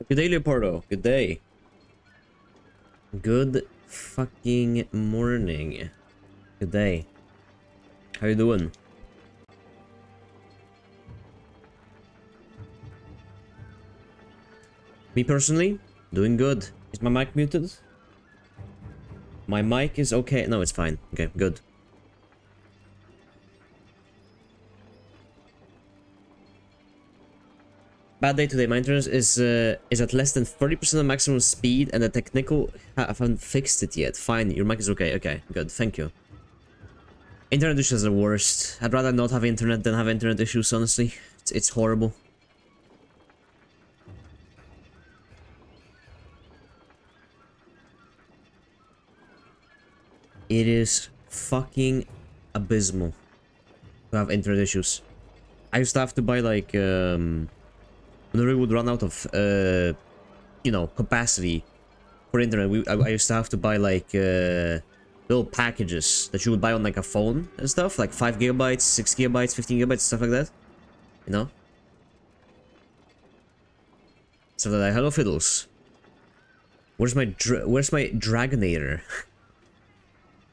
Good day, Leopardo. Good day. Good fucking morning. Good day. How you doing? Me personally, doing good. Is my mic muted? My mic is okay. No, it's fine. Okay, good. Bad day today. My internet is at less than 30% of maximum speed, and the technical haven't fixed it yet. Fine, your mic is okay. Okay, good. Thank you. Internet issues are the worst. I'd rather not have internet than have internet issues. Honestly, it's horrible. It is fucking abysmal to have internet issues. I used to have to buy like whenever we would run out of you know, capacity for internet, I used to have to buy like little packages that you would buy on like a phone and stuff, like 5 gigabytes, 6 gigabytes, 15 gigabytes, stuff like that. You know? Stuff like that. Hello, Fiddles. Where's my Dragonator?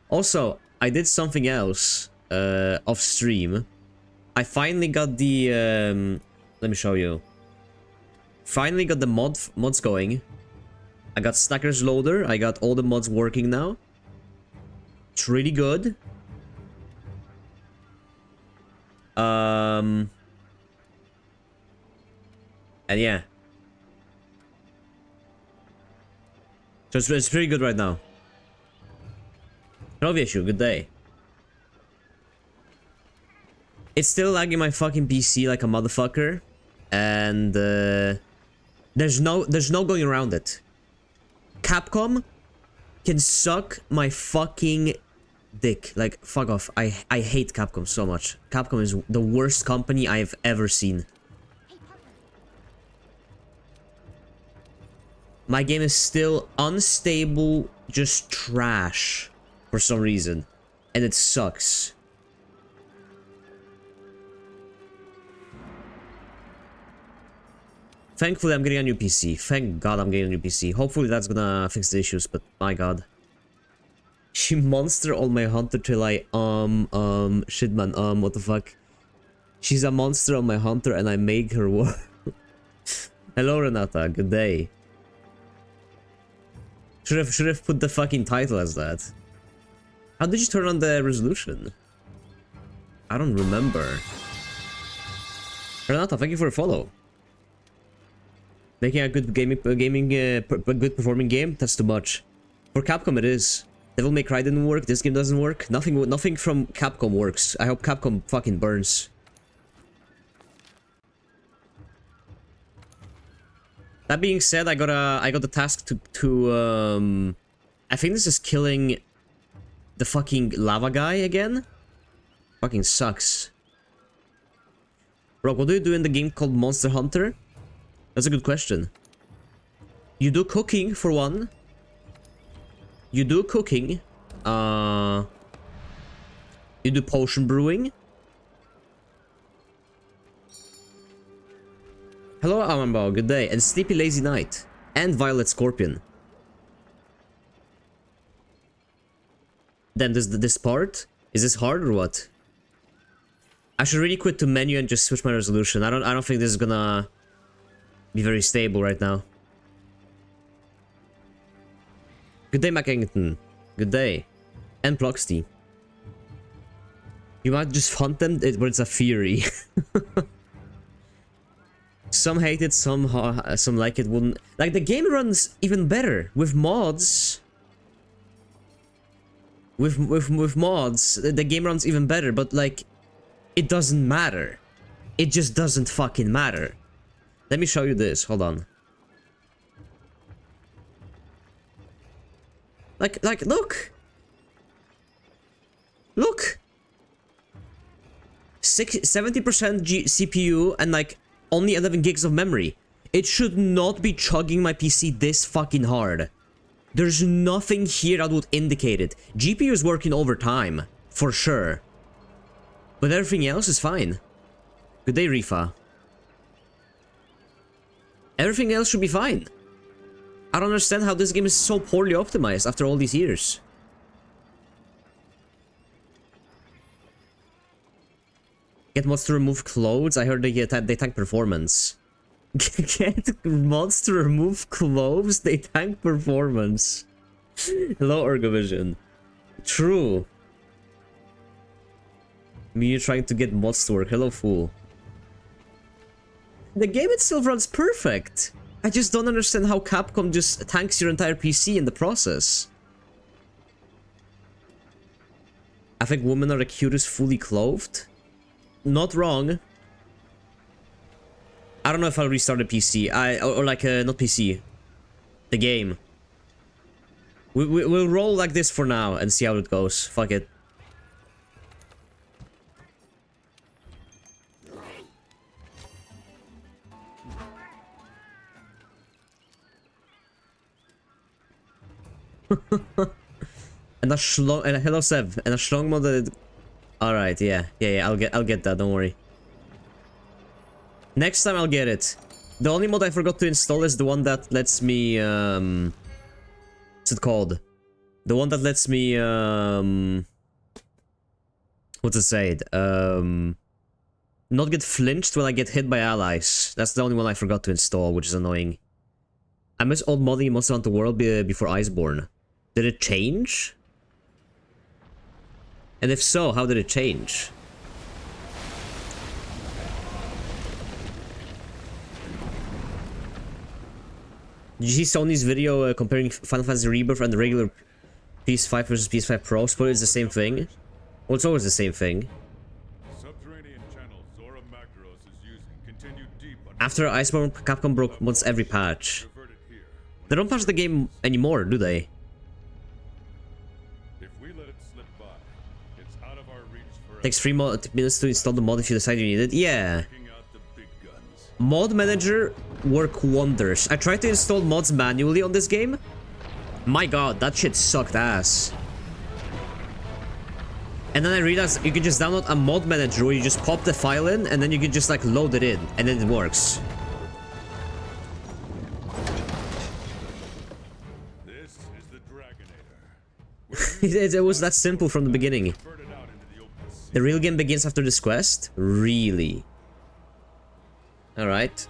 Also, I did something else off stream. I finally got the let me show you. Finally got the mods going. I got Snacker's Loader. I got all the mods working now. It's really good. And yeah. So it's pretty good right now. No issue, good day. It's still lagging my fucking PC like a motherfucker. And there's no going around it. Capcom can suck my fucking dick. Like, fuck off. I hate Capcom so much. Capcom is the worst company I've ever seen. My game is still unstable, just trash for some reason. And it sucks. Thankfully, I'm getting a new PC. Thank God I'm getting a new PC. Hopefully that's gonna fix the issues, but my God. She monster on my hunter till I, shit man, what the fuck? She's a monster on my hunter and I make her work. Hello, Renata, good day. Should have put the fucking title as that. How did you turn on the resolution? I don't remember. Renata, thank you for a follow. Making a good good performing game? That's too much. For Capcom it is. Devil May Cry didn't work, this game doesn't work. Nothing from Capcom works. I hope Capcom fucking burns. That being said, I got the task to I think this is killing the fucking lava guy again. Fucking sucks. Bro, what do you do in the game called Monster Hunter? That's a good question. You do cooking, for one. You do cooking. You do potion brewing. Hello, Amambo. Good day. And Sleepy Lazy Night. And Violet Scorpion. Then this part? Is this hard or what? I should really quit to menu and just switch my resolution. I don't think this is gonna be very stable right now. Good day, Mackington. Good day. And Ploxty. You might just hunt them, but it's a theory. Some hate it, some like it, wouldn't. Like, the game runs even better with mods. With mods, the game runs even better, but like, it doesn't matter. It just doesn't fucking matter. Let me show you this. Hold on. Like, look. Look. 70% CPU and like only 11 gigs of memory. It should not be chugging my PC this fucking hard. There's nothing here that would indicate it. GPU is working overtime, for sure. But everything else is fine. Good day, Rifa. Everything else should be fine. I don't understand how this game is so poorly optimized after all these years. Get mods to remove clothes. I heard they tank performance. Get mods to remove clothes. They tank performance. Hello, Ergovision. True. Me trying to get mods to work. Hello, fool. The game itself runs perfect. I just don't understand how Capcom just tanks your entire PC in the process. I think women are the cutest fully clothed. Not wrong. I don't know if I'll restart the PC. Or like not PC. The game. We'll roll like this for now and see how it goes. Fuck it. And a schlong, and hello Sev, and a schlong mod. All right, yeah, I'll get that. Don't worry. Next time I'll get it. The only mod I forgot to install is the one that lets me what's it called? The one that lets me what's it say? Not get flinched when I get hit by allies. That's the only one I forgot to install, which is annoying. I miss old modding in Monster Hunter World before Iceborne. Did it change? And if so, how did it change? Did you see Sony's video comparing Final Fantasy Rebirth and the regular PS5 versus PS5 Pro? Spoiler, it's the same thing. Well, it's always the same thing. After Iceborne, Capcom broke mods every patch. They don't patch the game anymore, do they? Takes 3 minutes to install the mod if you decide you need it. Yeah. Mod Manager work wonders. I tried to install mods manually on this game. My god, that shit sucked ass. And then I realized you can just download a mod manager where you just pop the file in and then you can just like load it in and then it works. This is the Dragonator. It was that simple from the beginning. The real game begins after this quest? Really? Alright.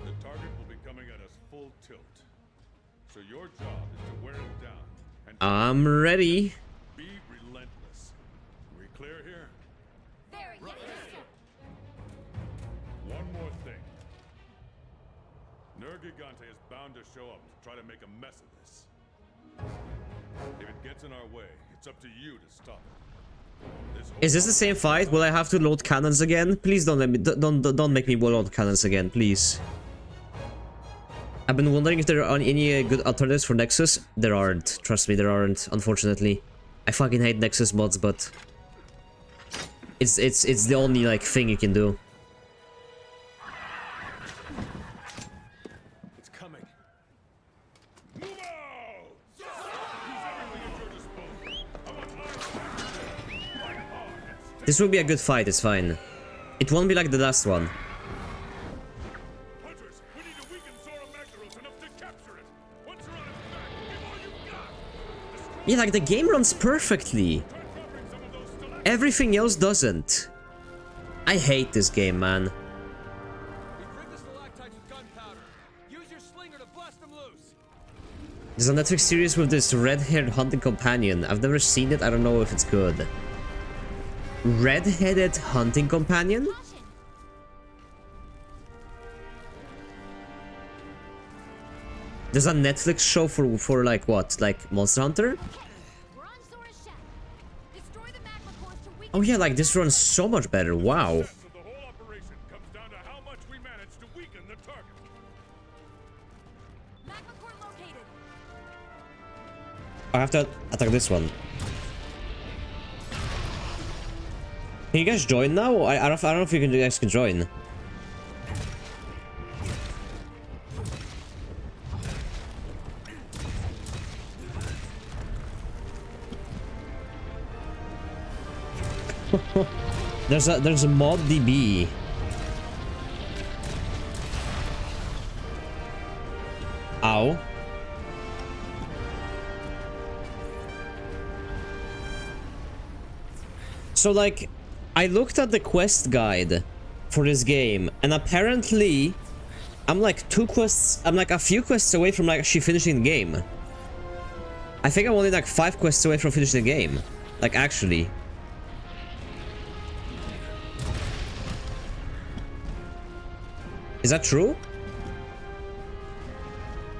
The target will be coming at us full tilt. So your job is to wear it down. And I'm ready. be relentless. We clear here? Very yes, sir. One more thing. Nergigante is bound to show up to try to make a mess of this. If it gets in our way, it's up to you to stop it. Is this the same fight? Will I have to load cannons again? Please don't let me don't make me load cannons again, please. I've been wondering if there are any good alternatives for Nexus. There aren't. Trust me, there aren't. Unfortunately, I fucking hate Nexus mods, but it's the only like thing you can do. It's coming. Move out! Use everything at your disposal. I want This will be a good fight. It's fine. It won't be like the last one. Hunters, we need to weaken Zora Magdaros enough to capture it. Once you're on its back, give all you've got. Yeah, like the game runs perfectly. Try dropping some of those stalactites. Everything else doesn't. I hate this game, man. We rid the stalactites with gunpowder. Use your slinger to blast them loose. There's a Netflix series with this red-haired hunting companion. I've never seen it. I don't know if it's good. Red-headed hunting companion? Caution. There's a Netflix show for like what? Like Monster Hunter? We're on Zora's shadow. Destroy the magma cores to weaken. Oh yeah, like this runs so much better. Wow. So the whole operation comes down to how much we manage to weaken the target. Magma core located. I have to attack this one. Can you guys join now? I don't know if you guys can join. there's a mod DB. How? So like, I looked at the quest guide for this game, and apparently I'm like a few quests away from like actually finishing the game. I think I'm only like 5 quests away from finishing the game. Like, actually. Is that true?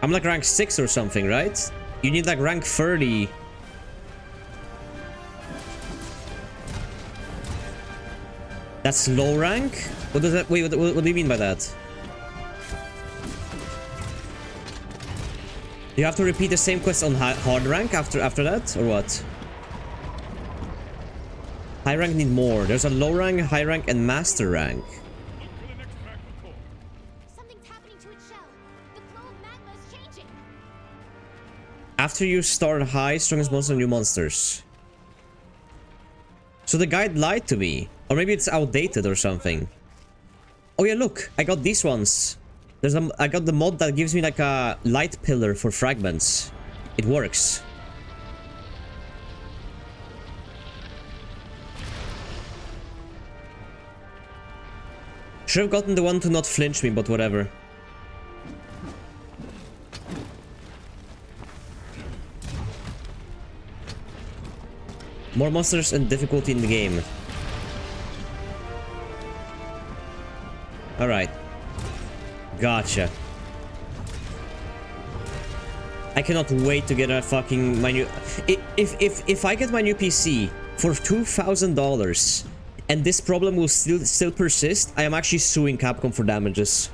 I'm like rank 6 or something, right? You need like rank 30. That's low rank? What does that... Wait, what do you mean by that? You have to repeat the same quest on hard rank after that, or what? High rank need more. There's a low rank, high rank, and master rank. Look for the next magma core. Something's happening to its shell. The flow of magma is changing. After you start high, strongest monster, new monsters. So the guide lied to me. Or maybe it's outdated or something. Oh yeah, look, I got these ones. I got the mod that gives me like a light pillar for fragments. It works. Should have gotten the one to not flinch me, but whatever. More monsters and difficulty in the game. Alright. Gotcha. I cannot wait to get a fucking my new... If I get my new PC for $2,000 and this problem will still persist, I am actually suing Capcom for damages.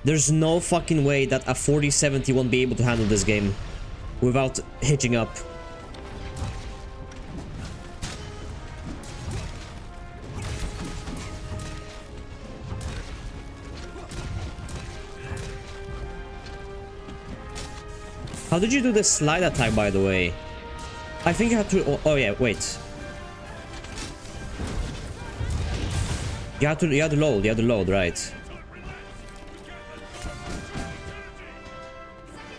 There's no fucking way that a 4070 won't be able to handle this game without hitching up. How did you do the slide attack, by the way? I think you have to... Oh yeah, wait. You have to load, right?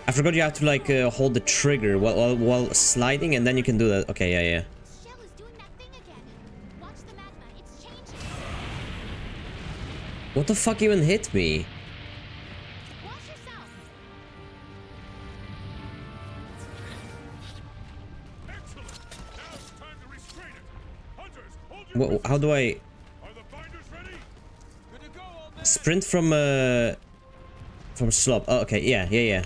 I forgot you have to like hold the trigger while sliding, and then you can do that. Okay, yeah. Its shell is doing that thing again. Watch the magma. It's changing. What the fuck even hit me? Watch yourself. Excellent. Now it's time to restrain it. Hunters, hold your What, how do I Are the binders ready? Good to go, old man. sprint from slop? Oh, okay, yeah.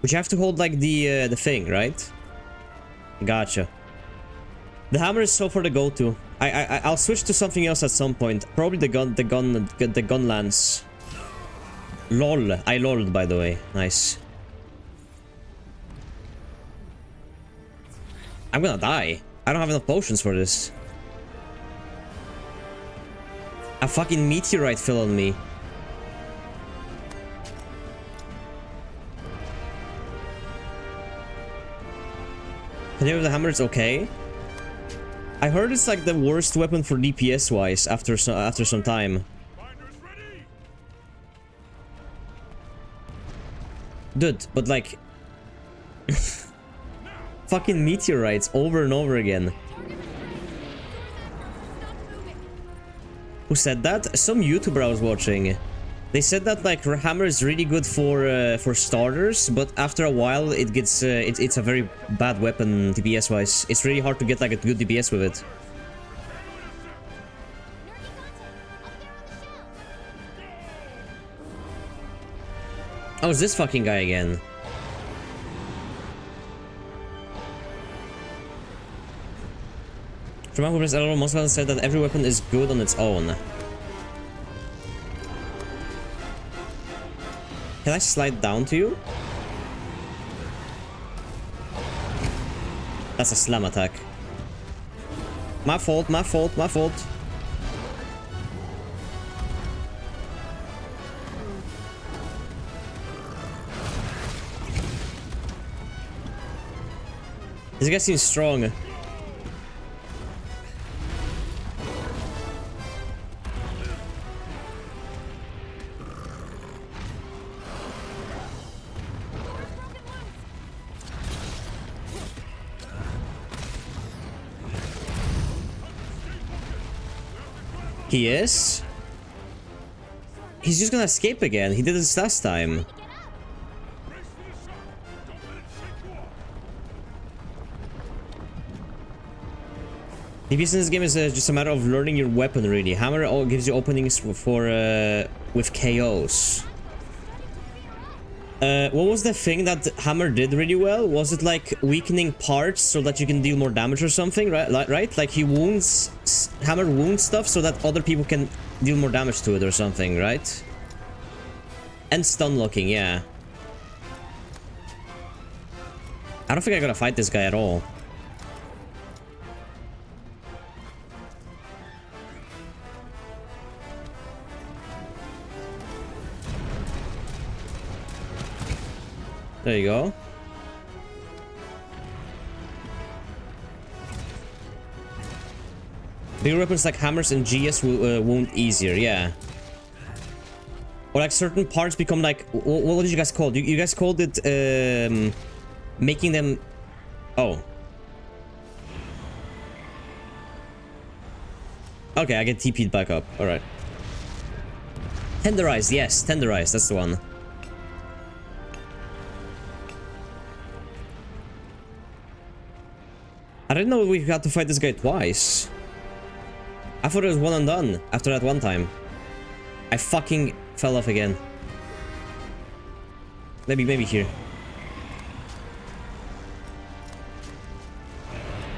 But you have to hold like the thing, right? Gotcha. The hammer is so far the go-to. I'll switch to something else at some point. Probably the gun lance. Lol. I lolled, by the way. Nice. I'm gonna die. I don't have enough potions for this. A fucking meteorite fell on me. Canary of the Hammer is okay. I heard it's like the worst weapon for DPS wise after some time. Binders ready. Dude, but like fucking meteorites over and over again. Who said that? Some YouTuber I was watching. They said that like hammer is really good for starters, but after a while it gets it's a very bad weapon DPS wise. It's really hard to get like a good DPS with it. Oh, it's this fucking guy again. From my previous LRO, Moscow said that every weapon is good on its own. Can I slide down to you? That's a slam attack. My fault. This guy seems strong. He is? He's just gonna escape again. He did this last time. Race to the shop. Don't let it shake you off. DPS in this game is just a matter of learning your weapon, really. Hammer all gives you openings for with KOs. What was the thing that Hammer did really well? Was it like weakening parts so that you can deal more damage or something, right? Like he wounds... Hammer wounds stuff so that other people can deal more damage to it or something, right? And stun locking, yeah. I don't think I gotta fight this guy at all. There you go. Bigger weapons like hammers and GS will wound easier, yeah. Or like certain parts become like... What did you guys call it? You guys called it making them... Oh. Okay, I get TP'd back up. Alright. Tenderized, yes. Tenderized, that's the one. I didn't know we had to fight this guy twice. I thought it was one and done after that one time. I fucking fell off again. Maybe here.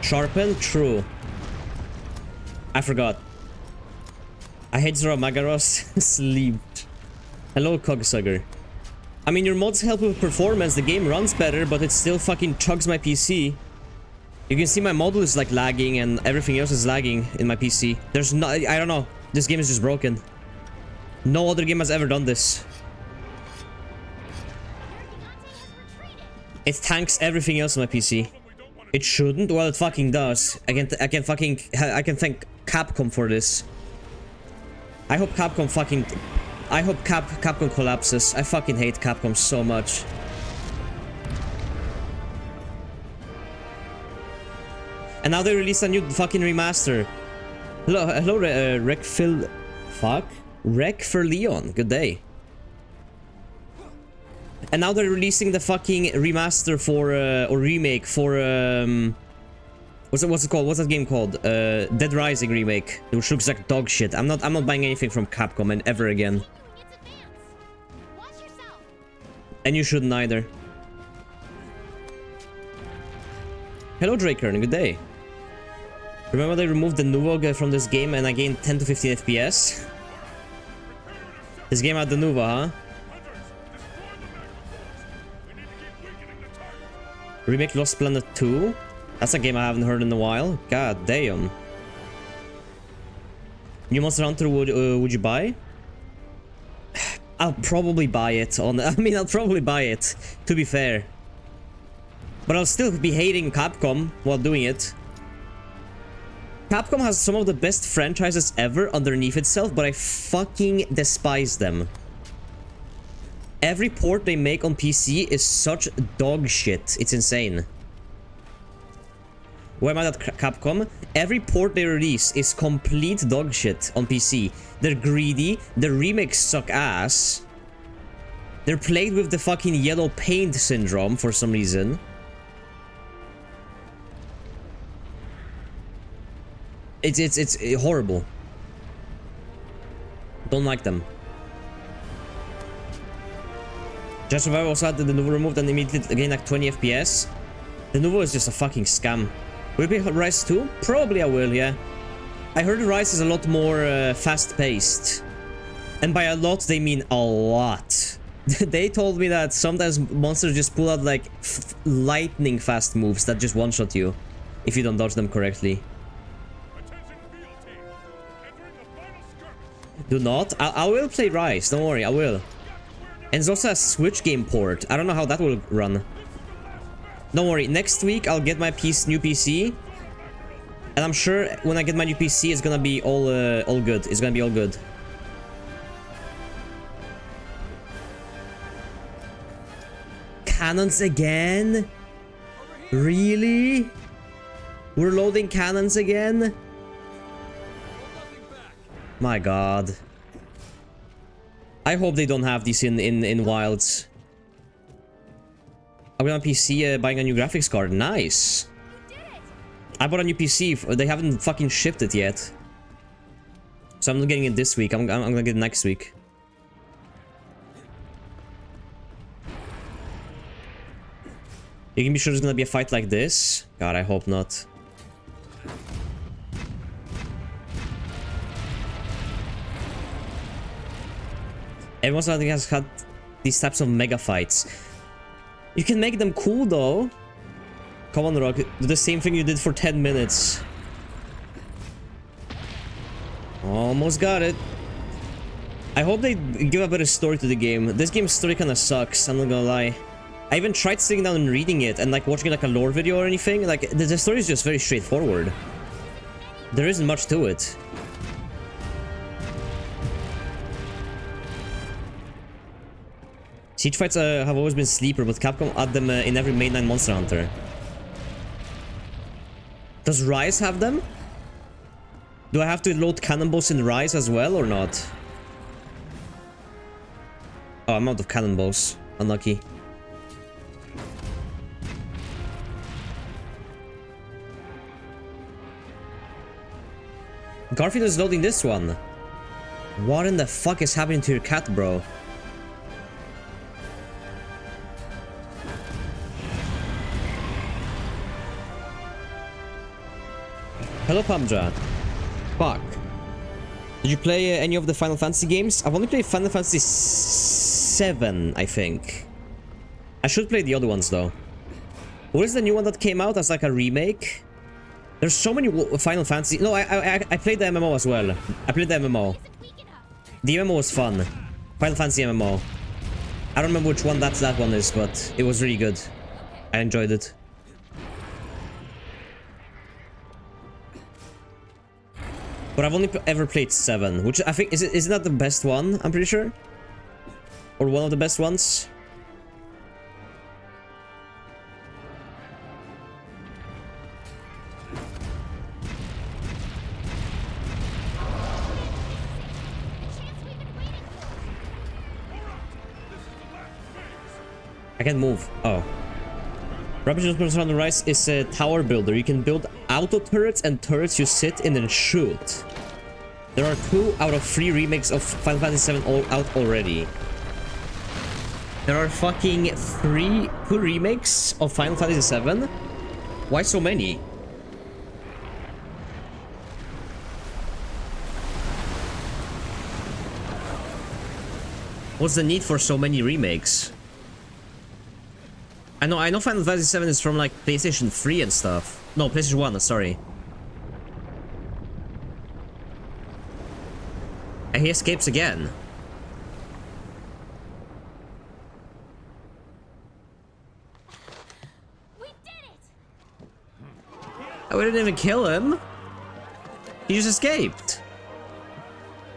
Sharpen? True. I forgot. I hate Zora Magaros. Sleeped. Hello, Cogsugger. I mean, your mods help with performance. The game runs better, but it still fucking chugs my PC. You can see my model is like lagging and everything else is lagging in my PC. There's no... I don't know. This game is just broken. No other game has ever done this. It tanks everything else on my PC. It shouldn't? Well, it fucking does. I can thank Capcom for this. I hope Capcom fucking... I hope Capcom collapses. I fucking hate Capcom so much. And now they released a new fucking remaster. Hello, Rec for Leon. Good day. And now they're releasing the fucking remaster for or remake for what's it called? What's that game called? Dead Rising remake, which looks like dog shit. I'm not buying anything from Capcom and ever again. And you shouldn't either. Hello, Drakern. Good day. Remember they removed the Nuvo from this game and I gained 10 to 15 FPS? This game had the Nuvo, huh? Remake Lost Planet 2? That's a game I haven't heard in a while. God damn. New Monster Hunter would you buy? I'll probably buy it on... I'll probably buy it, to be fair. But I'll still be hating Capcom while doing it. Capcom has some of the best franchises ever underneath itself, but I fucking despise them. Every port they make on PC is such dog shit. It's insane. Why am I at Capcom? Every port they release is complete dog shit on PC. They're greedy, their remakes suck ass. They're plagued with the fucking yellow paint syndrome for some reason. It's horrible. Don't like them. Just Survive also had the Nuvo removed and immediately gained like 20 FPS. The Nuvo is just a fucking scam. Will you play Rise 2? Probably I will, yeah. I heard Rise is a lot more fast-paced. And by a lot, they mean a lot. They told me that sometimes monsters just pull out like lightning fast moves that just one-shot you if you don't dodge them correctly. Do not. I will play Rise. Don't worry, I will. And it's also a Switch game port. I don't know how that will run. Don't worry. Next week I'll get my new PC, and I'm sure when I get my new PC, it's gonna be all good. It's gonna be all good. Cannons again? Really? We're loading cannons again? My god. I hope they don't have these in Wilds. I went on PC buying a new graphics card. Nice. You did it! I bought a new PC. They haven't fucking shipped it yet. So I'm not getting it this week. I'm gonna get it next week. You can be sure there's gonna be a fight like this? God, I hope not. Everyone I think has had these types of mega fights. You can make them cool though. Come on, Rock. Do the same thing you did for 10 minutes. Almost got it. I hope they give a better story to the game. This game's story kinda sucks, I'm not gonna lie. I even tried sitting down and reading it and like watching like a lore video or anything. Like the story is just very straightforward. There isn't much to it. Siege fights have always been sleeper, but Capcom add them in every mainline Monster Hunter. Does Rise have them? Do I have to load cannonballs in Rise as well or not? Oh, I'm out of cannonballs. Unlucky. Garfield is loading this one. What in the fuck is happening to your cat, bro? Hello, Pamja. Fuck. Did you play any of the Final Fantasy games? I've only played Final Fantasy 7, I think. I should play the other ones, though. What is the new one that came out as like a remake? There's so many Final Fantasy... No, I played the MMO as well. I played the MMO. The MMO was fun. Final Fantasy MMO. I don't remember which one that one is, but it was really good. I enjoyed it. But I've only ever played 7, which I think is that the best one, I'm pretty sure? Or one of the best ones? I can't move. Oh. Rapid Person on the Rise is a tower builder. You can build auto turrets and turrets you sit in and shoot. There are 2 out of 3 remakes of Final Fantasy VII all out already. There are fucking 2 remakes of Final Fantasy VII? Why so many? What's the need for so many remakes? I know Final Fantasy VII is from like PlayStation 3 and stuff. No, PlayStation 1, sorry. And he escapes again. We did it! We didn't even kill him. He just escaped.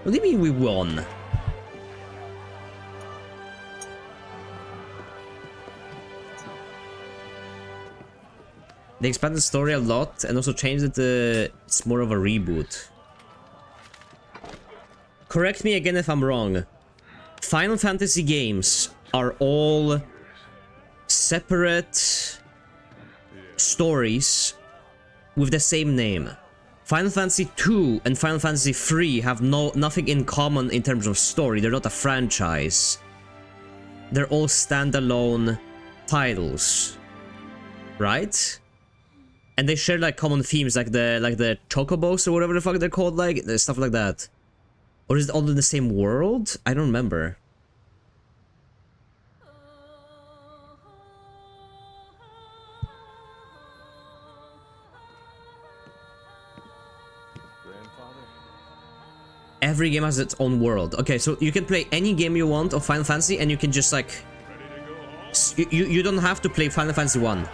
What do you mean we won? They expanded the story a lot and also changed it. It's more of a reboot. Correct me again if I'm wrong. Final Fantasy games are all separate stories with the same name. Final Fantasy 2 and Final Fantasy 3 have nothing in common in terms of story. They're not a franchise. They're all standalone titles, right? And they share like common themes, like the chocobos or whatever the fuck they're called, like stuff like that. Or is it all in the same world? I don't remember. Every game has its own world. Okay, so you can play any game you want of Final Fantasy, and you can just like you don't have to play Final Fantasy 1.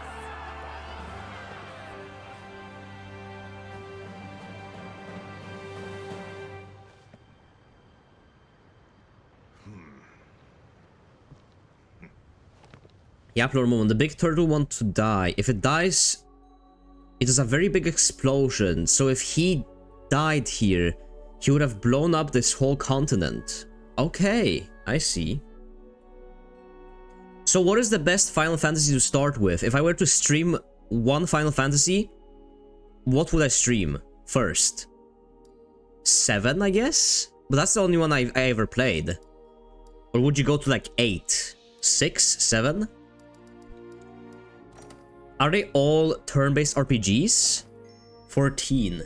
Yep, Lord Moon, the big turtle wants to die. If it dies, it is a very big explosion. So if he died here, He would have blown up this whole continent. Okay, I see. So what is the best Final Fantasy to start with? If I were to stream one Final Fantasy, what would I stream first? 7, I guess? But that's the only one I ever played. Or would you go to like 8? 6? 7? Are they all turn-based RPGs? 14.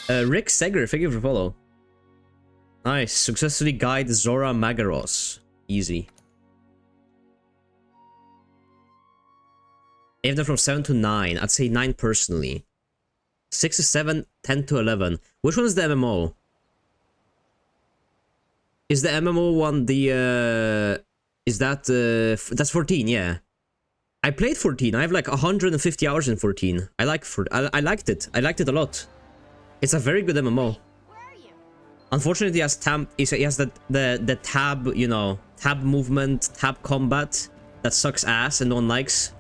Rick Seger, thank you for follow. Nice. Successfully guide Zora Magaros. Easy. I have them from 7 to 9. I'd say 9 personally. 6 to 7, 10 to 11. Which one is the MMO? Is the MMO one the, is that, that's 14, yeah. I played 14. I have like 150 hours in 14. I liked it. I liked it a lot. It's a very good MMO. Where are you? Unfortunately, it has the tab, you know, tab movement, tab combat that sucks ass and no one likes.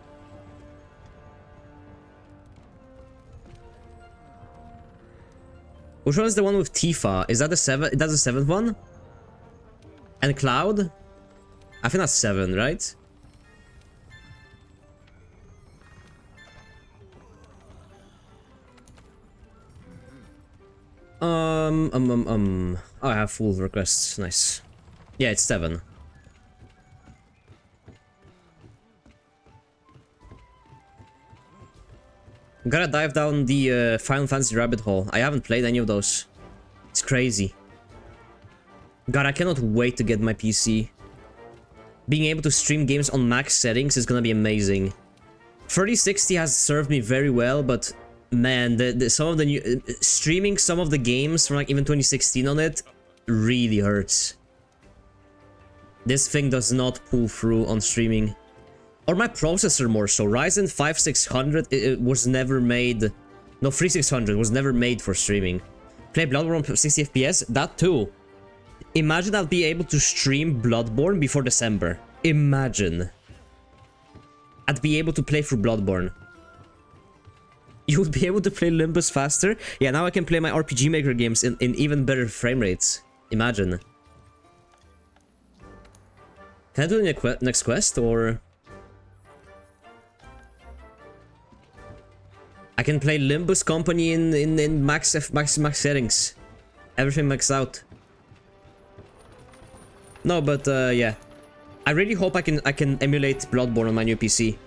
Which one is the one with Tifa? Is that the 7th? That's the 7th one? And Cloud? I think that's 7, right? Oh, I have full requests. Nice. Yeah, it's 7. Gotta dive down the Final Fantasy rabbit hole. I haven't played any of those. It's crazy. God, I cannot wait to get my PC. Being able to stream games on max settings is gonna be amazing. 3060 has served me very well, but man, some of the new streaming some of the games from like even 2016 on it really hurts. This thing does not pull through on streaming. Or my processor more so. Ryzen 5 600 it was never made. No, 3600 was never made for streaming. Play Bloodborne 60 FPS, that too. Imagine I'll be able to stream Bloodborne before December. Imagine. I'd be able to play through Bloodborne. You would be able to play Limbus faster? Yeah, now I can play my RPG Maker games in even better frame rates. Imagine. Can I do the next quest, or... I can play Limbus Company in max settings. Everything maxed out. No, but yeah. I really hope I can emulate Bloodborne on my new PC.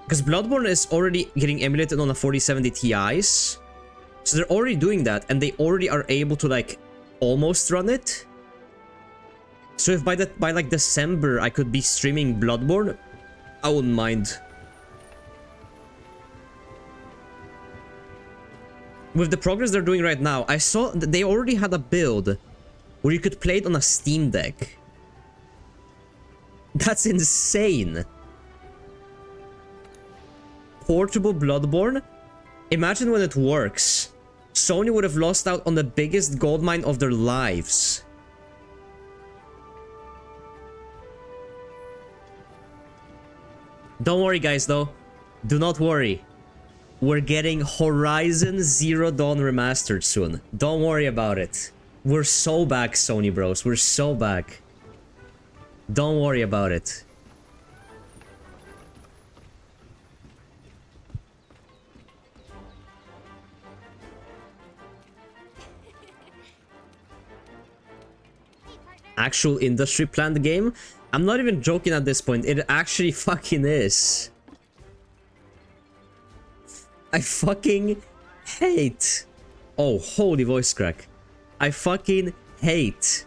Because Bloodborne is already getting emulated on a 4070 Ti's. So they're already doing that, and they already are able to like almost run it. So if by like December I could be streaming Bloodborne, I wouldn't mind. With the progress they're doing right now, I saw that they already had a build where you could play it on a Steam Deck. That's insane. Portable Bloodborne? Imagine when it works. Sony would have lost out on the biggest goldmine of their lives. Don't worry, guys, though. Do not worry. We're getting Horizon Zero Dawn Remastered soon. Don't worry about it. We're so back, Sony bros. We're so back. Don't worry about it. Actual industry planned game? I'm not even joking at this point. It actually fucking is. I fucking hate. Oh, holy voice crack. I fucking hate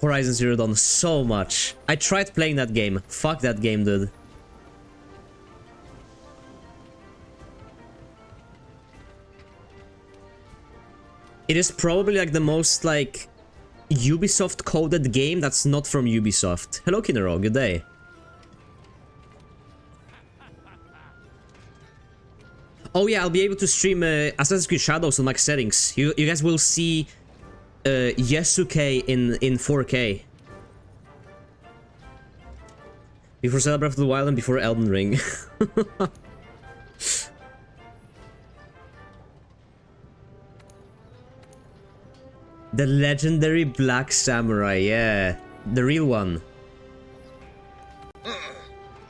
Horizon Zero Dawn so much. I tried playing that game. Fuck that game, dude. It is probably like the most like Ubisoft coded game that's not from Ubisoft. Hello, Kinero, good day. Oh yeah, I'll be able to stream Assassin's Creed Shadows on max settings. You guys will see Yasuke in 4K. Before Zelda Breath of the Wild and before Elden Ring. The legendary Black Samurai, yeah. The real one.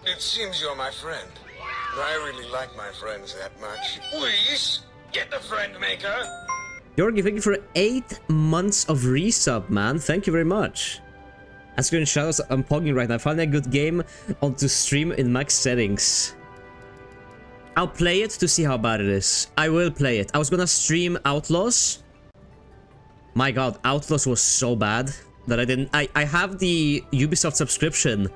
It seems you're my friend. I really like my friends that much. Please, get the friend maker. Yorgi, thank you for 8 months of resub, man. Thank you very much. As good in shadows, I'm pogging right now. Finally a good game onto stream in max settings. I'll play it to see how bad it is. I will play it. I was gonna stream Outlaws. My god, Outlaws was so bad that I didn't... I have the Ubisoft subscription.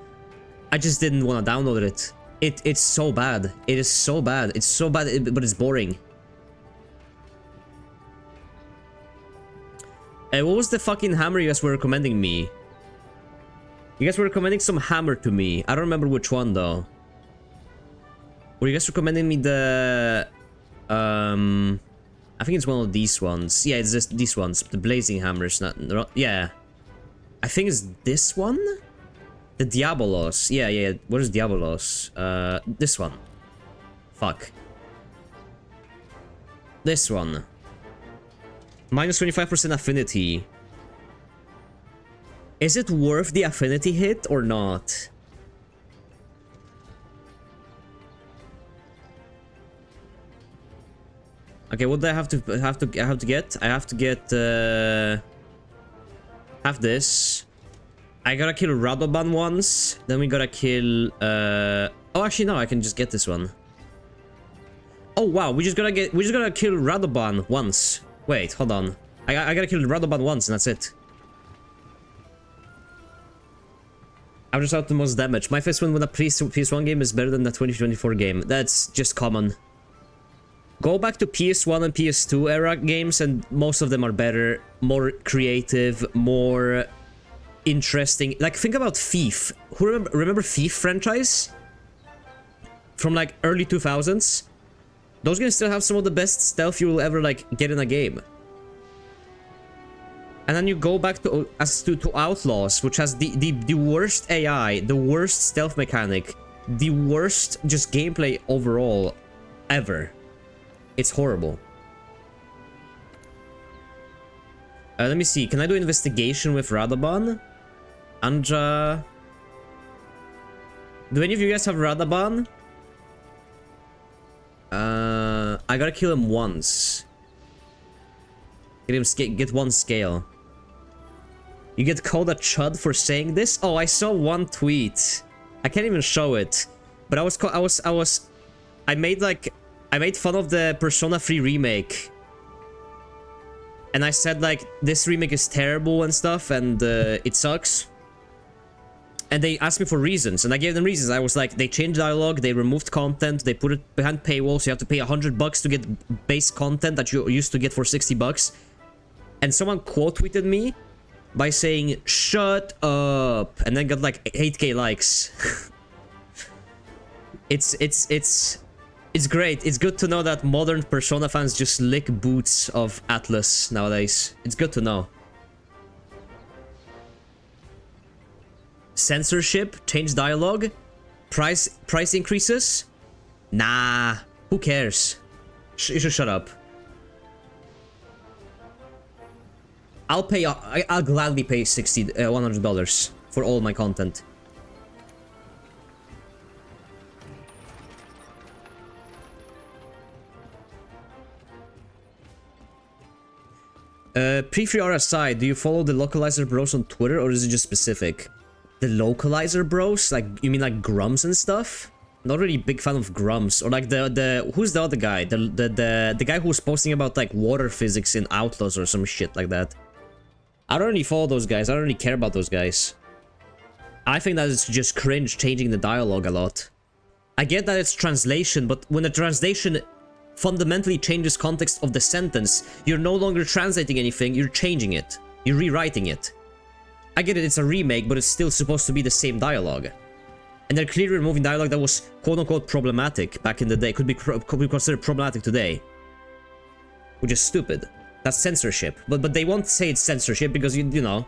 I just didn't want to download it. It's so bad. It is so bad. It's so bad, but it's boring. What was the fucking hammer you guys were recommending me? You guys were recommending some hammer to me. I don't remember which one though. Were you guys recommending me the... I think it's one of these ones. Yeah, it's just these ones. The blazing hammers, not... Yeah. I think it's this one? The Diabolos. Yeah. What is Diabolos? This one. Fuck. This one. Minus 25% affinity. Is it worth the affinity hit or not? Okay, what do I have to get? I have to get have this. I gotta kill Radoban once. Then we gotta kill oh, actually no, I can just get this one. Oh wow, we just gotta kill Radoban once. Wait, hold on. I gotta kill Radoban once and that's it. I'm just out the most damage. My first win with a PS1 game is better than the 2024 game. That's just common. Go back to PS1 and PS2 era games and most of them are better, more creative, more interesting. Like, think about Thief. Who remember Thief franchise? From like early 2000s? Those games still have some of the best stealth you will ever like get in a game. And then you go back to Outlaws, which has the worst AI, the worst stealth mechanic, the worst just gameplay overall ever. It's horrible. Let me see. Can I do investigation with Radoban? Anja. Do any of you guys have Radoban? I gotta kill him once. Get one scale. You get called a chud for saying this? Oh, I saw one tweet. I can't even show it. But I made fun of the Persona 3 remake. And I said like, this remake is terrible and stuff and it sucks. And they asked me for reasons and I gave them reasons. I was like, they changed dialogue, they removed content, they put it behind paywall, so you have to pay $100 to get base content that you used to get for $60. And someone quote tweeted me by saying, shut up, and then got like 8k likes. It's great. It's good to know that modern Persona fans just lick boots of Atlus nowadays. It's good to know. Censorship, change dialogue, price increases. Nah, who cares? You should shut up. I'll gladly pay $100 for all my content. Pre-free RSI, do you follow the localizer bros on Twitter or is it just specific? The localizer bros? Like, you mean like Grums and stuff? Not really big fan of Grums. Or like who's the other guy? The guy who was posting about like water physics in Outlaws or some shit like that. I don't really follow those guys. I don't really care about those guys. I think that it's just cringe changing the dialogue a lot. I get that it's translation, but when the translation fundamentally changes context of the sentence, you're no longer translating anything, you're changing it. You're rewriting it. I get it, it's a remake, but it's still supposed to be the same dialogue. And they're clearly removing dialogue that was quote-unquote problematic back in the day. Could be considered problematic today. Which is stupid. That's censorship. But they won't say it's censorship because, you know...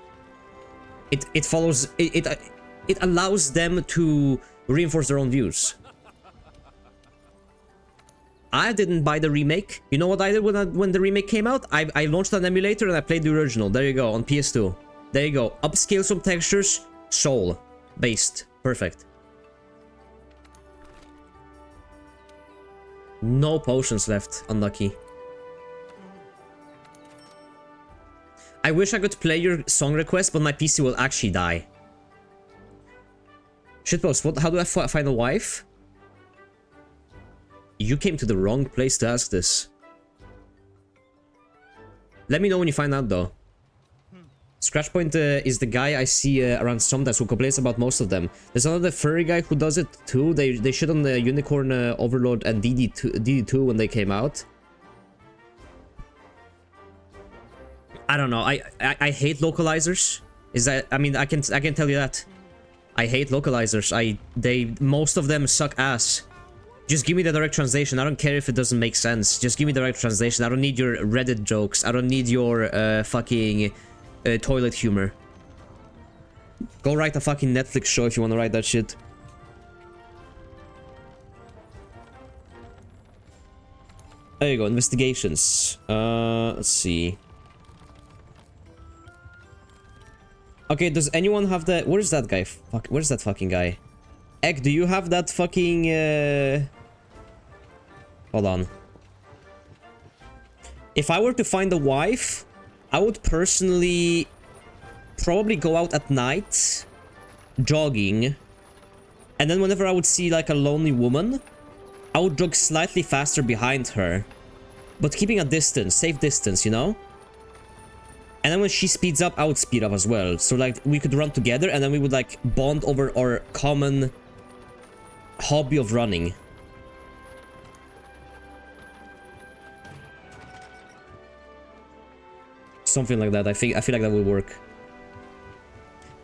It follows... It allows them to reinforce their own views. I didn't buy the remake. You know what I did when the remake came out? I launched an emulator and I played the original. There you go, on PS2. There you go. Upscale some textures. Soul. Based. Perfect. No potions left. Unlucky. I wish I could play your song request, but my PC will actually die. Shitpost, what? How do I find a wife? You came to the wrong place to ask this. Let me know when you find out, though. Scratchpoint is the guy I see around sometimes who complains about most of them. There's another furry guy who does it too. They shit on the Unicorn Overlord and DD2 when they came out. I don't know. I hate localizers. Is that? I mean, I can tell you that. I hate localizers. Most of them suck ass. Just give me the direct translation. I don't care if it doesn't make sense. Just give me the direct translation. I don't need your Reddit jokes. I don't need your fucking toilet humor. Go write a fucking Netflix show if you want to write that shit. There you go. Investigations. Let's see. Okay, does anyone have the... Where's that guy? Fuck, where's that fucking guy? Egg, do you have that fucking... Hold on. If I were to find a wife, I would personally probably go out at night, jogging, and then whenever I would see like a lonely woman, I would jog slightly faster behind her, but keeping a distance, safe distance, you know? And then when she speeds up, I would speed up as well. So like we could run together and then we would like bond over our common hobby of running. Something like that. I feel like that would work.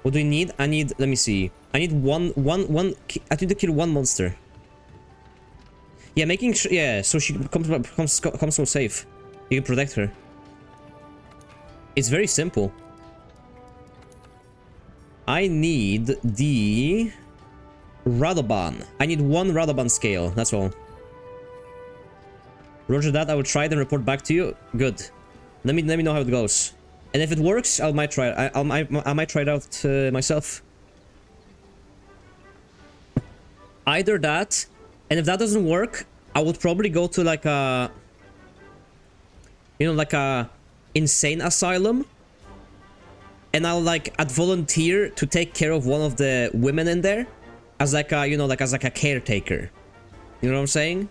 What do we need? I need, let me see. I need one. I need to kill one monster. Yeah, making sure. Yeah, so she comes home safe. You can protect her. It's very simple. I need the Radoban. I need one Radoban scale. That's all. Roger that. I will try it and report back to you. Good. Let me know how it goes. And if it works, I might try it. I might try it out myself. Either that, and if that doesn't work, I would probably go to like a, you know, like a insane asylum, and I'll I'd volunteer to take care of one of the women in there as like a, you know, like as like a caretaker. You know what I'm saying?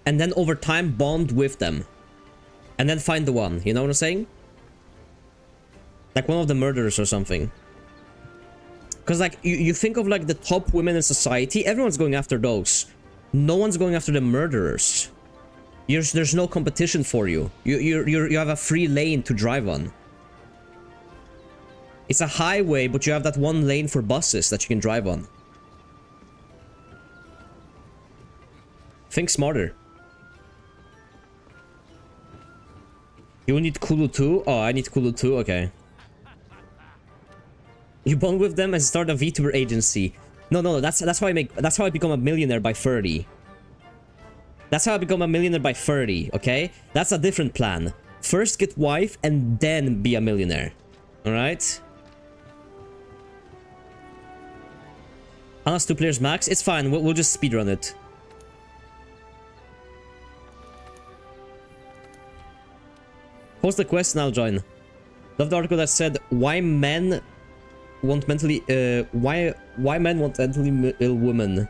And then over time bond with them, and then find the one. You know what I'm saying? Like one of the murderers or something. Because like you think of like the top women in society, everyone's going after those. No one's going after the murderers. There's no competition for you. You have a free lane to drive on. It's a highway, but you have that one lane for buses that you can drive on. Think smarter. You need Kulu too? Oh, I need Kulu too? Okay. You bond with them and start a VTuber agency. No, that's how I become a millionaire by 30. That's how I become a millionaire by 30, okay? That's a different plan. First get wife and then be a millionaire. Alright? Unless 2 players max, it's fine. We'll just speedrun it. Post the quest and I'll join. Love the article that said why men want mentally why men want mentally ill women.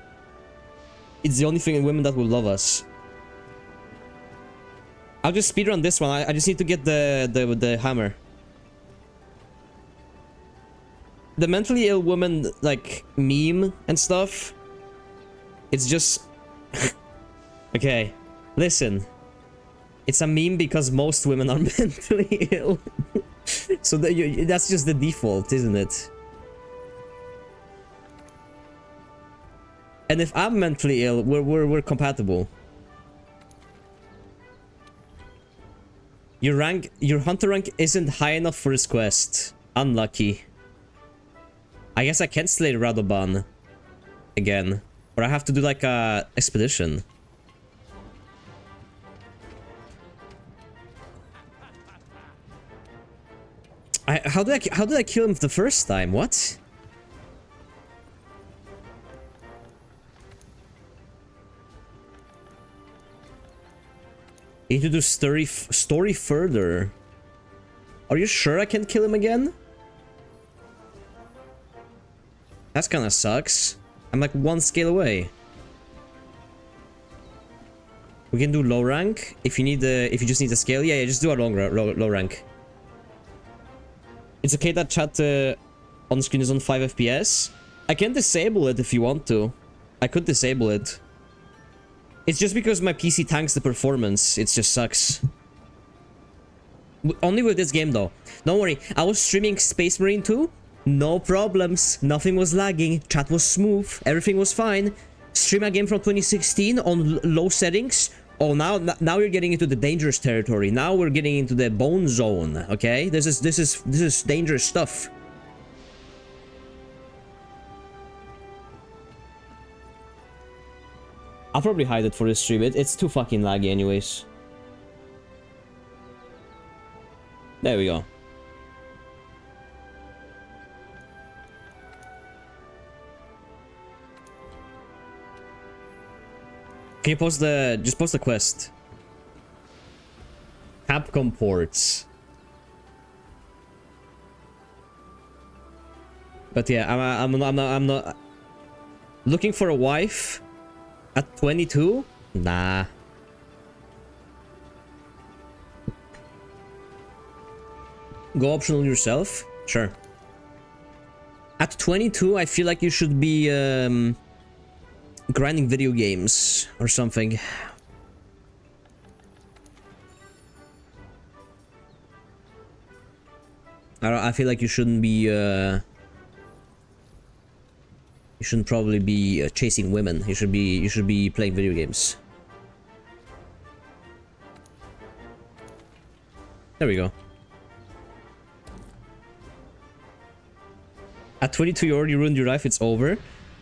It's the only thing in women that will love us. I'll just speedrun this one. I just need to get the hammer. The mentally ill woman like meme and stuff. It's just okay. Listen. It's a meme because most women are mentally ill. So that's just the default, isn't it? And if I'm mentally ill, we're compatible. Your hunter rank isn't high enough for this quest. Unlucky. I guess I can slay Radoban again. Or I have to do like a expedition. How did I kill him the first time? What? Need to do story further. Are you sure I can kill him again? That's kinda sucks. I'm like 1 scale away. We can do low rank if you need if you just need a scale. Yeah, just do a low rank. It's okay that chat on screen is on 5 FPS. I can disable it if you want to. I could disable it. It's just because my PC tanks the performance. It just sucks. Only with this game though. Don't worry. I was streaming Space Marine 2. No problems. Nothing was lagging. Chat was smooth. Everything was fine. Stream a game from 2016 on low settings. Oh, now you're getting into the dangerous territory. Now we're getting into the bone zone. Okay, this is dangerous stuff. I'll probably hide it for this stream. It's too fucking laggy, anyways. There we go. Can you post just post the quest? Capcom ports. But yeah, I'm not looking for a wife at 22? Nah. Go optional yourself? Sure. At 22, I feel like you should be grinding video games or something. I feel like you shouldn't be you shouldn't probably be chasing women. You should be playing video games. There we go. At 22 you already ruined your life. It's over.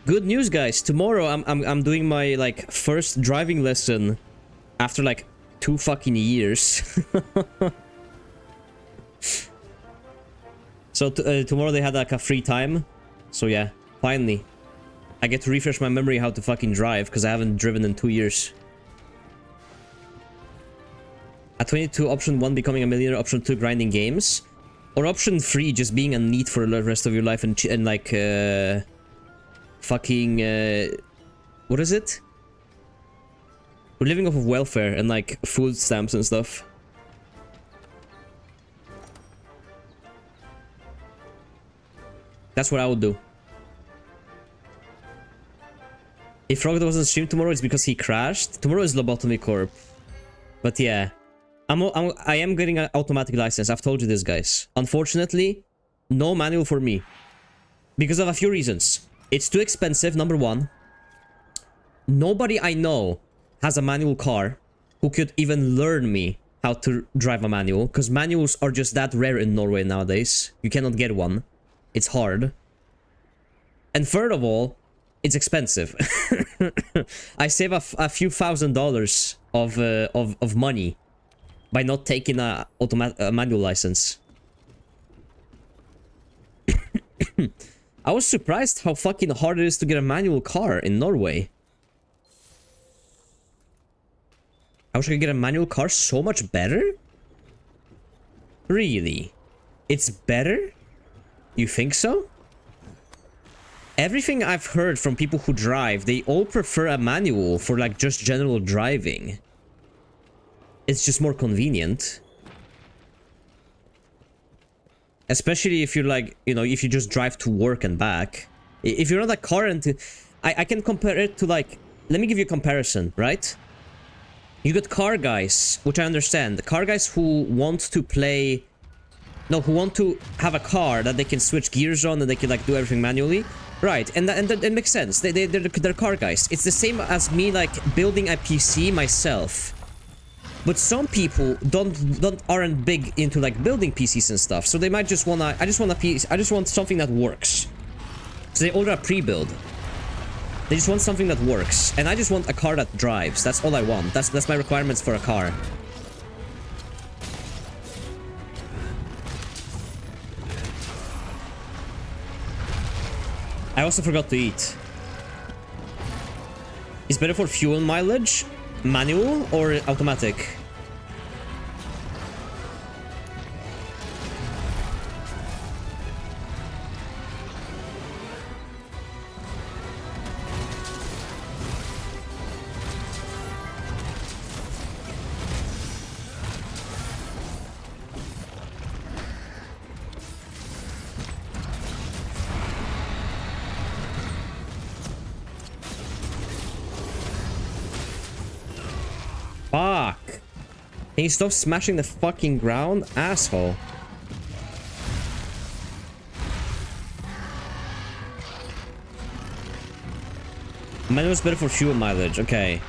Good news, guys. Tomorrow I'm doing my like first driving lesson after like 2 fucking years. So tomorrow they had like a free time. So yeah, finally I get to refresh my memory how to fucking drive because I haven't driven in 2 years. At 22, option 1 becoming a millionaire, option 2 grinding games, or option 3 just being a NEET for the rest of your life and like fucking what is it? We're living off of welfare and like food stamps and stuff. That's what I would do. If Rocket doesn't stream tomorrow, it's because he crashed. Tomorrow is Lobotomy Corp. But yeah, I am getting an automatic license. I've told you this, guys. Unfortunately, no manual for me because of a few reasons. It's too expensive, number 1. Nobody I know has a manual car who could even learn me how to drive a manual, because manuals are just that rare in Norway nowadays. You cannot get one. It's hard. And third of all, it's expensive. I save a few $1,000s of money by not taking a manual license. I was surprised how fucking hard it is to get a manual car in Norway. I wish I could get a manual car so much better? Really? It's better? You think so? Everything I've heard from people who drive, they all prefer a manual for like just general driving. It's just more convenient. Especially if you're like, you know, if you just drive to work and back. If you're not a car and I can compare it to like, let me give you a comparison, right? You got car guys, which I understand. The car guys who want to play, no, who want to have a car that they can switch gears on and they can like do everything manually. Right, and that makes sense. They're car guys. It's the same as me like building a PC myself. But some people aren't big into like building PCs and stuff, so they might just wanna. I just want a piece. I just want something that works. So they order a pre-build. They just want something that works. And I just want a car that drives. That's all I want. That's my requirements for a car. I also forgot to eat. Is better for fuel mileage, manual or automatic? Fuck. Can you stop smashing the fucking ground, asshole? Manual's better for fuel mileage, okay.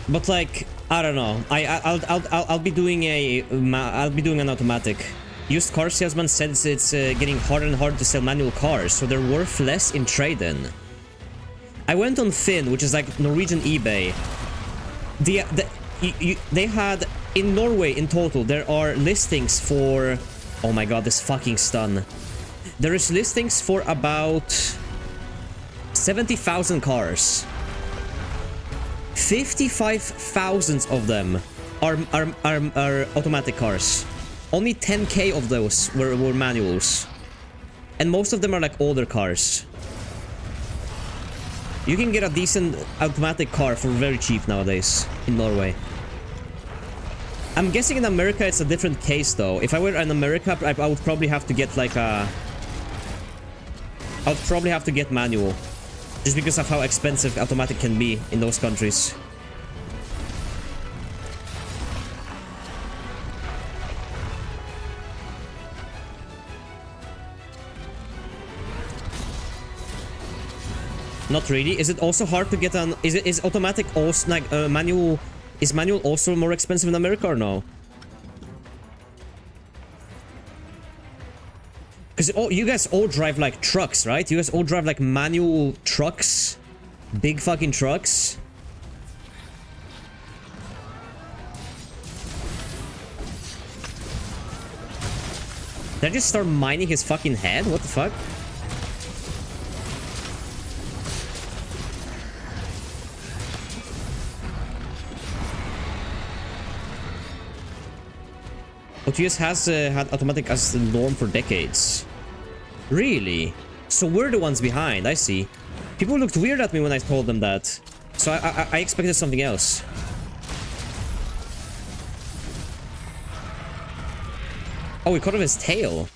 But like, I don't know. I'll be doing an automatic. Used car salesman says it's getting harder and harder to sell manual cars, so they're worth less in trade-in. I went on Finn, which is like Norwegian eBay. They had in Norway in total there are listings for, oh my god, this fucking stun. There is listings for about 70,000 cars. 55,000 of them are automatic cars. Only 10k of those were manuals, and most of them are like older cars. You can get a decent automatic car for very cheap nowadays in Norway. I'm guessing in America it's a different case though. If I were in America, I would probably have to get like a... I would probably have to get manual. Just because of how expensive automatic can be in those countries. Not really. Is it also hard to get an... Is automatic also like manual... Is manual also more expensive in America or no? Because you guys all drive like trucks, right? You guys all drive like manual trucks. Big fucking trucks. Did I just start mining his fucking head? What the fuck? But US has had automatic as the norm for decades. Really? So we're the ones behind, I see. People looked weird at me when I told them that. So I expected something else. Oh, we cut off his tail.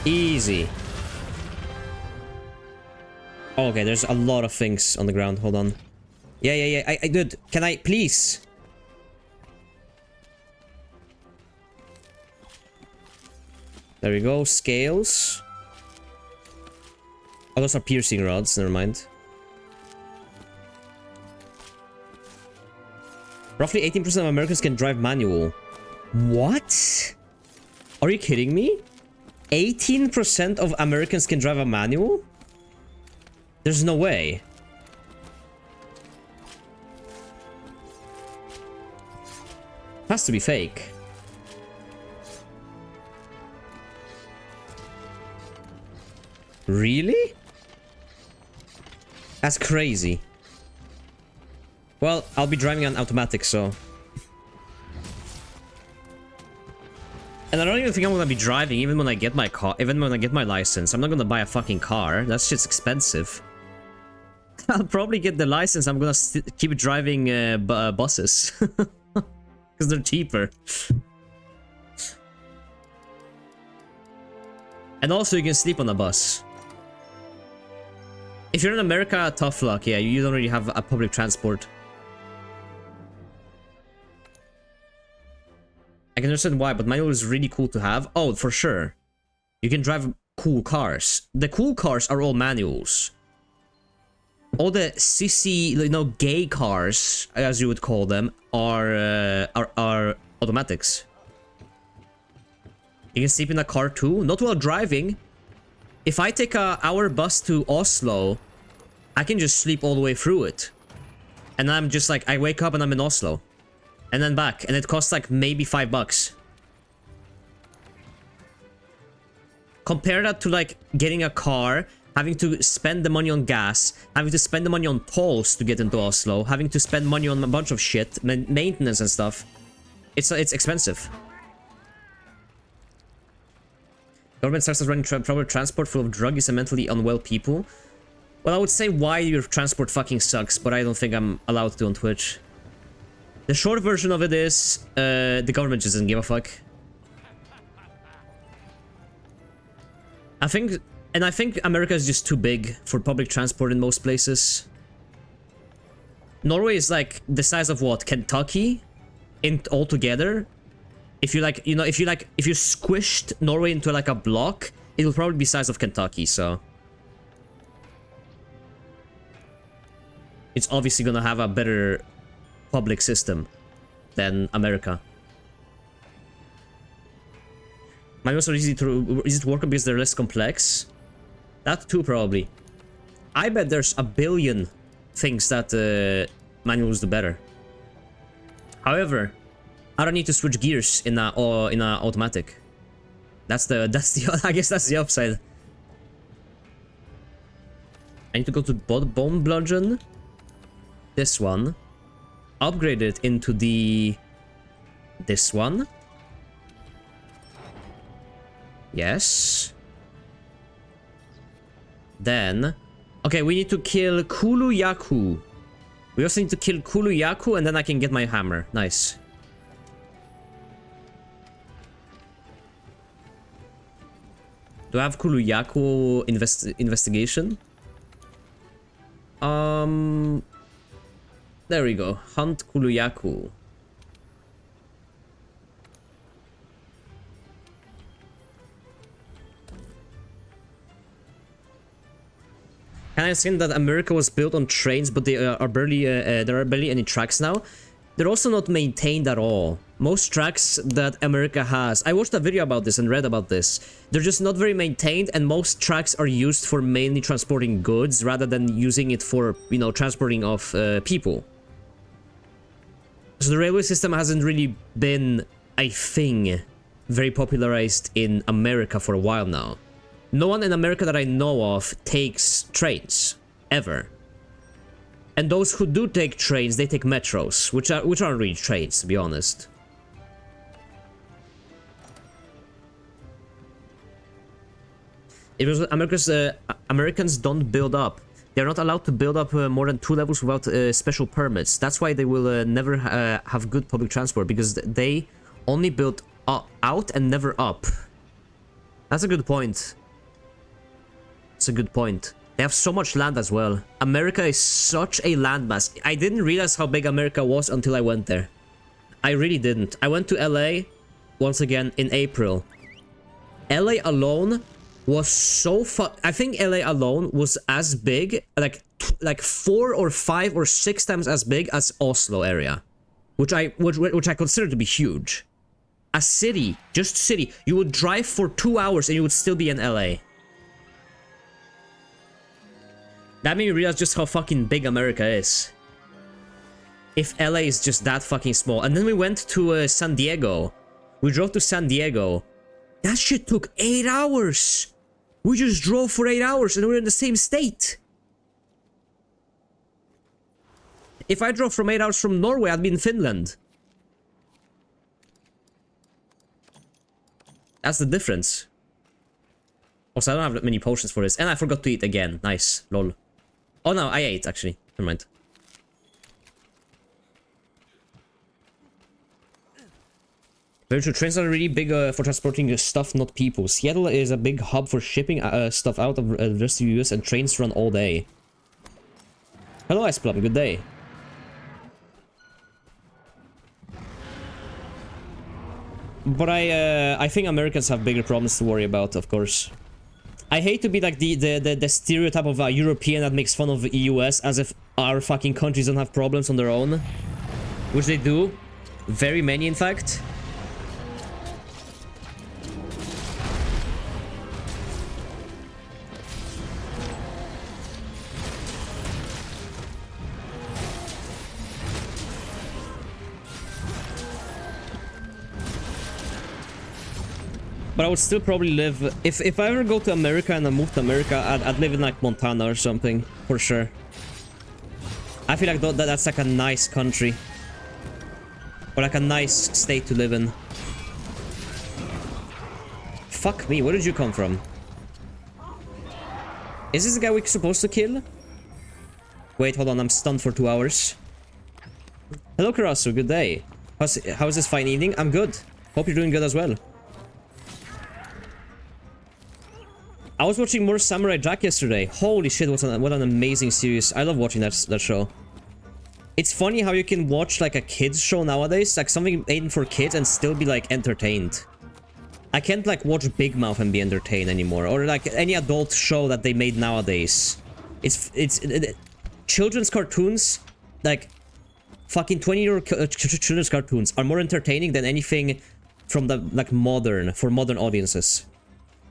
Easy. Oh, okay, there's a lot of things on the ground. Hold on. Yeah. I did. Can I please? There we go. Scales. Oh, those are piercing rods. Never mind. Roughly 18% of Americans can drive manual. What? Are you kidding me? 18% of Americans can drive a manual? There's no way. Has to be fake. Really? That's crazy. Well, I'll be driving an automatic, so... And I don't even think I'm gonna be driving even when I get my car, even when I get my license. I'm not gonna buy a fucking car. That shit's expensive. I'll probably get the license. I'm gonna keep driving buses. Because they're cheaper. And also you can sleep on a bus. If you're in America, tough luck. Yeah, you don't really have a public transport. I can understand why, but manual is really cool to have. Oh, for sure. You can drive cool cars. The cool cars are all manuals. all the sissy, you know, gay cars, as you would call them, are automatics. You can sleep in a car too, not while driving. If I take a hour bus to Oslo, I can just sleep all the way through it. And I'm just like, I wake up and I'm in Oslo. And then back, and it costs like maybe $5. Compare that to like getting a car, having to spend the money on gas, having to spend the money on tolls to get into Oslo, having to spend money on a bunch of shit, maintenance and stuff. It's expensive. Government starts running public transport full of druggies and mentally unwell people. Well, I would say why your transport fucking sucks, but I don't think I'm allowed to on Twitch. The short version of it is, the government just doesn't give a fuck. I think America is just too big for public transport in most places. Norway is like the size of what? Kentucky? In altogether? If you like, you know, if you squished Norway into like a block, it will probably be size of Kentucky, so. It's obviously gonna have a better public system than America. Manuals are easy to work on because they're less complex. That too, probably. I bet there's a billion things that manuals do better. However, I don't need to switch gears in a automatic. That's the I guess that's the upside. I need to go to Bone Bludgeon. This one. Upgrade it into this one. Yes. Then, okay, we need to kill Kulu-Ya-Ku. We also need to kill Kulu-Ya-Ku, and then I can get my hammer. Nice. Do I have Kulu-Ya-Ku investigation? There we go. Hunt Kulu-Ya-Ku. Can I assume that America was built on trains, but they are barely there are barely any tracks now? They're also not maintained at all. Most tracks that America has, I watched a video about this and read about this. They're just not very maintained, and most tracks are used for mainly transporting goods rather than using it for, you know, transporting of people. So the railway system hasn't really been a thing very popularized in America for a while now. No one in America that I know of takes trains, ever. And those who do take trains, they take metros, which aren't really trains, to be honest. It was Americans don't build up. They're not allowed to build up more than 2 levels without special permits. That's why they will never have good public transport, because they only build out and never up. That's a good point. It's a good point. They have so much land as well. America is such a landmass. I didn't realize how big America was until I went there. I really didn't. I went to LA once again in April. LA alone was so I think LA alone was as big, like 4 or 5 or 6 times as big as Oslo area, which I consider to be huge. A city, just city, you would drive for 2 hours and you would still be in LA. That made me realize just how fucking big America is. If LA is just that fucking small. And then we went to San Diego. We drove to San Diego. That shit took 8 hours. We just drove for 8 hours and we're in the same state. If I drove from 8 hours from Norway, I'd be in Finland. That's the difference. Also, I don't have that many potions for this. And I forgot to eat again. Nice. Lol. Oh no, I ate actually. Never mind. Very true. Trains are really big for transporting stuff, not people. Seattle is a big hub for shipping stuff out of the rest of the US, and trains run all day. Hello, Ice Plum. Good day. But I think Americans have bigger problems to worry about, of course. I hate to be like the stereotype of a European that makes fun of the US as if our fucking countries don't have problems on their own. Which they do. Very many, in fact. But I would still probably live... If I ever go to America and I move to America, I'd live in like Montana or something. For sure. I feel like that's like a nice country. Or like a nice state to live in. Fuck me, where did you come from? Is this the guy we're supposed to kill? Wait, hold on, I'm stunned for 2 hours. Hello, Karasu, good day. How's this fine evening? I'm good. Hope you're doing good as well. I was watching more Samurai Jack yesterday. Holy shit, what an amazing series. I love watching that show. It's funny how you can watch like a kids show nowadays, like something made for kids, and still be like entertained. I can't like watch Big Mouth and be entertained anymore, or like any adult show that they made nowadays. Children's cartoons, like fucking 20-year-old children's cartoons are more entertaining than anything from the like modern audiences.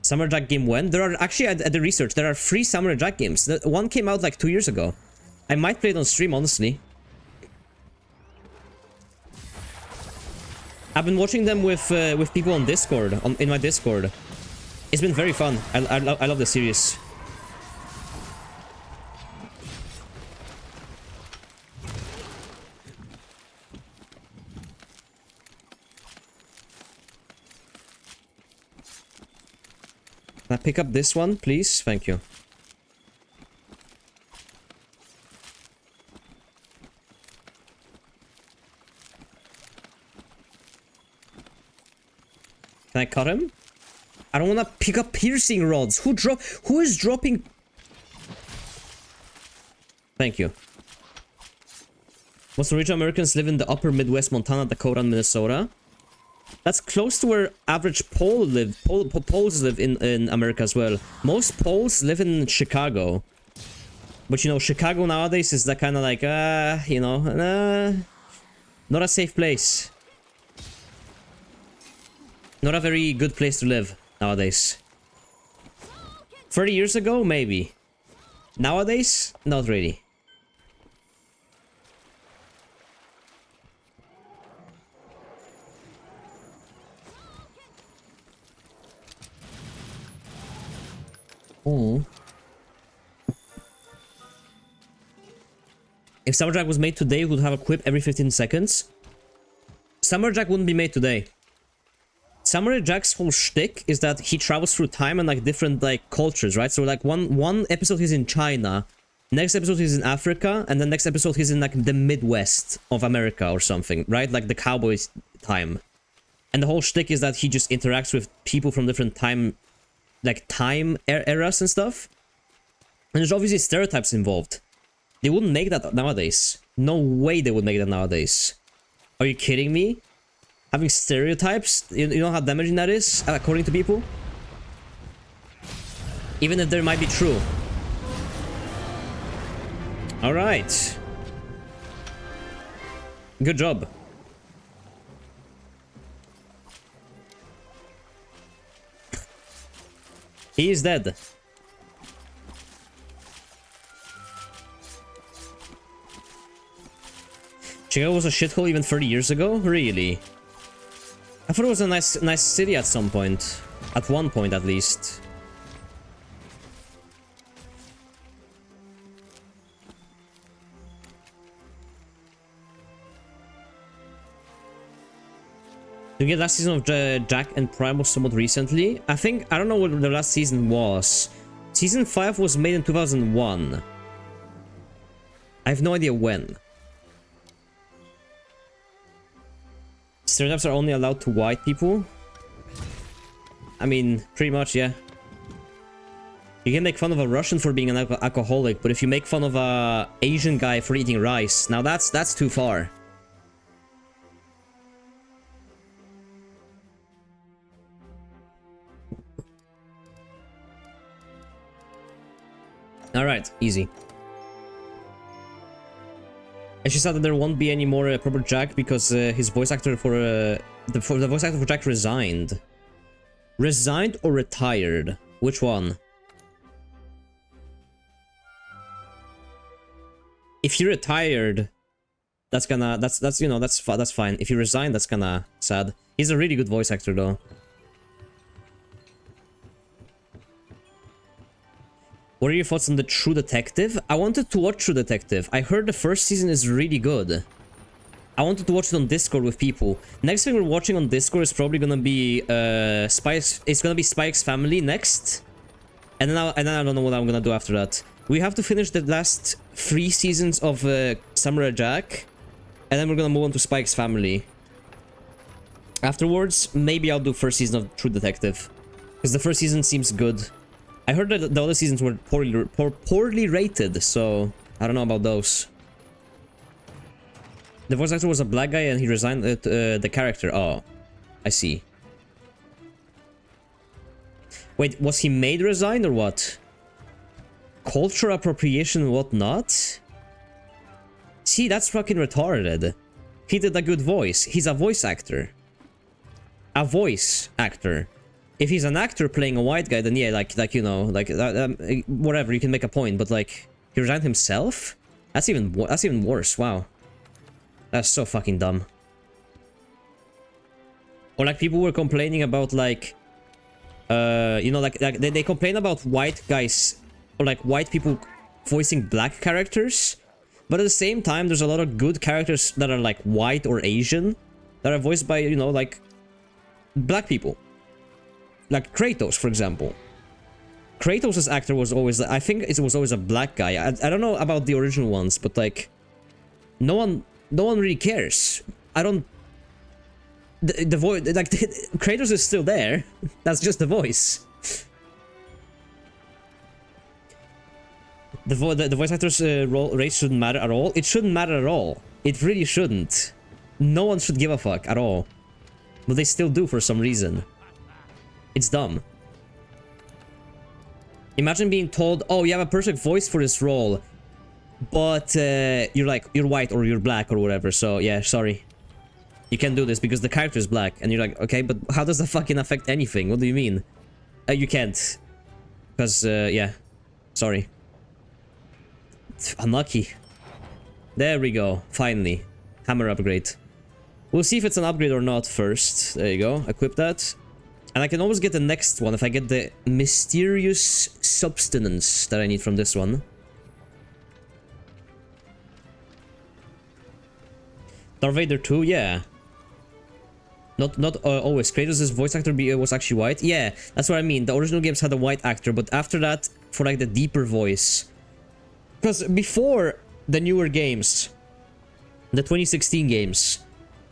Samurai Jack game when? There are actually, at the research, there are 3 Samurai Jack games. One came out like 2 years ago. I might play it on stream, honestly. I've been watching them with people on Discord, in my Discord. It's been very fun. I love the series. Can I pick up this one, please? Thank you. Can I cut him? I don't want to pick up piercing rods. Who is dropping? Thank you. Most original Americans live in the upper Midwest, Montana, Dakota, and Minnesota. That's close to where average Poles live in America as well. Most Poles live in Chicago. But you know, Chicago nowadays is that kind of like, you know, not a safe place. Not a very good place to live nowadays. 30 years ago, maybe. Nowadays, not really. Oh. If Samurai Jack was made today, it would have a quip every 15 seconds. Samurai Jack wouldn't be made today. Samurai Jack's whole shtick is that he travels through time and like different like cultures, right? So like one episode he's in China, next episode he's in Africa, and the next episode he's in like the Midwest of America or something, right? Like the cowboys time. And the whole shtick is that he just interacts with people from different time eras and stuff. And there's obviously stereotypes involved. They wouldn't make that nowadays. No way they would make that nowadays. Are you kidding me? Having stereotypes, you know how damaging that is, according to people? Even if they might be true. Alright. Good job. He is dead. Chicago was a shithole even 30 years ago? Really? I thought it was a nice city at some point. At one point, at least. You get last season of Jack and Prime was somewhat recently. I don't know what the last season was. Season 5 was made in 2001. I have no idea when. Stereotypes are only allowed to white people? I mean, pretty much, yeah. You can make fun of a Russian for being an alcoholic, but if you make fun of a Asian guy for eating rice, now that's too far. Alright, easy. And she said that there won't be any more proper Jack because his voice actor for the voice actor for Jack resigned. Resigned or retired? Which one? If he retired, that's you know that's fine. If he resigned, that's kinda sad. He's a really good voice actor though. What are your thoughts on the True Detective? I wanted to watch True Detective. I heard the first season is really good. I wanted to watch it on Discord with people. Next thing we're watching on Discord is probably gonna be Spike's. It's gonna be Spike's Family next, and then I don't know what I'm gonna do after that. We have to finish the last 3 seasons of Samurai Jack, and then we're gonna move on to Spike's Family. Afterwards, maybe I'll do first season of True Detective, because the first season seems good. I heard that the other seasons were poorly rated, so I don't know about those. The voice actor was a black guy and he resigned the character. Oh, I see. Wait, was he made resign or what? Culture appropriation and whatnot? See, that's fucking retarded. He did a good voice. He's a voice actor. A voice actor. If he's an actor playing a white guy, then yeah, like you know, like whatever, you can make a point. But like, he resigned himself? That's even worse. Wow, that's so fucking dumb. Or like people were complaining about like, you know, like they complain about white guys or like white people voicing black characters, but at the same time, there's a lot of good characters that are like white or Asian that are voiced by, you know, like black people. Like Kratos, for example. Kratos' actor was always, I think it was always a black guy. I don't know about the original ones, but like, no one really cares. I don't. The voice, like Kratos is still there. That's just the voice. The voice actor's race shouldn't matter at all. It shouldn't matter at all. It really shouldn't. No one should give a fuck at all. But they still do for some reason. It's dumb. Imagine being told, oh, you have a perfect voice for this role, but you're white or you're black or whatever, so yeah, sorry. You can't do this because the character is black. And you're like, okay, but how does that fucking affect anything? What do you mean? You can't. Because, yeah. Sorry. Unlucky. There we go. Finally. Hammer upgrade. We'll see if it's an upgrade or not first. There you go. Equip that. And I can always get the next one if I get the mysterious substance that I need from this one. Darth Vader 2, yeah. Not always. Kratos' voice actor was actually white. Yeah, that's what I mean. The original games had a white actor, but after that, for like the deeper voice. Because before the newer games, the 2016 games,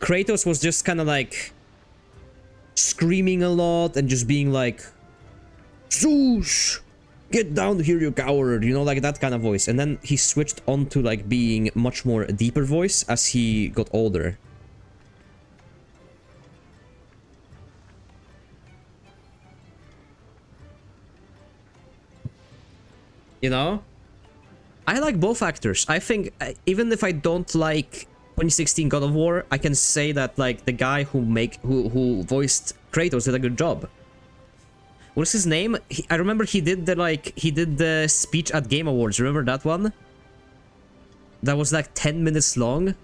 Kratos was just kind of like screaming a lot and just being like, Zeus, get down here, you coward, you know, like that kind of voice. And then he switched on to like being much more deeper voice as he got older. You know, I like both actors. I think even if I don't like 2016 God of War, I can say that like the guy who voiced Kratos did a good job. What's his name? I remember he did the speech at Game Awards. Remember that one? That was like 10 minutes long.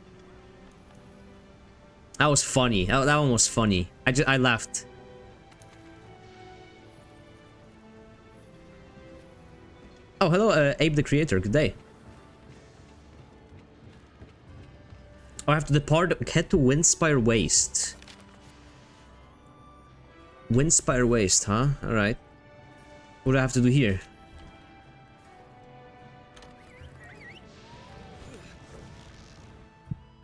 That was funny. That one was funny. I laughed. Oh, hello, Abe the Creator. Good day. I have to depart. Head to Windspire Waste. Windspire Waste, huh? Alright. What do I have to do here?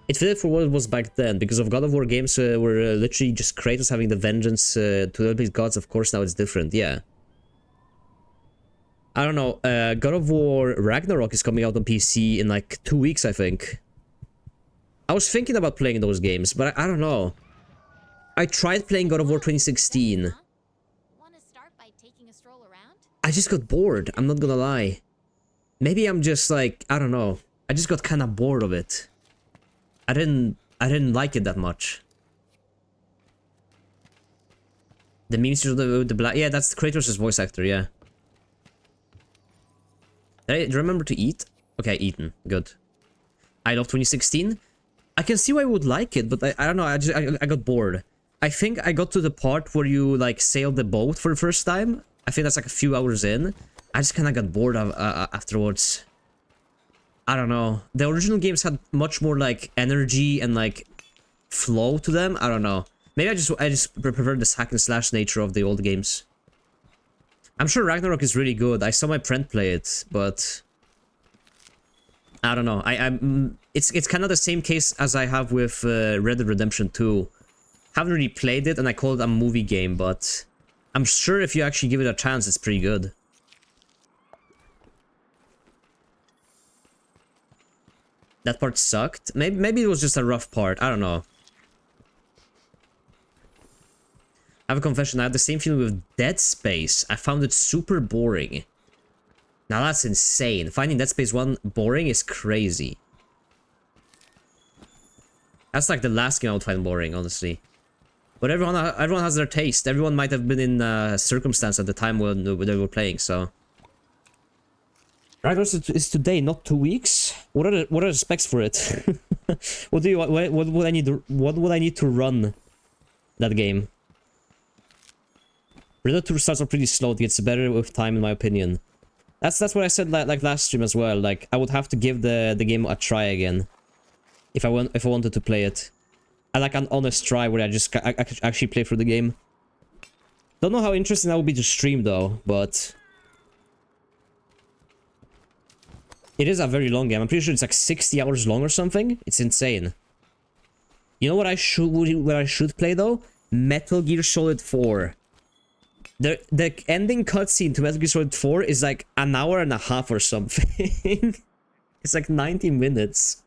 It fitted for what it was back then, because of God of War games were literally just Kratos having the vengeance to the gods. Of course, now it's different, yeah. I don't know, God of War Ragnarok is coming out on PC in like 2 weeks, I think. I was thinking about playing those games, but I don't know. I tried playing God of War 2016. Want to start by taking a stroll around? I just got bored, I'm not gonna lie. Maybe I'm just like, I don't know. I just got kind of bored of it. I didn't like it that much. The memes with the black, yeah, that's Kratos' voice actor, yeah. Did I remember to eat? Okay, eaten, good. I love 2016. I can see why I would like it, but I don't know, I got bored. I think I got to the part where you like sail the boat for the first time. I think that's like a few hours in. I just kind of got bored of, afterwards. I don't know. The original games had much more like energy and like flow to them. I don't know. Maybe I just prefer this hack and slash nature of the old games. I'm sure Ragnarok is really good. I saw my friend play it, but I don't know. It's kind of the same case as I have with Red Dead Redemption 2. Haven't really played it, and I call it a movie game, but I'm sure if you actually give it a chance, it's pretty good. That part sucked. Maybe it was just a rough part. I don't know. I have a confession. I had the same feeling with Dead Space. I found it super boring. Now that's insane. Finding Dead Space 1 boring is crazy. That's like the last game I would find boring, honestly. But everyone has their taste. Everyone might have been in a circumstance at the time when they were playing, so. Ragnarok is today, not 2 weeks. What are the specs for it? What would I need to run that game? Red Dead 2 starts off pretty slow. It gets better with time, in my opinion. That's what I said like last stream as well. Like I would have to give the game a try again if I wanted to play it. I like an honest try where I actually play through the game. Don't know how interesting that would be to stream though, but it is a very long game. I'm pretty sure it's like 60 hours long or something. It's insane. You know what I should play though? Metal Gear Solid 4. The ending cutscene to Metal Gear Solid 4 is like an hour and a half or something. It's like 90 minutes.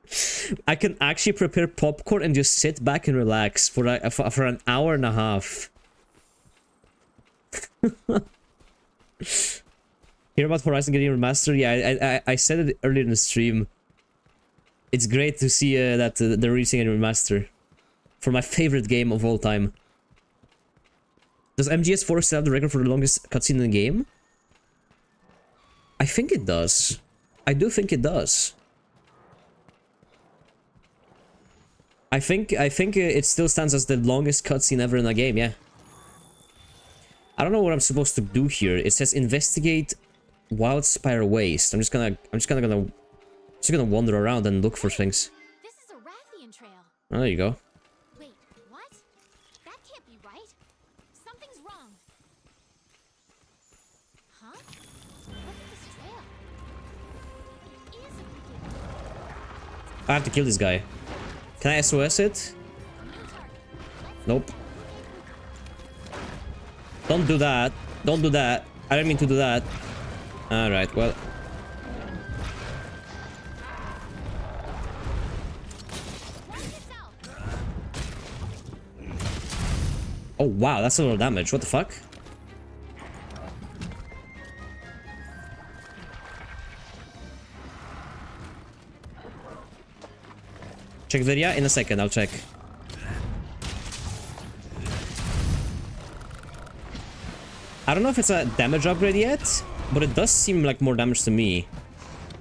I can actually prepare popcorn and just sit back and relax for an hour and a half. Hear about Horizon getting remastered? Yeah, I said it earlier in the stream. It's great to see that they're releasing a remaster for my favorite game of all time. Does MGS4 still have the record for the longest cutscene in the game? I think it does. I do think it does. I think it still stands as the longest cutscene ever in a game, yeah. I don't know what I'm supposed to do here. It says investigate Wildspire Waste. I'm just gonna wander around and look for things. This is a Rathian trail. Oh, there you go. Wait, what? That can't be right. Something's wrong. Huh? Look at this trail. It is a beacon. I have to kill this guy. Can I SOS it? New target. Nope. Don't do that. Don't do that. I didn't mean to do that. Alright, well. Watch yourself. Oh wow, that's a lot of damage. What the fuck? Check Virya in a second, I'll check. I don't know if it's a damage upgrade yet, but it does seem like more damage to me.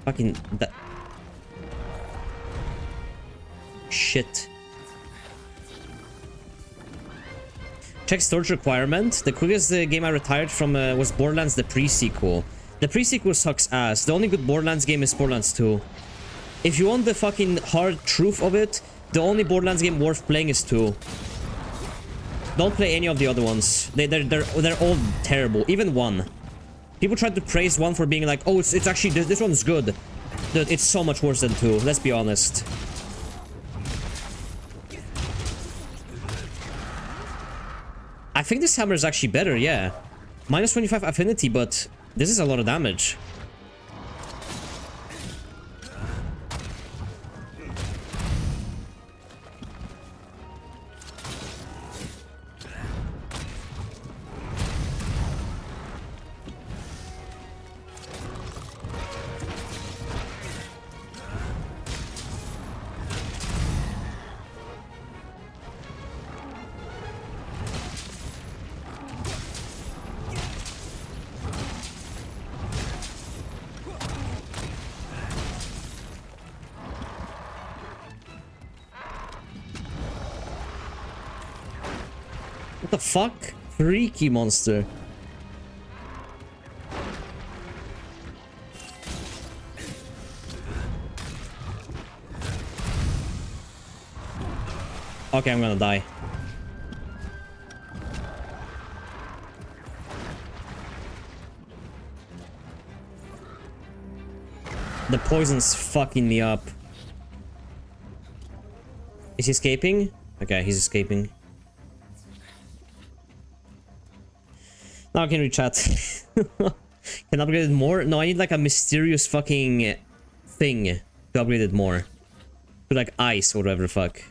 Fucking that. Shit. Check storage requirement. The quickest game I retired from was Borderlands the pre-sequel. The pre-sequel sucks ass. The only good Borderlands game is Borderlands 2. If you want the fucking hard truth of it, the only Borderlands game worth playing is 2. Don't play any of the other ones. They're all terrible. Even 1. People tried to praise 1 for being like, oh, it's actually this one's good. Dude, it's so much worse than 2. Let's be honest. I think this hammer is actually better, yeah. Minus 25 affinity, but this is a lot of damage. What the fuck? Freaky monster. Okay, I'm gonna die. The poison's fucking me up. Is he escaping? Okay, he's escaping. Now I can rechat. Can upgrade it more? No, I need like a mysterious fucking thing to upgrade it more. To like ice or whatever the fuck.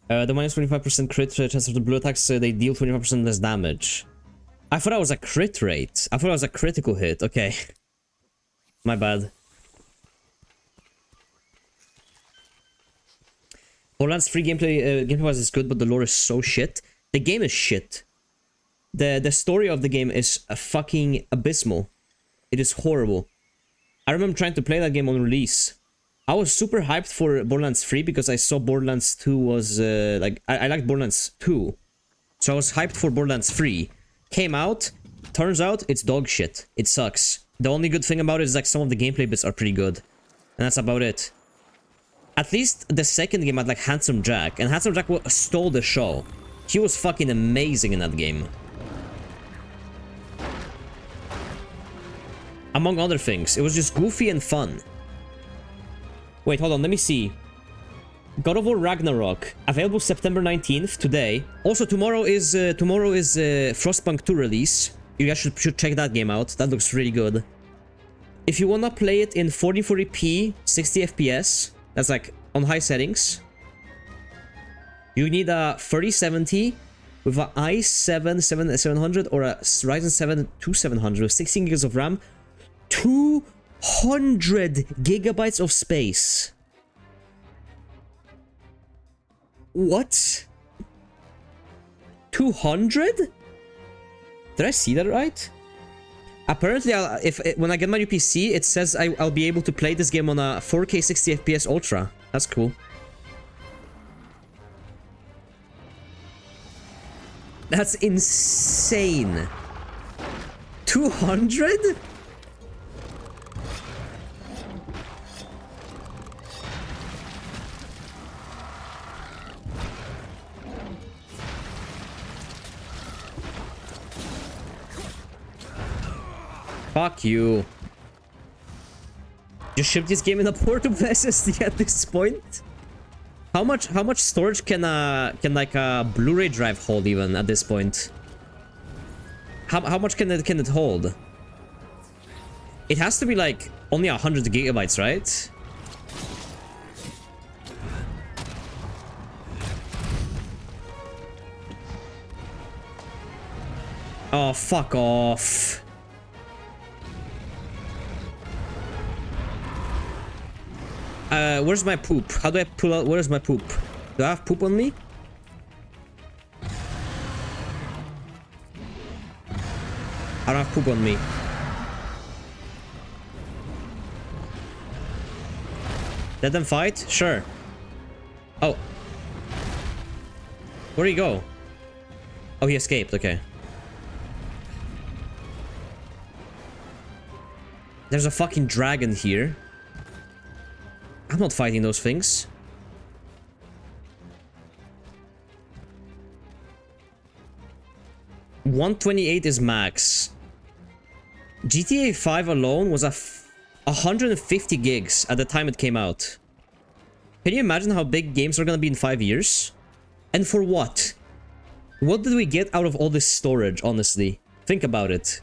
The minus 25% crit chance of the blue attacks, they deal 25% less damage. I thought that was a crit rate. I thought it was a critical hit. Okay. My bad. Borderlands 3 gameplay wise is good, but the lore is so shit. The game is shit. The story of the game is fucking abysmal. It is horrible. I remember trying to play that game on release. I was super hyped for Borderlands 3 because I saw Borderlands 2 was like I liked Borderlands 2. So I was hyped for Borderlands 3. Came out, turns out it's dog shit. It sucks. The only good thing about it is like some of the gameplay bits are pretty good. And that's about it. At least the second game had like Handsome Jack, and Handsome Jack stole the show. He was fucking amazing in that game. Among other things, it was just goofy and fun. Wait, hold on, let me see. God of War Ragnarok, available September 19th, today. Also, tomorrow is Frostpunk 2 release. You guys should check that game out. That looks really good. If you wanna play it in 1440p, 60 FPS, that's like on high settings, you need a 3070 with a i7 700 or a Ryzen 7 2700 with 16 gigs of RAM, 200 gigabytes of space. What? 200? Did I see that right? Apparently, when I get my new PC, it says I'll be able to play this game on a 4K 60 FPS Ultra. That's cool. That's insane. 200? Fuck you. Just ship this game in a portable SSD at this point? How much storage can like a Blu-ray drive hold even at this point? How much can it hold? It has to be like only 100 gigabytes, right? Oh, fuck off. Where's my poop? How do I pull out? Where's my poop? Do I have poop on me? I don't have poop on me. Let them fight? Sure. Oh. Where'd he go? Oh, he escaped. Okay. There's a fucking dragon here. I'm not fighting those things. $128 is max. GTA 5 alone was 150 gigs at the time it came out. Can you imagine how big games are gonna be in 5 years? And for what? What did we get out of all this storage, honestly? Think about it.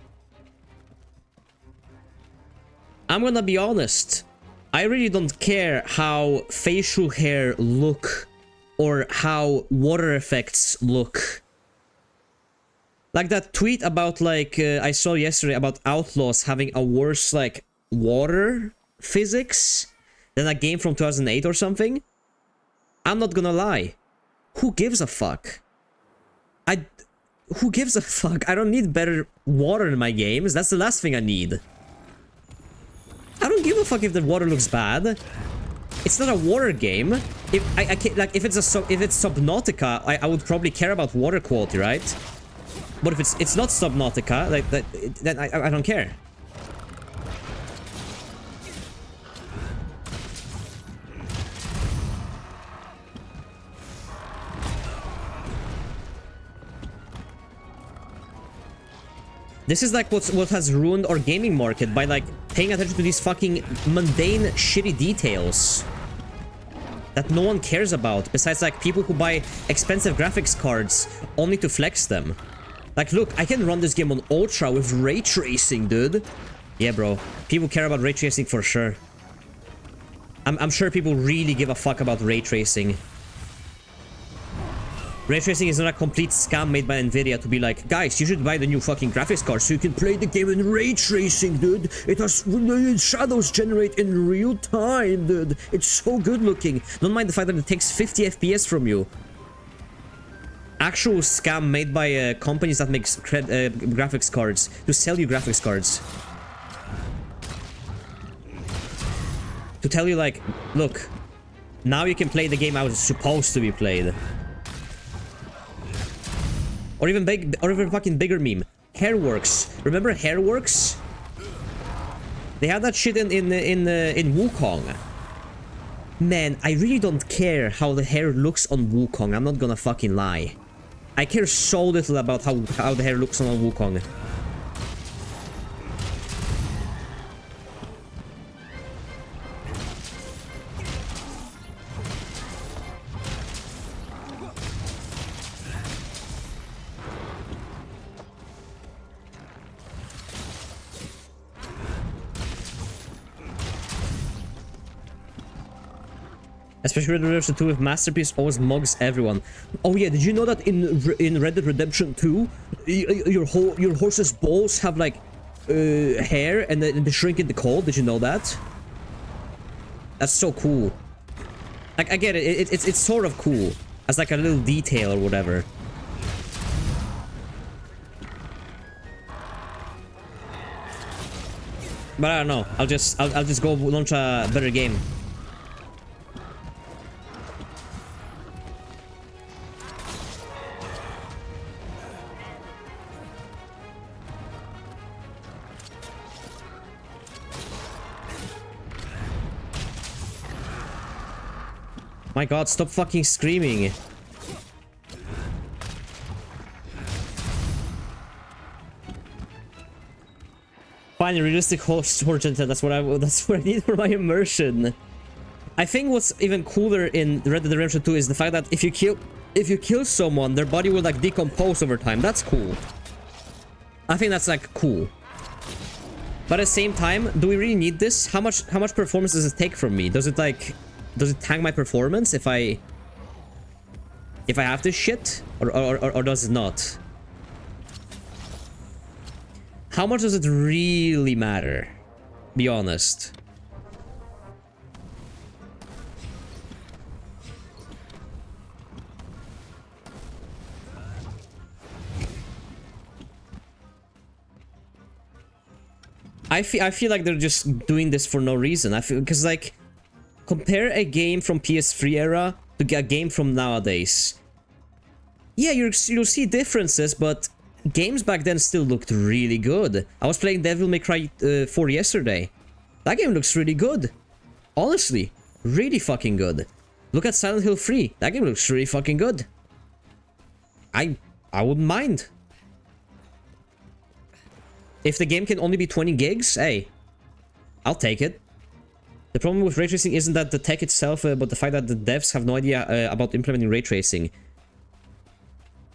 I'm gonna be honest. I really don't care how facial hair look or how water effects look. Like that tweet about like I saw yesterday about Outlaws having a worse like water physics than a game from 2008 or something. I'm not gonna lie. Who gives a fuck? Who gives a fuck? I don't need better water in my games. That's the last thing I need. I don't give a fuck if the water looks bad. It's not a water game. If I can't, like, if it's Subnautica, I would probably care about water quality, right? But if it's not Subnautica, like that, then I don't care. This is like what has ruined our gaming market by like paying attention to these fucking mundane shitty details that no one cares about, besides like people who buy expensive graphics cards only to flex them. Like, look, I can run this game on Ultra with ray tracing, dude. Yeah, bro. People care about ray tracing for sure. I'm sure people really give a fuck about ray tracing. Ray tracing is not a complete scam made by Nvidia to be like, guys, you should buy the new fucking graphics card so you can play the game in ray tracing, dude. It has shadows generate in real time, dude. It's so good looking. Don't mind the fact that it takes 50 FPS from you. Actual scam made by companies that make graphics cards to sell you graphics cards. To tell you like, look, now you can play the game how it's supposed to be played. Or even fucking bigger meme. Hairworks. Remember Hairworks? They had that shit in Wukong. Man, I really don't care how the hair looks on Wukong. I'm not gonna fucking lie. I care so little about how the hair looks on Wukong. Especially Red Dead Redemption 2 with Masterpiece always mugs everyone. Oh yeah, did you know that in Red Dead Redemption 2, your horse's balls have like hair and they shrink in the cold? Did you know that? That's so cool. Like, I get it. It's sort of cool as like a little detail or whatever. But I don't know. I'll just go launch a better game. My god, stop fucking screaming. Fine, realistic horse content. That's what I need for my immersion. I think what's even cooler in Red Dead Redemption 2 is the fact that if you kill someone, their body will like decompose over time. That's cool. I think that's like cool. But at the same time, do we really need this? How much performance does it take from me? Does it tank my performance if I have this shit, or does it not? How much does it really matter? Be honest. I feel like they're just doing this for no reason. I feel because like, compare a game from PS3 era to a game from nowadays. Yeah, you'll see differences, but games back then still looked really good. I was playing Devil May Cry 4 yesterday. That game looks really good. Honestly, really fucking good. Look at Silent Hill 3. That game looks really fucking good. I wouldn't mind. If the game can only be 20 gigs, hey, I'll take it. The problem with ray tracing isn't that the tech itself, but the fact that the devs have no idea about implementing ray tracing.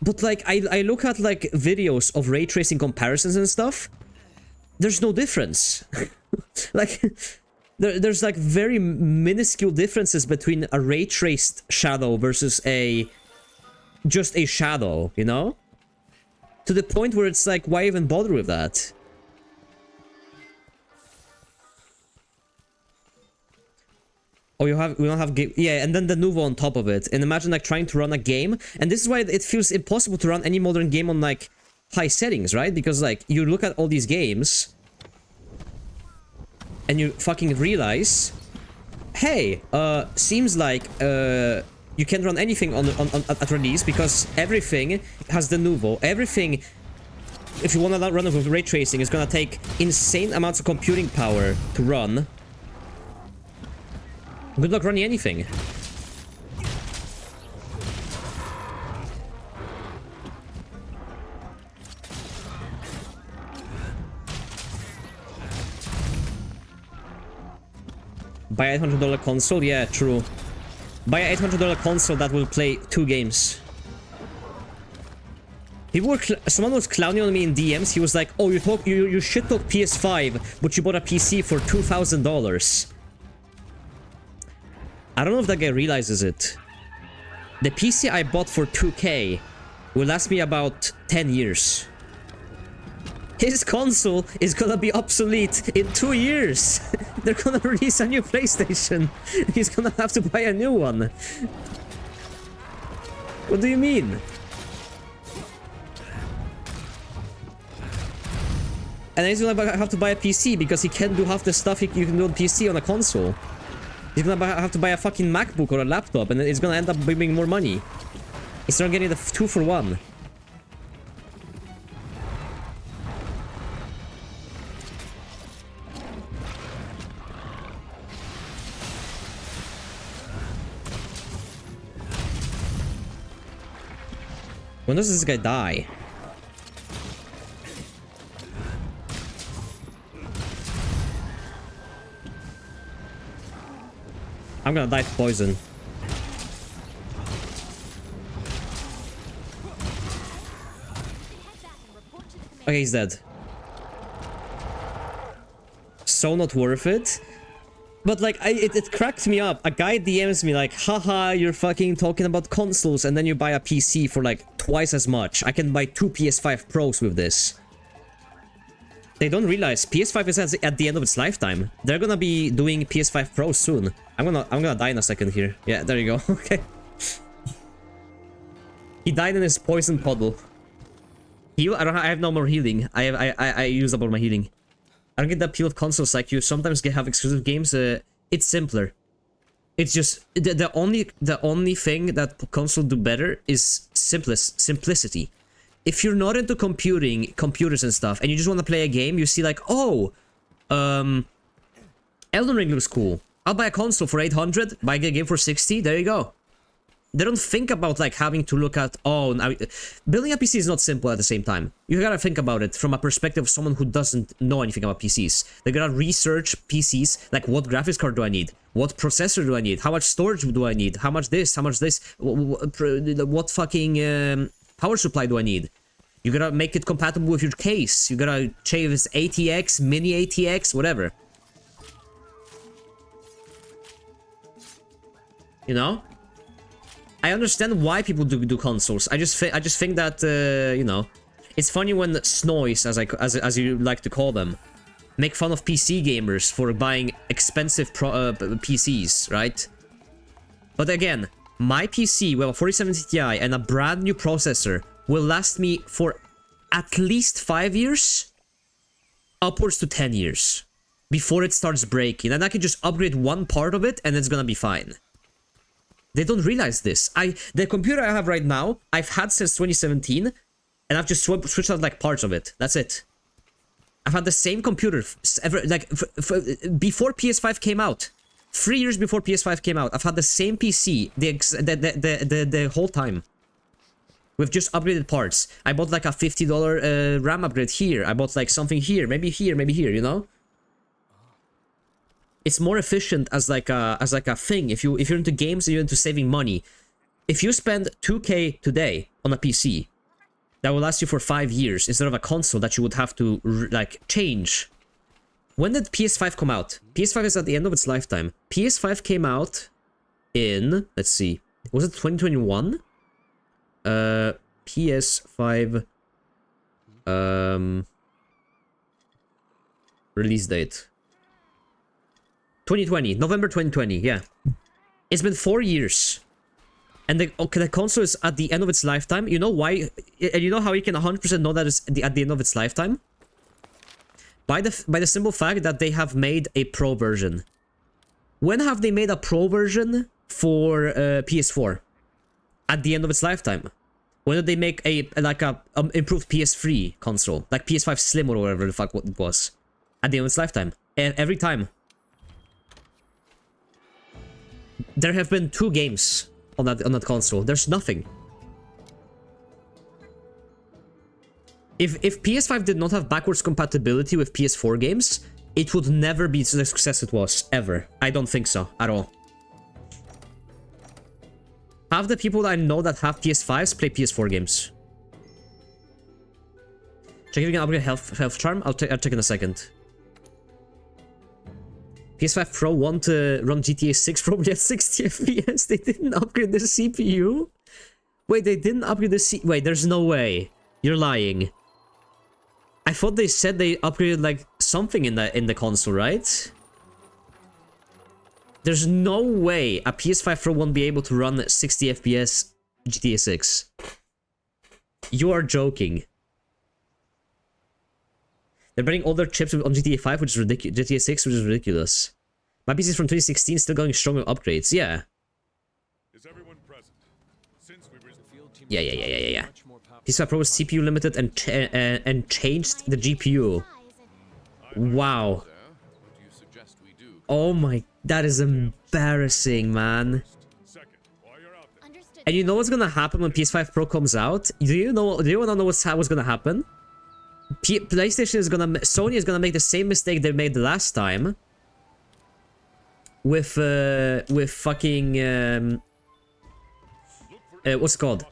But like, I look at like videos of ray tracing comparisons and stuff. There's no difference. Like, there's like very minuscule differences between a ray traced shadow versus just a shadow, you know? To the point where it's like, why even bother with that? Oh, we don't have game. Yeah, and then the Nuvo on top of it. And imagine like trying to run a game. And this is why it feels impossible to run any modern game on like high settings, right? Because like you look at all these games and you fucking realize hey, seems like you can't run anything on at release because everything has the Nouveau. Everything, if you want to run it with ray tracing, is gonna take insane amounts of computing power to run. Good luck running anything. Buy a $800 console? Yeah, true. Buy a $800 console that will play 2 games. People were someone was clowning on me in DMs. He was like, "Oh, you should talk PS5, but you bought a PC for $2,000." I don't know if that guy realizes it. The PC I bought for 2K will last me about 10 years. His console is gonna be obsolete in 2 years. They're gonna release a new PlayStation. He's gonna have to buy a new one. What do you mean? And he's gonna have to buy a PC because he can't do half the stuff you can do on PC on a console. He's gonna have to buy a fucking MacBook or a laptop, and it's gonna end up bringing more money. He's not getting the 2 for 1. When does this guy die? I'm gonna die to poison. Okay, he's dead. So not worth it. But like, it cracked me up. A guy DMs me like, haha, you're fucking talking about consoles and then you buy a PC for like twice as much. I can buy 2 PS5 Pros with this. They don't realize PS5 is at the end of its lifetime. They're gonna be doing PS5 Pro soon. I'm gonna die in a second here. Yeah, there you go. Okay. He died in his poison puddle. Heal? I have no more healing. I used up all my healing. I don't get the appeal of consoles like you sometimes have exclusive games. It's simpler. It's just the only thing that console do better is simplicity. If you're not into computers and stuff, and you just want to play a game, you see like, oh, Elden Ring looks cool. I'll buy a console for 800, buy a game for 60. There you go. They don't think about like having to look at, oh, now, building a PC is not simple at the same time. You gotta think about it from a perspective of someone who doesn't know anything about PCs. They gotta research PCs, like what graphics card do I need? What processor do I need? How much storage do I need? How much this? How much this? What fucking power supply do I need? You gotta make it compatible with your case. You gotta change this ATX, mini ATX, whatever. You know? I understand why people do consoles. I just think that you know, it's funny when snoys, as you like to call them, make fun of PC gamers for buying expensive PCs, right? But again, my PC with a 4070 Ti and a brand new processor will last me for at least 5 years, upwards to 10 years, before it starts breaking, and I can just upgrade one part of it and it's gonna be fine. They don't realize this. The computer I have right now, I've had since 2017, and I've just switched out like parts of it. That's it. I've had the same computer ever, like before PS5 came out. 3 years before PS5 came out, I've had the same PC the whole time, with just upgraded parts. I bought like a $50 RAM upgrade here. I bought like something here, maybe here, you know. It's more efficient as like a thing. If you're into games and you're into saving money, if you spend 2K today on a PC, that will last you for 5 years instead of a console that you would have to like change. When did PS5 come out? PS5 is at the end of its lifetime. PS5 came out in, let's see, was it 2021? PS5 release date 2020, November 2020. Yeah, it's been 4 years, and the console is at the end of its lifetime. You know why? And you know how you can 100% know that it's at the end of its lifetime? By the simple fact that they have made a pro version. When have they made a pro version for PS4? At the end of its lifetime. When did they make a improved PS3 console, like PS5 Slim or whatever the fuck what it was? At the end of its lifetime. Every time. There have been 2 games on that console. There's nothing. If PS5 did not have backwards compatibility with PS4 games, it would never be the success it was, ever. I don't think so, at all. Half the people that I know that have PS5s play PS4 games. Check if you can upgrade health charm. I'll check in a second. PS5 Pro want to run GTA 6 probably at 60 FPS. They didn't upgrade the CPU? Wait, they didn't upgrade the Wait, there's no way. You're lying. I thought they said they upgraded like something in the console, right? There's no way a PS5 Pro won't be able to run 60 FPS GTA 6. You are joking. They're bringing older chips on GTA 5, which is ridiculous. GTA 6, which is ridiculous. My PC is from 2016, still going strong with upgrades. Yeah. Is everyone present? Since we Yeah. PS5 Pro was CPU limited and changed the GPU. Wow. Oh my, that is embarrassing, man. And you know what's gonna happen when PS5 Pro comes out? Do you wanna know what's gonna happen? Sony is gonna make the same mistake they made the last time. With fucking what's it called?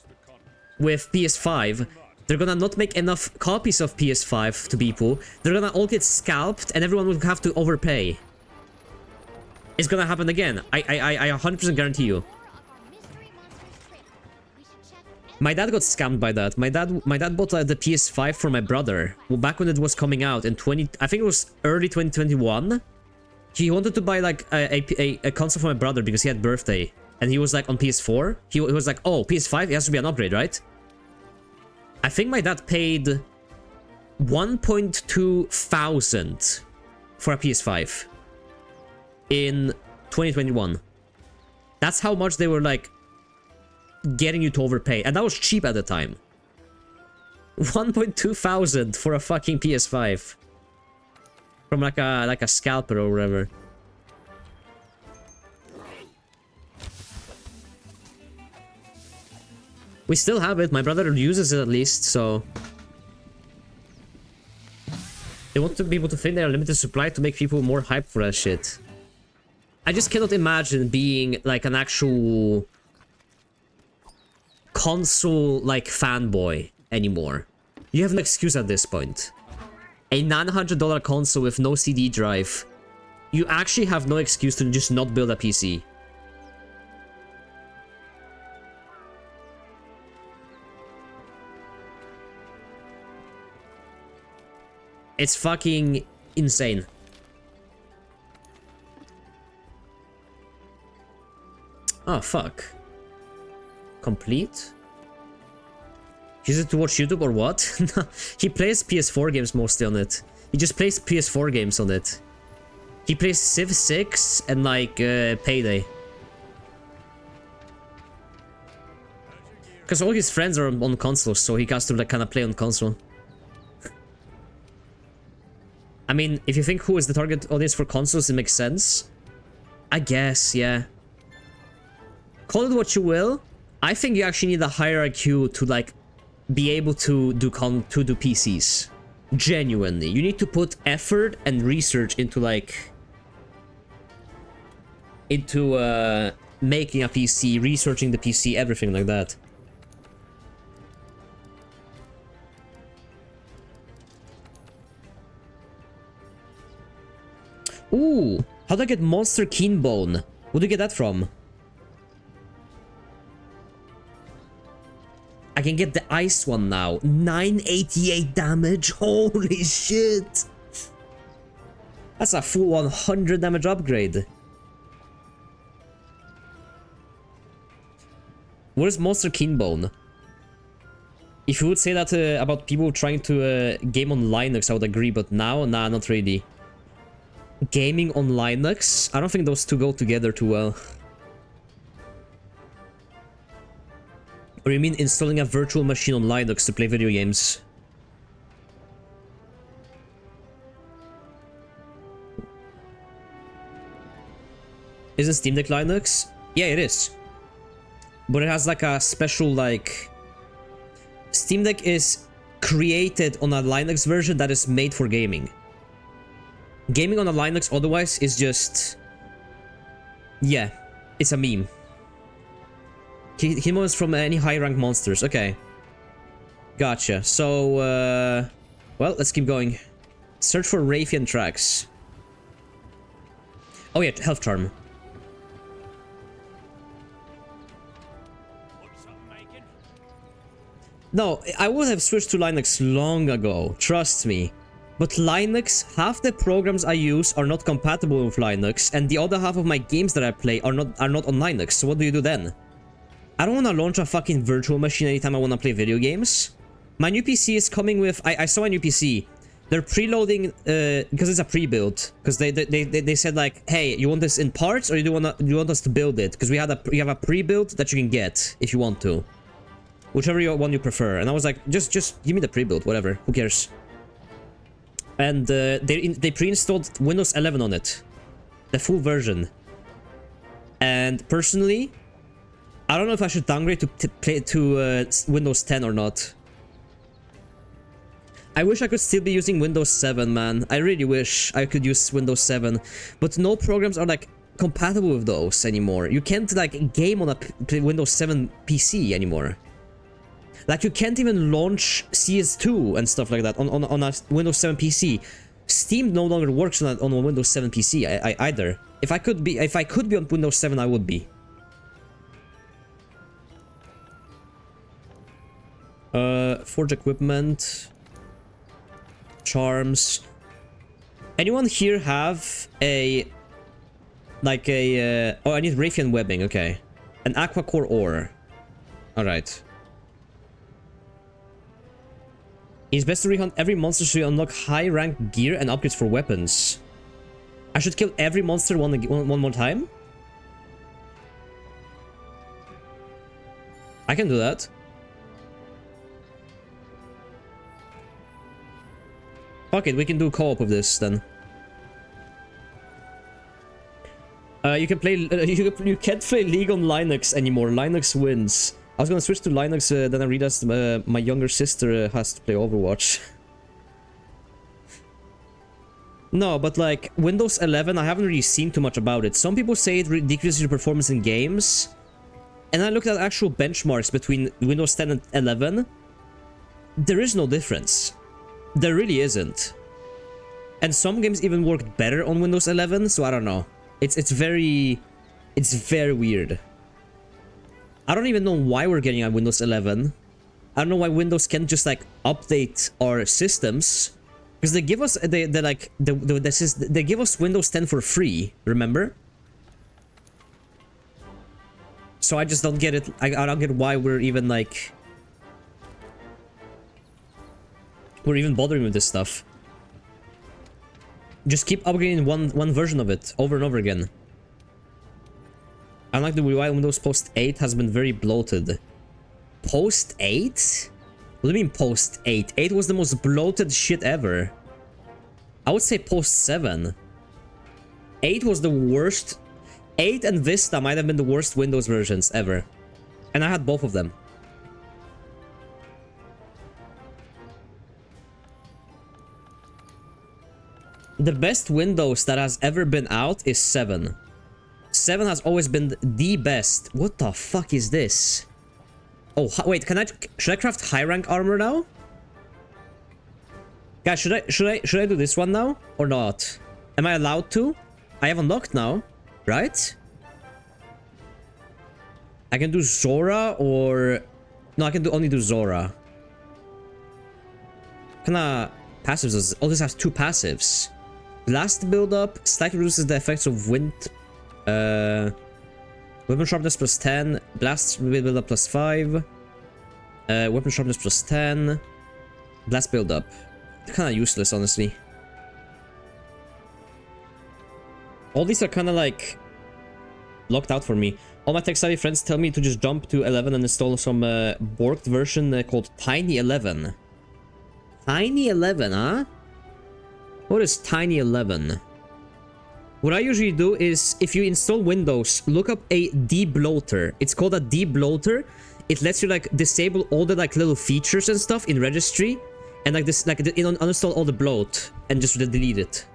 With PS5. They're gonna not make enough copies of PS5 to people. They're gonna all get scalped and everyone will have to overpay. It's gonna happen again. I 100% guarantee you. My dad got scammed by that. My dad bought the PS5 for my brother back when it was coming out in I think it was early 2021. He wanted to buy like a console for my brother because he had birthday, and he was like on PS4. He was like, oh, PS5, it has to be an upgrade, right? I think my dad paid 1.2 thousand for a PS5 in 2021. That's how much they were like getting you to overpay, and that was cheap at the time. 1.2 thousand for a fucking PS5 from like a scalper or whatever. We still have it. My brother uses it at least, so they want to be able to think they're limited supply to make people more hyped for that shit. I just cannot imagine being like an actual console like fanboy anymore. You have no excuse at this point. A $900 console with no CD drive. You actually have no excuse to just not build a PC. It's fucking insane. Oh, fuck. Complete? Use it to watch YouTube or what? He plays PS4 games mostly on it. He just plays PS4 games on it. He plays Civ 6 and like Payday. Because all his friends are on consoles, so he has to like kind of play on console. I mean, if you think who is the target audience for consoles, it makes sense. I guess, yeah. Call it what you will. I think you actually need a higher IQ to like be able to do PCs. Genuinely. You need to put effort and research into like making a PC, researching the PC, everything like that. Ooh, how do I get Monster Keenbone? Where do you get that from? I can get the ice one now. 988 damage. Holy shit. That's a full 100 damage upgrade. What is Monster Keenbone? If you would say that about people trying to game on Linux, I would agree, but now, nah, not really. Gaming on Linux? I don't think those two go together too well. Or you mean installing a virtual machine on Linux to play video games? Isn't Steam Deck Linux? Yeah, it is. But it has like a special like... Steam Deck is created on a Linux version that is made for gaming. Gaming on a Linux otherwise is just... Yeah, it's a meme. Himo is from any high-rank monsters. Okay. Gotcha. So, well, let's keep going. Search for Raytheon tracks. Oh yeah, health charm. No, I would have switched to Linux long ago, trust me. But Linux, half the programs I use are not compatible with Linux, and the other half of my games that I play are not on Linux, so what do you do then? I don't want to launch a fucking virtual machine anytime I want to play video games. My new PC is coming with... I saw a new PC. They're preloading, because it's a pre-build. Because they said like, hey, you want this in parts, or you want us to build it? Because we have a pre-build that you can get, if you want to. Whichever one you prefer. And I was like, just give me the pre-build, whatever, who cares? And they pre-installed Windows 11 on it. The full version. And personally, I don't know if I should downgrade to Windows 10 or not. I wish I could still be using Windows 7, man. I really wish I could use Windows 7. But no programs are like compatible with those anymore. You can't like game on a Windows 7 PC anymore. Like you can't even launch CS2 and stuff like that on a Windows 7 PC. Steam no longer works on a Windows 7 PC either. If I could be on Windows 7, I would be. Forge equipment, charms. Anyone here have a like a oh, I need Raytheon webbing. Okay, an aqua core ore. All right. It's best to rehunt every monster so you unlock high rank gear and upgrades for weapons. I should kill every monster one more time? I can do that. Fuck it, we can do co-op with this then. You can play. You can't play League on Linux anymore. Linux wins. I was gonna switch to Linux, then I realized my younger sister has to play Overwatch. No, but like Windows 11, I haven't really seen too much about it. Some people say it decreases your performance in games, and I looked at actual benchmarks between Windows 10 and 11. There is no difference. There really isn't. And some games even worked better on Windows 11, so I don't know. It's very weird. I don't even know why we're getting a Windows 11. I don't know why Windows can't just like update our systems, because they give us they give us Windows 10 for free, remember? So I just don't get it. I don't get why we're even like bothering with this stuff. Just keep upgrading one version of it over and over again. Unlike the UI, Windows Post 8 has been very bloated. Post 8? What do you mean Post 8? 8 was the most bloated shit ever. I would say Post 7. 8 was the worst. 8 and Vista might have been the worst Windows versions ever. And I had both of them. The best Windows that has ever been out is 7. 7 has always been the best. What the fuck is this? Oh, wait, should I craft high rank armor now? Guys, should I do this one now or not? Am I allowed to? I have unlocked now, right? I can do Zora or no, I can only do Zora. What kind of passives does this? Oh, this has 2 passives. Blast build-up slightly reduces the effects of wind. Weapon sharpness plus 10. Blast build-up plus 5. Weapon sharpness plus 10. Blast build-up. Kind of useless, honestly. All these are kind of like locked out for me. All my tech-savvy friends tell me to just jump to 11 and install some borked version called Tiny 11. Tiny 11, huh? What is Tiny 11? What I usually do is, if you install Windows, look up a debloater. It's called a debloater. It lets you like disable all the like little features and stuff in registry, and like this, like uninstall all the bloat and just delete it.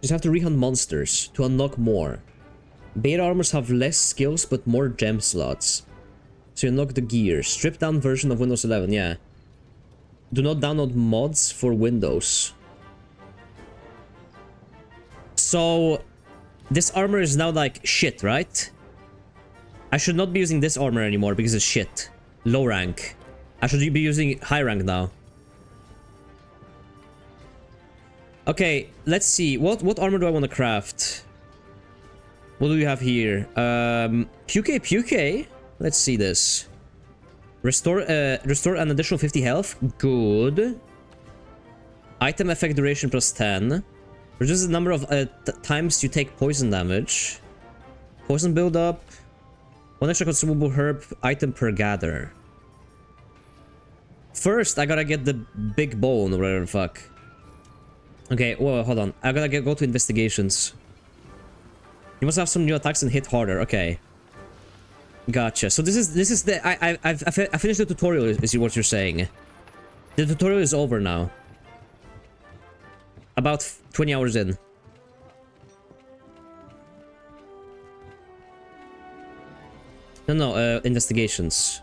Just have to rehunt monsters to unlock more. Beta armors have less skills but more gem slots. So you unlock the gear. Stripped down version of Windows 11, yeah. Do not download mods for Windows. So this armor is now like shit, right? I should not be using this armor anymore because it's shit. Low rank. I should be using high rank now. Okay, let's see. What armor do I want to craft? What do we have here? Puke. Let's see this. Restore an additional 50 health. Good. Item effect duration plus 10. Reduces the number of times you take poison damage. Poison buildup. 1 extra consumable herb item per gather. First, I gotta get the big bone or whatever the fuck. Okay, whoa, hold on. I gotta go to investigations. You must have some new attacks and hit harder. Okay. Gotcha. So this is the I finished the tutorial. Is what you're saying? The tutorial is over now. About 20 hours in. No, investigations.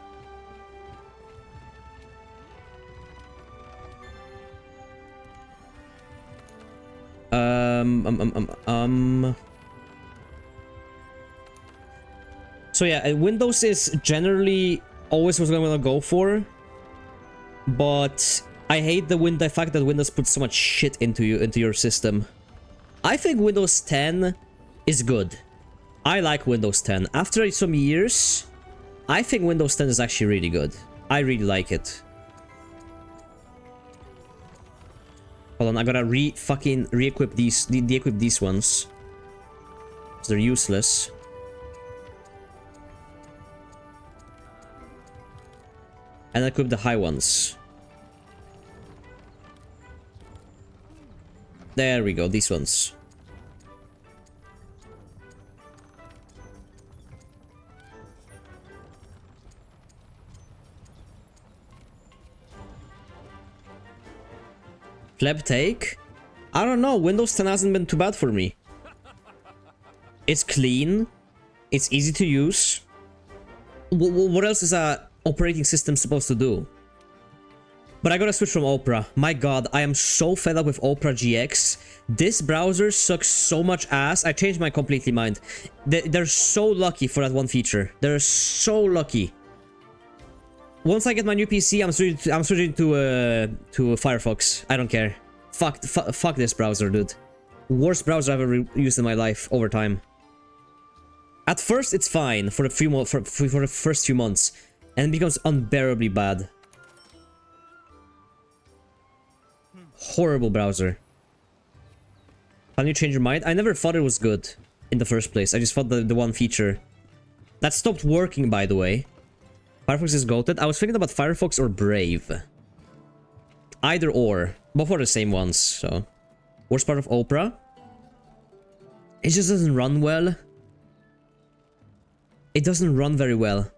So yeah, Windows is generally always what I'm gonna go for, but I hate the fact that Windows puts so much shit into your system. I think Windows 10 is good. I like Windows 10. After some years, I think Windows 10 is actually really good. I really like it. Hold on, I gotta re-equip these, de-equip these ones. They're useless. And equip the high ones. There we go, these ones. Pleb take? I don't know, Windows 10 hasn't been too bad for me. It's clean. It's easy to use. What else is a operating system supposed to do? But I gotta switch from Opera. My god, I am so fed up with Opera GX. This browser sucks so much ass. I changed my completely mind. They're so lucky for that one feature. They're so lucky. Once I get my new PC, I'm switching to Firefox. I don't care. Fuck this browser, dude. Worst browser I've ever used in my life over time. At first, it's fine for the first few months, and it becomes unbearably bad. Horrible browser. Can you change your mind? I never thought it was good in the first place. I just thought the one feature that stopped working, by the way. Firefox is goated. I was thinking about Firefox or Brave. Either or. Both are the same ones, so. Worst part of Opera? It just doesn't run well. It doesn't run very well.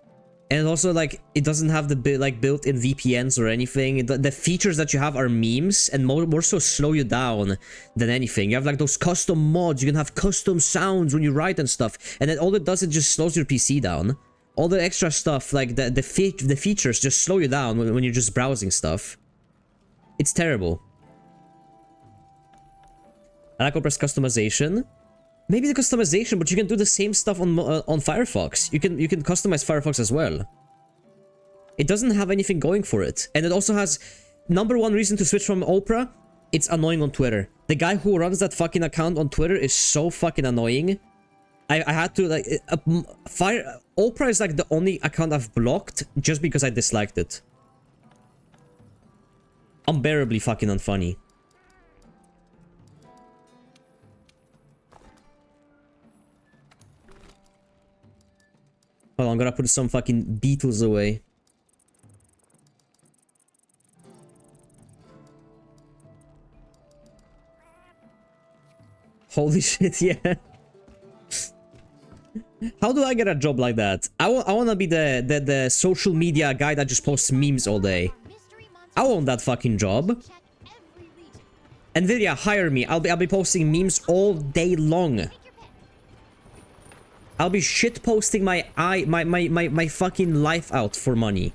And also, like, it doesn't have the built-in VPNs or anything. The features that you have are memes, and more so slow you down than anything. You have like those custom mods. You can have custom sounds when you write and stuff. And then all it does, it just slows your PC down. All the extra stuff, like the features, just slow you down when you're just browsing stuff. It's terrible. I like Opera's customization. Maybe the customization, but you can do the same stuff on Firefox. You can customize Firefox as well. It doesn't have anything going for it, and it also has #1 reason to switch from Opera. It's annoying on Twitter. The guy who runs that fucking account on Twitter is so fucking annoying. I had to like Opera is like the only account I've blocked just because I disliked it. unbearably fucking unfunny. Hold on, I'm gonna put some fucking beetles away. Holy shit, yeah. How do I get a job like that? I wanna be the social media guy that just posts memes all day. I want that fucking job. Nvidia, hire me. I'll be posting memes all day long. I'll be shit posting my fucking life out for money.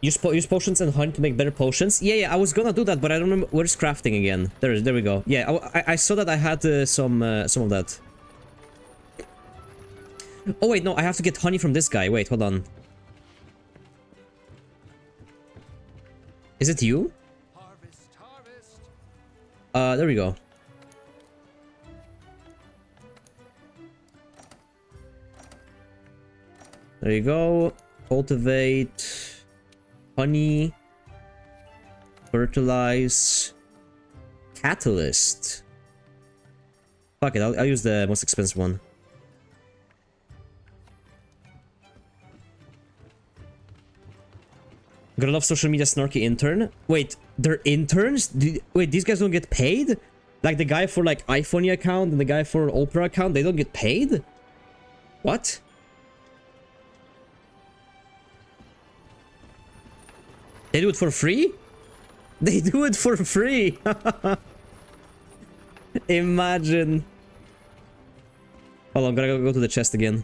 Use potions and hunt to make better potions. Yeah, I was gonna do that, but I don't remember. Where's crafting again? There we go. Yeah, I saw that I had some of that. Oh wait, no, I have to get honey from this guy. Wait, hold on. Is it you? Harvest, harvest. There we go. There you go. Cultivate. Honey. Fertilize. Catalyst. Fuck it, I'll use the most expensive one. Gotta love social media snarky intern. Wait, they're interns? Wait, these guys don't get paid? Like the guy for like iPhone account and the guy for Opera account, they don't get paid? What? They do it for free? They do it for free! Imagine. Hold on, I'm gonna go to the chest again.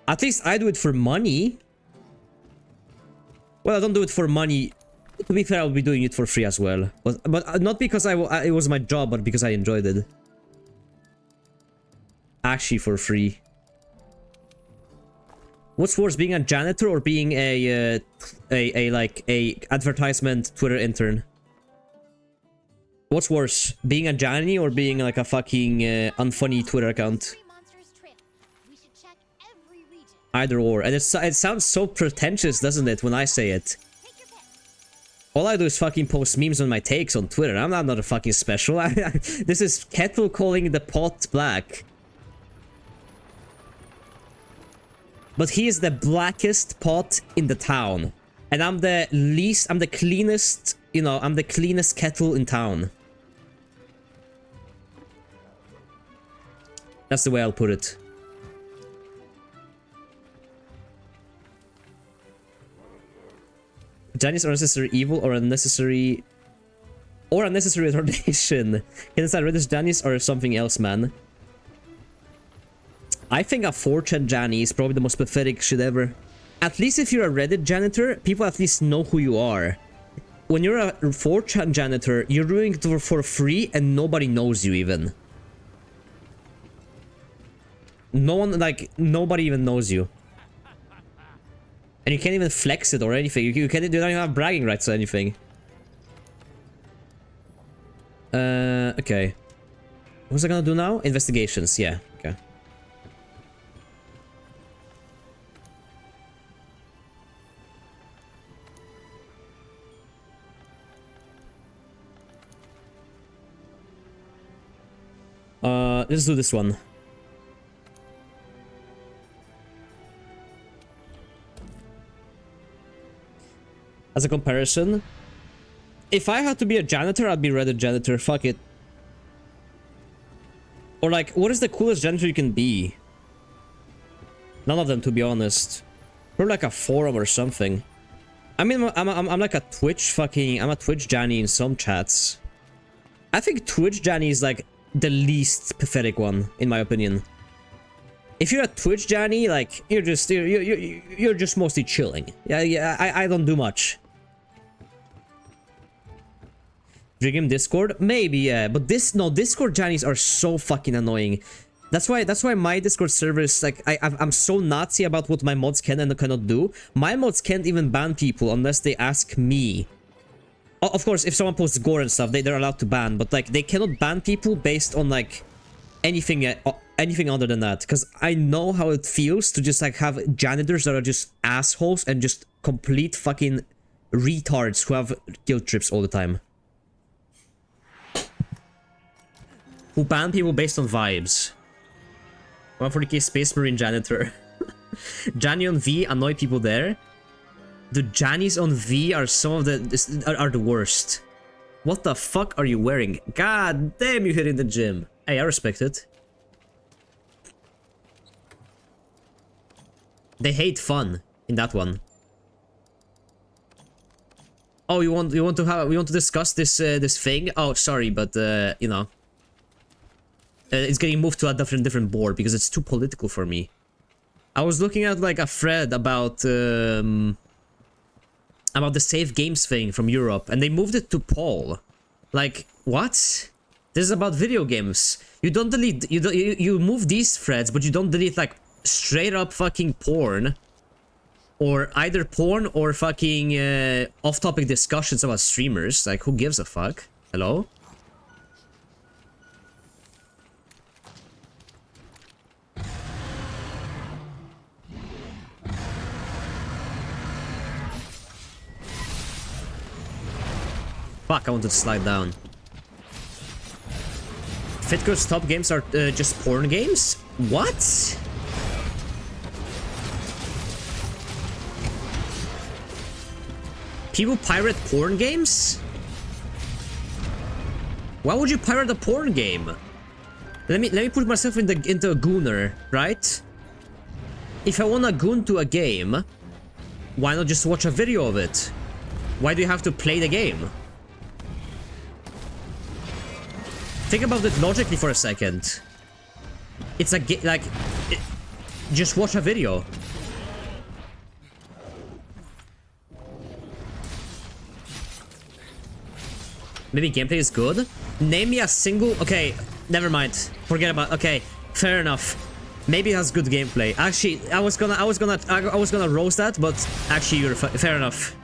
At least I do it for money. Well, I don't do it for money. To be fair, I'll be doing it for free as well. But not because it was my job, but because I enjoyed it. Actually, for free. What's worse, being a janitor or being a advertisement Twitter intern? What's worse, being a Johnny or being like a fucking unfunny Twitter account? Either or, and it sounds so pretentious, doesn't it, when I say it? All I do is fucking post memes on my takes on Twitter. I'm not a fucking special. This is Kettle calling the pot black. But he is the blackest pot in the town. And I'm the cleanest, you know, I'm the cleanest kettle in town. That's the way I'll put it. Johnny's unnecessary evil or unnecessary retardation. Can decide whether it's Johnny's or something else, man. I think a 4chan Johnny is probably the most pathetic shit ever. At least if you're a Reddit janitor, people at least know who you are. When you're a 4chan janitor, you're doing it for free and nobody knows you even. No one, like, nobody even knows you. And you can't even flex it or anything. You don't even have bragging rights or anything. Okay. What was I gonna do now? Investigations, yeah. Okay. Let's do this one. As a comparison, if I had to be a janitor, I'd be Reddit janitor. Fuck it. Or like, what is the coolest janitor you can be? None of them, to be honest. Or like a forum or something. I mean, I'm like a Twitch fucking... I'm a Twitch Janny in some chats. I think Twitch Janny is like the least pathetic one, in my opinion. If you're a Twitch Janny, like, you're just mostly chilling. Yeah, I don't do much. Dream Discord? Maybe, yeah. But Discord Jannies are so fucking annoying. That's why my Discord server is like, I'm so Nazi about what my mods can and cannot do. My mods can't even ban people unless they ask me. Of course, if someone posts gore and stuff, they're allowed to ban, but like, they cannot ban people based on like anything anything other than that, because I know how it feels to just like have janitors that are just assholes and just complete fucking retards who have guilt trips all the time. Who ban people based on vibes. 140k Space Marine janitor. Janny on V annoy people there. The Jannies on V are some of the are the worst. What the fuck are you wearing? God damn, you hit in the gym. Hey, I respect it. They hate fun in that one. Oh, we want to discuss this this thing? Oh, sorry, but you know, it's getting moved to a different board because it's too political for me. I was looking at like a thread about the Safe Games thing from Europe, and they moved it to Paul. Like, what? This is about video games. You don't delete. You move these threads, but you don't delete like straight up fucking porn, or either porn or fucking off-topic discussions about streamers. Like, who gives a fuck? Hello? Fuck, I wanted to slide down. FitGirl's top games are just porn games? What? People pirate porn games? Why would you pirate a porn game? Let me put myself into a gooner, right? If I want to goon to a game, why not just watch a video of it? Why do you have to play the game? Think about it logically for a second. It's a just watch a video. Maybe gameplay is good. Name me a single. Okay, never mind. Forget about. Okay, fair enough. Maybe it has good gameplay. Actually, I was gonna roast that, but actually, you're fair enough.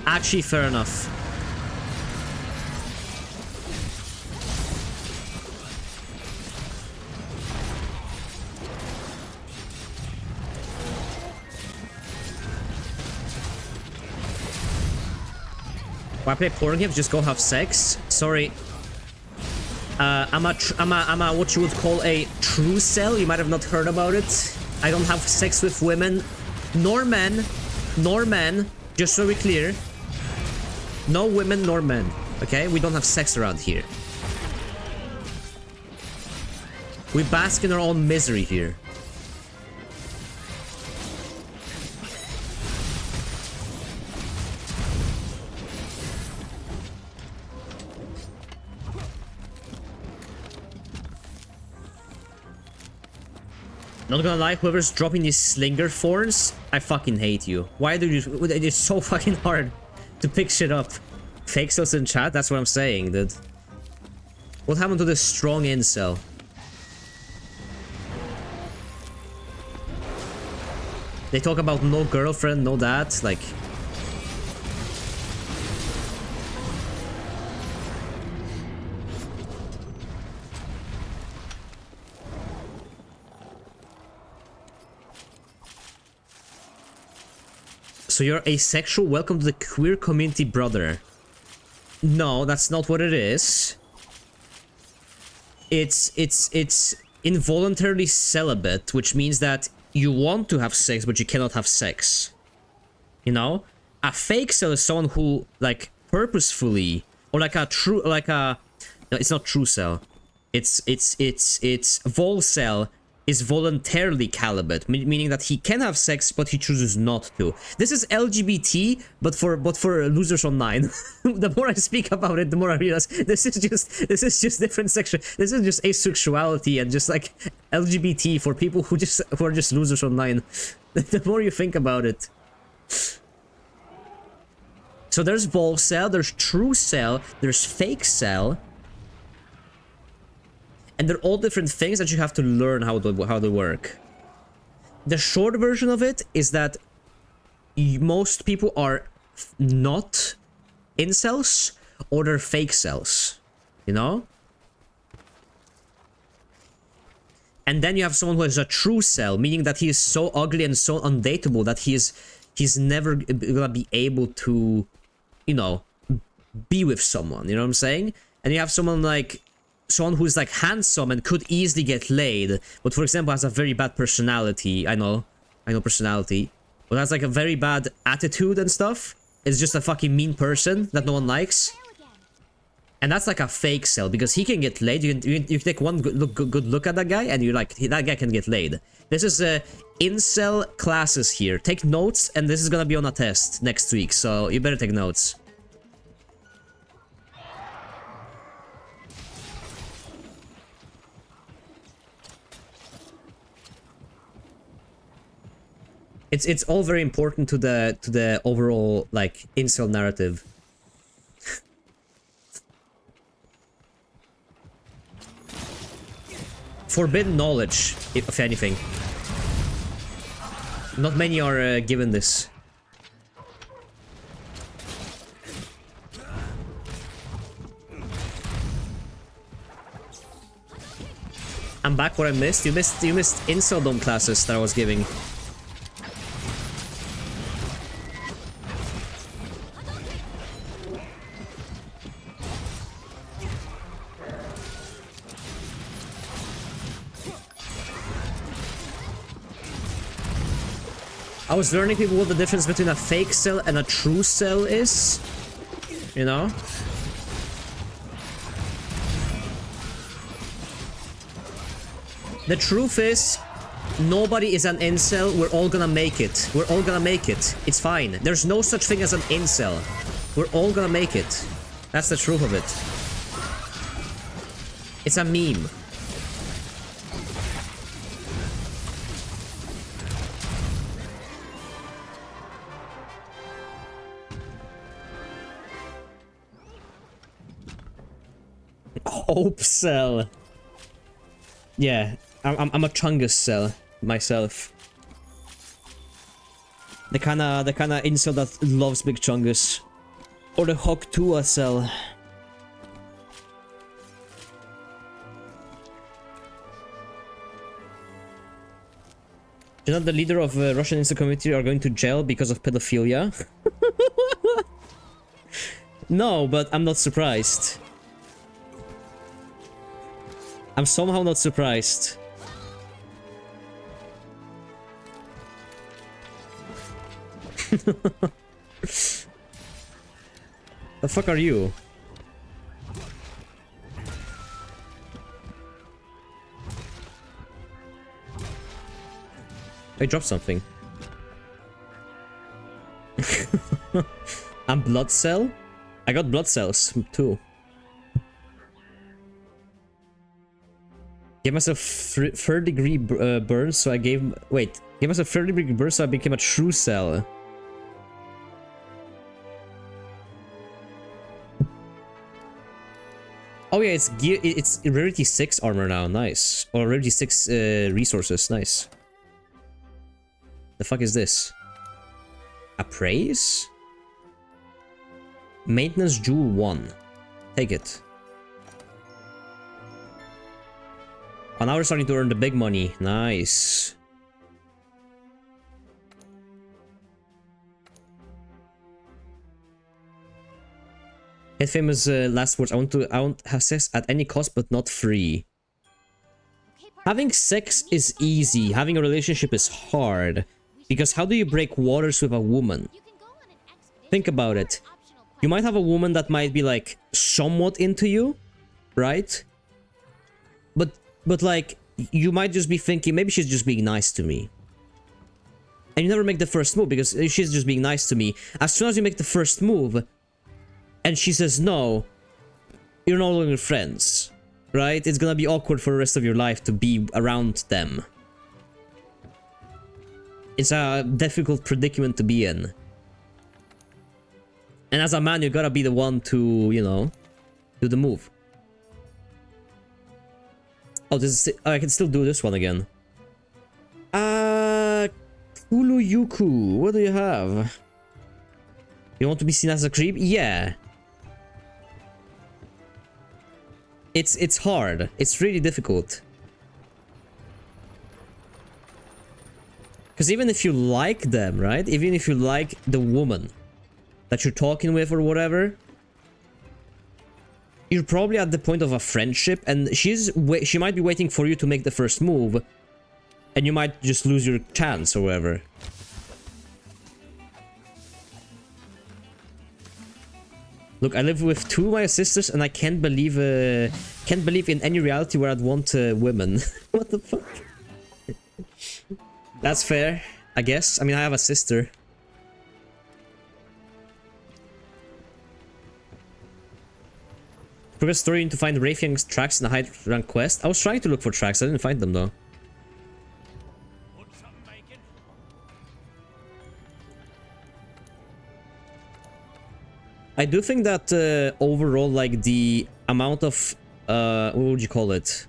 Actually, fair enough. Why play porn games? Just go have sex? Sorry. I'm a what you would call a true cell. You might have not heard about it. I don't have sex with women, nor men, just so we're clear. No women nor men, okay? We don't have sex around here. We bask in our own misery here. Not gonna lie, whoever's dropping these slinger thorns, I fucking hate you. Why do you... It's so fucking hard to pick shit up. Fake cells in chat? That's what I'm saying, dude. What happened to this strong incel? They talk about no girlfriend, no that, like... So you're asexual? Welcome to the queer community, brother. No, that's not what it is. It's involuntarily celibate, which means that you want to have sex, but you cannot have sex. You know? A fake cell is someone who, like, purposefully, or like a true, like a... No, it's not true cell. It's vol cell is voluntarily celibate, meaning that he can have sex, but he chooses not to. This is LGBT, but for losers online. The more I speak about it, the more I realize this is just different section. This is just asexuality and just like LGBT for people who are just losers online. The more you think about it. So there's vol cell, there's true cell, there's fake cell. And they're all different things that you have to learn how they work. The short version of it is that most people are not incels or they're fake cells, you know? And then you have someone who is a true cell, meaning that he is so ugly and so undateable that he's never gonna be able to, you know, be with someone, you know what I'm saying? And you have someone who's like handsome and could easily get laid, but for example has a very bad personality. I know personality, but has like a very bad attitude and stuff. Is just a fucking mean person that no one likes. And that's like a fake cell, because he can get laid. You can take one good look at that guy, and you're like, that guy can get laid. This is incel classes here. Take notes, and this is gonna be on a test next week, so you better take notes. It's all very important to the overall like incel narrative. Forbidden knowledge, if anything. Not many are given this. I'm back where I missed. You missed incel dome classes that I was giving. I was learning people what the difference between a fake cell and a true cell is, you know? The truth is, nobody is an incel. We're all gonna make it. We're all gonna make it. It's fine. There's no such thing as an incel. We're all gonna make it. That's the truth of it. It's a meme. Hope cell. Yeah, I'm a Chungus cell myself. The kinda incel that loves Big Chungus, or the Hoktua cell. You know, the leader of Russian incel community are going to jail because of pedophilia. No, but I'm not surprised. I'm somehow not surprised. The fuck are you? I dropped something. I'm blood cell? I got blood cells too. Gave myself third degree burn, so I gave... Wait. Gave myself third degree burn, so I became a true cell. Oh yeah, it's rarity 6 armor now, nice. Or rarity 6 resources, nice. The fuck is this? Appraise? Maintenance Jewel 1. Take it. Oh, now we're starting to earn the big money. Nice. Hit famous last words. I want have sex at any cost, but not free. Having sex is easy. Having a relationship is hard. Because how do you break waters with a woman? Think about it. You might have a woman that might be like somewhat into you, right? But like, you might just be thinking, maybe she's just being nice to me. And you never make the first move because she's just being nice to me. As soon as you make the first move, and she says no, you're no longer friends, right? It's gonna be awkward for the rest of your life to be around them. It's a difficult predicament to be in. And as a man, you gotta be the one to, you know, do the move. Oh, this is... Oh, I can still do this one again. Kulu Yuku, what do you have? You want to be seen as a creep? Yeah. It's hard. It's really difficult. Because even if you like them, right? Even if you like the woman that you're talking with or whatever, you're probably at the point of a friendship, and she might be waiting for you to make the first move, and you might just lose your chance or whatever. Look, I live with 2 of my sisters, and I can't believe in any reality where I'd want women. What the fuck? That's fair, I guess. I mean, I have a sister. Progress story to find Raytheon's tracks in a high rank quest. I was trying to look for tracks, I didn't find them though. I do think that overall, like, the amount of what would you call it?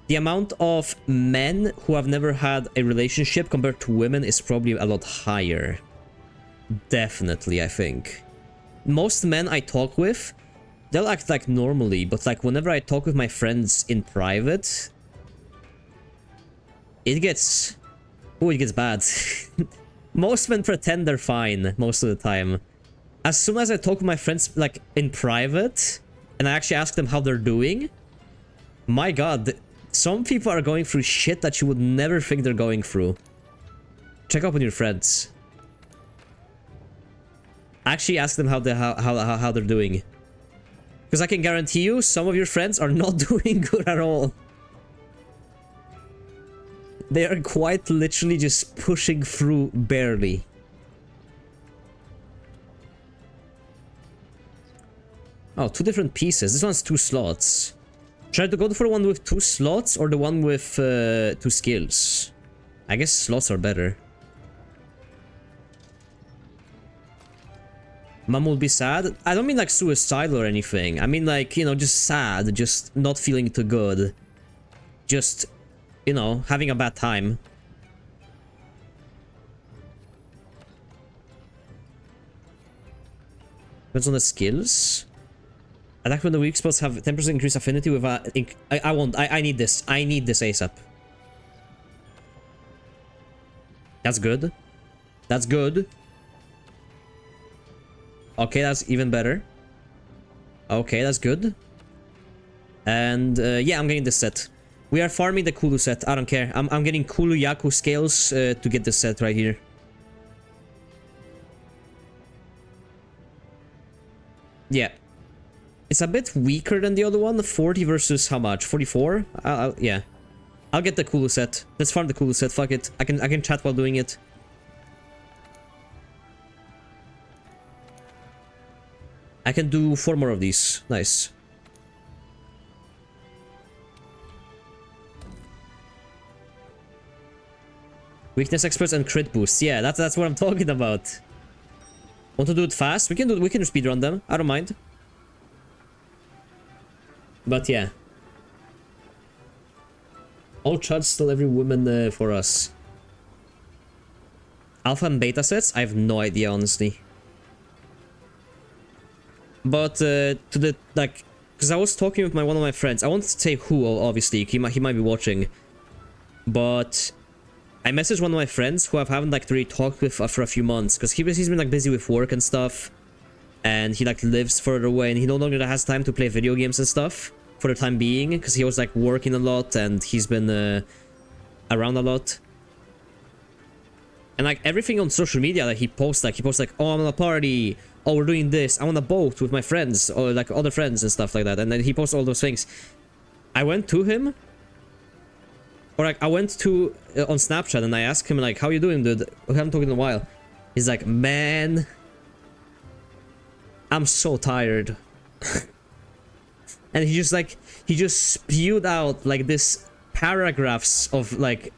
The amount of men who have never had a relationship compared to women is probably a lot higher. Definitely, I think. Most men I talk with, they'll act like normally, but like whenever I talk with my friends in private, it gets bad. Most men pretend they're fine most of the time. As soon as I talk with my friends like in private, and I actually ask them how they're doing, my god, some people are going through shit that you would never think they're going through. Check up on your friends. Actually ask them how they're doing. Because I can guarantee you, some of your friends are not doing good at all. They are quite literally just pushing through barely. Oh, 2 different pieces. This one's 2 slots. Try to go for the one with 2 slots or the one with 2 skills. I guess slots are better. Mom will be sad. I don't mean like suicidal or anything. I mean like, you know, just sad. Just not feeling too good. Just, you know, having a bad time. Depends on the skills. Attack when the weak spots have 10% increased affinity with a... I need this. I need this ASAP. That's good. That's good. Okay, that's even better. Okay, that's good. And yeah, I'm getting this set. We are farming the Kulu set. I don't care. I'm getting Kulu Yaku scales to get this set right here. Yeah. It's a bit weaker than the other one. 40 versus how much? 44? Yeah. I'll get the Kulu set. Let's farm the Kulu set. Fuck it. I can chat while doing it. I can do 4 more of these. Nice. Weakness experts and crit boosts. Yeah, that's what I'm talking about. Want to do it fast? We can speedrun them. I don't mind. But yeah. All chuds, still every woman for us. Alpha and beta sets? I have no idea, honestly. But to the, like, because I was talking with one of my friends. I won't say who, obviously. He might be watching. But I messaged one of my friends who I haven't like really talked with for a few months, because he's been like busy with work and stuff, and he like lives further away, and he no longer has time to play video games and stuff for the time being, because he was like working a lot and he's been around a lot. And like everything on social media that he posts like, oh, I'm on a party, oh, we're doing this, I'm on a boat with my friends, or like other friends and stuff like that, and then he posts all those things. I went to him, or like I went to on Snapchat, and I asked him like, how you doing, dude? We haven't talked in a while. He's like, man, I'm so tired. And he just spewed out like this paragraphs of like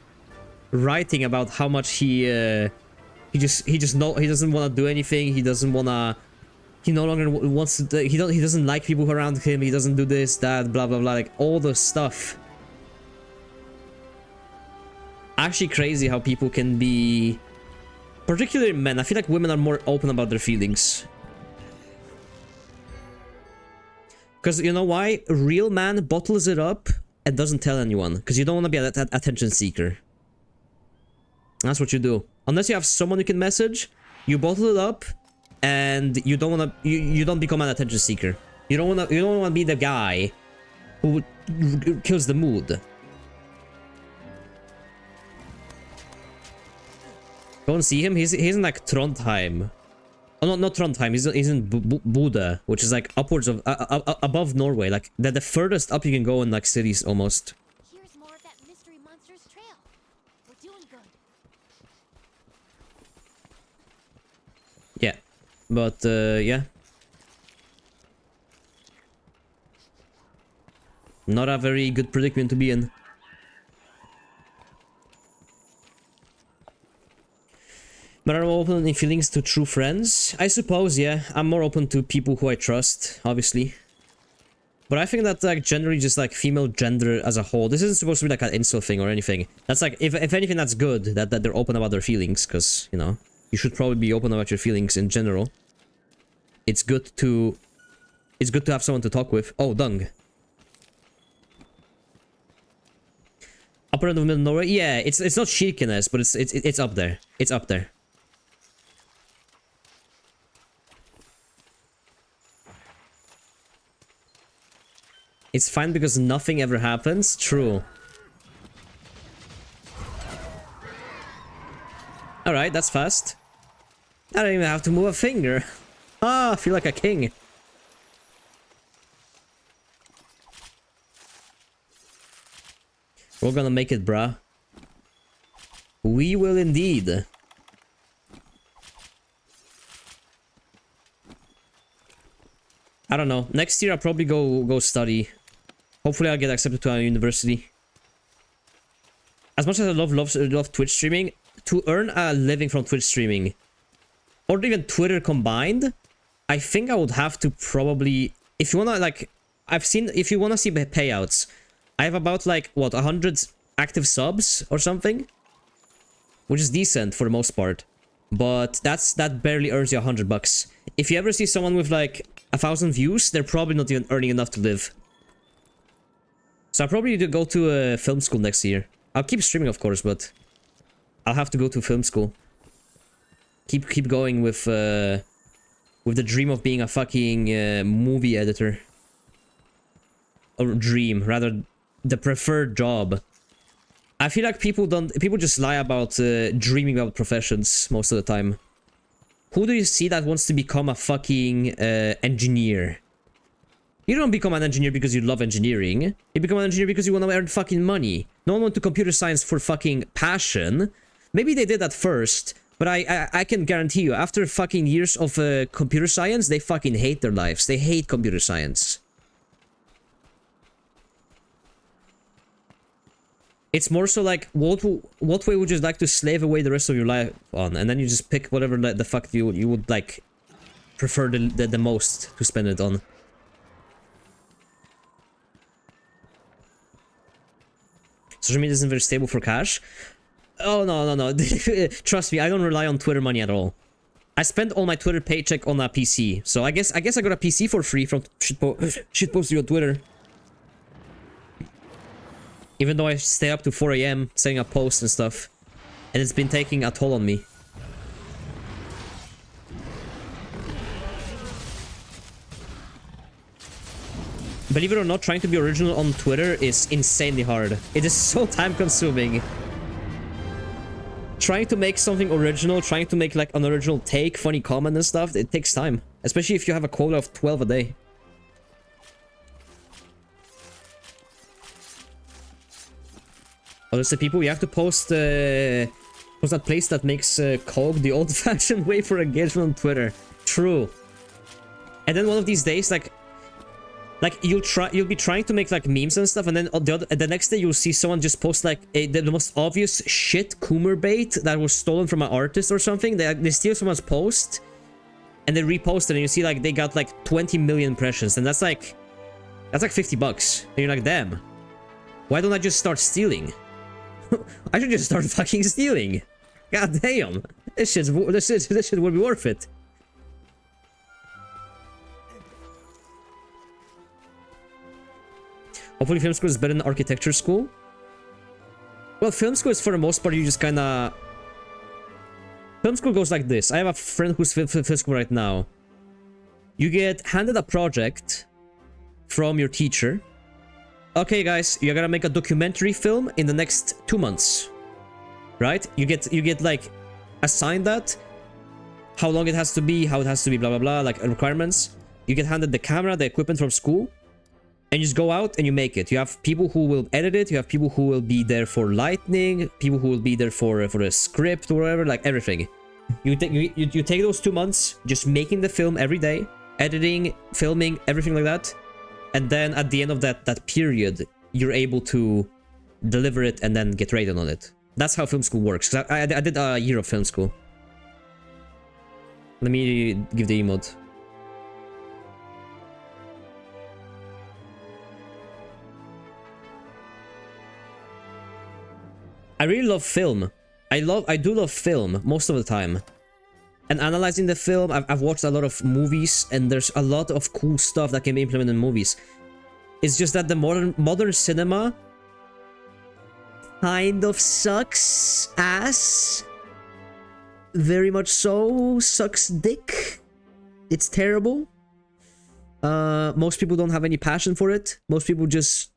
writing about how much he doesn't want to do anything. He no longer wants to. He doesn't like people around him. He doesn't do this, that, blah blah blah. Like all the stuff. Actually, crazy how people can be Particularly men. I feel like women are more open about their feelings. Because you know why? A real man bottles it up and doesn't tell anyone. Because you don't want to be an attention seeker. That's what you do. Unless you have someone you can message, you bottle it up, and you don't want to. You don't become an attention seeker. You don't want to. You don't want to be the guy who kills the mood. Go and see him. He's in like Trondheim. Oh, no, not Trondheim. He's in Bodø, which is like upwards of above Norway. Like the furthest up you can go in like cities almost. Here's more of that mystery monster's trail. We're doing good. Yeah, but yeah, not a very good predicament to be in. But I'm open in feelings to true friends? I suppose, yeah. I'm more open to people who I trust, obviously. But I think that, like, generally just, like, female gender as a whole, this isn't supposed to be, like, an incel thing or anything. That's, like, if anything, that's good, that they're open about their feelings, because, you know, you should probably be open about your feelings in general. It's good to have someone to talk with. Oh, dung. Upper end of middle Norway? Yeah, it's not Kirkenes, but it's up there. It's up there. It's fine because nothing ever happens. True. Alright, that's fast. I don't even have to move a finger. Ah, I feel like a king. We're gonna make it, bruh. We will indeed. I don't know. Next year I'll probably go study. Hopefully I'll get accepted to a university. As much as I love Twitch streaming, to earn a living from Twitch streaming, or even Twitter combined, I think I would have to probably, if you wanna, like, if you wanna see payouts, I have about, like, what, 100 active subs or something? Which is decent for the most part. But that barely earns you $100. If you ever see someone with, like, 1,000 views, they're probably not even earning enough to live. So I'll probably need to go to film school next year. I'll keep streaming, of course, but I'll have to go to film school. Keep going with the dream of being a fucking movie editor. Or dream, rather, the preferred job. I feel like people just lie about dreaming about professions most of the time. Who do you see that wants to become a fucking engineer? You don't become an engineer because you love engineering. You become an engineer because you want to earn fucking money. No one went to computer science for fucking passion. Maybe they did that first, but I can guarantee you, after fucking years of computer science, they fucking hate their lives. They hate computer science. It's more so like, what way would you like to slave away the rest of your life on? And then you just pick whatever the fuck you would, like, prefer the most to spend it on. Social media isn't very stable for cash. Oh, no. Trust me, I don't rely on Twitter money at all. I spent all my Twitter paycheck on a PC. So I guess I got a PC for free from shitposting on Twitter. Even though I stay up to 4 AM setting up posts and stuff. And it's been taking a toll on me. Believe it or not, trying to be original on Twitter is insanely hard. It is so time consuming. Trying to make something original, trying to make like an original take, funny comment and stuff, it takes time. Especially if you have a quota of 12 a day. Oh, there's the people, you have to post that place that makes COG the old-fashioned way for engagement on Twitter. True. And then one of these days, like you'll be trying to make like memes and stuff, and then the next day you'll see someone just post like the most obvious shit Coomer bait that was stolen from an artist or something. They steal someone's post and they repost it, and you see like they got like 20 million impressions, and that's like $50. And you're like, damn, why don't I just start stealing? I should just start fucking stealing. God damn. This shit will be worth it. Hopefully film school is better than architecture school. Well, film school is for the most part, you just kinda... Film school goes like this. I have a friend who's film school right now. You get handed a project from your teacher. Okay, guys, you're gonna make a documentary film in the next 2 months. Right? You get like assigned that. How long it has to be, how it has to be, blah, blah, blah, like requirements. You get handed the camera, the equipment from school. And you just go out and you make it. You have people who will edit it. You have people who will be there for lighting. People who will be there for the script or whatever, like everything. You take those 2 months, just making the film every day, editing, filming, everything like that. And then at the end of that period, you're able to deliver it and then get rated on it. That's how film school works. I did a year of film school. Let me give the emote. I really love film. I do love film most of the time. And analyzing the film, I've watched a lot of movies, and there's a lot of cool stuff that can be implemented in movies. It's just that the modern cinema kind of sucks ass. Very much so. Sucks dick. It's terrible. Most people don't have any passion for it. Most people just,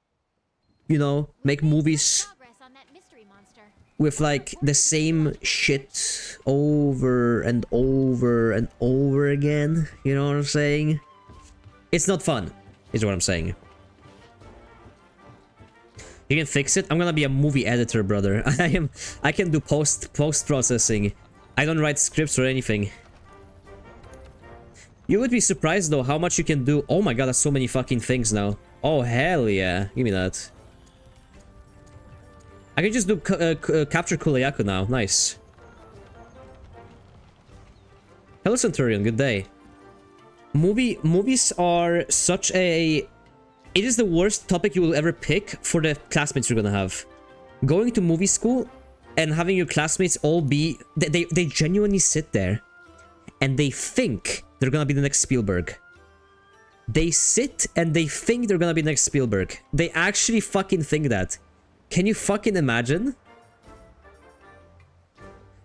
you know, make movies with like the same shit over and over and over again. You know what I'm saying? It's not fun, is what I'm saying. You can fix it. I'm gonna be a movie editor, brother. I can do post processing. I don't write scripts or anything. You would be surprised though how much you can do. Oh my god, there's so many fucking things now. Oh hell yeah, give me that. I can just do capture Kulayaku now. Nice. Hello Centurion, good day. Movies are such a... It is the worst topic you will ever pick for the classmates you're gonna have. Going to movie school and having your classmates all be... They genuinely sit there and they think they're gonna be the next Spielberg. They sit and they think they're gonna be the next Spielberg. They actually fucking think that. Can you fucking imagine?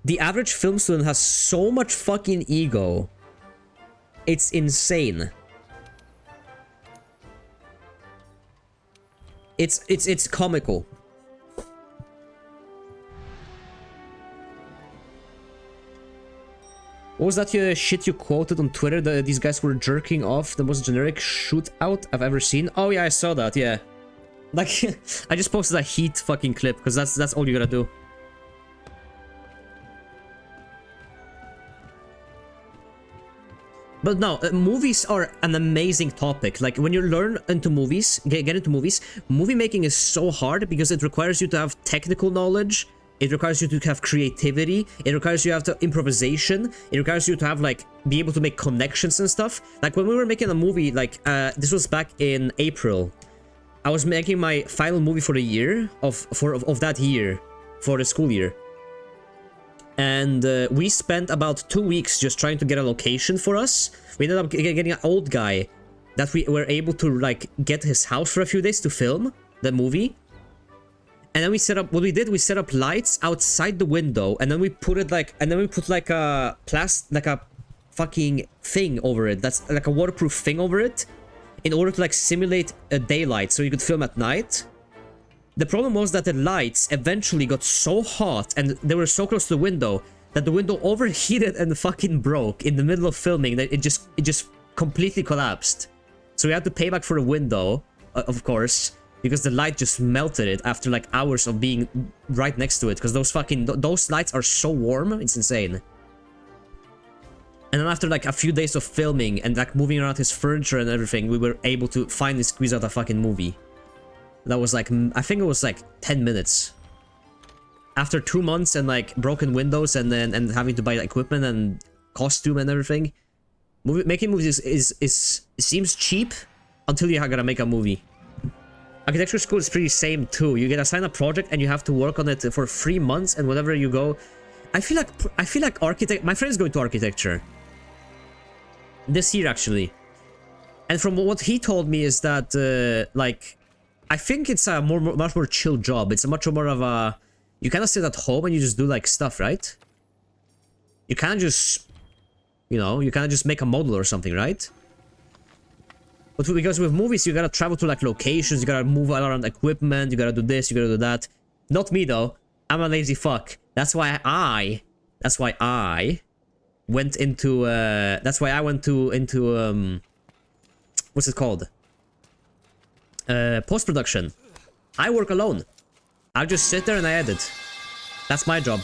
The average film student has so much fucking ego. It's insane. It's comical. What was that shit you quoted on Twitter? These guys were jerking off the most generic shootout I've ever seen. Oh yeah, I saw that, yeah. Like, I just posted a Heat fucking clip, because that's all you gotta do. But no, movies are an amazing topic. Like, when you learn into movies, get into movies, movie making is so hard because it requires you to have technical knowledge, it requires you to have creativity, it requires you to have improvisation, it requires you to have, like, be able to make connections and stuff. Like, when we were making a movie, like, this was back in April. I was making my final movie for the year, of that year, for the school year. And we spent about 2 weeks just trying to get a location for us. We ended up getting an old guy that we were able to, like, get his house for a few days to film the movie. And then we set up, what we did, we set up lights outside the window, and then we put it like, like a fucking thing over it. That's like a waterproof thing over it, in order to like simulate a daylight so you could film at night. The problem was that the lights eventually got so hot and they were so close to the window that the window overheated and fucking broke in the middle of filming, that it just completely collapsed. So we had to pay back for the window, of course, because the light just melted it after like hours of being right next to it, because those lights are so warm, it's insane. And then after like a few days of filming and like moving around his furniture and everything, we were able to finally squeeze out a fucking movie. That was like, I think it was like 10 minutes. After 2 months and like broken windows and having to buy equipment and costume and everything. Making movies seems cheap until you gotta make a movie. Architecture school is pretty same too. You get assigned a project and you have to work on it for 3 months, and whenever you go... I feel like architect. My friend's going to architecture this year actually, and from what he told me is that like I think it's a much more chill job. It's a much more of a you kind of sit at home and you just do like stuff, right? You kind of just, you know, you kind of just make a model or something, right? But because with movies you gotta travel to like locations, you gotta move around equipment, you gotta do this, you gotta do that. Not me though. I'm a lazy fuck. That's why I went into what's it called? Post-production. I work alone. I just sit there and I edit. That's my job.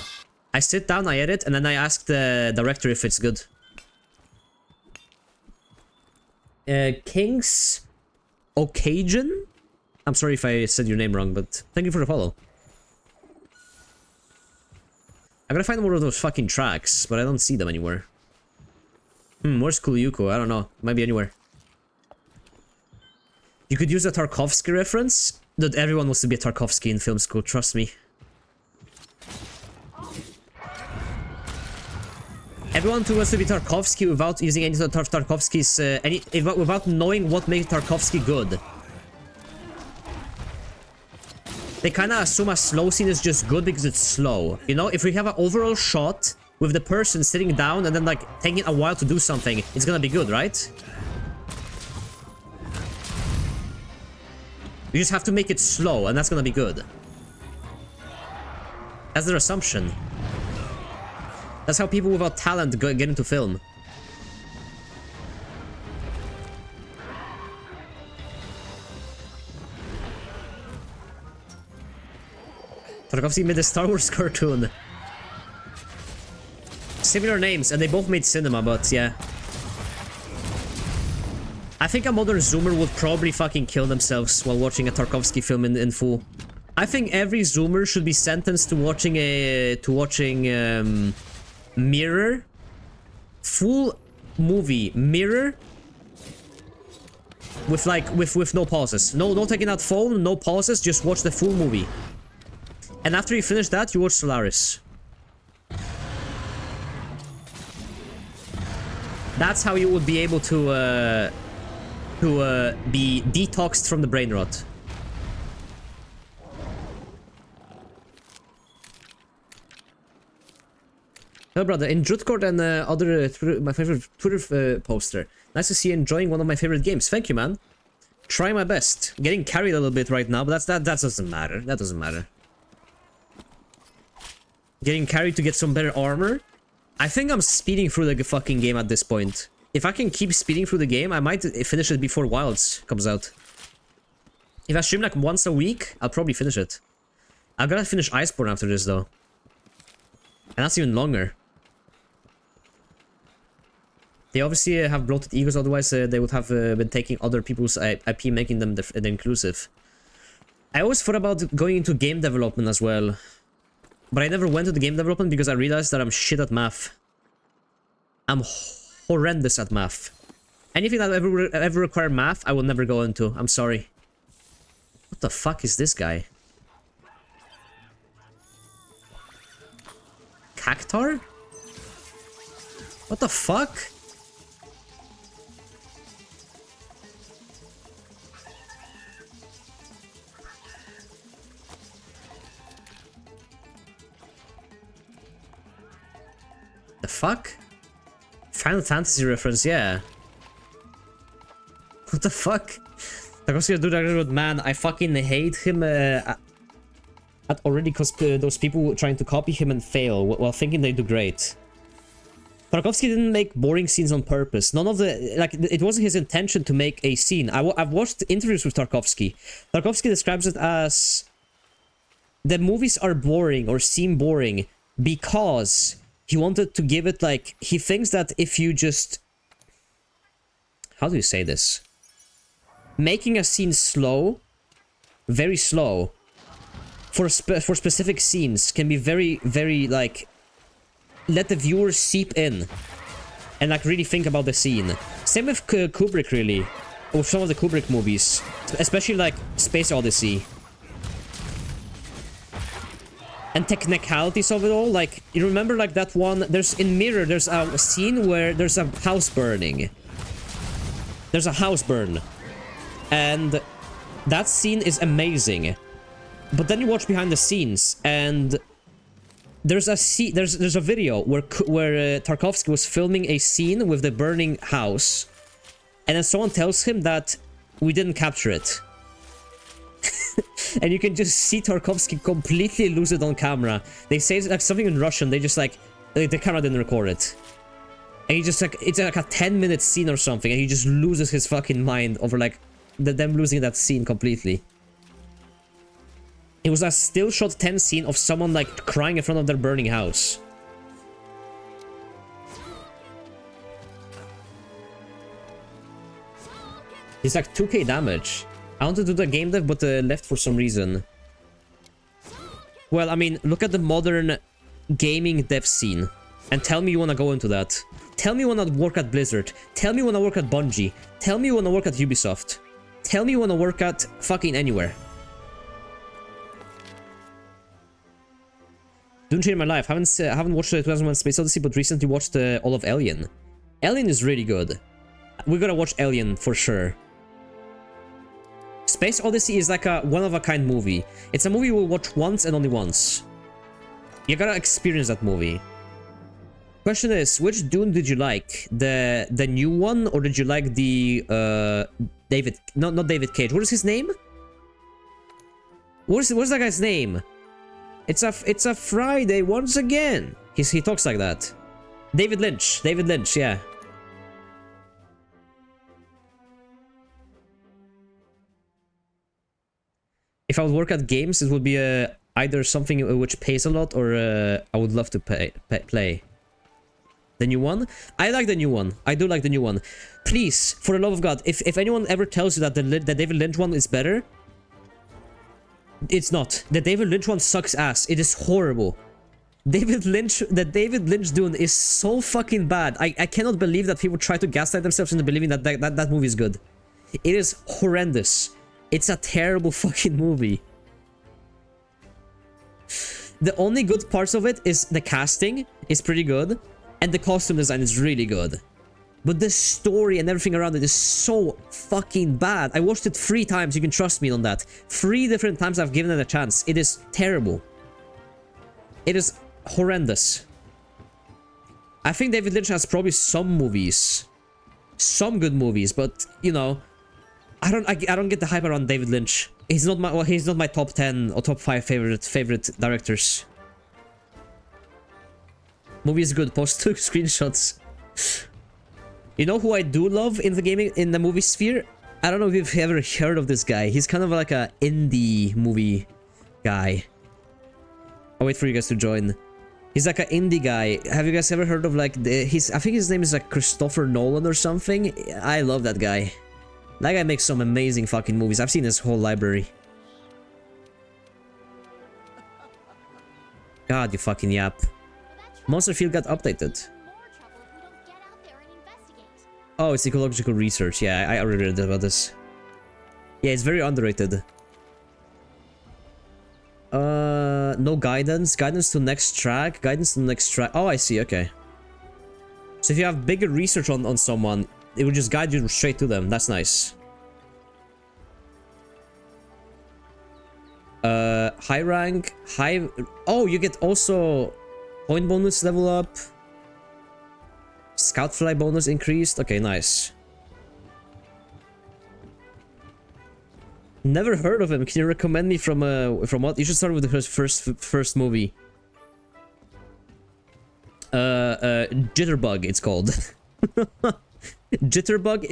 I sit down, I edit, and then I ask the director if it's good. King's Occasion? I'm sorry if I said your name wrong, but thank you for the follow. I gotta find more of those fucking tracks, but I don't see them anywhere. Where's Kulyuko? I don't know. Might be anywhere. You could use a Tarkovsky reference. Dude, everyone wants to be a Tarkovsky in film school, trust me. Everyone wants to be Tarkovsky without using any sort of Tarkovsky's, without knowing what makes Tarkovsky good. They kinda assume a slow scene is just good because it's slow. You know, if we have an overall shot with the person sitting down and then like taking a while to do something, it's gonna be good, right? You just have to make it slow and that's gonna be good. That's their assumption. That's how people without talent get into film. Tarkovsky made a Star Wars cartoon. Similar names, and they both made cinema, but yeah. I think a modern Zoomer would probably fucking kill themselves while watching a Tarkovsky film in full. I think every Zoomer should be sentenced to watching Mirror. Full movie, Mirror. With like, with no pauses. No taking out phone, no pauses, just watch the full movie. And after you finish that, you watch Solaris. That's how you would be able to be detoxed from the brain rot. Hello, brother. In Jutcord and other my favorite Twitter poster. Nice to see you enjoying one of my favorite games. Thank you, man. Try my best. Getting carried a little bit right now, but that doesn't matter. That doesn't matter. Getting carried to get some better armor. I think I'm speeding through the fucking game at this point. If I can keep speeding through the game, I might finish it before Wilds comes out. If I stream like once a week, I'll probably finish it. I gotta finish Iceborne after this though. And that's even longer. They obviously have bloated egos, otherwise they would have been taking other people's IP, making them inclusive. I always thought about going into game development as well. But I never went to the game development because I realized that I'm shit at math. I'm horrendous at math. Anything that ever require math, I will never go into. I'm sorry. What the fuck is this guy? Cactar? What the fuck? The fuck? Final Fantasy reference, yeah. What the fuck? Tarkovsky do that good, man. I fucking hate him at already because those people trying to copy him and fail while thinking they do great. Tarkovsky didn't make boring scenes on purpose. None of the... Like, it wasn't his intention to make a scene. I've watched interviews with Tarkovsky. Tarkovsky describes it as... The movies are boring or seem boring because... He wanted to give it like... He thinks that if you just... How do you say this? Making a scene slow, very slow, for specific scenes can be very, very like... Let the viewer seep in. And like really think about the scene. Same with Kubrick really. Or some of the Kubrick movies. Especially like Space Odyssey. and technicalities of it all. Like, you remember like that one, there's in Mirror, there's a scene where there's a house burning. There's a house burn. And that scene is amazing. But then you watch behind the scenes and there's a video where Tarkovsky was filming a scene with the burning house. And then someone tells him that we didn't capture it. And you can just see Tarkovsky completely lose it on camera. They say like something in Russian, they just like the camera didn't record it. And he just like, it's like a 10-minute scene or something, and he just loses his fucking mind over like them losing that scene completely. It was a still shot 10 scene of someone like crying in front of their burning house. It's like 2k damage. I wanted to do the game dev, but left for some reason. Well, I mean, look at the modern gaming dev scene. And tell me you wanna go into that. Tell me you wanna work at Blizzard. Tell me you wanna work at Bungie. Tell me you wanna work at Ubisoft. Tell me you wanna work at fucking anywhere. Don't change my life. Haven't watched 2001 Space Odyssey, but recently watched all of Alien. Alien is really good. We gotta watch Alien for sure. Space Odyssey is like a one-of-a-kind movie. It's a movie you will watch once and only once. You gotta experience that movie. Question is, which Dune did you like? The new one, or did you like the David? No, not David Cage. What is his name? What's that guy's name? It's a Friday once again. He talks like that. David Lynch. David Lynch. Yeah. If I would work at games, it would be either something which pays a lot, or I would love to play. The new one? I like the new one. I do like the new one. Please, for the love of God, if anyone ever tells you that the David Lynch one is better, it's not. The David Lynch one sucks ass. It is horrible. The David Lynch Dune is so fucking bad. I cannot believe that people try to gaslight themselves into believing that movie is good. It is horrendous. It's a terrible fucking movie. The only good parts of it is the casting is pretty good, and the costume design is really good. But the story and everything around it is so fucking bad. I watched it 3 times, you can trust me on that. 3 different times I've given it a chance. It is terrible. It is horrendous. I think David Lynch has probably some movies. Some good movies, but, you know, I don't get the hype around David Lynch. He's not my top 10 or top 5 favorite directors. Movie is good. Post 2 screenshots. You know who I do love in the movie sphere? I don't know if you've ever heard of this guy. He's kind of like a indie movie guy. I'll wait for you guys to join. He's like an indie guy. Have you guys ever heard of like I think his name is like Christopher Nolan or something? I love that guy. That guy makes some amazing fucking movies. I've seen his whole library. God, you fucking yap. Monster Field got updated. Oh, it's ecological research. Yeah, I already read about this. Yeah, it's very underrated. No guidance. Guidance to next track. Guidance to next track. Oh, I see. Okay. So if you have bigger research on someone, it will just guide you straight to them. That's nice. High rank. High... Oh, you get also point bonus level up. Scout fly bonus increased. Okay, nice. Never heard of him. Can you recommend me from what? You should start with his first movie. Jitterbug, it's called. Jitterbug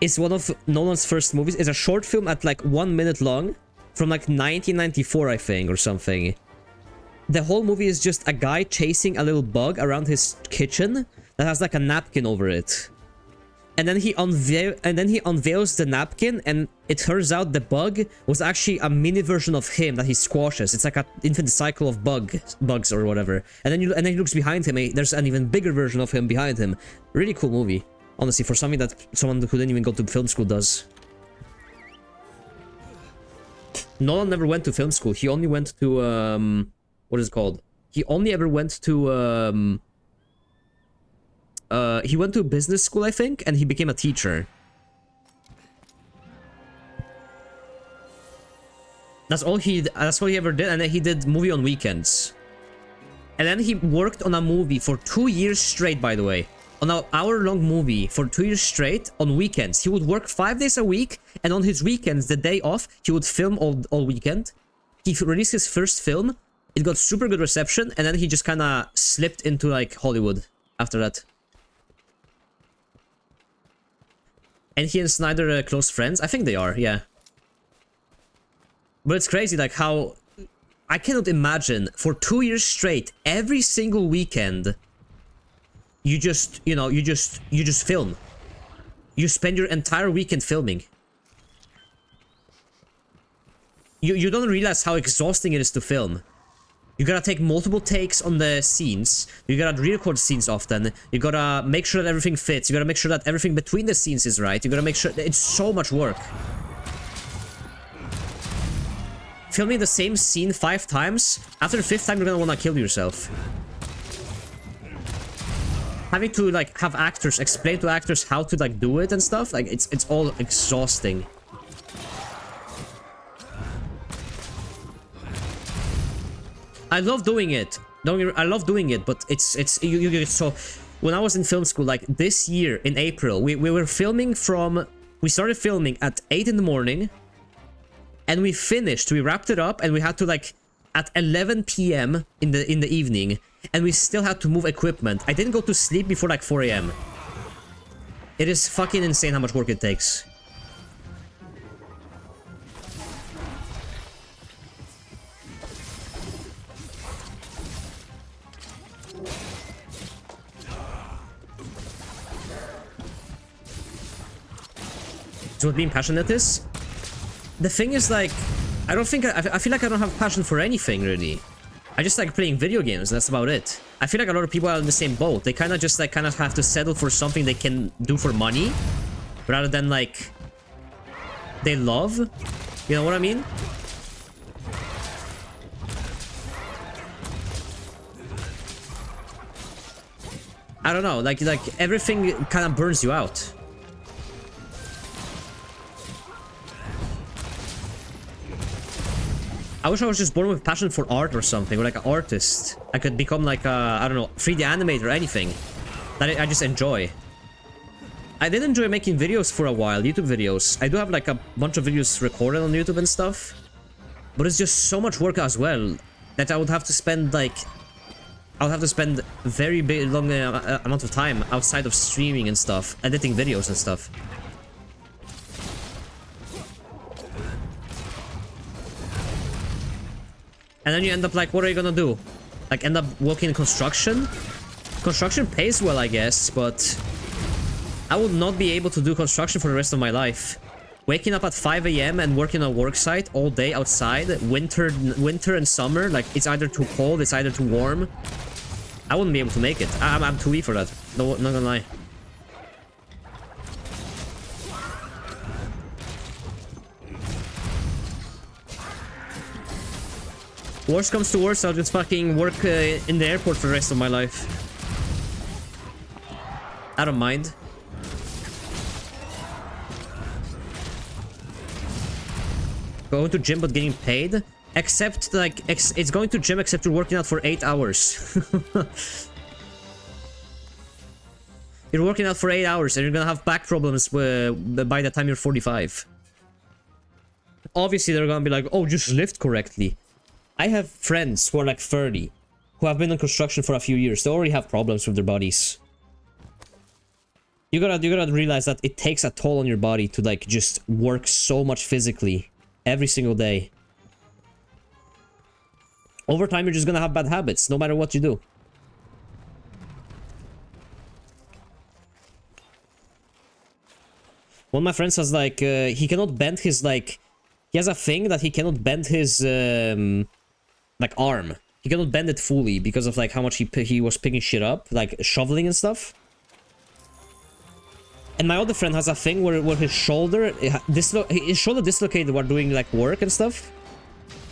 is one of Nolan's first movies. It's a short film at like 1 minute long, from like 1994, I think, or something. The whole movie is just a guy chasing a little bug around his kitchen that has like a napkin over it. And then he unveils the napkin, and it turns out the bug was actually a mini version of him that he squashes. It's like an infinite cycle of bugs or whatever. And then he looks behind him, and there's an even bigger version of him behind him. Really cool movie, honestly, for something that someone who didn't even go to film school does. Nolan never went to film school. He only went to what is it called? He only ever went to he went to business school, I think, and he became a teacher. That's all he ever did, and then he did movie on weekends. And then he worked on a movie for 2 years straight, by the way. On an hour-long movie for 2 years straight on weekends. He would work 5 days a week, and on his weekends, the day off, he would film all weekend. He released his first film. It got super good reception, and then he just kind of slipped into like Hollywood after that. And he and Snyder are close friends. I think they are, yeah. But it's crazy, like how I cannot imagine for 2 years straight, every single weekend, you just, you know, you just film. You spend your entire weekend filming. You don't realize how exhausting it is to film. You gotta take multiple takes on the scenes. You gotta re-record scenes often. You gotta make sure that everything fits. You gotta make sure that everything between the scenes is right. You gotta make sure that it's so much work. Filming the same scene 5 times, after the 5th time you're gonna wanna kill yourself. Having to like have actors explain to actors how to like do it and stuff, like it's all exhausting. I love doing it. I love doing it, but it's so. When I was in film school, like this year in April, we were filming from. We started filming at 8 in the morning, and we finished. We wrapped it up, and we had to like at 11 p.m. in the evening, and we still had to move equipment. I didn't go to sleep before like 4 a.m. It is fucking insane how much work it takes. So what being passionate is? The thing is, like, I don't think I feel like I don't have passion for anything really. I just like playing video games. That's about it. I feel like a lot of people are in the same boat. They kind of just like have to settle for something they can do for money, rather than like they love. You know what I mean? I don't know. Like everything kind of burns you out. I wish I was just born with passion for art or something, or like an artist. I could become like a, I don't know, 3D animator or anything that I just enjoy. I did enjoy making videos for a while, YouTube videos. I do have like a bunch of videos recorded on YouTube and stuff, but it's just so much work as well that I would have to spend like, I would have to spend very big, long amount of time outside of streaming and stuff, editing videos and stuff. And then you end up like, what are you gonna do? Like end up working in construction? Construction pays well, I guess, but I would not be able to do construction for the rest of my life. Waking up at 5 a.m. and working on a work site all day outside, winter and summer, like it's either too cold, it's either too warm. I wouldn't be able to make it. I'm too weak for that. No, not gonna lie. Worst comes to worst, I'll just fucking work in the airport for the rest of my life. I don't mind. Going to gym but getting paid? Except, like, it's going to gym except you're working out for 8 hours. You're working out for 8 hours and you're gonna have back problems by the time you're 45. Obviously, they're gonna be like, oh, just lift correctly. I have friends who are like 30, who have been in construction for a few years. They already have problems with their bodies. You gotta realize that it takes a toll on your body to like just work so much physically every single day. Over time, you're just gonna have bad habits, no matter what you do. One of my friends has like, he cannot bend his like, he has a thing that he cannot bend his like arm. He cannot bend it fully because of like how much he was picking shit up, like shoveling and stuff. And my other friend has a thing where his shoulder dislocated while doing like work and stuff.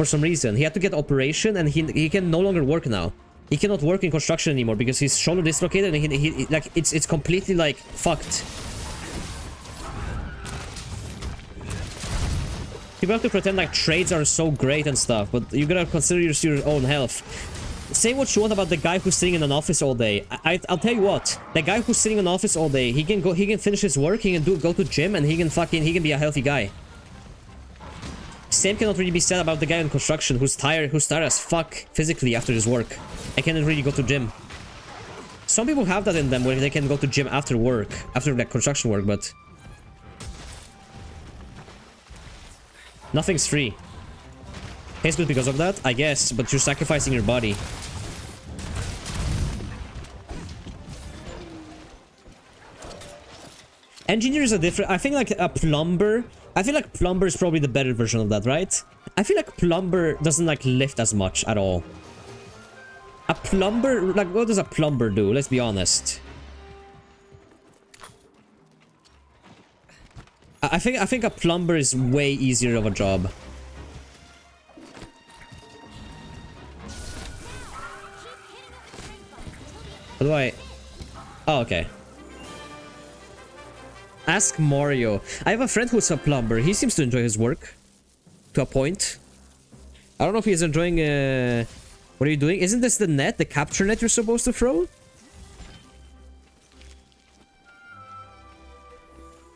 for some reason. He had to get operation, and he can no longer work now. He cannot work in construction anymore because his shoulder dislocated, and he like it's completely like fucked. People have to pretend like trades are so great and stuff, but you gotta consider your own health. Say what you want about the guy who's sitting in an office all day. I'll tell you what, the guy who's sitting in an office all day, he can finish his work, he can go to gym, and he can be a healthy guy. Same cannot really be said about the guy in construction who's tired as fuck physically after his work. I cannot really go to gym. Some people have that in them where they can go to gym after work, after like construction work, but nothing's free. It's good because of that, I guess, but you're sacrificing your body. Engineer is a different... I think like a plumber... I feel like plumber is probably the better version of that, right? I feel like plumber doesn't like lift as much at all. A plumber... Like, what does a plumber do? Let's be honest. I think a plumber is way easier of a job. How do I... Oh, okay. Ask Mario. I have a friend who's a plumber. He seems to enjoy his work. To a point. I don't know if he's enjoying... What are you doing? Isn't this the net? The capture net you're supposed to throw?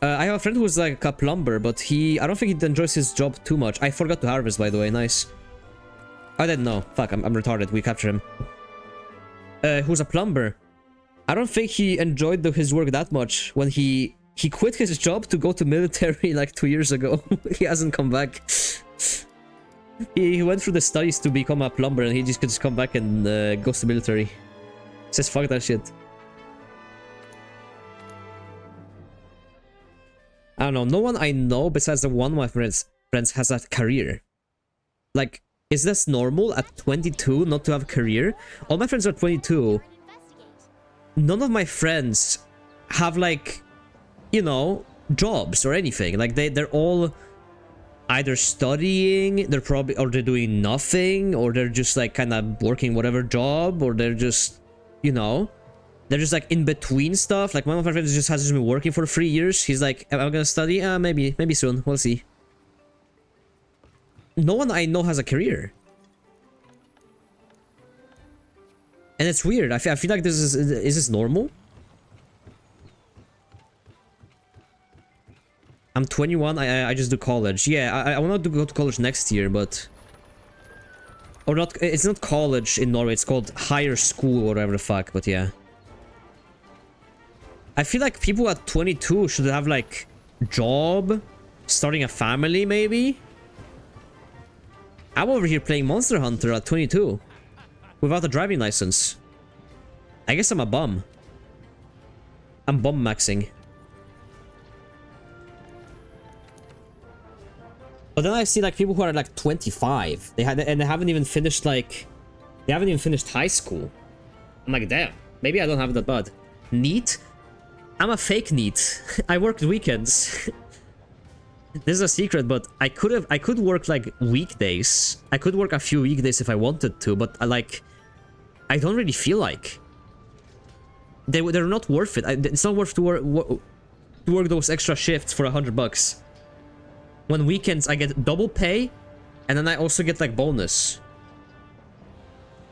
I have a friend who's like a plumber, but I don't think he enjoys his job too much. I forgot to harvest, by the way. Nice. I didn't know. Fuck, I'm retarded. We captured him. Who's a plumber. I don't think he enjoyed his work that much when he quit his job to go to military like 2 years ago. He hasn't come back. He went through the studies to become a plumber, and he just could just come back and goes to military. Says fuck that shit. I don't know. No one I know besides the one of my friends has a career. Like, is this normal at 22 not to have a career? All my friends are 22. None of my friends have like, you know, jobs or anything. Like they're all either studying, they're doing nothing, or they're just like kind of working whatever job, or they're just, you know, they're just like in between stuff. Like one of my friends has been working for 3 years. He's like, am I gonna study? Maybe soon. We'll see. No one I know has a career. And it's weird. I feel like is this normal? I'm 21. I just do college. Yeah, I want to go to college next year, but or not. It's not college in Norway. It's called higher school or whatever the fuck. But yeah, I feel like people at 22 should have like job, starting a family, maybe. I'm over here playing Monster Hunter at 22. Without a driving license. I guess I'm a bum. I'm bum maxing. But then I see like people who are like 25. They haven't even finished like... They haven't even finished high school. I'm like, damn. Maybe I don't have it that bad. NEET? I'm a fake NEET. I worked weekends. This is a secret, but I could work like weekdays. I could work a few weekdays if I wanted to, but I don't really feel like. They're not worth it. It's not worth to work those extra shifts for $100. When weekends I get double pay, and then I also get like bonus.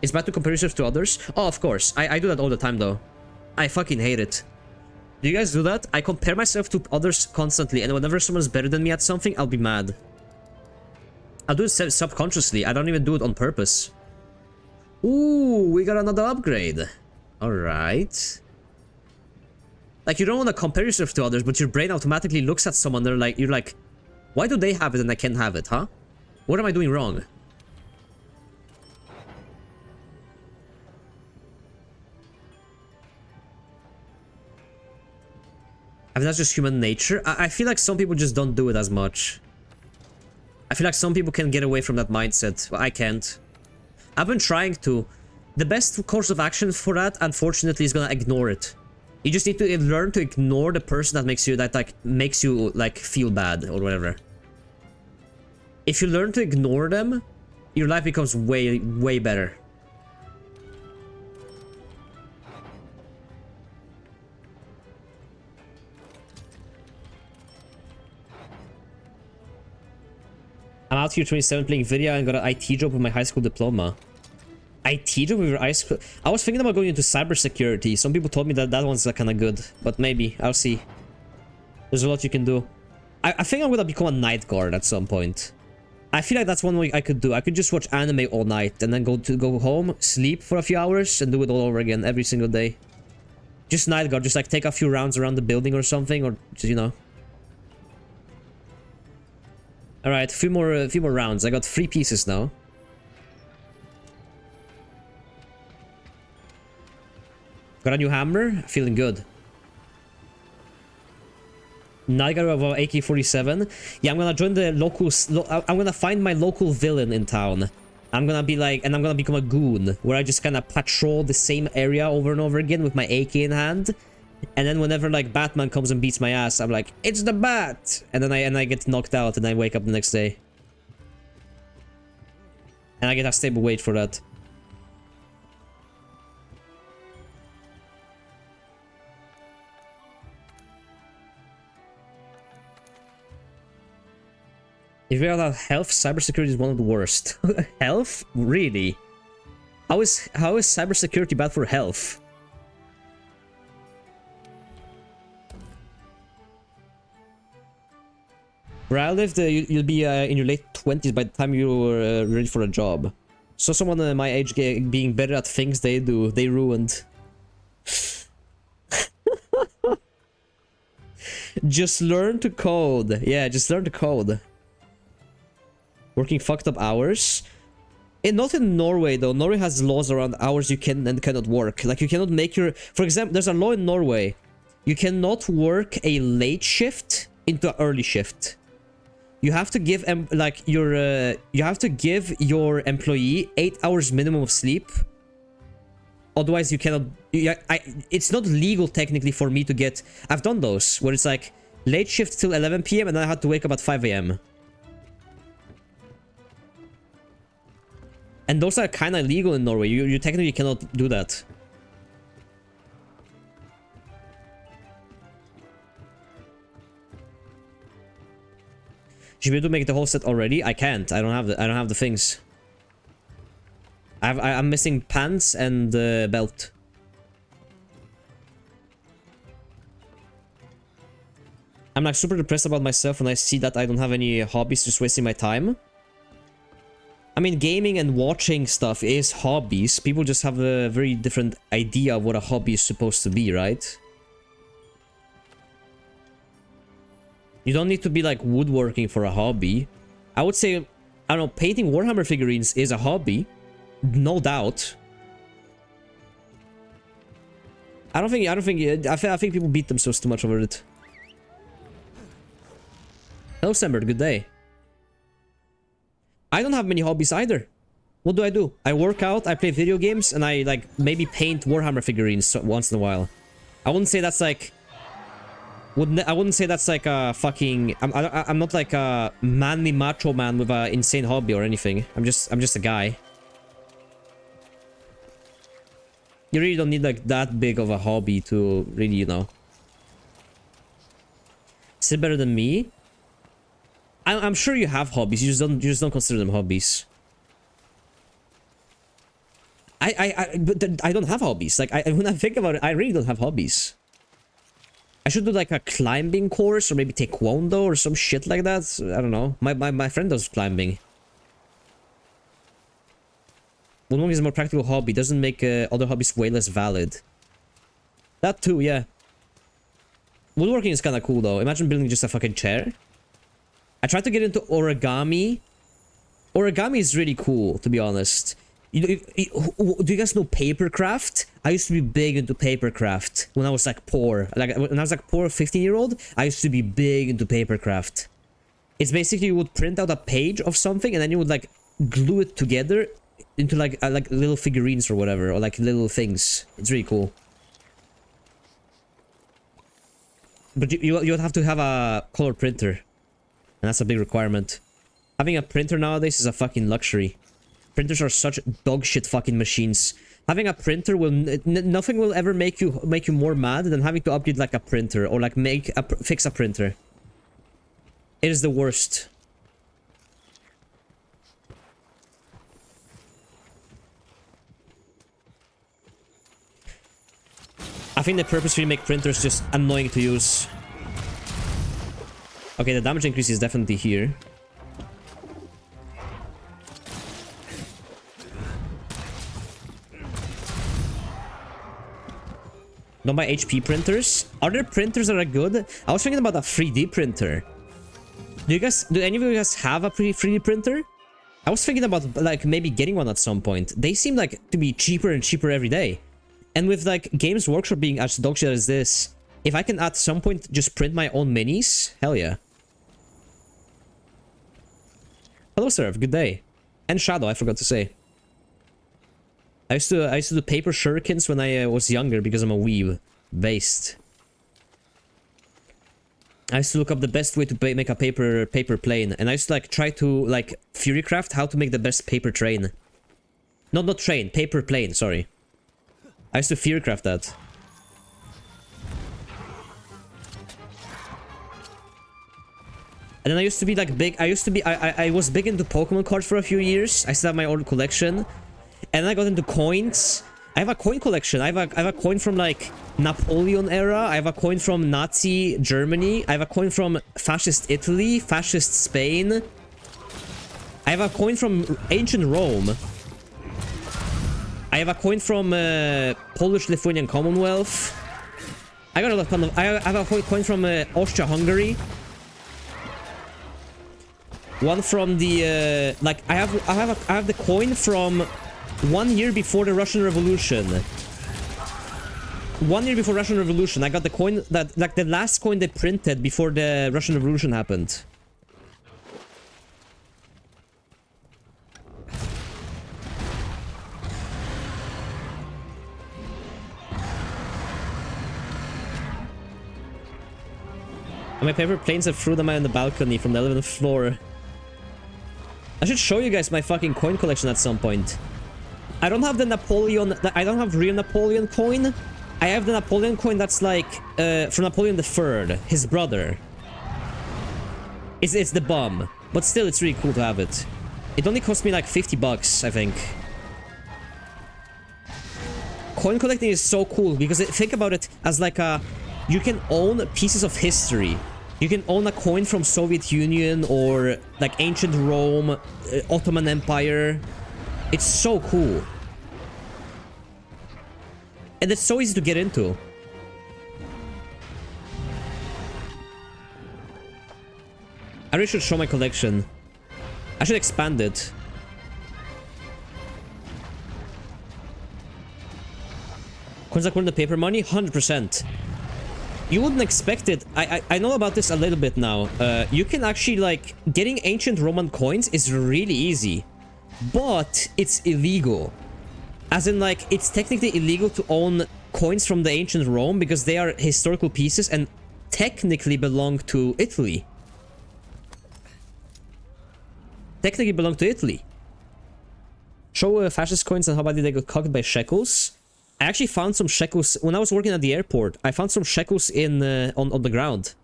It's bad to compare yourself to others. Oh, of course. I do that all the time though. I fucking hate it. Do you guys do that? I compare myself to others constantly, and whenever someone's better than me at something, I'll be mad. I'll do it subconsciously. I don't even do it on purpose. Ooh, we got another upgrade. Alright. Like, you don't want to compare yourself to others, but your brain automatically looks at someone, you're like, why do they have it and I can't have it, huh? What am I doing wrong? I mean, that's just human nature. I feel like some people just don't do it as much. I feel like some people can get away from that mindset. I can't. I've been trying to. The best course of action for that, unfortunately, is gonna ignore it. You just need to learn to ignore the person that makes you feel bad or whatever. If you learn to ignore them, your life becomes way, way better. I'm out here 27 playing video and got an IT job with my high school diploma. IT job with your high school? I was thinking about going into cybersecurity. Some people told me that that one's kind of good, but maybe I'll see. There's a lot you can do. I think I'm gonna become a night guard at some point. I feel like that's one way I could do. I could just watch anime all night and then go home, sleep for a few hours, and do it all over again every single day. Just night guard, just like take a few rounds around the building or something, or just, you know. All right, a few more rounds. I got 3 pieces now. Got a new hammer. Feeling good. Now I got a AK-47. Yeah, I'm gonna join the local. I'm gonna find my local villain in town. I'm gonna be like, and I'm gonna become a goon where I just kind of patrol the same area over and over again with my AK in hand. And then whenever like Batman comes and beats my ass, I'm like, it's the Bat, and then I get knocked out and I wake up the next day. And I get a stable wage for that. If you're about health, cybersecurity is one of the worst. Health? Really? How is cybersecurity bad for health? Where I lived, you'll be in your late 20s by the time you're ready for a job. So someone my age being better at things they do, they ruined. Just learn to code. Yeah, just learn to code. Working fucked up hours. Not in Norway though. Norway has laws around hours you can and cannot work. Like you cannot make your... For example, there's a law in Norway. You cannot work a late shift into an early shift. You have to give you have to give your employee 8 hours minimum of sleep. Otherwise, you cannot. It's not legal technically for me to get. I've done those where it's like late shift till 11 p.m. and then I had to wake up at 5 a.m. And those are kind of illegal in Norway. You technically cannot do that. Should we do make the whole set already? I can't. I don't have the things. I'm missing pants and belt. I'm like super depressed about myself when I see that I don't have any hobbies, just wasting my time. I mean, gaming and watching stuff is hobbies. People just have a very different idea of what a hobby is supposed to be, right? You don't need to be like woodworking for a hobby. I would say, I don't know, painting Warhammer figurines is a hobby. No doubt. I think people beat themselves too much over it. Hello, Sember, good day. I don't have many hobbies either. What do? I work out, I play video games, and I like maybe paint Warhammer figurines once in a while. I wouldn't say that's like... I wouldn't say that's like a fucking... I'm not like a manly macho man with an insane hobby or anything. I'm just a guy. You really don't need like that big of a hobby to really, you know. Still better than me? I'm sure you have hobbies. You just don't consider them hobbies. But I don't have hobbies. Like when I think about it, I really don't have hobbies. I should do like a climbing course or maybe taekwondo or some shit like that. I don't know. My friend does climbing. Woodworking is a more practical hobby. Doesn't make other hobbies way less valid. That too, yeah. Woodworking is kind of cool though. Imagine building just a fucking chair. I tried to get into origami. Origami is really cool, to be honest. Do you guys know papercraft? I used to be big into papercraft when I was like poor. Like when I was like poor 15-year-old, I used to be big into papercraft. It's basically you would print out a page of something and then you would like glue it together into like little figurines or whatever, or like little things. It's really cool. But you would have to have a color printer. And that's a big requirement. Having a printer nowadays is a fucking luxury. Printers are such dog shit fucking machines. Having a printer will nothing will ever make you more mad than having to upgrade like a printer or like fix a printer. It is the worst. I think they purposely make printers just annoying to use. Okay, the damage increase is definitely here. Don't buy HP printers. Are there printers that are good? I was thinking about a 3D printer. Do any of you guys have a 3D printer? I was thinking about like maybe getting one at some point. They seem like to be cheaper and cheaper every day. And with like Games Workshop being as dog shit as this, if I can at some point just print my own minis, hell yeah. Hello, Seraph. Good day. And Shadow, I forgot to say. I used to do paper shurikens when I was younger because I'm a weeb. Based. I used to look up the best way to make a paper plane, and I used to like try to like Furycraft how to make the best paper train. Not train, paper plane. Sorry. I used to Furycraft that. And then I used to be like big. I was big into Pokemon cards for a few years. I still have my old collection. And then I got into coins. I have a coin collection. I have a coin from like Napoleon era. I have a coin from Nazi Germany. I have a coin from fascist Italy, fascist Spain. I have a coin from ancient Rome. I have a coin from Polish-Lithuanian Commonwealth. I got a ton of. I have a coin from Austria-Hungary. One from the like I have the coin from 1 year before the Russian Revolution. 1 year before Russian Revolution, I got the coin that like the last coin they printed before the Russian Revolution happened. And my paper planes have threw them out on the balcony from the 11th floor. I should show you guys my fucking coin collection at some point. I don't have the Napoleon. I don't have real Napoleon coin. I have the Napoleon coin that's like from Napoleon III, his brother. It's the bomb, but still, it's really cool to have it. It only cost me like $50, I think. Coin collecting is so cool because think about it as like a, you can own pieces of history. You can own a coin from Soviet Union or like ancient Rome, Ottoman Empire. It's so cool. And it's so easy to get into. I really should show my collection. I should expand it. Coins like the paper money? 100%. You wouldn't expect it. I know about this a little bit now. You can actually like getting ancient Roman coins is really easy. But it's illegal. As in, like, it's technically illegal to own coins from the ancient Rome because they are historical pieces and technically belong to Italy. Technically belong to Italy. Show fascist coins and how badly they got cocked by shekels. I actually found some shekels when I was working at the airport. I found some shekels in on the ground.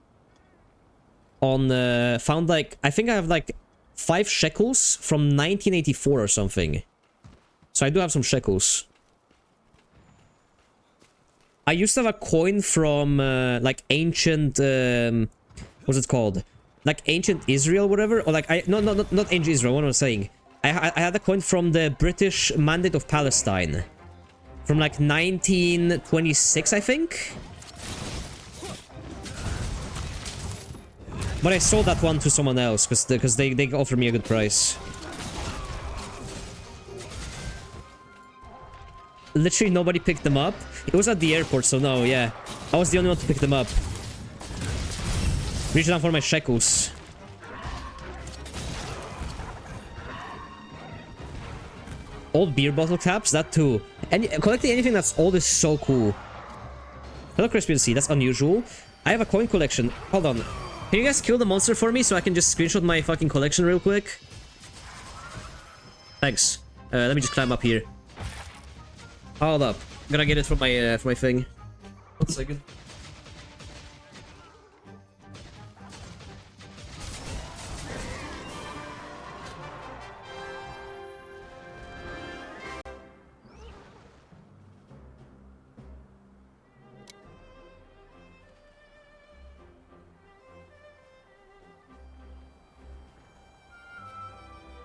Found like, I think I have like 5 shekels from 1984 or something. So I do have some shekels. I used to have a coin from like ancient what's it called? Like ancient Israel, whatever, or like not ancient Israel. What am I saying? I had a coin from the British Mandate of Palestine, from like 1926, I think. But I sold that one to someone else because they offered me a good price. Literally nobody picked them up. It was at the airport, so no, yeah. I was the only one to pick them up. Reach down for my shekels. Old beer bottle caps, that too. And collecting anything that's old is so cool. Hello, Crispy C, that's unusual. I have a coin collection. Hold on. Can you guys kill the monster for me so I can just screenshot my fucking collection real quick? Thanks. Let me just climb up here. Hold up. I'm gonna get it from my thing. 1 second.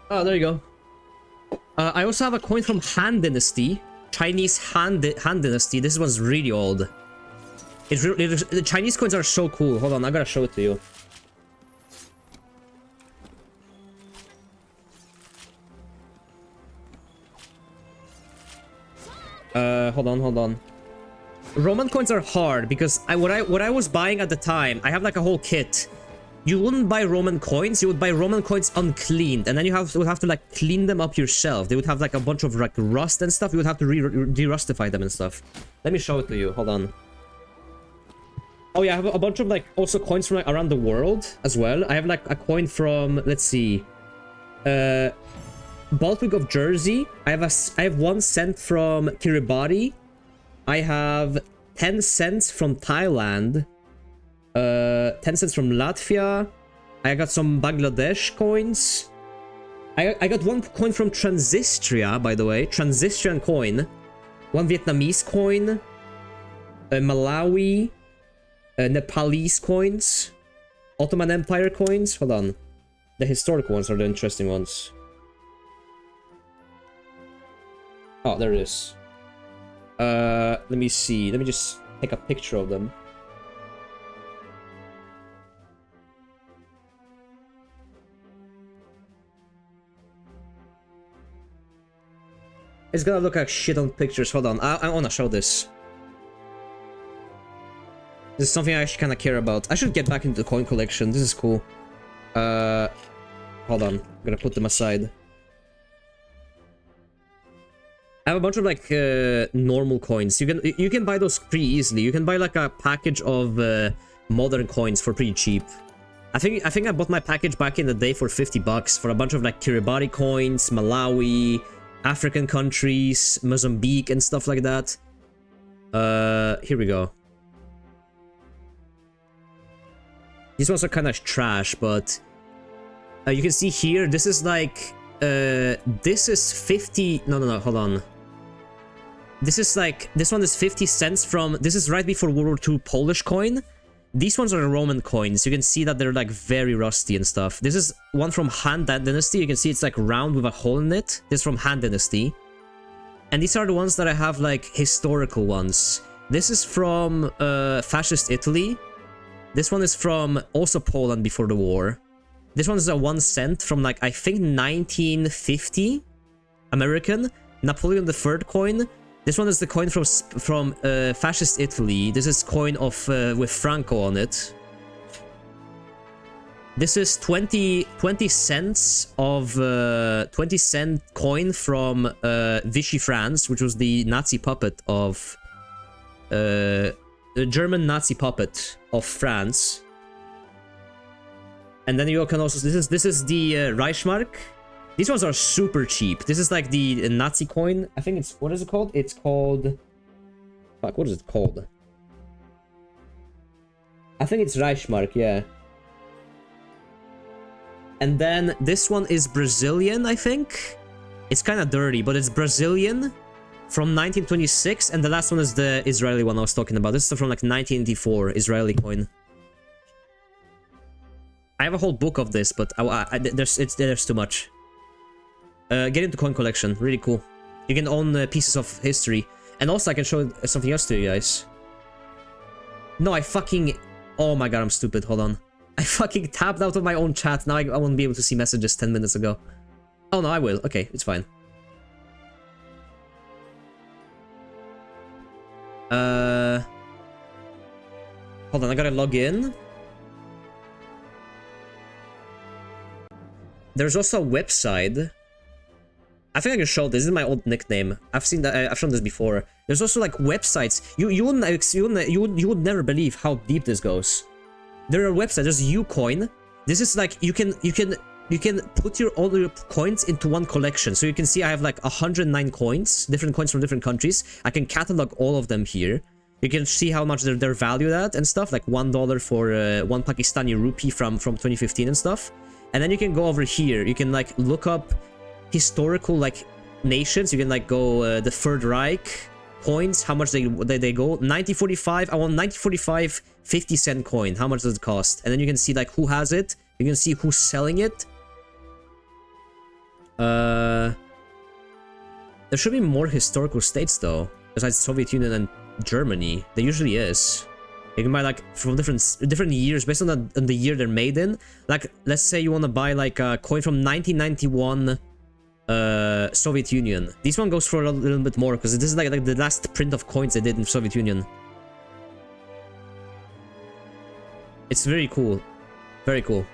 Oh, there you go. I also have a coin from Han Dynasty. Chinese Han Dynasty. This one's really old. The Chinese coins are so cool. Hold on, I gotta show it to you. Hold on. Roman coins are hard because what I was buying at the time, I have like a whole kit. You wouldn't buy Roman coins, you would buy Roman coins uncleaned, and then you would have to like clean them up yourself. They would have like a bunch of like rust and stuff. You would have to de-rustify them and stuff. Let me show it to you. Hold on. Oh yeah, I have a bunch of like also coins from like around the world as well. I have like a coin from, let's see, Baltic of Jersey. I have 1 cent from Kiribati. I have 10 cents from Thailand. 10 cents from Latvia. I got some Bangladesh coins. I got 1 coin from Transnistria, by the way. Transnistrian coin. 1 Vietnamese coin. Malawi. Nepalese coins. Ottoman Empire coins. Hold on. The historic ones are the interesting ones. Oh, there it is. Let me see. Let me just take a picture of them. It's gonna look like shit on pictures. Hold on, I wanna show this. This is something I actually kind of care about. I should get back into the coin collection. This is cool. Hold on, I'm gonna put them aside. I have a bunch of like normal coins. You can buy those pretty easily. You can buy like a package of modern coins for pretty cheap. I think I bought my package back in the day for 50 bucks for a bunch of like Kiribati coins, Malawi, African countries, Mozambique and stuff like that. Here we go. These ones are kind of trash, but you can see here, this is like, this is 50, no, hold on. This is like, this one is 50 cents from, this is right before World War II Polish coin. These ones are Roman coins. You can see that they're like very rusty and stuff. This is one from Han Dynasty. You can see it's like round with a hole in it. This is from Han Dynasty. And these are the ones that I have like historical ones. This is from fascist Italy. This one is from also Poland before the war. This one is a 1 cent from like, I think 1950 American. Napoleon III coin. This one is the coin from fascist Italy. This is coin of with Franco on it. This is 20 cents of 20 cent coin from Vichy France, which was the Nazi puppet of the German Nazi puppet of France. And then you can also this is the Reichsmark. These ones are super cheap. This is like the Nazi coin. I think it's, what is it called? It's called, fuck, what is it called? I think it's Reichsmark, yeah. And then this one is Brazilian, I think. It's kind of dirty, but it's Brazilian from 1926. And the last one is the Israeli one I was talking about. This is from like 1984, Israeli coin. I have a whole book of this, but there's too much. Get into coin collection, really cool. You can own pieces of history. And also I can show something else to you guys. No, I fucking... Oh my god, I'm stupid, hold on. I fucking tapped out of my own chat. Now I won't be able to see messages 10 minutes ago. Oh no, I will. Okay, it's fine. Hold on, I gotta log in. There's also a website. I think I can show this. This is my old nickname. I've seen that. I've shown this before. There's also like websites. You would never believe how deep this goes. There are websites. There's Ucoin. This is like you can you can put all your coins into one collection. So you can see I have like 109 coins, different coins from different countries. I can catalog all of them here. You can see how much they're valued at and stuff, like $1 for one Pakistani rupee from 2015 and stuff. And then you can go over here. You can like look up historical like nations. You can like go the Third Reich coins, how much they go. 1945. I want 1945 50-cent coin. How much does it cost? And then you can see like who has it. You can see who's selling it. There should be more historical states though, besides Soviet Union and Germany. There usually is. You can buy like from different years based on the year they're made in. Like let's say you want to buy like a coin from 1991 Soviet Union. This one goes for a little bit more because this is like the last print of coins they did in Soviet Union. It's very cool. Very cool.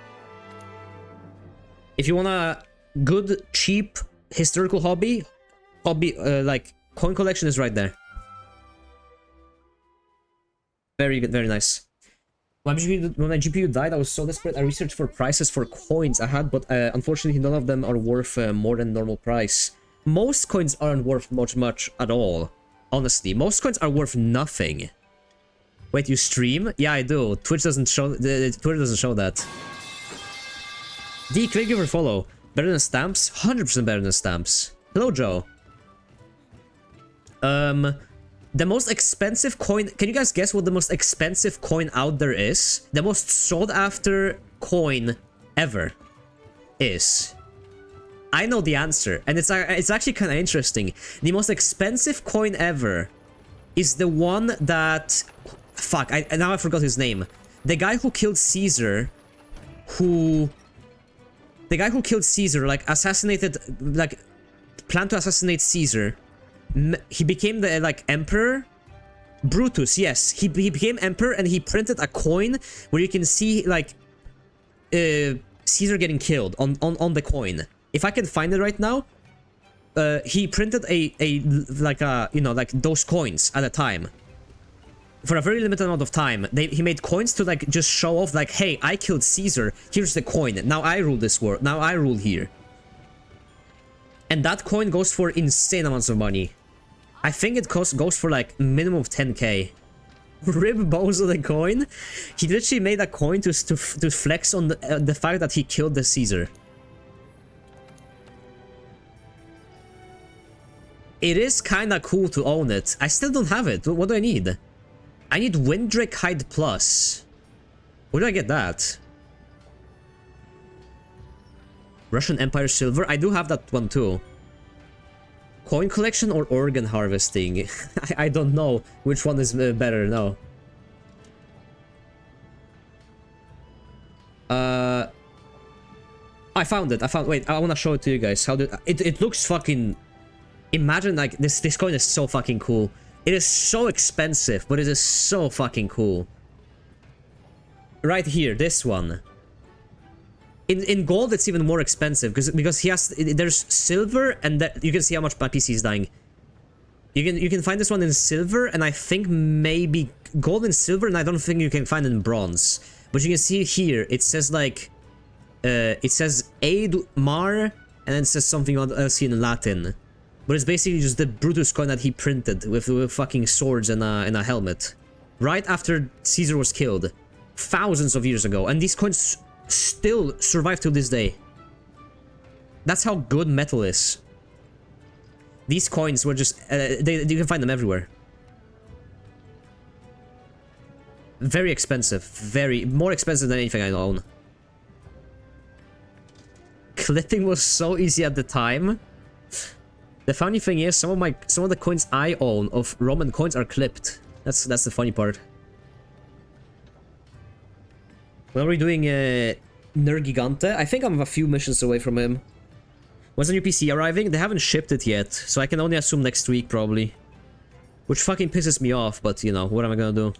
If you want a good, cheap, historical hobby, like coin collection is right there. Very good, very nice. When my GPU died, I was so desperate. I researched for prices for coins I had, but unfortunately none of them are worth more than normal price. Most coins aren't worth much at all. Honestly, most coins are worth nothing. Wait, you stream? Yeah, I do. Twitch doesn't show. Twitter doesn't show that. D, thank you for follow. Better than stamps? 100% better than stamps. Hello, Joe. The most expensive coin... Can you guys guess what the most expensive coin out there is? The most sought after coin ever is. I know the answer, and it's actually kind of interesting. The most expensive coin ever is the one that... Fuck, now I forgot his name. The guy who killed Caesar, like, assassinated... Like, planned to assassinate Caesar. He became the like emperor. Brutus, yes, he became emperor, and he printed a coin where you can see like Caesar getting killed on the coin. If I can find it right now, he printed like those coins at a time for a very limited amount of time. He made coins to like just show off like, hey, I killed Caesar, here's the coin, now I rule this world, now I rule here. And that coin goes for insane amounts of money. I think it goes for like minimum of 10k. Rip Bozo the coin. He literally made a coin to flex on the fact that he killed the Caesar. It is kind of cool to own it. I still don't have it. What do I need? I need Windrake Hide Plus. Where do I get that? Russian Empire Silver. I do have that one too. Coin collection or organ harvesting? I don't know which one is better now. I found it. Wait, I want to show it to you guys. How did it looks fucking... Imagine like this coin is so fucking cool. It is so expensive, but it is so fucking cool. Right here, this one. In gold, it's even more expensive because there's silver, and you can see how much my PC is dying. You can find this one in silver, and I think maybe gold and silver, and I don't think you can find it in bronze. But you can see here, it says like, it says Aid Mar, and then it says something else in Latin. But it's basically just the Brutus coin that he printed with fucking swords and a helmet, right after Caesar was killed, thousands of years ago, and these coins still survive to this day. That's how good metal is. These coins were just you can find them everywhere. Very expensive, more expensive than anything I own. Clipping was so easy at the time. The funny thing is, some of the coins I own of Roman coins are clipped. That's the funny part. When are we doing Nergigante? I think I'm a few missions away from him. When's the new PC arriving? They haven't shipped it yet, so I can only assume next week probably. Which fucking pisses me off, but you know, what am I gonna do?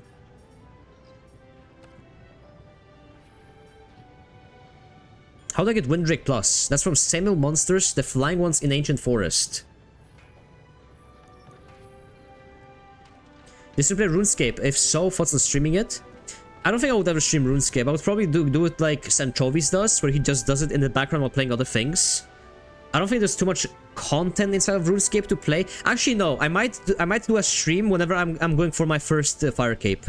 How do I get Windrake Plus? That's from Samuel Monsters, the flying ones in Ancient Forest. This to play RuneScape? If so, thoughts on streaming it? I don't think I would ever stream RuneScape. I would probably do it like Sanchovis does, where he just does it in the background while playing other things. I don't think there's too much content inside of RuneScape to play. Actually, no. I might do a stream whenever I'm going for my first fire cape.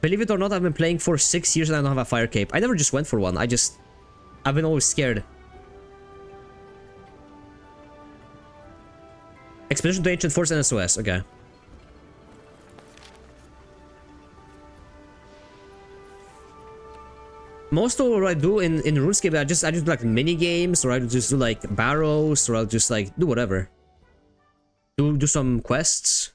Believe it or not, I've been playing for 6 years and I don't have a fire cape. I never just went for one. I've been always scared. Expedition to Ancient Forest and SOS. Okay. Most of what I do in RuneScape, I just do like mini games, or I just do like barrows, or I'll just like do whatever. Do some quests.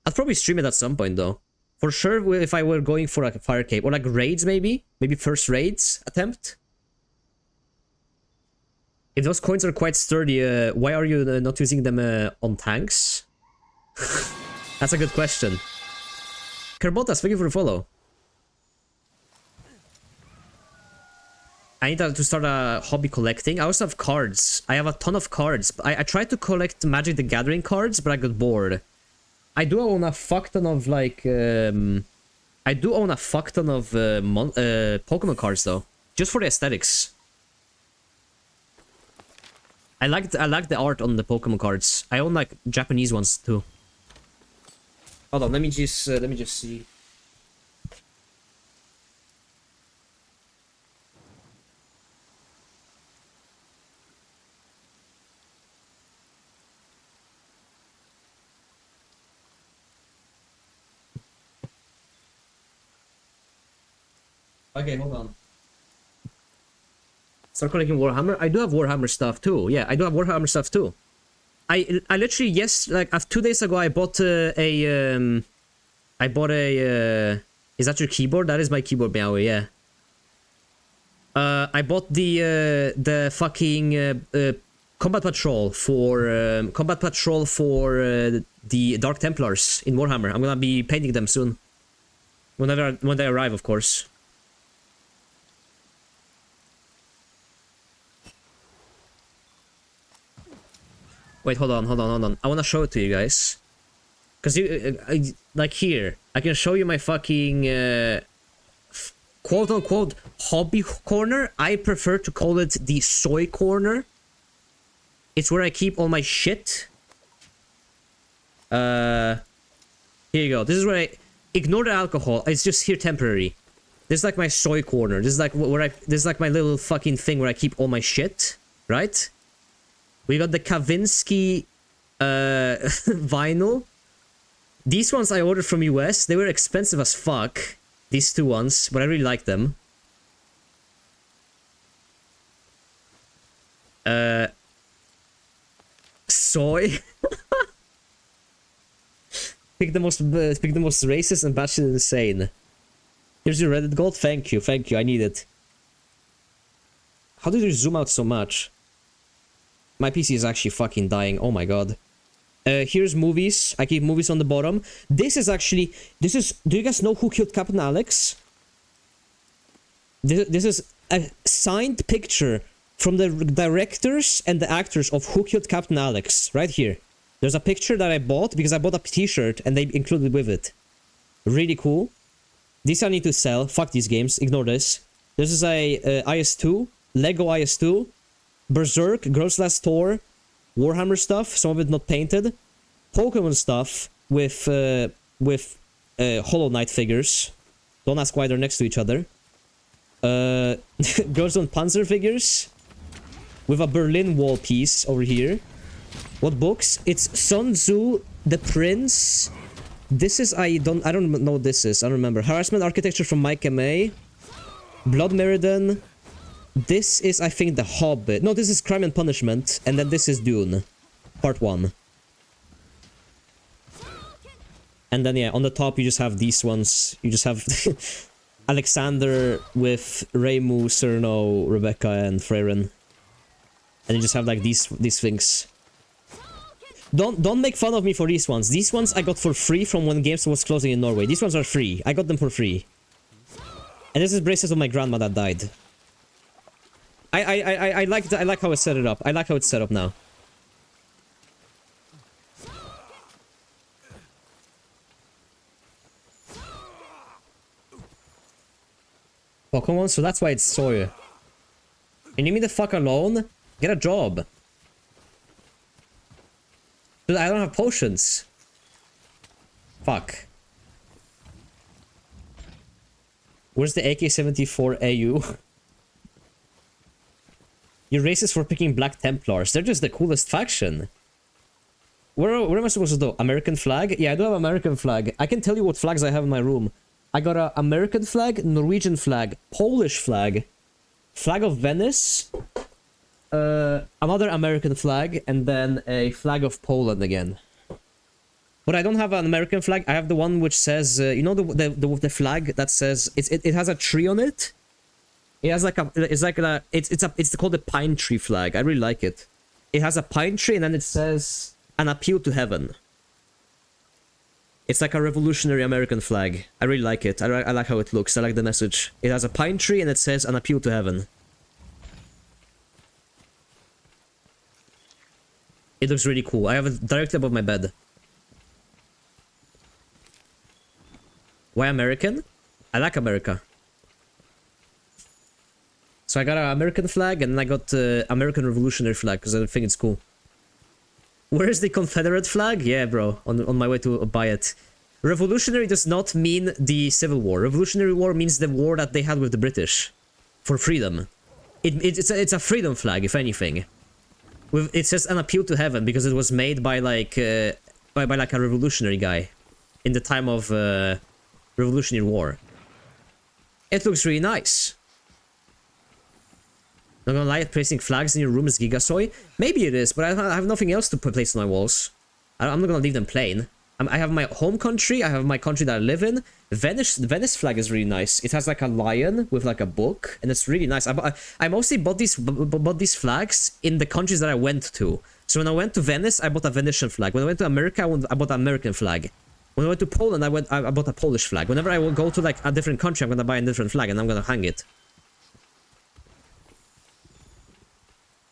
I'll probably stream it at some point though. For sure, if I were going for like a fire cape or like raids, maybe first raids attempt. If those coins are quite sturdy, why are you not using them on tanks? That's a good question. Kerbotas, thank you for the follow. I need to start a hobby collecting. I also have cards. I have a ton of cards. I tried to collect Magic the Gathering cards, but I got bored. I do own a fuck ton of like... I do own a fuck ton of Pokemon cards though. Just for the aesthetics. I like the art on the Pokemon cards. I own like Japanese ones too. Hold on, let me just see. Okay, hold on. Start collecting Warhammer. I do have Warhammer stuff too. Yeah, I do have Warhammer stuff too. I literally, yes, like 2 days ago I bought is that your keyboard? That is my keyboard, Meowie, yeah. I bought the fucking Combat Patrol for the Dark Templars in Warhammer. I'm gonna be painting them soon. When they arrive, of course. Wait, hold on. I want to show it to you guys. Because like here, I can show you my fucking quote-unquote hobby corner. I prefer to call it the soy corner. It's where I keep all my shit. Here you go. This is where I... Ignore the alcohol. It's just here temporary. This is like my soy corner. This is like where this is like my little fucking thing where I keep all my shit. Right? We got the Kavinsky vinyl. These ones I ordered from US. They were expensive as fuck. These two ones, but I really like them. Soy. Pick the most racist and batshit insane. Here's your Reddit gold. Thank you. I need it. How did you zoom out so much? My PC is actually fucking dying. Oh my god. Here's movies. I keep movies on the bottom. This is... Do you guys know Who Killed Captain Alex? This is a signed picture from the directors and the actors of Who Killed Captain Alex. Right here. There's a picture that I bought because I bought a t-shirt and they included with it. Really cool. These I need to sell. Fuck these games. Ignore this. This is a IS-2. Lego IS-2. Berserk, Girls Last Tour, Warhammer stuff, some of it not painted, Pokemon stuff with Hollow Knight figures. Don't ask why they're next to each other. Girls on Panzer figures with a Berlin Wall piece over here. What books? It's Sun Tzu, The Prince. This is I don't know what this is. I don't remember. Harassment Architecture from Mike M.A. Blood Meriden. This is, I think, The Hobbit. No, this is Crime and Punishment. And then this is Dune. Part 1. And then, yeah, on the top you just have these ones. You just have Alexander with Reimu, Cerno, Rebecca, and Freyren. And you just have, like, these things. Don't make fun of me for these ones. These ones I got for free from when games was closing in Norway. These ones are free. I got them for free. And this is bracelets of my grandma that died. I like how I set it up. I like how it's set up now. Pokemon, so that's why it's soy. You leave me the fuck alone? Get a job. Dude, I don't have potions. Fuck. Where's the AK-74 AU? You're racist for picking Black Templars. They're just the coolest faction. Where am I supposed to do? American flag? Yeah, I do have American flag. I can tell you what flags I have in my room. I got a American flag, Norwegian flag, Polish flag, flag of Venice, another American flag, and then a flag of Poland again. But I don't have an American flag. I have the one which says, you know, the flag that says it has a tree on it. It has like it's called a pine tree flag. I really like it. It has a pine tree and then it says an appeal to heaven. It's like a revolutionary American flag. I really like it. I like how it looks. I like the message. It has a pine tree and it says an appeal to heaven. It looks really cool. I have it directly above my bed. Why American? I like America. So I got an American flag and I got American Revolutionary flag because I think it's cool. Where is the Confederate flag? Yeah, bro, on my way to buy it. Revolutionary does not mean the Civil War. Revolutionary War means the war that they had with the British for freedom. It's a freedom flag, if anything. It says an appeal to heaven because it was made by like by like a revolutionary guy in the time of Revolutionary War. It looks really nice. Not gonna lie, placing flags in your room is Gigasoy. Maybe it is, but I have nothing else to place on my walls. I'm not gonna leave them plain. I have my home country, I have my country that I live in. The Venice flag is really nice. It has like a lion with like a book, and it's really nice. I mostly bought these flags in the countries that I went to. So when I went to Venice, I bought a Venetian flag. When I went to America, I bought an American flag. When I went to Poland, I bought a Polish flag. Whenever I will go to like a different country, I'm gonna buy a different flag and I'm gonna hang it.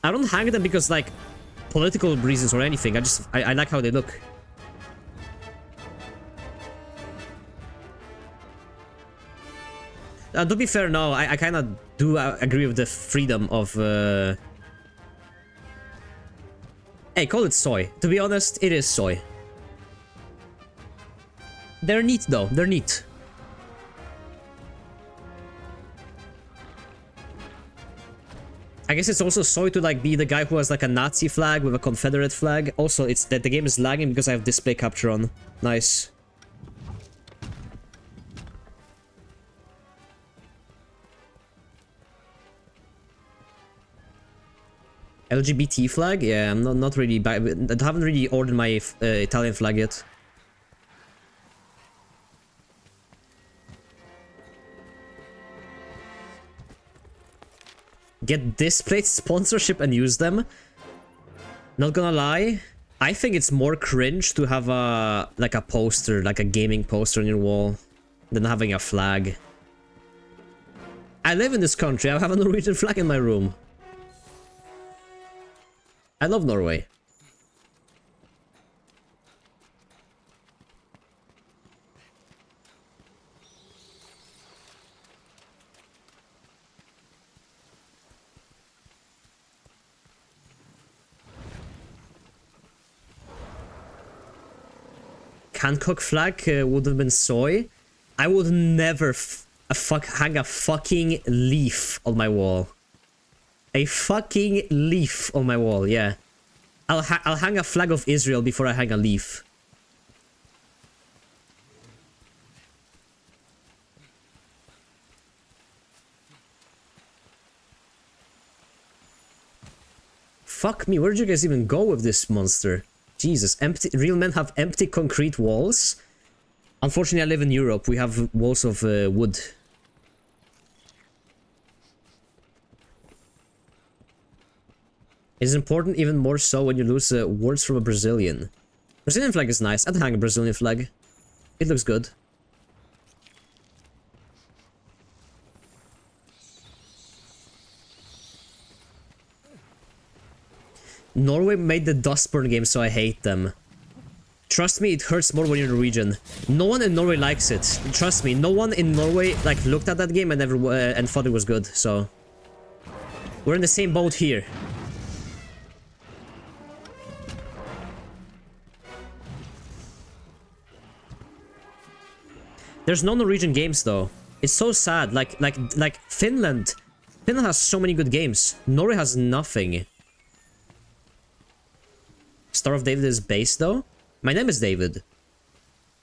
I don't hang them because like political reasons or anything. I like how they look. To be fair, no, I kind of do agree with the freedom of... Hey, call it soy. To be honest, it is soy. They're neat though, they're neat. I guess it's also soy to like be the guy who has like a Nazi flag with a Confederate flag. Also, it's that the game is lagging because I have display capture on. Nice. LGBT flag? Yeah, I'm not really... I haven't really ordered my Italian flag yet. Get displayed sponsorship and use them. Not gonna lie, I think it's more cringe to have a like a poster, like a gaming poster on your wall, than having a flag. I live in this country. I have a Norwegian flag in my room. I love Norway. Hancock flag would have been soy. I would never hang a fucking leaf on my wall. A fucking leaf on my wall, yeah. I'll hang a flag of Israel before I hang a leaf. Fuck me, where did you guys even go with this monster? Jesus, real men have empty concrete walls? Unfortunately, I live in Europe. We have walls of wood. It is important even more so when you lose words from a Brazilian. Brazilian flag is nice. I'd hang a Brazilian flag. It looks good. Norway made the Dustburn game, so I hate them. Trust me, it hurts more when you're Norwegian. No one in Norway likes it. Trust me, no one in Norway like looked at that game and never and thought it was good. So we're in the same boat here. There's no Norwegian games though. It's so sad. Like Finland. Finland has so many good games. Norway has nothing. Star of David is base though. My name is David.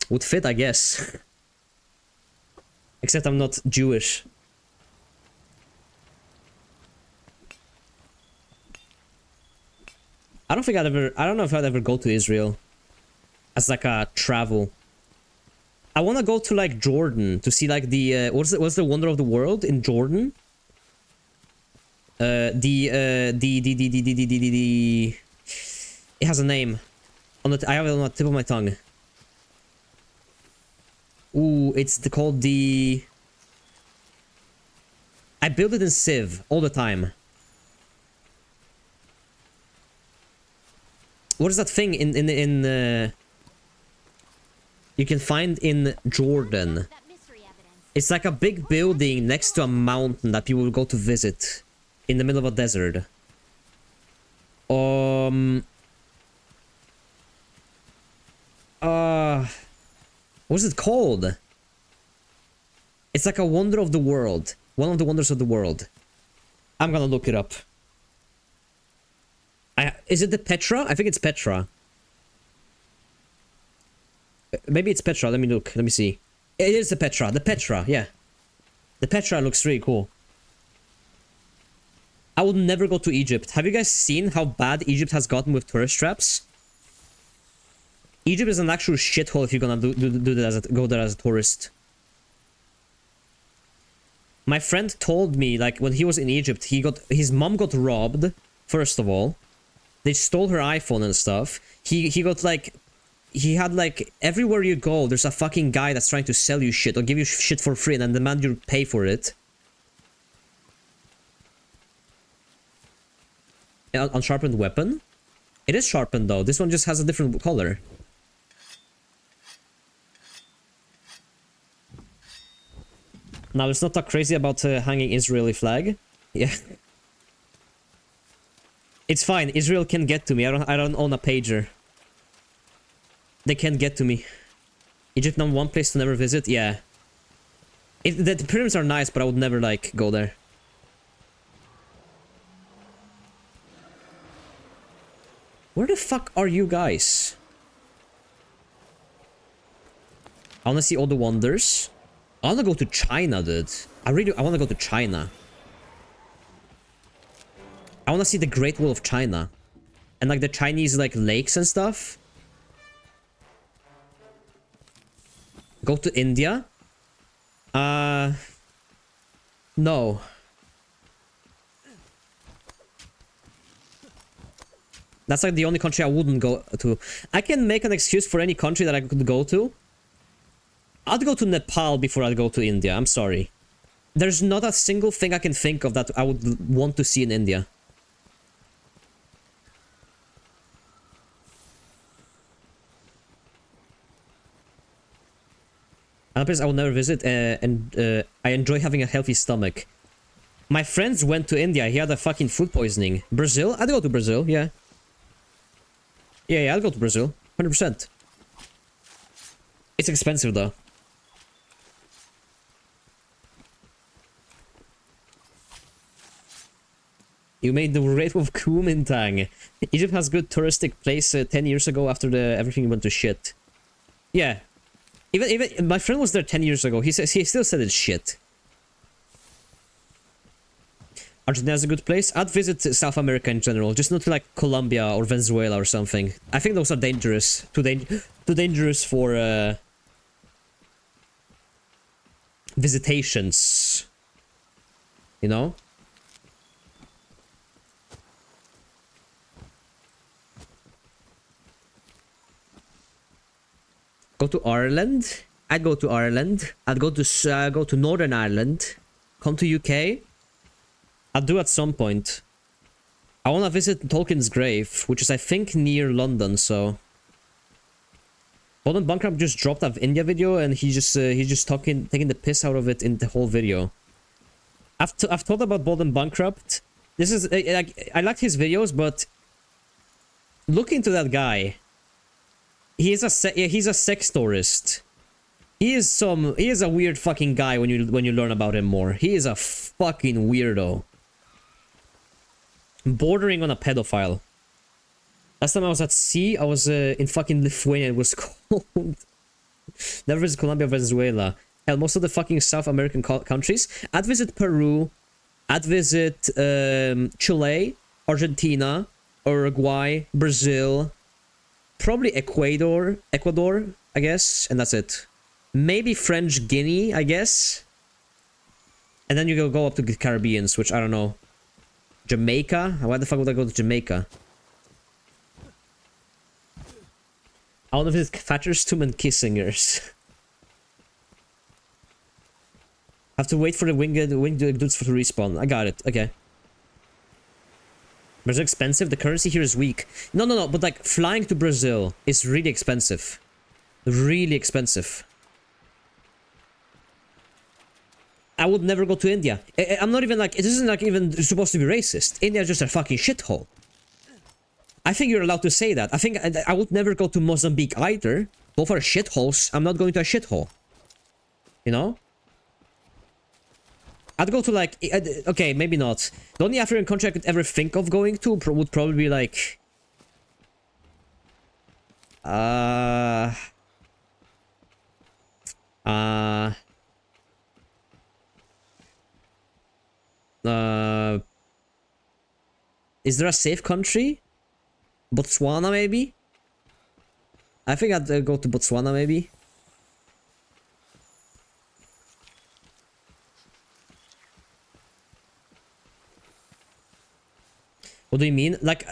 Would fit, I guess. Except I'm not Jewish. I don't know if I'd ever go to Israel. As like a travel. I want to go to like Jordan to see like the what's the wonder of the world in Jordan? It has a name. I have it on the tip of my tongue. Ooh, it's called the... I build it in Civ all the time. What is that thing in you can find in Jordan? That mystery evidence. It's like a big building next to a mountain that people will go to visit in the middle of a desert. What's it called? It's like a wonder of the world. One of the wonders of the world. I'm gonna look it up. Is it the Petra? I think it's Petra. Maybe it's Petra. Let me look. Let me see. It is the Petra. The Petra, yeah. The Petra looks really cool. I would never go to Egypt. Have you guys seen how bad Egypt has gotten with tourist traps? Egypt is an actual shithole if you're gonna do that go there as a tourist. My friend told me, like, when he was in Egypt, his mom got robbed, first of all. They stole her iPhone and stuff. He got, like... He had, like, everywhere you go, there's a fucking guy that's trying to sell you shit or give you shit for free and then demand you pay for it. Unsharpened weapon? It is sharpened, though. This one just has a different color. Now, let's not talk crazy about hanging Israeli flag. Yeah. It's fine. Israel can get to me. I don't own a pager. They can't get to me. Egypt not one place to never visit? Yeah. The pyramids are nice, but I would never, like, go there. Where the fuck are you guys? I wanna see all the wonders. I wanna go to China, dude. I wanna go to China. I wanna see the Great Wall of China. And, like, the Chinese, like, lakes and stuff. Go to India? No. That's like the only country I wouldn't go to. I can make an excuse for any country that I could go to. I'd go to Nepal before I'd go to India. I'm sorry. There's not a single thing I can think of that I would want to see in India. Another place I will never visit, and I enjoy having a healthy stomach. My friends went to India. He had a fucking food poisoning. Brazil? I'd go to Brazil, yeah. Yeah, I'd go to Brazil. 100%. It's expensive, though. You made the raid of Kuomintang. Egypt has good touristic place 10 years ago after everything went to shit. Yeah. Even my friend was there 10 years ago. He still said it's shit. Argentina's a good place. I'd visit South America in general, just not to like Colombia or Venezuela or something. I think those are dangerous. Too dangerous for visitations. You know? Go to Ireland. I'd go to Ireland. I'd go to Northern Ireland. Come to UK. I'll do at some point. I want to visit Tolkien's grave, which is I think near London, so Bolden Bankrupt just dropped that India video, and he's just taking the piss out of it in the whole video. I've thought about Bolden Bankrupt. This is I like his videos, but look into that guy. He's a sex tourist. He is a weird fucking guy when you learn about him more. He is a fucking weirdo. Bordering on a pedophile. Last time I was at sea, I was in fucking Lithuania. It was cold. Never visit Colombia, Venezuela. Hell, most of the fucking South American countries. I'd visit Peru. I'd visit Chile, Argentina, Uruguay, Brazil, probably Ecuador, I guess, and that's it. Maybe French Guinea, I guess. And then you go up to the Caribbeans, which I don't know. Jamaica? Why the fuck would I go to Jamaica? I want to visit Fatterstum and Kissingers. Have to wait for the winged dudes to respawn. I got it. Okay. Brazil expensive? The currency here is weak. No. But like flying to Brazil is really expensive. Really expensive. I would never go to India. I'm not even like... It isn't like even supposed to be racist. India is just a fucking shithole. I think you're allowed to say that. I think I would never go to Mozambique either. Both are shitholes. I'm not going to a shithole. You know? I'd go to like... Okay, maybe not. The only African country I could ever think of going to would probably be like... Is there a safe country? Botswana, maybe? I think I'd go to Botswana, maybe. What do you mean? Like,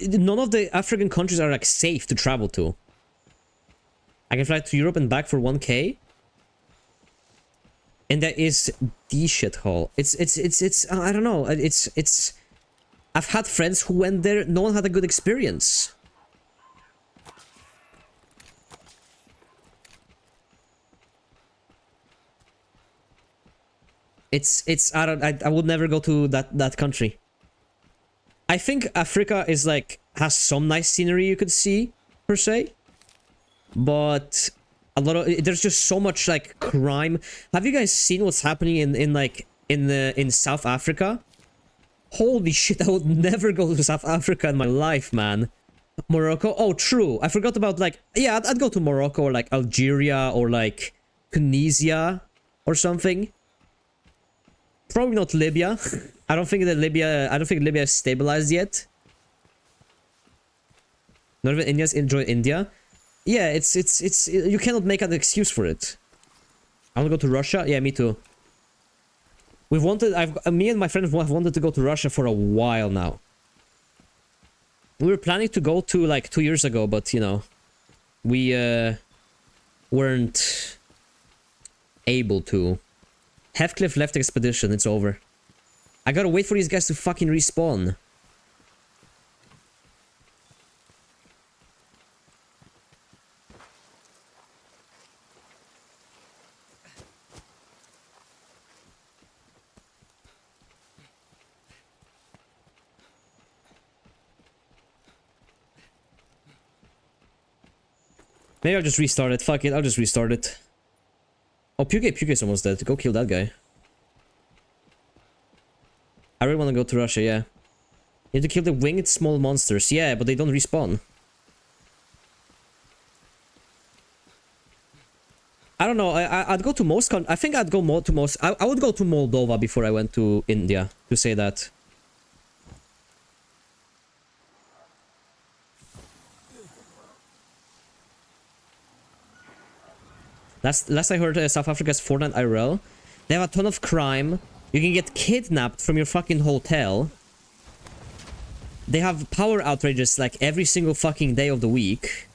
none of the African countries are, like, safe to travel to. I can fly to Europe and back for 1k. And that is the shithole. It's, I don't know. It's... I've had friends who went there, no one had a good experience. I would never go to that country. I think Africa is like, has some nice scenery you could see, per se. But a lot of, there's just so much like crime. Have you guys seen what's happening in South Africa? Holy shit, I would never go to South Africa in my life, man. Morocco? Oh, true. I forgot about, like... Yeah, I'd go to Morocco or, like, Algeria or, like, Tunisia or something. Probably not Libya. I don't think Libya is stabilized yet. Not even Indians enjoy India. Yeah, it's... You cannot make an excuse for it. I want to go to Russia? Yeah, me too. Me and my friends have wanted to go to Russia for a while now. We were planning to go to like 2 years ago, but you know, we weren't able to. Heathcliff left the expedition, it's over. I gotta wait for these guys to fucking respawn. Maybe I'll just restart it. Fuck it, I'll just restart it. Oh, Puke's almost dead. Go kill that guy. I really want to go to Russia, yeah. You have to kill the winged small monsters. Yeah, but they don't respawn. I don't know. I'd go to most... I think I'd go to most... I would go to Moldova before I went to India, to say that. Last I heard, South Africa's Fortnite IRL. They have a ton of crime. You can get kidnapped from your fucking hotel. They have power outrages like every single fucking day of the week.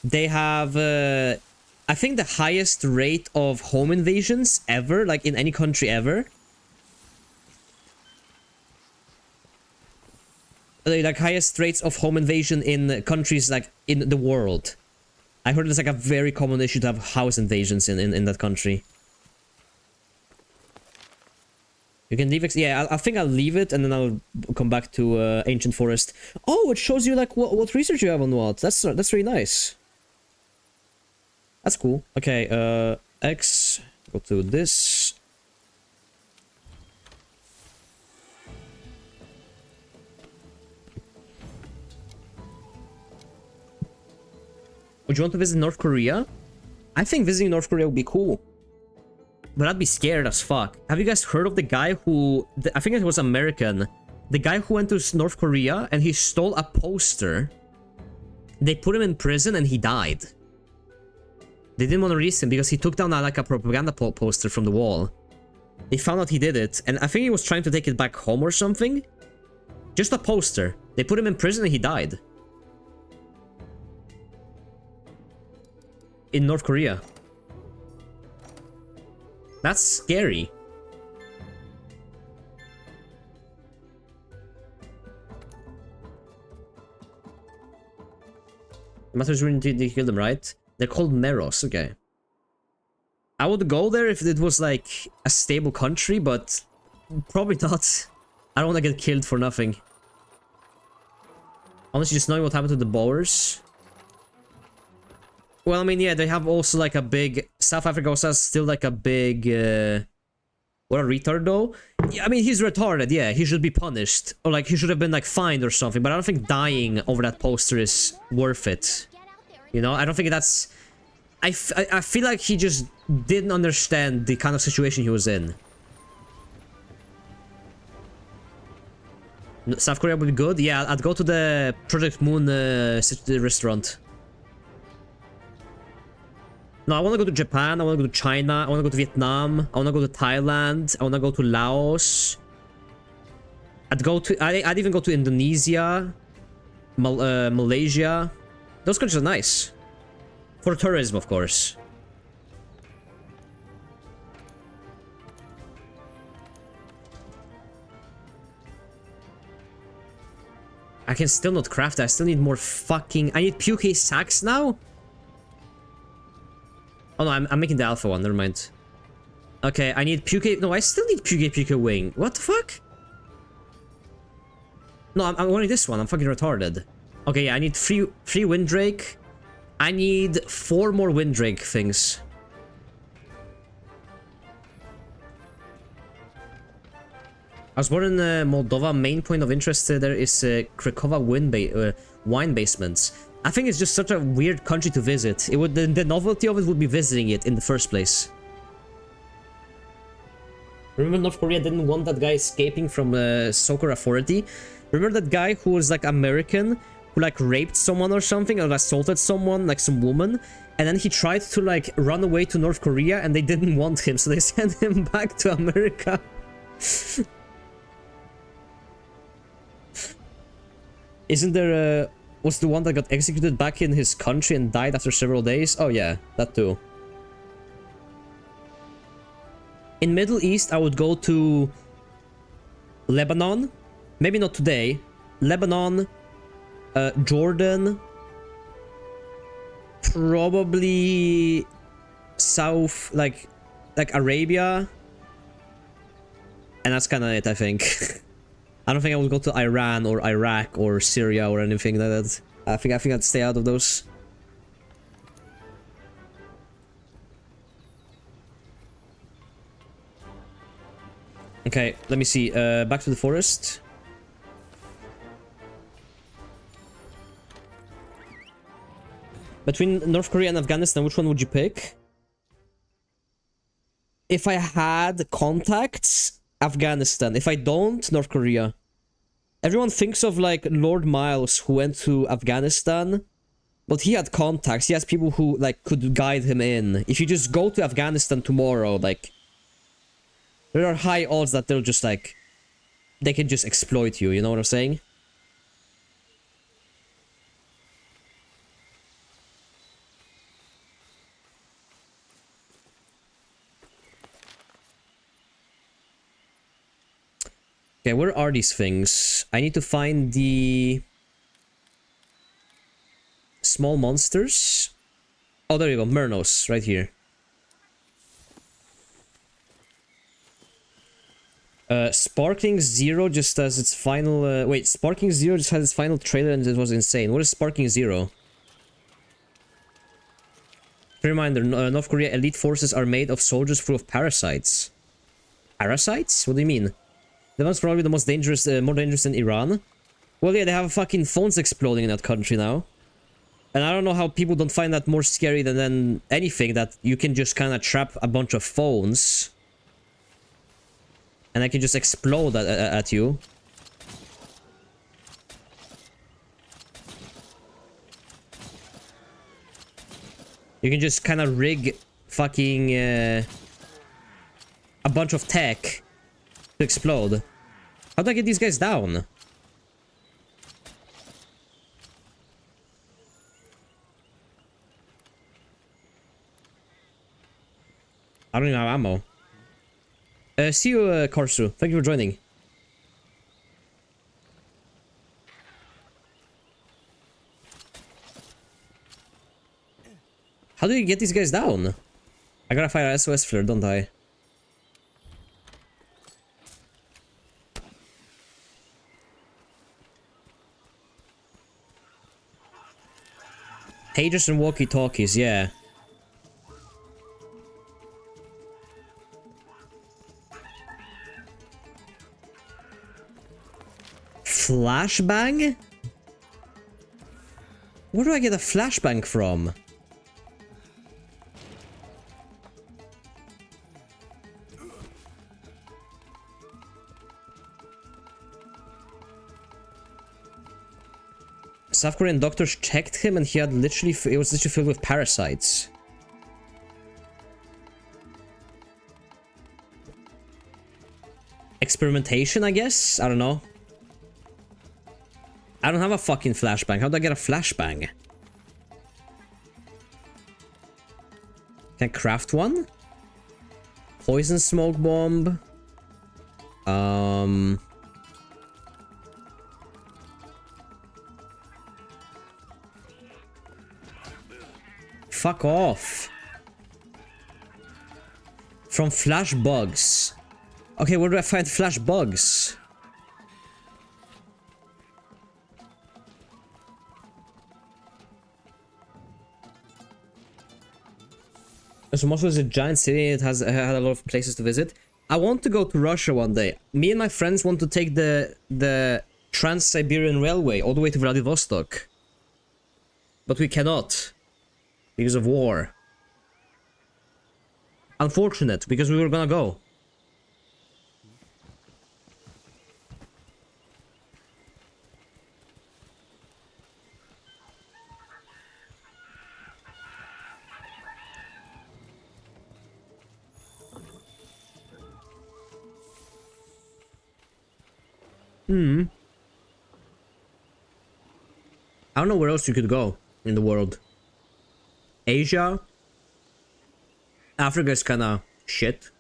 They have, I think the highest rate of home invasions ever, like in any country ever. Like highest rates of home invasion in countries like in the world. I heard it's like a very common issue to have house invasions in that country. You can leave it. Yeah, I think I'll leave it and then I'll come back to Ancient Forest. Oh, it shows you like what research you have on what. That's really nice. That's cool. Okay, X. Go to this. Would you want to visit North Korea? I think visiting North Korea would be cool. But I'd be scared as fuck. Have you guys heard of the guy who... I think it was American. The guy who went to North Korea and he stole a poster. They put him in prison and he died. They didn't want to release him because he took down like a propaganda poster from the wall. They found out he did it. And I think he was trying to take it back home or something. Just a poster. They put him in prison and he died. In North Korea. That's scary. Matters when they kill them, right? They're called Meros, okay. I would go there if it was like a stable country, but probably not. I don't want to get killed for nothing. Honestly, just knowing what happened to the Boers. Well, I mean, yeah, they have also like a big... South Africa also has still like a big... What a retard though. Yeah, I mean, he's retarded, yeah. He should be punished. Or like, he should have been like fined or something. But I don't think dying over that poster is worth it. You know, I don't think that's... I feel like he just didn't understand the kind of situation he was in. South Korea would be good? Yeah, I'd go to the Project Moon restaurant. No, I want to go to Japan, I want to go to China, I want to go to Vietnam, I want to go to Thailand, I want to go to Laos. I'd even go to Indonesia, Malaysia. Those countries are nice. For tourism, of course. I can still not craft it. I still need more fucking... I need PUK sacks now? Oh no, I'm making the alpha one, never mind. Okay, I need PUK... No, I still need PUK wing. What the fuck? No, I'm wanting this one. I'm fucking retarded. Okay, yeah, I need three Windrake. I need 4 more Windrake things. I was born in Moldova. Main point of interest there is Krakowa wine basements. I think it's just such a weird country to visit. It would the novelty of it would be visiting it in the first place. Remember North Korea didn't want that guy escaping from Soccer Authority? Remember that guy who was like American, who like raped someone or something, or assaulted someone, like some woman, and then he tried to like run away to North Korea and they didn't want him, so they sent him back to America. Isn't there a... Was the one that got executed back in his country and died after several days? Oh yeah, that too. In Middle East, I would go to Lebanon. Maybe not today. Lebanon, Jordan, probably South, like Arabia, and that's kind of it, I think. I don't think I would go to Iran or Iraq or Syria or anything like that. I think I'd stay out of those. Okay, let me see. Back to the forest. Between North Korea and Afghanistan, which one would you pick? If I had contacts, Afghanistan. If I don't, North Korea. Everyone thinks of like Lord Miles who went to Afghanistan, but he had contacts. He has people who like could guide him in. If you just go to Afghanistan tomorrow, like there are high odds that they'll just like they can just exploit you, you know what I'm saying? Okay, where are these things? I need to find the small monsters. Oh, there you go. Myrnos, right here. Sparking Zero just has its final... wait, Sparking Zero just has its final trailer and it was insane. What is Sparking Zero? Reminder, North Korea elite forces are made of soldiers full of parasites. Parasites? What do you mean? That one's probably the most dangerous, more dangerous than Iran. Well, yeah, they have fucking phones exploding in that country now. And I don't know how people don't find that more scary than anything, that you can just kind of trap a bunch of phones. And they can just explode at you. You can just kind of rig fucking a bunch of tech to explode. How do I get these guys down? I don't even have ammo. See you, Karsu. Thank you for joining. How do you get these guys down? I gotta fire a SOS flare, don't I? Pagers and walkie-talkies, yeah. Flashbang? Where do I get a flashbang from? South Korean doctors checked him and he had literally, it was literally filled with parasites. Experimentation, I guess? I don't know. I don't have a fucking flashbang. How do I get a flashbang? Can I craft one? Poison smoke bomb. Fuck off. From flash bugs. Okay, where do I find flash bugs? So Moscow is a giant city. It has had a lot of places to visit. I want to go to Russia one day. Me and my friends want to take the Trans-Siberian Railway all the way to Vladivostok. But we cannot. Because of war. Unfortunate, because we were gonna go. I don't know where else you could go in the world. Asia? Africa is kinda shit.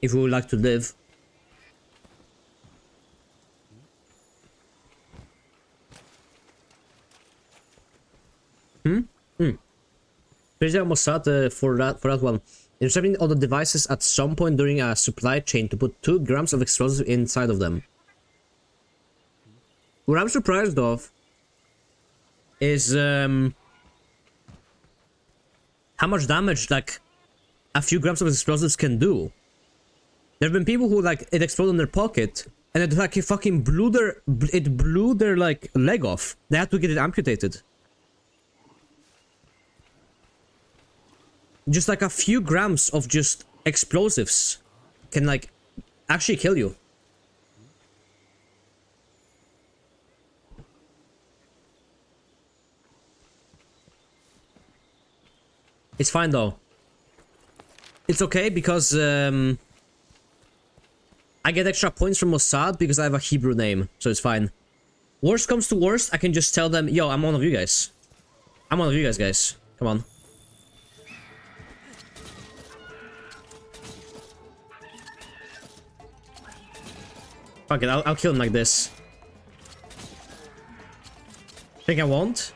If we would like to live. President Mossad for that one. Intercepting all the devices at some point during a supply chain to put 2 grams of explosive inside of them. What I'm surprised of is how much damage like a few grams of explosives can do. There have been people who like it exploded in their pocket and it like fucking blew their like leg off. They had to get it amputated. Just like a few grams of just explosives can like actually kill you. It's fine though. It's okay because I get extra points from Mossad because I have a Hebrew name, so it's fine. Worst comes to worst, I can just tell them, yo, I'm one of you guys. I'm one of you guys. Come on. Fuck it, I'll kill him like this. Think I won't?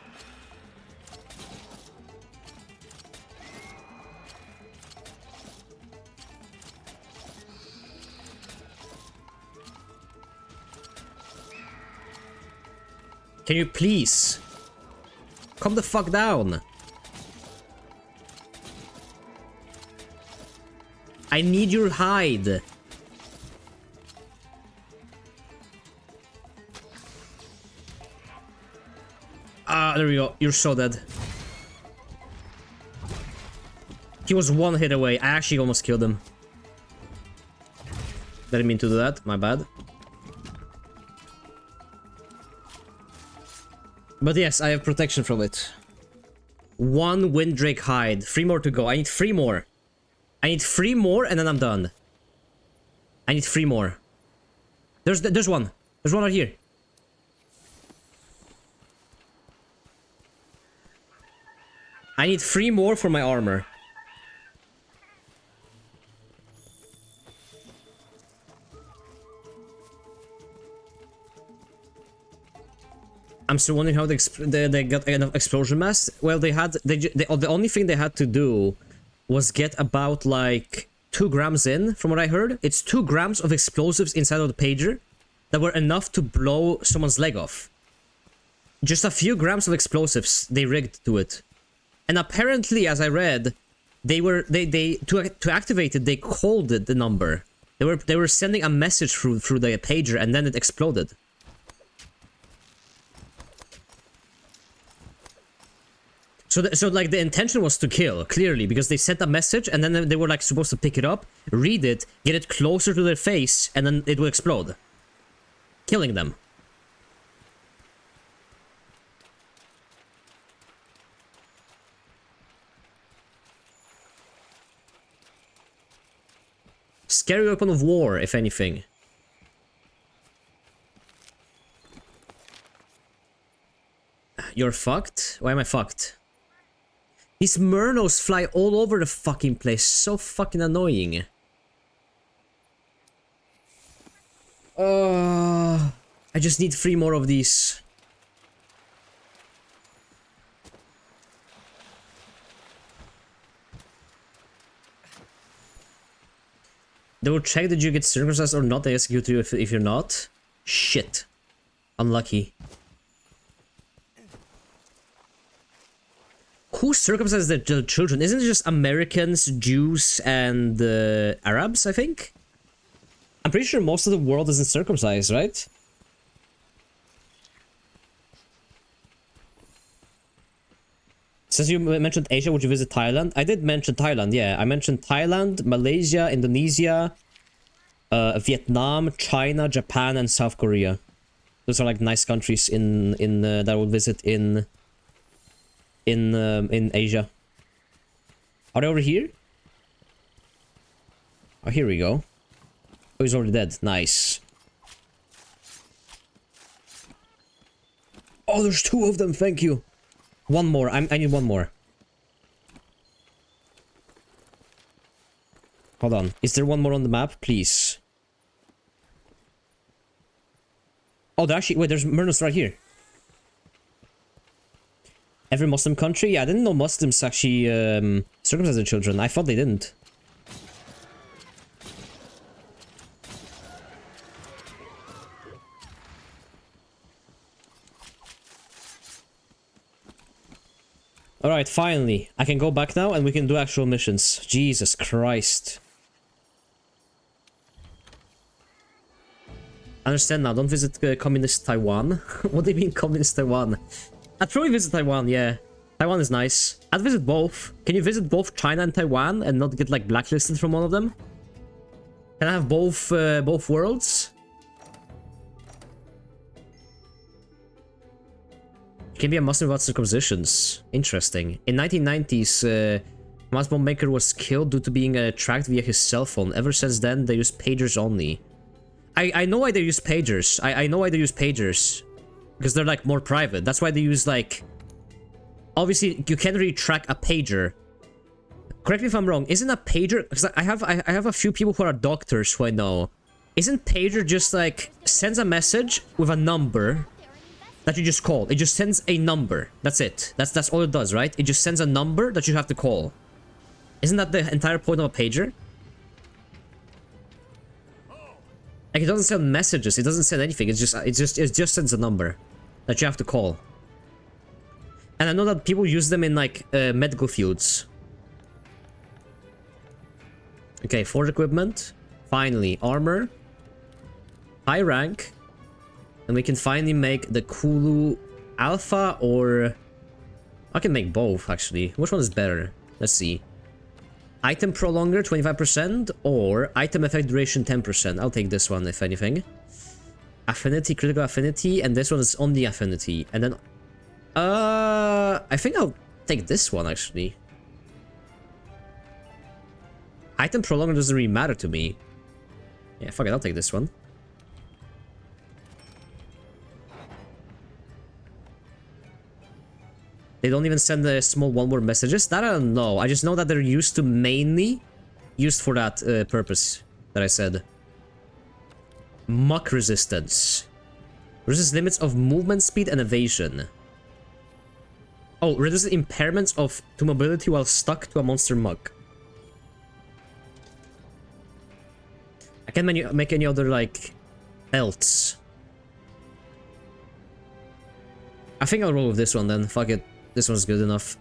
Can you please? Calm the fuck down. I need your hide. Ah, there we go. You're so dead. He was one hit away. I actually almost killed him. Didn't mean to do that. My bad. But yes, I have protection from it. 1 Windrake hide. 3 more to go. I need 3 more. I need 3 more and then I'm done. I need 3 more. There's one. There's one right here. I need 3 more for my armor. I'm still wondering how they got enough explosion mass. Well, the only thing they had to do was get about like 2 grams in, from what I heard. It's 2 grams of explosives inside of the pager that were enough to blow someone's leg off. Just a few grams of explosives they rigged to it. And apparently, as I read, to activate it, they called it the number. They were sending a message through the pager and then it exploded. So like the intention was to kill, clearly, because they sent a message and then they were like supposed to pick it up, read it, get it closer to their face, and then it will explode. Killing them. Scary weapon of war, if anything. You're fucked? Why am I fucked? These Murnos fly all over the fucking place. So fucking annoying. I just need 3 more of these. They will check that you get circumcised or not. They execute you if you're not. Shit. Unlucky. Who circumcises their children? Isn't it just Americans, Jews, and Arabs, I think? I'm pretty sure most of the world isn't circumcised, right? Since you mentioned Asia, would you visit Thailand? I did mention Thailand, yeah. I mentioned Thailand, Malaysia, Indonesia, Vietnam, China, Japan, and South Korea. Those are like nice countries that I would visit in Asia. Are they over here? Oh, here we go. Oh, he's already dead. Nice. Oh, there's 2 of them. Thank you. 1 more. I need 1 more. Hold on. Is there 1 more on the map? Please. Oh, there actually... Wait, there's Murnos right here. Every Muslim country? Yeah, I didn't know Muslims actually circumcise their children. I thought they didn't. Alright, finally. I can go back now and we can do actual missions. Jesus Christ. Understand now, don't visit communist Taiwan. What do you mean communist Taiwan? I'd probably visit Taiwan, yeah. Taiwan is nice. I'd visit both. Can you visit both China and Taiwan and not get like blacklisted from one of them? Can I have both worlds? You can be a Muslim without circumcisions. Interesting. In 1990s, Mass Bomb Maker was killed due to being tracked via his cell phone. Ever since then, they use pagers only. I know why they use pagers. I know why they use pagers. Because they're like more private. That's why they use like... Obviously, you can't really track a pager. Correct me if I'm wrong. Isn't a pager... Because I have a few people who are doctors who I know. Isn't pager just like... Sends a message with a number that you just call. It just sends a number. That's it. That's all it does, right? It just sends a number that you have to call. Isn't that the entire point of a pager? Like, it doesn't send messages. It doesn't send anything. It just sends a number. that you have to call. And I know that people use them in like medical fields. Okay, forge equipment. Finally, armor. High rank. And we can finally make the Kulu Alpha, or... I can make both, actually. Which one is better? Let's see. Item prolonger, 25%, or item effect duration, 10%. I'll take this one, if anything. Affinity, critical affinity, and this one is only affinity. And then... I think I'll take this one, actually. Item prolonger doesn't really matter to me. Yeah, fuck it, I'll take this one. They don't even send the small one-word messages? That I don't know. I just know that they're used to mainly used for that purpose that I said. Muck resistance. Reduces limits of movement speed and evasion. Oh, reduces impairments to mobility while stuck to a monster muck. I can't make any other, like, belts. I think I'll roll with this one then. Fuck it. This one's good enough.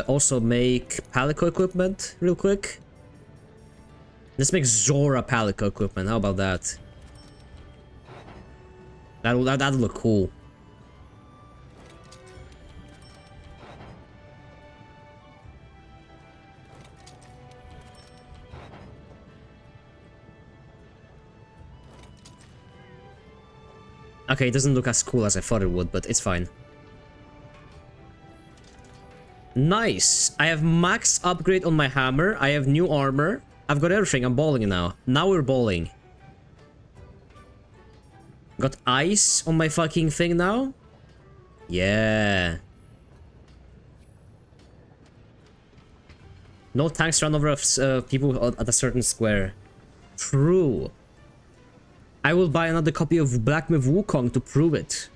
Also make Palico equipment real quick. Let's make Zora Palico equipment. How about that? That'll look cool. Okay, it doesn't look as cool as I thought it would, but it's fine. Nice! I have max upgrade on my hammer. I have new armor. I've got everything. I'm balling now. Now we're balling. Got ice on my fucking thing now. Yeah. No tanks run over people at a certain square. True. I will buy another copy of Black Myth Wukong to prove it.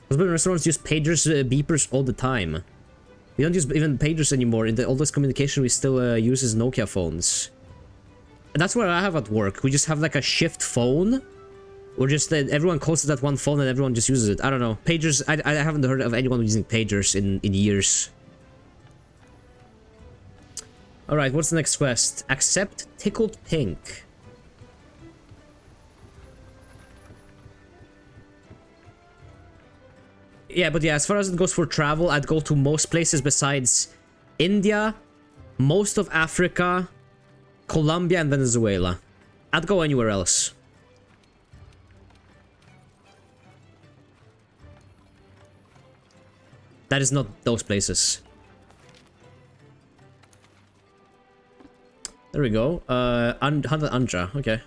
Husband restaurants use pagers, beepers all the time. We don't use even pagers anymore. In the oldest communication, we still uses Nokia phones. And that's what I have at work. We just have like a shift phone. Or just everyone calls it that one phone and everyone just uses it. I don't know. Pagers, I haven't heard of anyone using pagers in years. Alright, what's the next quest? Accept Tickled Pink. Yeah, but yeah, as far as it goes for travel, I'd go to most places besides India, most of Africa, Colombia, and Venezuela. I'd go anywhere else. That is not those places. There we go. Hunter Anja, okay.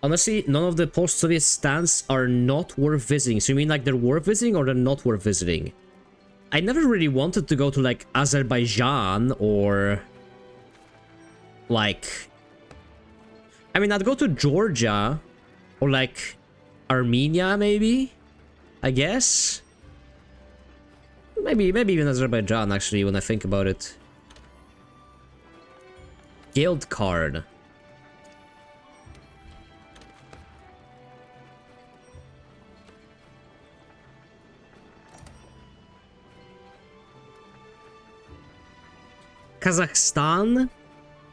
Honestly, none of the post-Soviet stands are not worth visiting. So you mean like they're worth visiting or they're not worth visiting? I never really wanted to go to like Azerbaijan or like... I mean, I'd go to Georgia or like Armenia maybe, I guess. Maybe even Azerbaijan actually when I think about it. Guild card. Kazakhstan,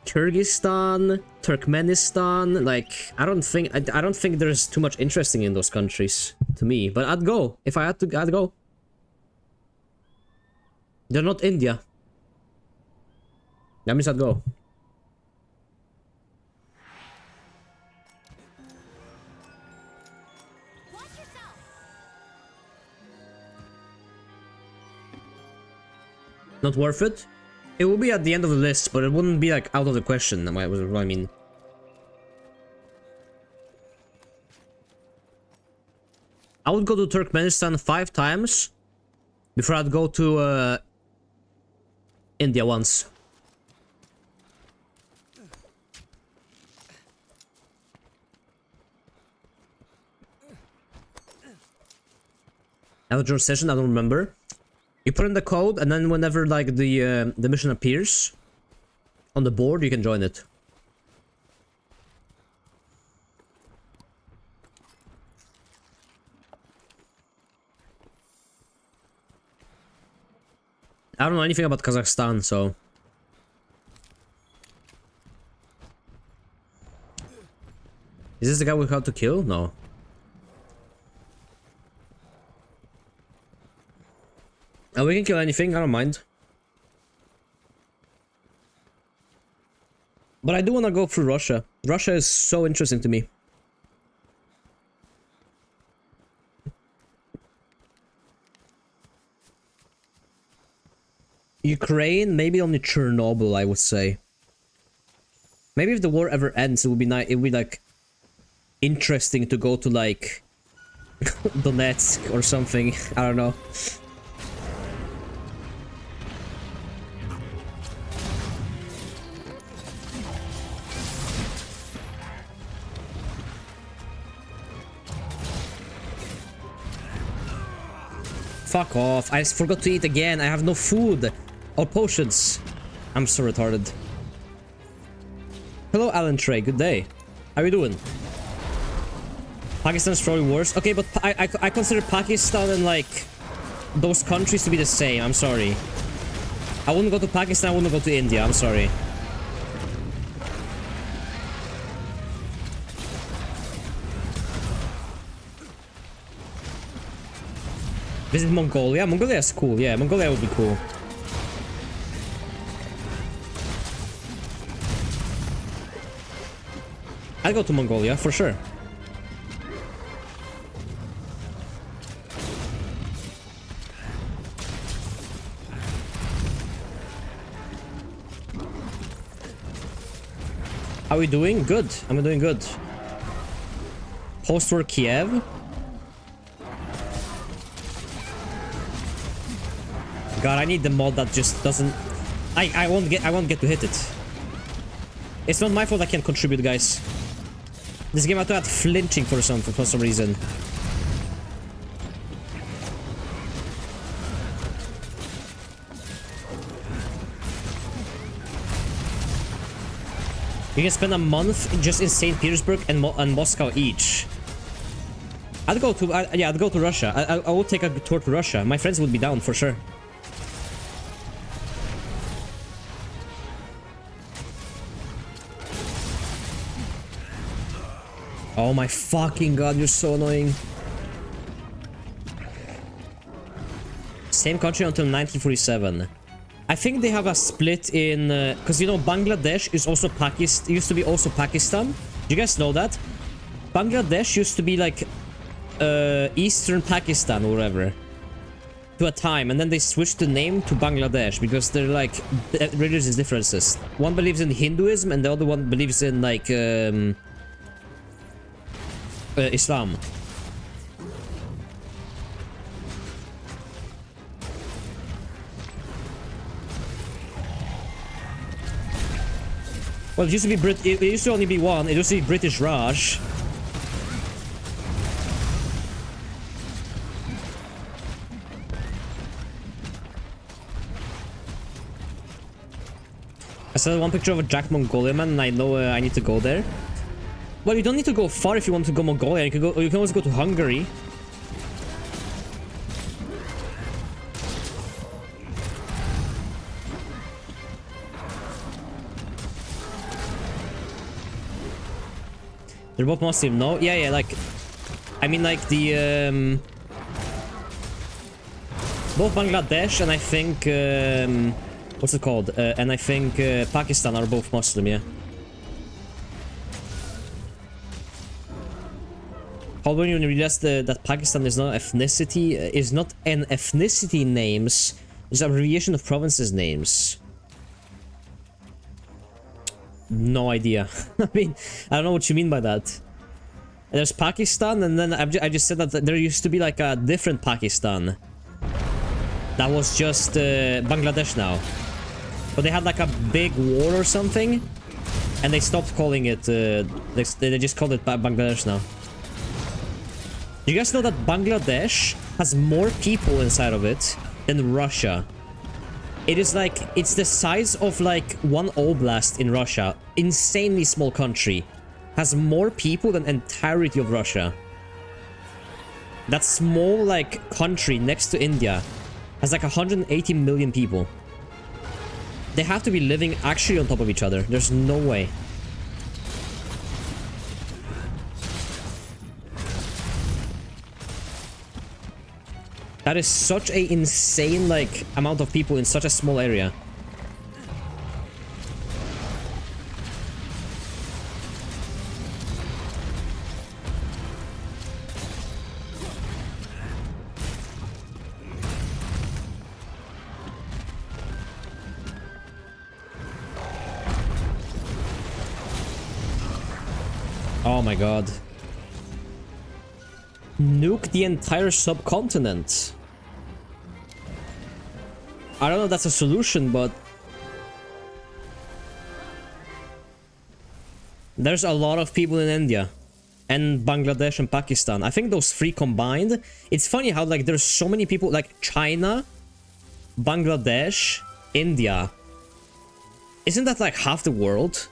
Kyrgyzstan, Turkmenistan, like I don't think there's too much interesting in those countries to me, but I'd go. If I had to, I'd go. They're not India. That means I'd go. Not worth it? It will be at the end of the list, but it wouldn't be like out of the question. What I mean. I would go to Turkmenistan 5 times before I'd go to India once. Outdoor session, I don't remember. You put in the code, and then whenever like the mission appears on the board, you can join it. I don't know anything about Kazakhstan, so... Is this the guy we have to kill? No. We can kill anything, I don't mind. But I do want to go through Russia. Russia is so interesting to me. Ukraine, maybe only Chernobyl, I would say. Maybe if the war ever ends, it would be nice. It would be like interesting to go to like Donetsk or something. I don't know. Fuck off. I forgot to eat again. I have no food or potions. I'm so retarded. Hello, Alan Trey. Good day. How you doing? Pakistan's probably worse. Okay, but I consider Pakistan and like those countries to be the same. I'm sorry. I wouldn't go to Pakistan. I wouldn't go to India. I'm sorry. Visit Mongolia? Mongolia is cool. Yeah, Mongolia would be cool. I'd go to Mongolia for sure. How are we doing? Good. I'm doing good. Post-war Kiev. God, I need the mod that just doesn't... I won't get to hit it. It's not my fault I can't contribute, guys. This game I had flinching for some reason. You can spend a month just in St. Petersburg and Moscow each. I'd go to yeah, I'd go to Russia. I would take a tour to Russia. My friends would be down for sure. Oh my fucking god, you're so annoying. Same country until 1947. I think they have a split in... because you know Bangladesh is also Pakistan, used to be also Pakistan. Do you guys know that? Bangladesh used to be like Eastern Pakistan or whatever. To a time, and then they switched the name to Bangladesh because they're like religious differences. One believes in Hinduism and the other one believes in like... Islam. Well, it used to be it used to only be one. It used to be British Raj. I saw one picture of a Jack Mongolia man, and I know I need to go there. Well, you don't need to go far if you want to go Mongolia. You can go. You can always go to Hungary. They're both Muslim, no? Yeah, yeah. Like, I mean, like the both Bangladesh and I think what's it called? And I think Pakistan are both Muslim. Yeah. How when you realize that Pakistan is not an ethnicity names, it's an abbreviation of provinces names. No idea. I mean, I don't know what you mean by that. There's Pakistan, and then I just said that there used to be like a different Pakistan. That was just Bangladesh now. But they had like a big war or something, and they stopped calling it. They just called it Bangladesh now. Do you guys know that Bangladesh has more people inside of it than Russia? It is like, it's the size of like one oblast in Russia. Insanely small country. Has more people than the entirety of Russia. That small like country next to India has like 180 million people. They have to be living actually on top of each other. There's no way. That is such a insane, like, amount of people in such a small area. Oh my god. Nuke the entire subcontinent. I don't know if that's a solution, but there's a lot of people in India and Bangladesh and Pakistan. I think those three combined, it's funny how like there's so many people like China, Bangladesh, India. Isn't that like half the world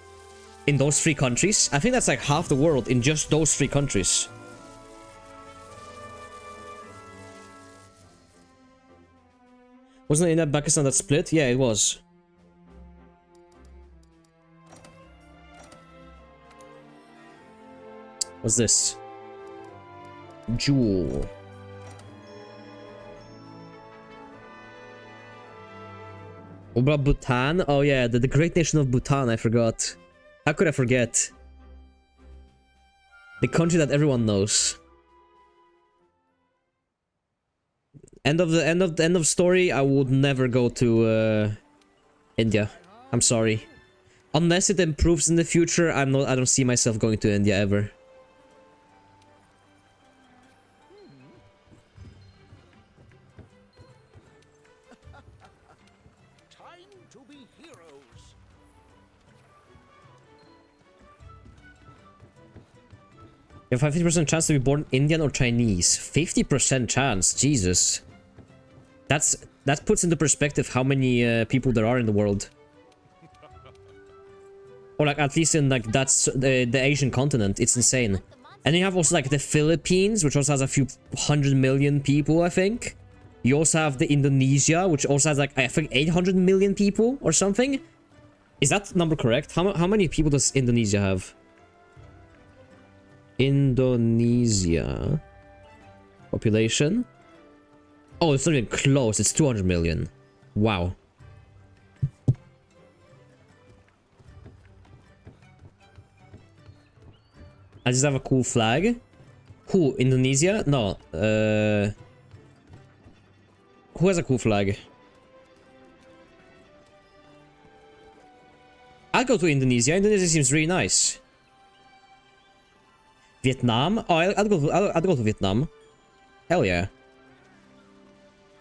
in those three countries? I think that's like half the world in just those three countries. Wasn't it India and Pakistan that split? Yeah, it was. What's this? Jewel. What about Bhutan? Oh yeah, the great nation of Bhutan, I forgot. How could I forget? The country that everyone knows. End of story. I would never go to India. I'm sorry. Unless it improves in the future, I don't see myself going to India ever. Time to be heroes. You have 50% chance to be born Indian or Chinese. 50% chance. Jesus. That puts into perspective how many people there are in the world. Or like at least in like that's the Asian continent. It's insane. And you have also like the Philippines, which also has a few 100 million people, I think. You also have the Indonesia, which also has like I think 800 million people or something. Is that number correct? How many people does Indonesia have? Indonesia population. Oh, it's not even close. It's 200 million. Wow. I just have a cool flag. Who? Indonesia? No. Who has a cool flag? I'll go to Indonesia. Indonesia seems really nice. Vietnam? Oh, I'll go to Vietnam. Hell yeah.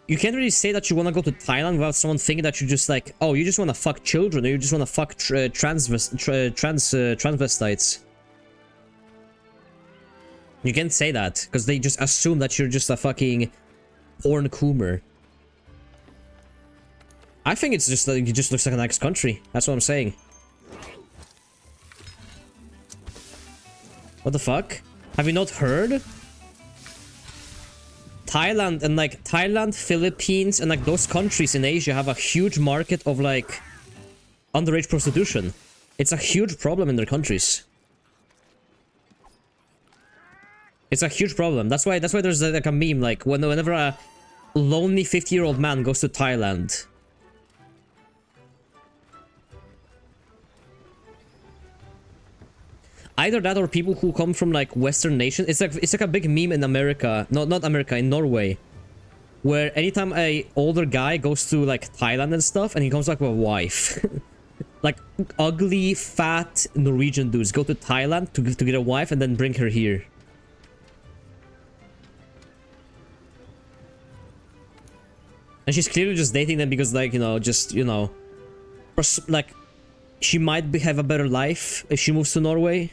You can't really say that you want to go to Thailand without someone thinking that you just like, oh, you just want to fuck children or you just want to fuck transvestites. You can't say that because they just assume that you're just a fucking porn coomer. I think it's just like it just looks like a nice country. That's what I'm saying. What the fuck? Have you not heard? Thailand and like Thailand, Philippines, and like those countries in Asia have a huge market of like underage prostitution. It's a huge problem in their countries. It's a huge problem. That's why there's like a meme like whenever a lonely 50-year-old man goes to Thailand. Either that or people who come from like Western nations. It's like a big meme in America. Not America, in Norway. Where anytime a older guy goes to like Thailand and stuff and he comes back with a wife. Like ugly, fat Norwegian dudes go to Thailand to get a wife and then bring her here. And she's clearly just dating them because like, you know, just, you know, like she might have a better life if she moves to Norway.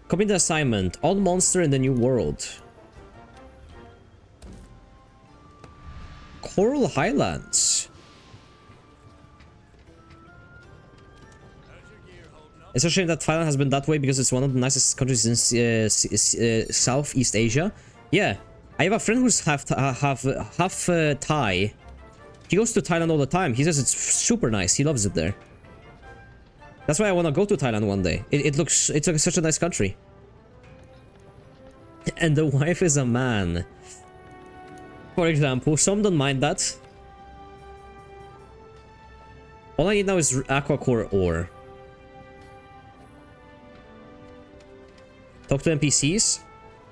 Copy the assignment. Odd monster in the new world. Coral Highlands. How's your gear holding It's a shame that Thailand has been that way because it's one of the nicest countries in Southeast Asia. Yeah, I have a friend who's half Thai. He goes to Thailand all the time. He says it's super nice. He loves it there. That's why I want to go to Thailand one day. It's like such a nice country. And the wife is a man. For example, some don't mind that. All I need now is Aquacore ore. Talk to NPCs?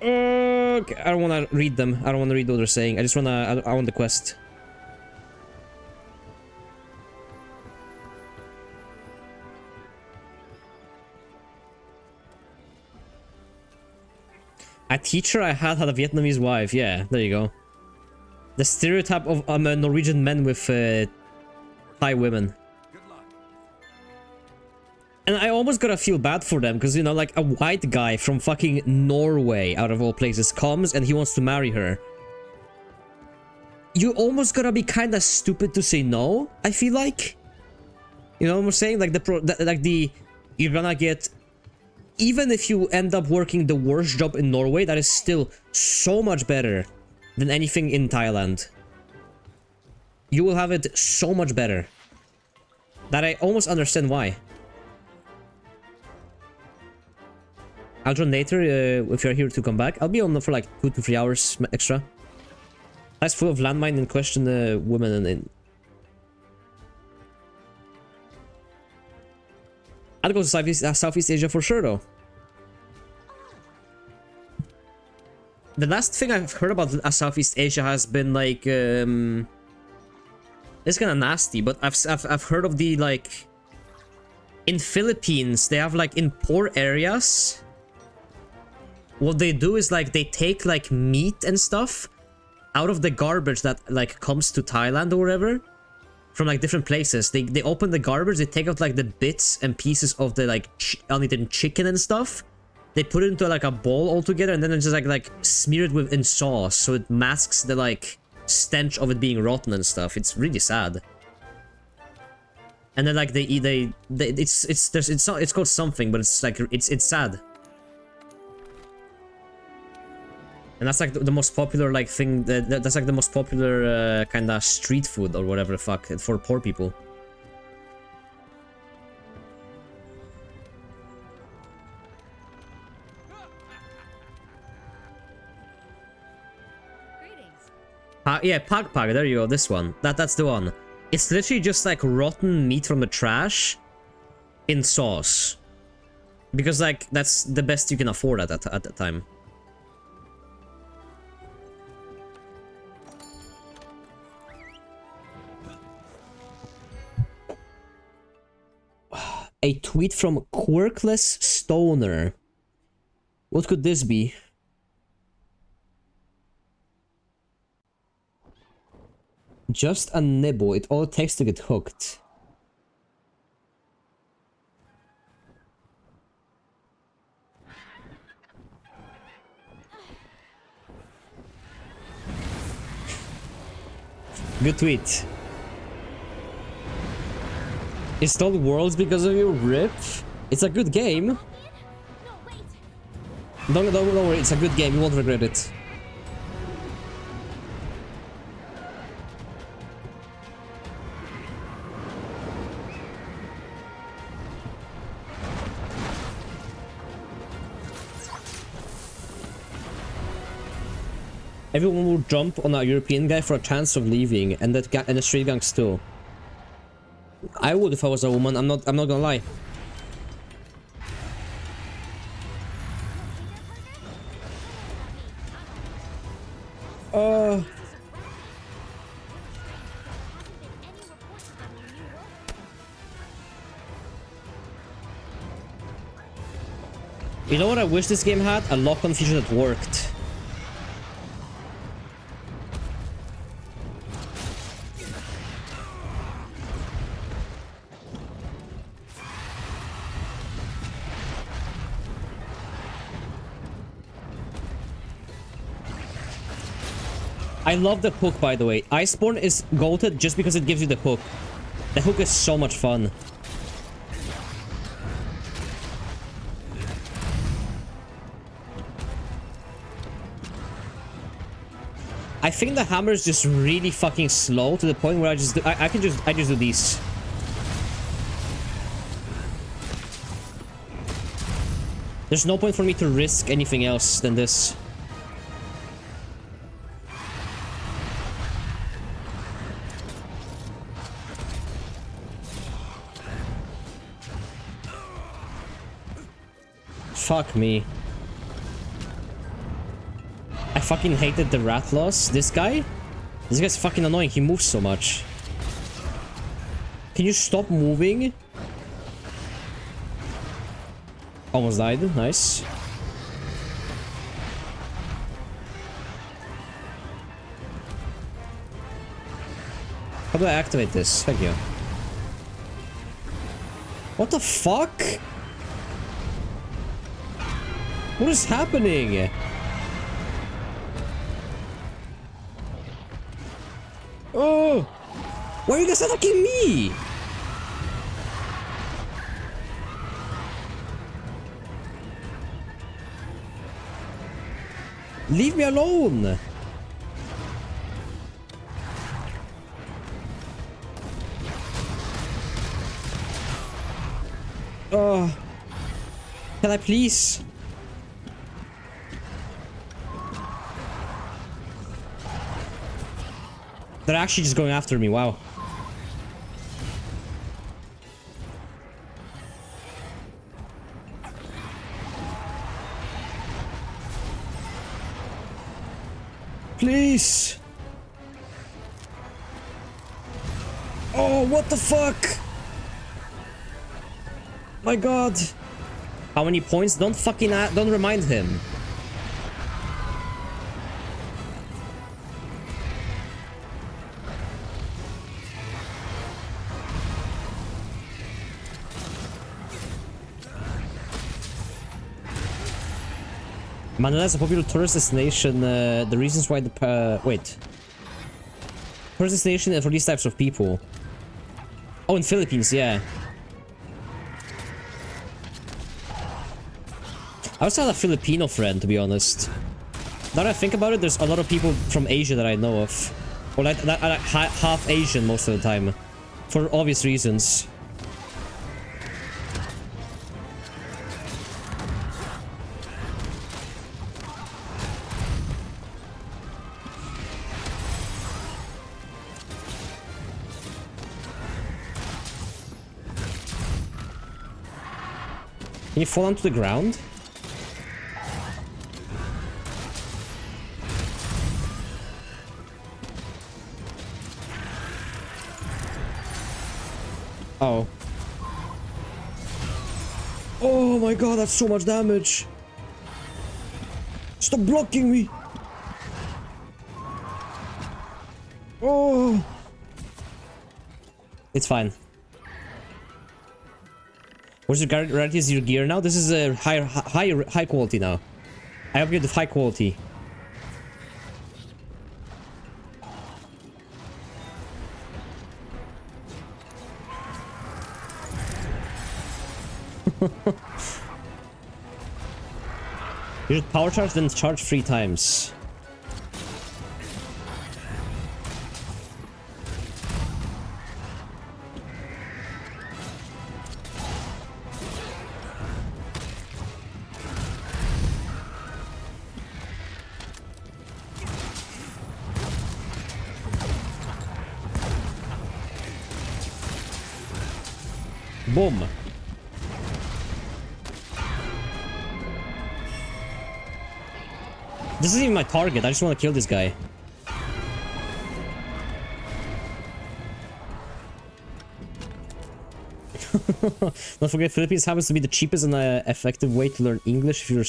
Okay, I don't want to read them. I don't want to read what they're saying. I just want to... I want the quest. A teacher I had a Vietnamese wife. Yeah, there you go. The stereotype of Norwegian men with Thai women. And I almost gotta feel bad for them, because, you know, like, a white guy from fucking Norway, out of all places, comes and he wants to marry her. You almost gotta be kind of stupid to say no, I feel like. You know what I'm saying? Like, you're gonna get... Even if you end up working the worst job in Norway, that is still so much better than anything in Thailand. You will have it so much better. That I almost understand why. I'll join later if you're here to come back. I'll be on for like 2 to 3 hours extra. That's full of landmine and question women and... I'd go to Southeast Asia for sure, though. The last thing I've heard about Southeast Asia has been like, it's kind of nasty, but I've heard of the, like, in Philippines they have, like, in poor areas, what they do is, like, they take, like, meat and stuff out of the garbage that, like, comes to Thailand or whatever. From like different places. They open the garbage, they take out like the bits and pieces of the like uneaten chicken and stuff. They put it into like a bowl altogether, and then it's just like smear it in sauce, so it masks the like stench of it being rotten and stuff. It's really sad. And then like it's called something, but it's like it's sad. And that's like the most popular like thing. That's like the most popular kind of street food or whatever the fuck for poor people. Yeah, Pag Pag. There you go. This one. That's the one. It's literally just like rotten meat from the trash in sauce, because like that's the best you can afford at that time. A tweet from Quirkless Stoner. What could this be? Just a nibble. It all takes to get hooked. Good tweet. Installed Worlds because of your RIP? It's a good game. No, wait. Don't worry, it's a good game, you won't regret it. Everyone will jump on a European guy for a chance of leaving, and that guy and the street gangs too. I would if I was a woman. I'm not gonna lie. You know what I wish this game had? A lock-on feature that worked. I love the hook, by the way. Iceborne is goated just because it gives you the hook. The hook is so much fun. I think the hammer is just really fucking slow to the point where I just do, I just do these. There's no point for me to risk anything else than this. Fuck me. I fucking hated the Rathalos. This guy's fucking annoying. He moves so much. Can you stop moving? Almost died. Nice. How do I activate this? Thank you. What the fuck? What is happening? Oh! Why are you guys attacking me? Leave me alone! Oh. Can I please? They're actually just going after me, wow. Please! Oh, what the fuck? My god. How many points? Don't fucking don't remind him. Manila is a popular tourist destination. The reasons why the wait, tourist destination for these types of people. Oh, in Philippines, yeah. I also had a Filipino friend, to be honest. Now that I think about it, there's a lot of people from Asia that I know of, or like half Asian most of the time, for obvious reasons. Can you fall onto the ground? Oh. Oh my god, that's so much damage. Stop blocking me. Oh. It's fine. What's your rarity is your gear now? This is a high quality now. I upgraded to high quality. You should power charge, then charge 3 times. Boom. This isn't even my target. I just want to kill this guy. Don't forget, Philippines happens to be the cheapest and effective way to learn English if you're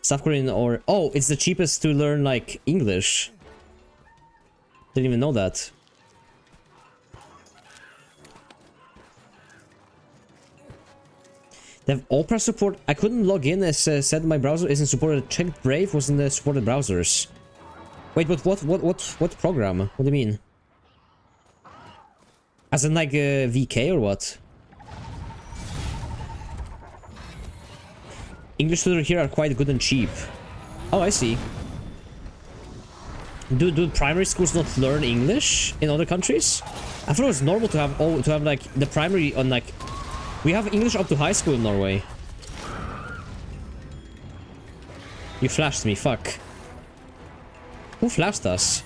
South Korean or... Oh, it's the cheapest to learn, like, English. Didn't even know that. They have Opera support. I couldn't log in as said my browser isn't supported. Checked Brave was in the supported browsers. Wait, but what program? What do you mean? As in like VK or what? English tutors here are quite good and cheap. Oh, I see. Do primary schools not learn English in other countries? I thought it was normal to have like the primary on like we have English up to high school in Norway. You flashed me, fuck. Who flashed us?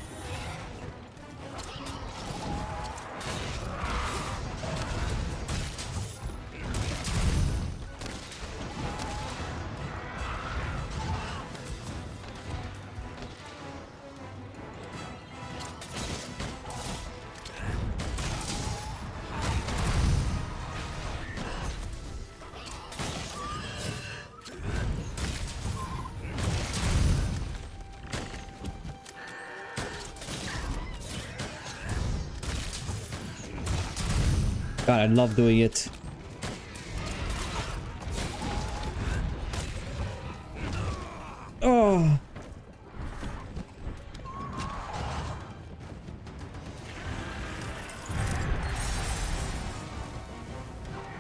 God, I love doing it. Oh.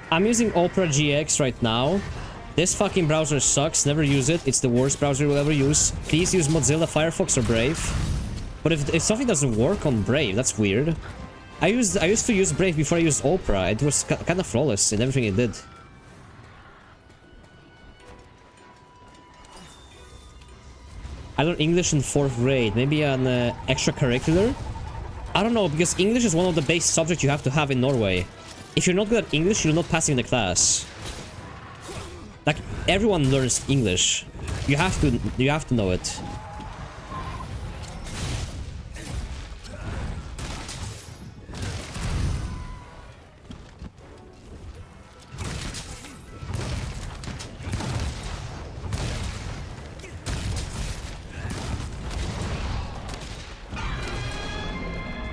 I'm using Opera GX right now. This fucking browser sucks. Never use it. It's the worst browser you'll ever use. Please use Mozilla Firefox or Brave. But if something doesn't work on Brave, that's weird. I used to use Brave before I used Opera. It was kind of flawless in everything it did. I learned English in 4th grade. Maybe an extracurricular? I don't know, because English is one of the base subjects you have to have in Norway. If you're not good at English, you're not passing the class. Like, everyone learns English. You have to know it.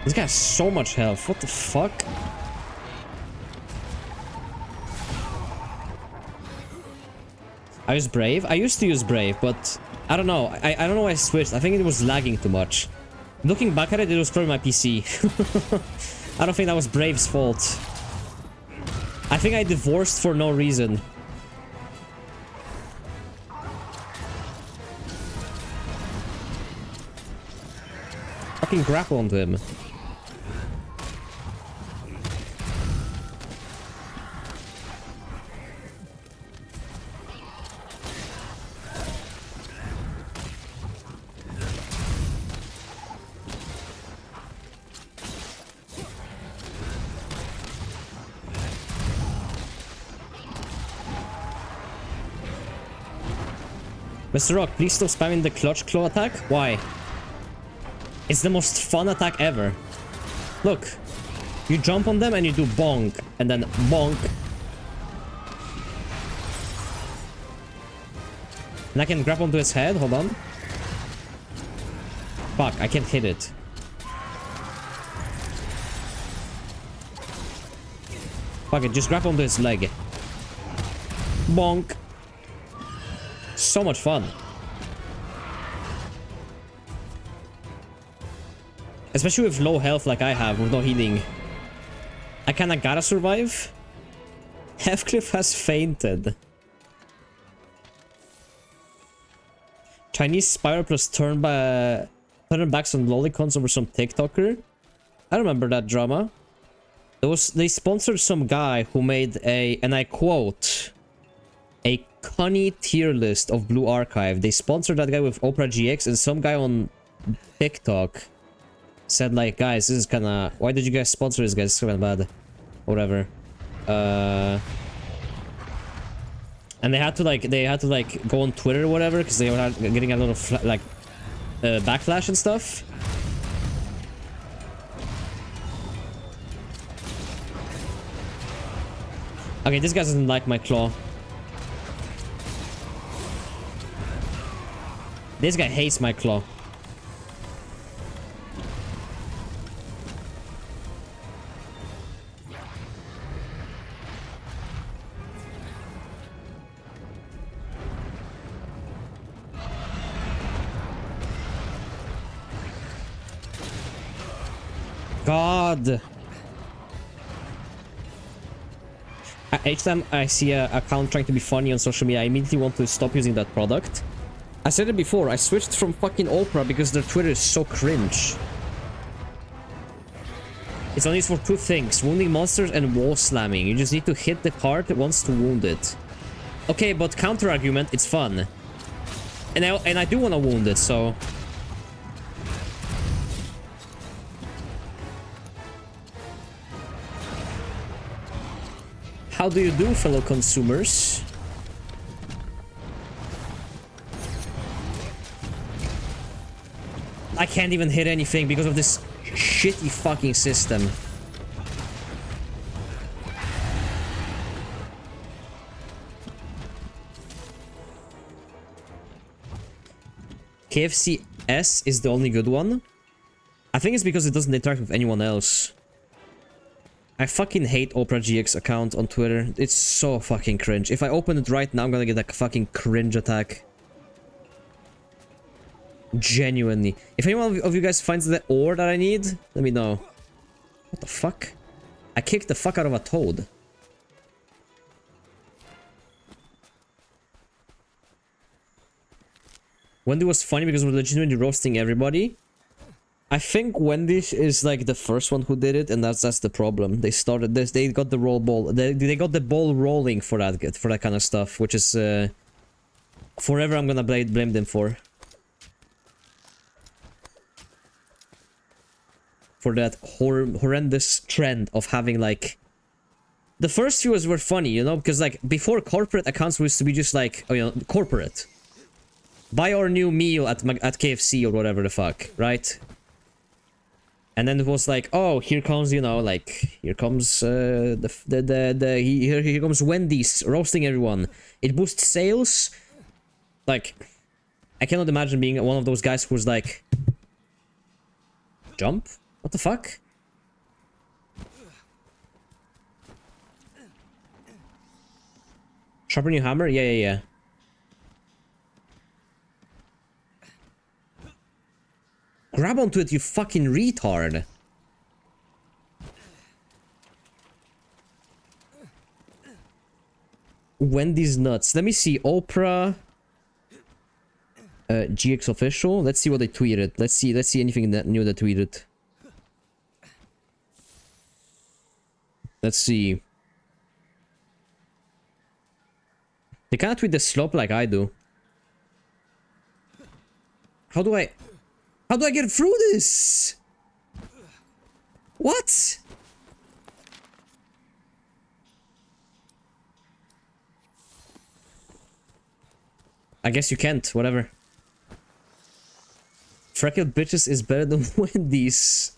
This guy has so much health. What the fuck? I use Brave. I used to use Brave, but I don't know. I don't know why I switched. I think it was lagging too much. Looking back at it, it was probably my PC. I don't think that was Brave's fault. I think I divorced for no reason. Fucking grapple onto him. Mr. Rock, please stop spamming the clutch claw attack. Why? It's the most fun attack ever. Look. You jump on them and you do bonk. And then bonk. And I can grab onto his head. Hold on. Fuck, I can't hit it. Fuck it, just grab onto his leg. Bonk. So much fun. Especially with low health like I have, with no healing. I kinda gotta survive. Heathcliff has fainted. Chinese Spyro plus turnbacks on lolicons over some TikToker. I remember that drama. They sponsored some guy who made a, and I quote, a cunny tier list of Blue Archive. They sponsored that guy with Opera GX, and some guy on TikTok said like, guys, this is kinda, why did you guys sponsor this guy? It's kinda bad. Whatever. And they had to like go on Twitter or whatever, because they were getting a lot of backlash and stuff. Okay, this guy doesn't like my claw. This guy hates my claw. God. Each time I see a account trying to be funny on social media, I immediately want to stop using that product. I said it before, I switched from fucking Opera because their Twitter is so cringe. It's only used for two things, wounding monsters and wall slamming. You just need to hit the card once to wound it. Okay, but counter argument, it's fun. And I do want to wound it, so... How do you do, fellow consumers? I can't even hit anything because of this shitty fucking system. KFC S is the only good one. I think it's because it doesn't interact with anyone else. I fucking hate Opera GX account on Twitter. It's so fucking cringe. If I open it right now, I'm gonna get a fucking cringe attack. Genuinely. If anyone of you guys finds the ore that I need, let me know. What the fuck? I kicked the fuck out of a toad. Wendy was funny because we're legitimately roasting everybody. I think Wendy is like the first one who did it, and that's the problem. They started this. They got the they got the ball rolling for that kind of stuff, which is forever I'm gonna blame them for that horrendous trend of having like the first few were funny, you know, because like before corporate accounts used to be just like, oh, you know, corporate. Buy our new meal at KFC or whatever the fuck, right? And then it was like, oh, here comes, you know, like, here comes here comes Wendy's roasting everyone. It boosts sales. Like, I cannot imagine being one of those guys who was like, jump? What the fuck? Sharpen your hammer? Yeah. Grab onto it, you fucking retard. Wendy's nuts. Let me see. Opera. GX official. Let's see what they tweeted. Let's see anything that new that tweeted. Let's see. They can't tweet the slope like I do. How do I get through this? What? I guess you can't, whatever. Freckled bitches is better than Wendy's.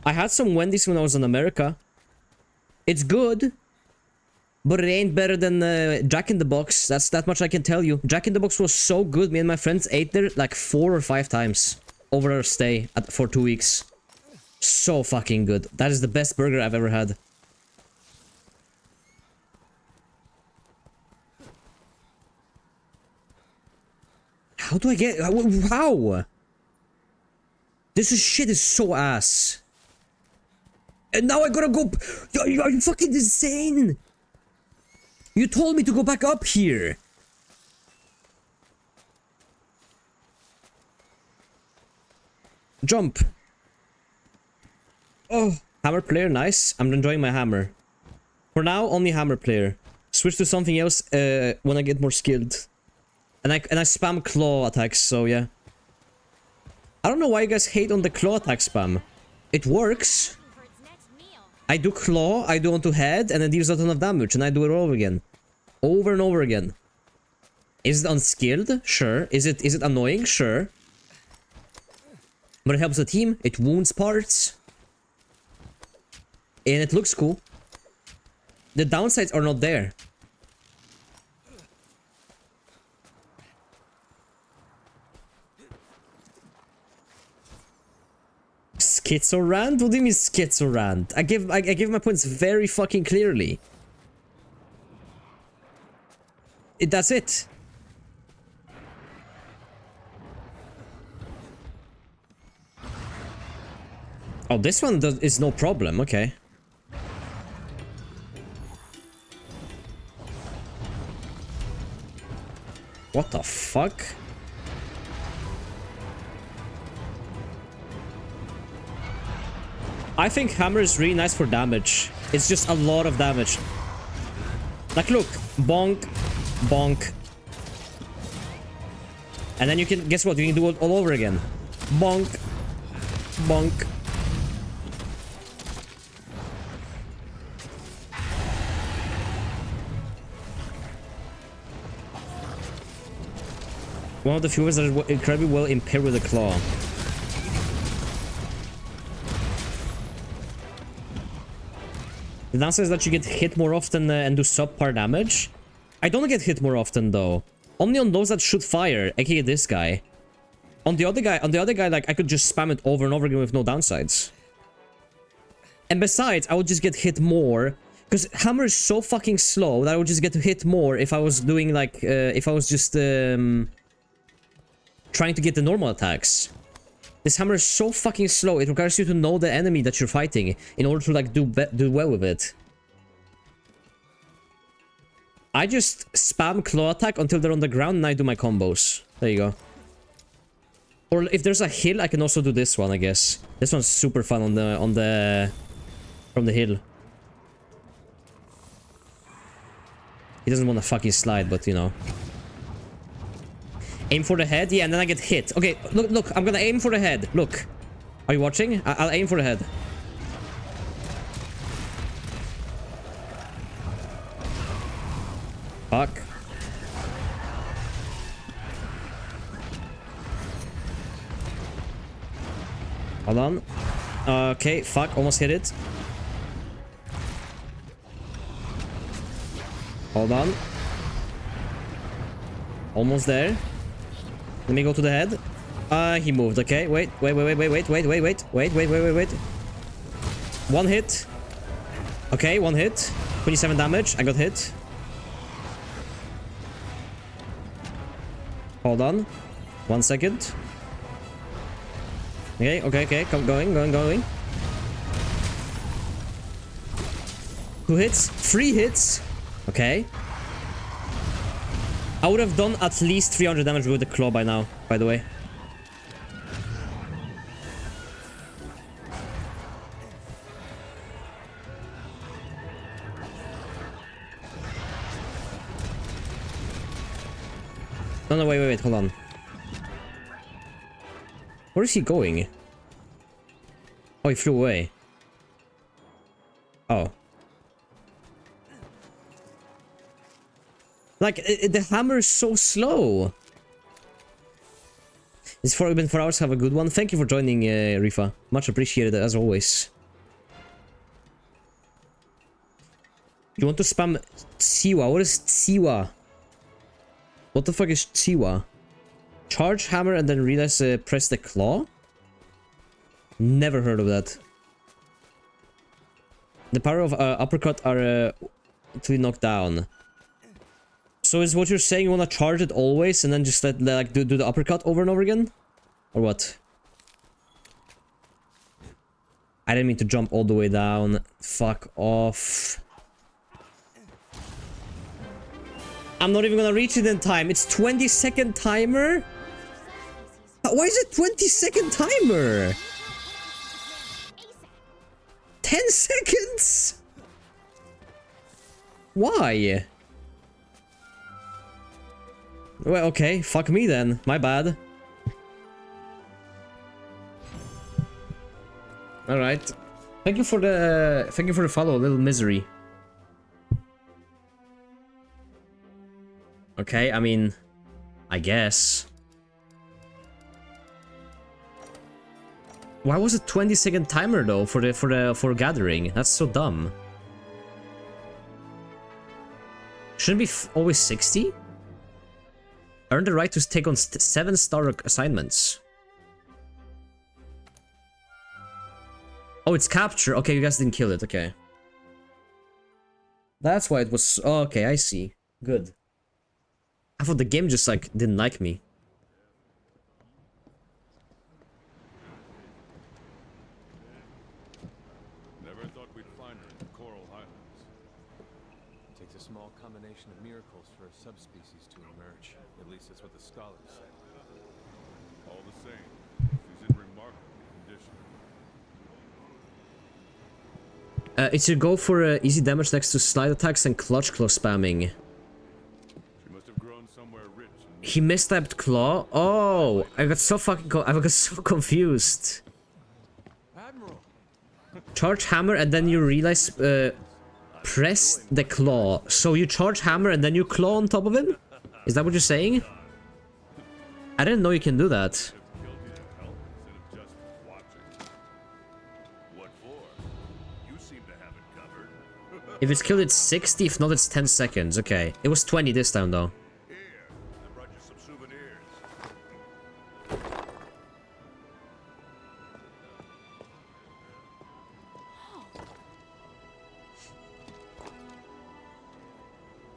I had some Wendy's when I was in America. It's good. But it ain't better than Jack in the Box. That's that much I can tell you. Jack in the Box was so good. Me and my friends ate there like 4 or 5 times over our stay for 2 weeks. So fucking good. That is the best burger I've ever had. How do I get... How? This shit is so ass. And now I gotta go... Are you fucking insane? You told me to go back up here. Jump. Oh, hammer player, nice. I'm enjoying my hammer. For now, only hammer player. Switch to something else when I get more skilled. And I spam claw attacks, so yeah. I don't know why you guys hate on the claw attack spam. It works. For its next meal. I do claw, I do onto head, and it deals a ton of damage, and I do it all over again. Over and over again. Is it unskilled? Sure. Is it annoying? Sure. But it helps the team, it wounds parts. And it looks cool. The downsides are not there. Schizorant? What do you mean schizorant? I give my points very fucking clearly. That's it. Oh, this one is no problem. Okay. What the fuck? I think hammer is really nice for damage. It's just a lot of damage. Like, look. Bonk. Bonk. And then you can... Guess what? You can do it all over again. Bonk. Bonk. One of the few ways that is incredibly well impaired with the claw. The downside is that you get hit more often and do subpar damage. I don't get hit more often though. Only on those that shoot fire, aka this guy. On the other guy, like I could just spam it over and over again with no downsides. And besides, I would just get hit more. Because hammer is so fucking slow that I would just get to hit more if I was doing like, if I was just trying to get the normal attacks. This hammer is so fucking slow, it requires you to know the enemy that you're fighting in order to like do well with it. I just spam claw attack until they're on the ground and I do my combos. There you go. Or if there's a hill, I can also do this one, I guess. This one's super fun from the hill. He doesn't want to fucking slide, but you know. Aim for the head, yeah, and then I get hit. Okay, look, I'm gonna aim for the head. Look. Are you watching? I'll aim for the head. Fuck. Hold on. Okay, fuck, almost hit it. Hold on. Almost there. Let me go to the head. He moved. Okay, wait. One hit. Okay, one hit. 27 damage. I got hit. Hold on. 1 second. Okay. Come going. 2 hits. 3 hits. Okay. I would have done at least 300 damage with the claw by now, by the way. No, wait, hold on. Where is he going? Oh, he flew away. Oh. Like, the hammer is so slow. It's been 4 hours. Have a good one. Thank you for joining, Rifa. Much appreciated, as always. You want to spam Tsiwa? What is Tsiwa? What the fuck is Tsiwa? Charge hammer and then realize press the claw? Never heard of that. The power of uppercut are to knock down. So is what you're saying you want to charge it always and then just let like do the uppercut over and over again? Or what? I didn't mean to jump all the way down. Fuck off. I'm not even gonna reach it in time. It's 20-second timer? Why is it 20-second timer? 10 seconds? Why? Well, okay, fuck me then. My bad. All right. Thank you for the follow, little misery. Okay, I mean, I guess. Why was it 20-second timer though for gathering? That's so dumb. Shouldn't it be always 60? Earn the right to take on 7-star assignments. Oh, it's capture. Okay, you guys didn't kill it. Okay. That's why it was... Oh, okay, I see. Good. I thought the game just, like, didn't like me. Never thought we'd find her in the Coral Highlands. takes a small combination of miracles for a subspecies to emerge. At least that's what the scholars say. All the same, she's in remarkable condition. It's your goal for easy damage next to slide attacks and clutch claw spamming. She must have grown somewhere rich and He mistyped claw. Oh, I got so I got so confused. Admiral! Charge hammer and then you realize press the claw. So you charge hammer and then you claw on top of him? Is that what you're saying? I didn't know you can do that. killed you to help instead of just watching. What for? You seem to have it covered. If it's killed it's 60, if not it's 10 seconds. Okay. It was 20 this time though. Here, I brought you some souvenirs.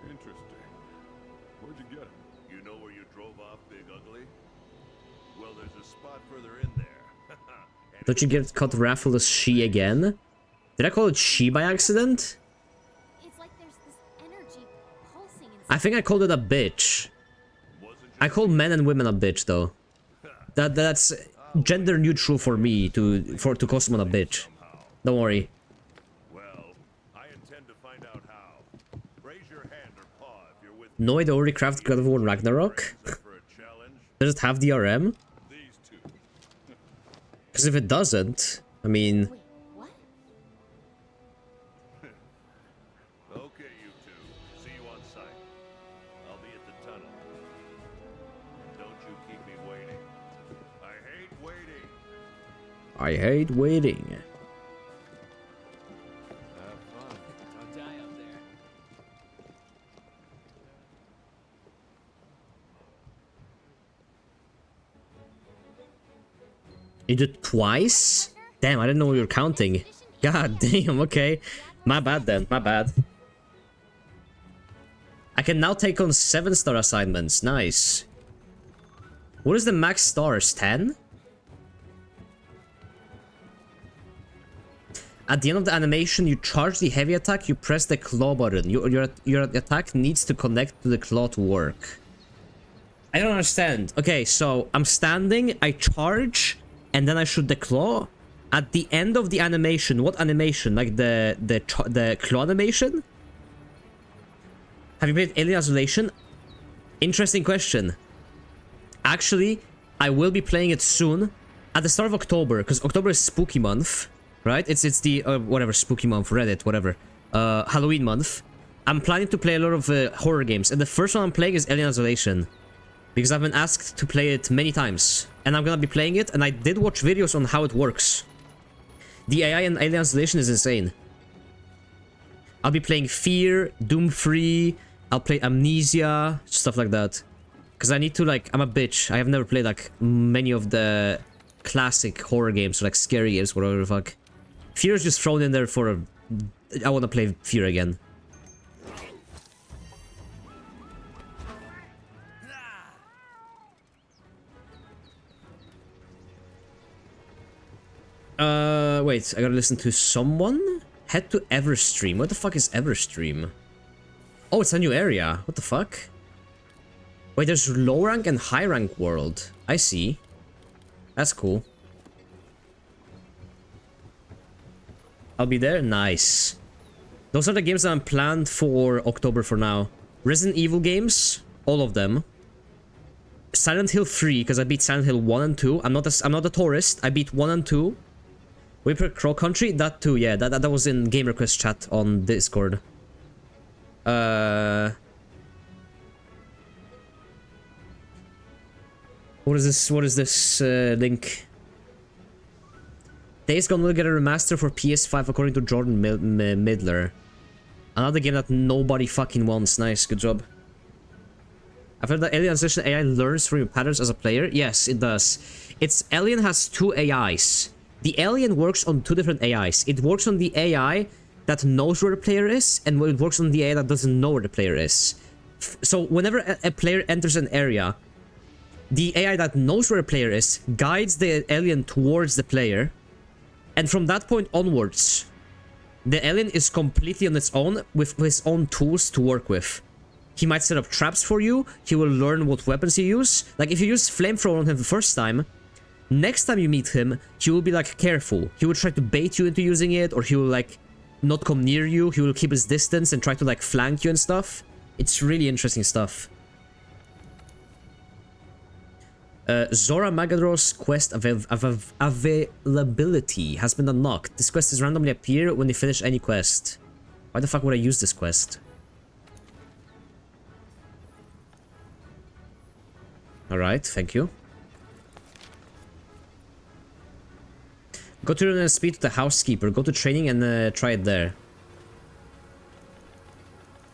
Interesting. Where'd you get them? You know where you drove off, Big Ugly? Well, there's a spot further in there. And Don't you get caught raffle as she again? Did I call it she by accident? It's like there's this energy pulsing inside. I think I called it a bitch. wasn't I call men and women a bitch though. That's gender neutral for me to call someone a bitch. Don't worry. well, I intend to find out how. Raise your hand or paw if you're with Noid already crafted God of War Ragnarok? me for a challenge. Does it have DRM? These two. Because if it doesn't, I mean, Wait, what? Okay, you two. See you on site. I'll be at the tunnel. Don't you keep me waiting. I hate waiting. I hate waiting. Have fun. Don't die up there. You did twice? Damn, I didn't know you were counting. God damn, okay. My bad then, my bad. I can now take on 7-star assignments, nice. What is the max stars, 10? At the end of the animation, you charge the heavy attack, you press the claw button. Your attack needs to connect to the claw to work. I don't understand. Okay, so I'm standing, I charge, and then I shoot the claw. At the end of the animation, what animation? Like the claw animation? Have you played Alien Isolation? Interesting question. Actually, I will be playing it soon, at the start of October, because October is spooky month, right? It's the whatever, spooky month, Reddit, whatever, Halloween month. I'm planning to play a lot of horror games, and the first one I'm playing is Alien Isolation, because I've been asked to play it many times, and I'm gonna be playing it. And I did watch videos on how it works. The AI in Alien Isolation is insane. I'll be playing Fear, Doom Free, I'll play Amnesia, stuff like that. Because I need to, like, I'm a bitch. I have never played, like, many of the classic horror games, or, like, scary games, whatever the fuck. Fear is just thrown in there for I want to play Fear again. Wait, I gotta listen to someone? Head to Everstream. What the fuck is Everstream? Oh, it's a new area. What the fuck? Wait, there's low rank and high rank world. I see. That's cool. I'll be there? Nice. Those are the games that I'm planned for October for now. Resident Evil games, all of them. Silent Hill 3, because I beat Silent Hill 1 and 2. I'm not a tourist. I beat 1 and 2. Whipper Crow Country, that too, yeah. That was in Game Request chat on Discord. What is this? What is this link? Days Gone will get a remaster for PS5 according to Jordan Midler. Another game that nobody fucking wants. Nice, good job. I've heard that Alien Isolation AI learns from your patterns as a player. Yes, it does. Alien has 2 AIs. The Alien works on 2 different AIs. It works on the AI that knows where the player is, and it works on the AI that doesn't know where the player is. So whenever a player enters an area, the AI that knows where the player is guides the alien towards the player, and from that point onwards, The alien is completely on its own with his own tools to work with. He might set up traps for you. He will learn what weapons you use. Like, if you use flamethrower on him the first time, next time you meet him, he will be, like, careful. He will try to bait you into using it, or he will, like, not come near you. He will keep his distance and try to, like, flank you and stuff. It's really interesting stuff. Zora Magadro's quest availability has been unlocked. This quest is randomly appear when you finish any quest. Why the fuck would I use this quest? Alright, thank you. Go to speak to the housekeeper. Go to training and try it there.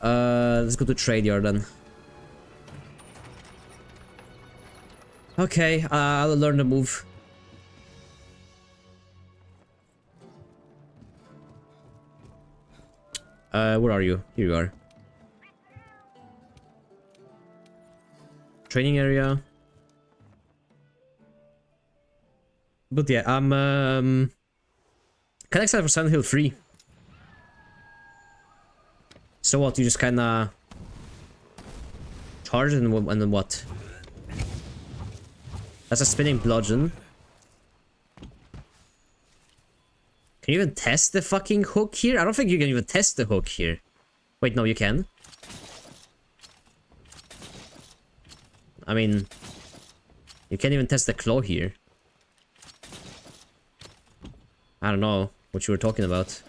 Let's go to trade yard then. Okay, I'll learn the move. Where are you? Here you are. Training area. But yeah, I'm kinda excited for Silent Hill 3. So what, you just kinda charge and then what? That's a spinning bludgeon. Can you even test the fucking hook here? I don't think you can even test the hook here. Wait, no, you can. I mean, you can't even test the claw here. I don't know what you were talking about.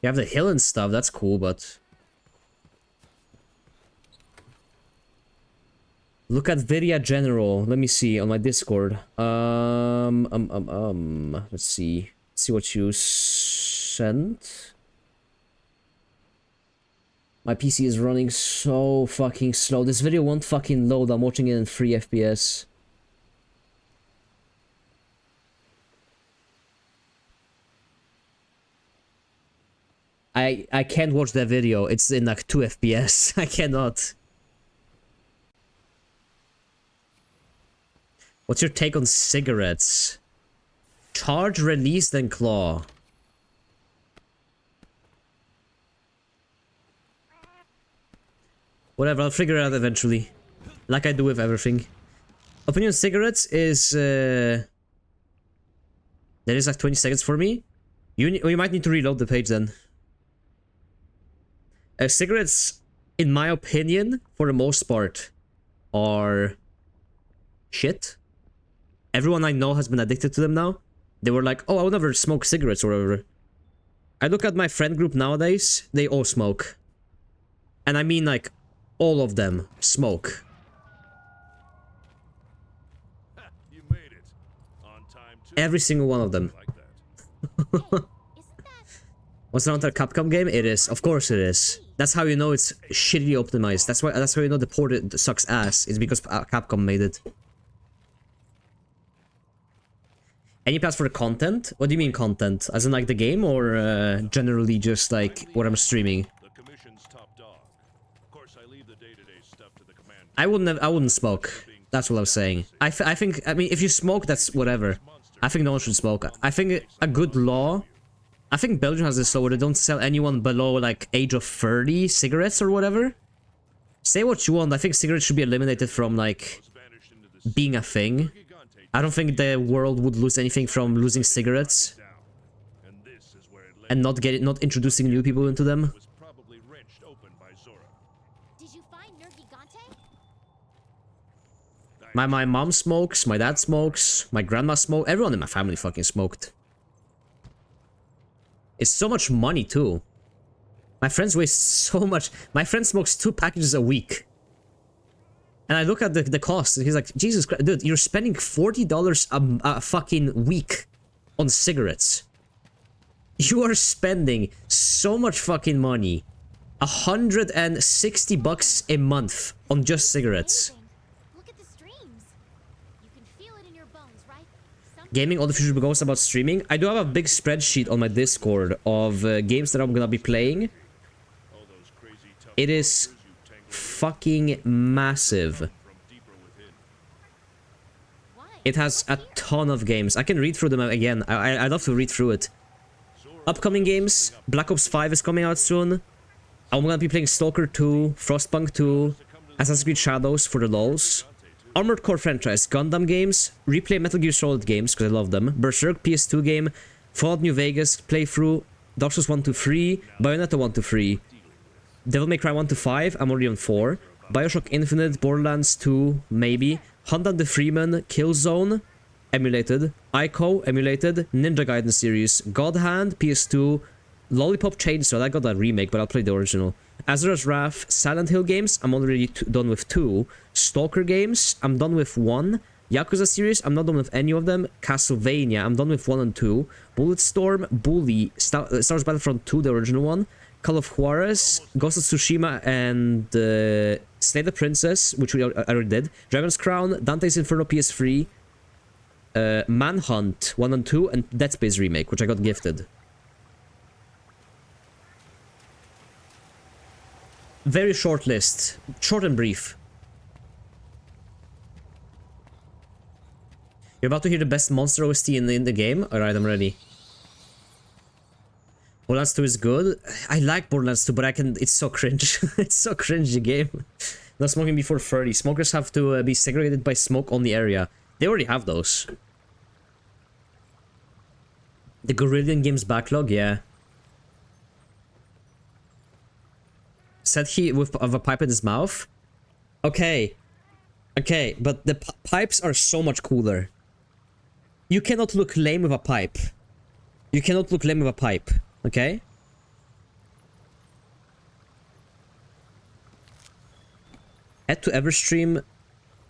You have the hill and stuff, that's cool, but... Look at Viria General. Let me see on my Discord. Let's see. Let's see what you sent. My PC is running so fucking slow. This video won't fucking load. I'm watching it in 3 FPS. I can't watch that video. It's in like 2 FPS. I cannot. What's your take on cigarettes? Charge, release, then claw. Whatever, I'll figure it out eventually. Like I do with everything. Opinion on cigarettes is... There is like 20 seconds for me. You might need to reload the page then. Cigarettes, in my opinion, for the most part, are... shit. Everyone I know has been addicted to them now. They were like, oh, I would never smoke cigarettes or whatever. I look at my friend group nowadays, they all smoke. And I mean like, all of them smoke. You made it. On time too. Every single one of them. Like that. Isn't that... Was it another Capcom game? It is. Of course it is. That's how you know it's shittily optimized. That's how you know the port sucks ass. It's because Capcom made it. Any plans for the content? What do you mean content? As in like the game, or generally just like what I'm streaming? The commission's top dog. Of course, I leave the day-to-day stuff to the command. I wouldn't smoke. That's what I was saying. I mean, if you smoke, that's whatever. I think no one should smoke. I think a good law... I think Belgium has this law where they don't sell anyone below, like, age of 30 cigarettes or whatever. Say what you want, I think cigarettes should be eliminated from, like, being a thing. I don't think the world would lose anything from losing cigarettes. And not introducing new people into them. Was probably wrenched open by Zora. Did you find Nergigante? My mom smokes, my dad smokes, my grandma smokes, everyone in my family fucking smoked. It's so much money too. My friends waste so much. My friend smokes 2 packages a week. And I look at the cost and he's like, Jesus Christ, dude, you're spending $40 a fucking week on cigarettes. You are spending so much fucking money. $160 a month on just cigarettes. Amazing. Look at the streams. You can feel it in your bones, right? Gaming, all the future goes about streaming. I do have a big spreadsheet on my Discord of games that I'm gonna be playing. All those crazy tough It is fucking massive. from deeper within. Why? It has a ton of games. I can read through them again. I'd love to read through it. Upcoming games, Black Ops 5 is coming out soon. I'm gonna be playing Stalker 2, Frostpunk 2, Assassin's Creed Shadows for the lols. Armored Core franchise, Gundam games, replay Metal Gear Solid games, because I love them. Berserk PS2 game, Fallout New Vegas playthrough, Dark Souls 1 to 3, Bayonetta 1 to 3, Devil May Cry 1 to 5, I'm already on 4, Bioshock Infinite, Borderlands 2, maybe, Hunt Down the Freeman, Killzone, emulated, Ico, emulated, Ninja Gaiden series, God Hand, PS2, Lollipop Chainsaw, I got that remake, but I'll play the original. Azura's Wrath, Silent Hill games, I'm already done with 2. Stalker games, I'm done with 1. Yakuza series, I'm not done with any of them. Castlevania, I'm done with 1 and 2. Bulletstorm, Bully, Star Wars Battlefront 2, the original one. Call of Juarez, Ghost of Tsushima, and Slay the Princess, which we already did. Dragon's Crown, Dante's Inferno PS3, Manhunt 1 and 2, and Dead Space remake, which I got gifted. Very short list. Short and brief. You're about to hear the best monster OST in the game? Alright, I'm ready. Borderlands 2 is good. I like Borderlands 2, but it's so cringe. It's so cringy game. No smoking before 30. Smokers have to be segregated by smoke on the area. They already have those. The Gorillion Games backlog, yeah. Said he with a pipe in his mouth. Okay, but the pipes are so much cooler. You cannot look lame with a pipe. You cannot look lame with a pipe. Okay. Head to Everstream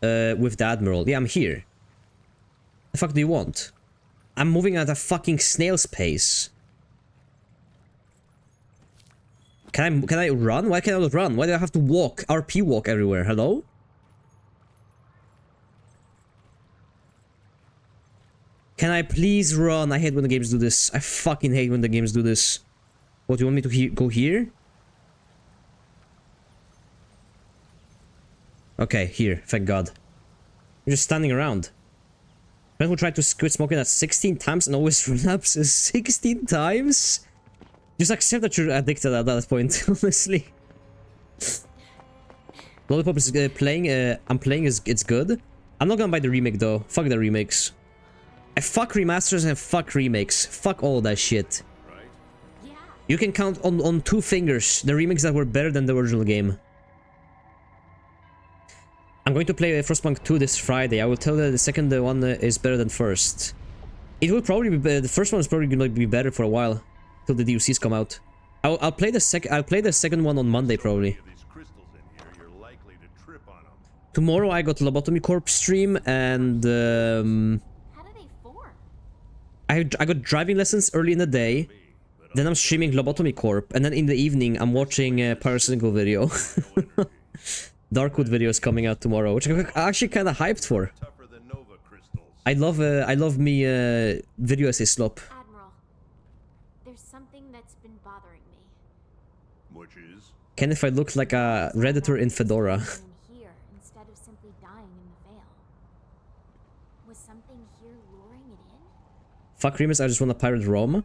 with the Admiral. Yeah, I'm here. The fuck do you want? I'm moving at a fucking snail's pace. Can I run? Why can't I not run? Why do I have to walk? RP walk everywhere. Hello? Can I please run? I hate when the games do this. I fucking hate when the games do this. What, do you want me to go here? Okay, here. Thank God. You're just standing around. Man who tried to quit smoking at 16 times and always relapses 16 times? Just accept that you're addicted at that point, honestly. Lollipop is playing, I'm playing, it's good. I'm not gonna buy the remake though. Fuck the remakes. I fuck remasters and fuck remakes. Fuck all that shit. Yeah. You can count on 2 fingers the remakes that were better than the original game. I'm going to play Frostpunk 2 this Friday. I will tell the second one is better than first. It will probably be the first one is probably going to be better for a while. Till the DLCs come out. I'll play the second one on Monday probably. These crystals in here, you're likely to trip on them. Tomorrow I got Lobotomy Corp stream and How do they form? I got driving lessons early in the day. Then I'm streaming Lobotomy Corp, and then in the evening I'm watching a Pyrocynical video. Darkwood video is coming out tomorrow, which I'm actually kind of hyped for. Tougher than Nova crystals. I love me video essay slop. Admiral, there's something that's been bothering me. Which is? Can if I look like a Redditor in Fedora? In here instead of simply dying in the veil. Was something here luring it in? Fuck remakes, I just want to pirate ROM.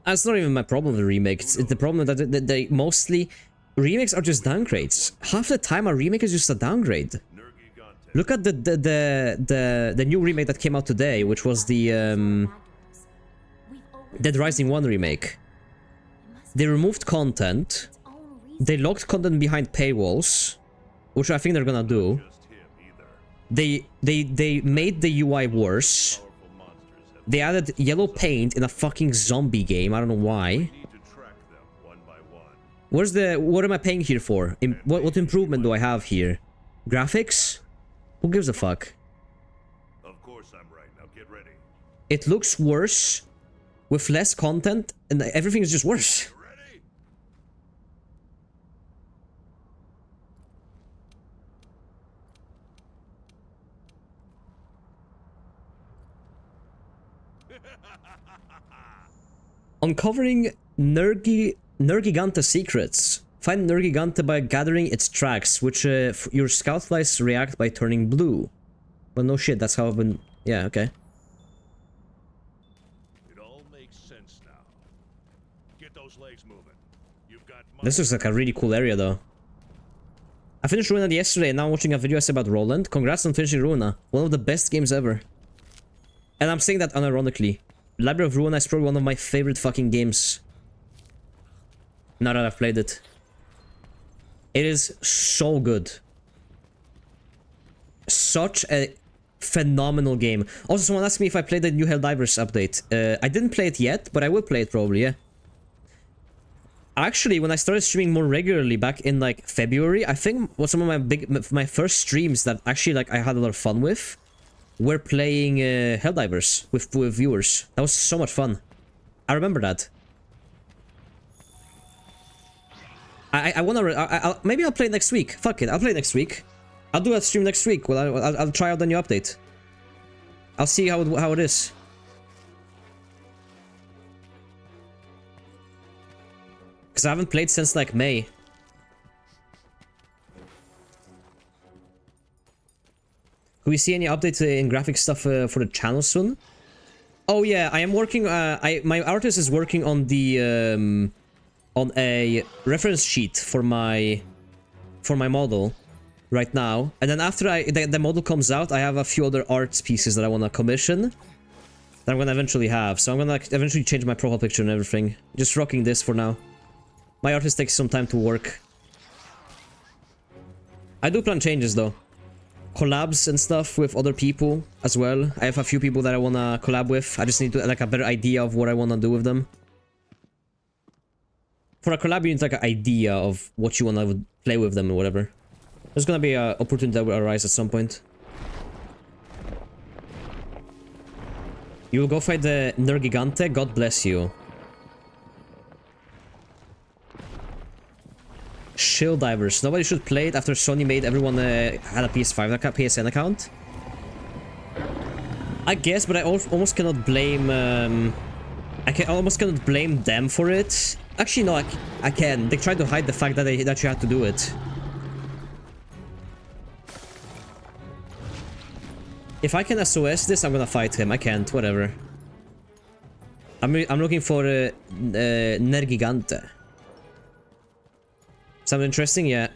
That's not even my problem with the remakes. It's the problem that they mostly... Remakes are just downgrades. Half the time a remake is just a downgrade. Nergigante. Look at the new remake that came out today, which was the Dead Rising 1 remake. They removed content. They locked content behind paywalls, which I think they're gonna do. Just him either. They made the UI worse. Powerful monsters have They added yellow paint in a fucking zombie game. I don't know why. need to track them one by one. What am I paying here for? What improvement do I have here? Graphics? Who gives a fuck? Of course I'm right. Now get ready. It looks worse with less content and everything is just worse. Ready? Uncovering Nergigante secrets. Find Nergigante by gathering its tracks, which your scout flies react by turning blue. Well, no shit, that's how I've been... Yeah, okay. It all makes sense now. This looks like a really cool area though. I finished Ruina yesterday and now I'm watching a video essay about Roland. Congrats on finishing Ruina. One of the best games ever. And I'm saying that unironically. Library of Ruina is probably one of my favorite fucking games. Now that I've played it. It is so good. Such a phenomenal game. Also, someone asked me if I played the new Helldivers update. I didn't play it yet, but I will play it probably, yeah. Actually, when I started streaming more regularly back in like February, I think was some of my first streams that actually like I had a lot of fun with were playing Helldivers with viewers. That was so much fun. I remember that. I wanna. Maybe I'll play next week. Fuck it, I'll play next week. I'll do a stream next week. Well, I'll try out the new update. I'll see how it is. Because I haven't played since like May. Can we see any updates in graphic stuff for the channel soon? Oh yeah, I am working. My artist is working on the on a reference sheet for my model right now, and then after the model comes out, I have a few other art pieces that I want to commission that I'm gonna eventually have. So I'm gonna eventually change my profile picture and everything. Just rocking this for now. My artist takes some time to work. I do plan changes though. Collabs and stuff with other people as well. I have a few people that I wanna collab with. I just need to like a better idea of what I wanna do with them. For a collab, you need like an idea of what you wanna play with them or whatever. There's gonna be an opportunity that will arise at some point. You will go fight the Nergigante. God bless you. Shield Divers. Nobody should play it after Sony made everyone had a PS5 account, PSN account. I guess, but I almost cannot blame. I almost cannot blame them for it. Actually, no, I can. They tried to hide the fact that you had to do it. If I can SOS this, I'm gonna fight him. I can't. Whatever. I'm looking for Nergigante. Sound interesting? Yeah.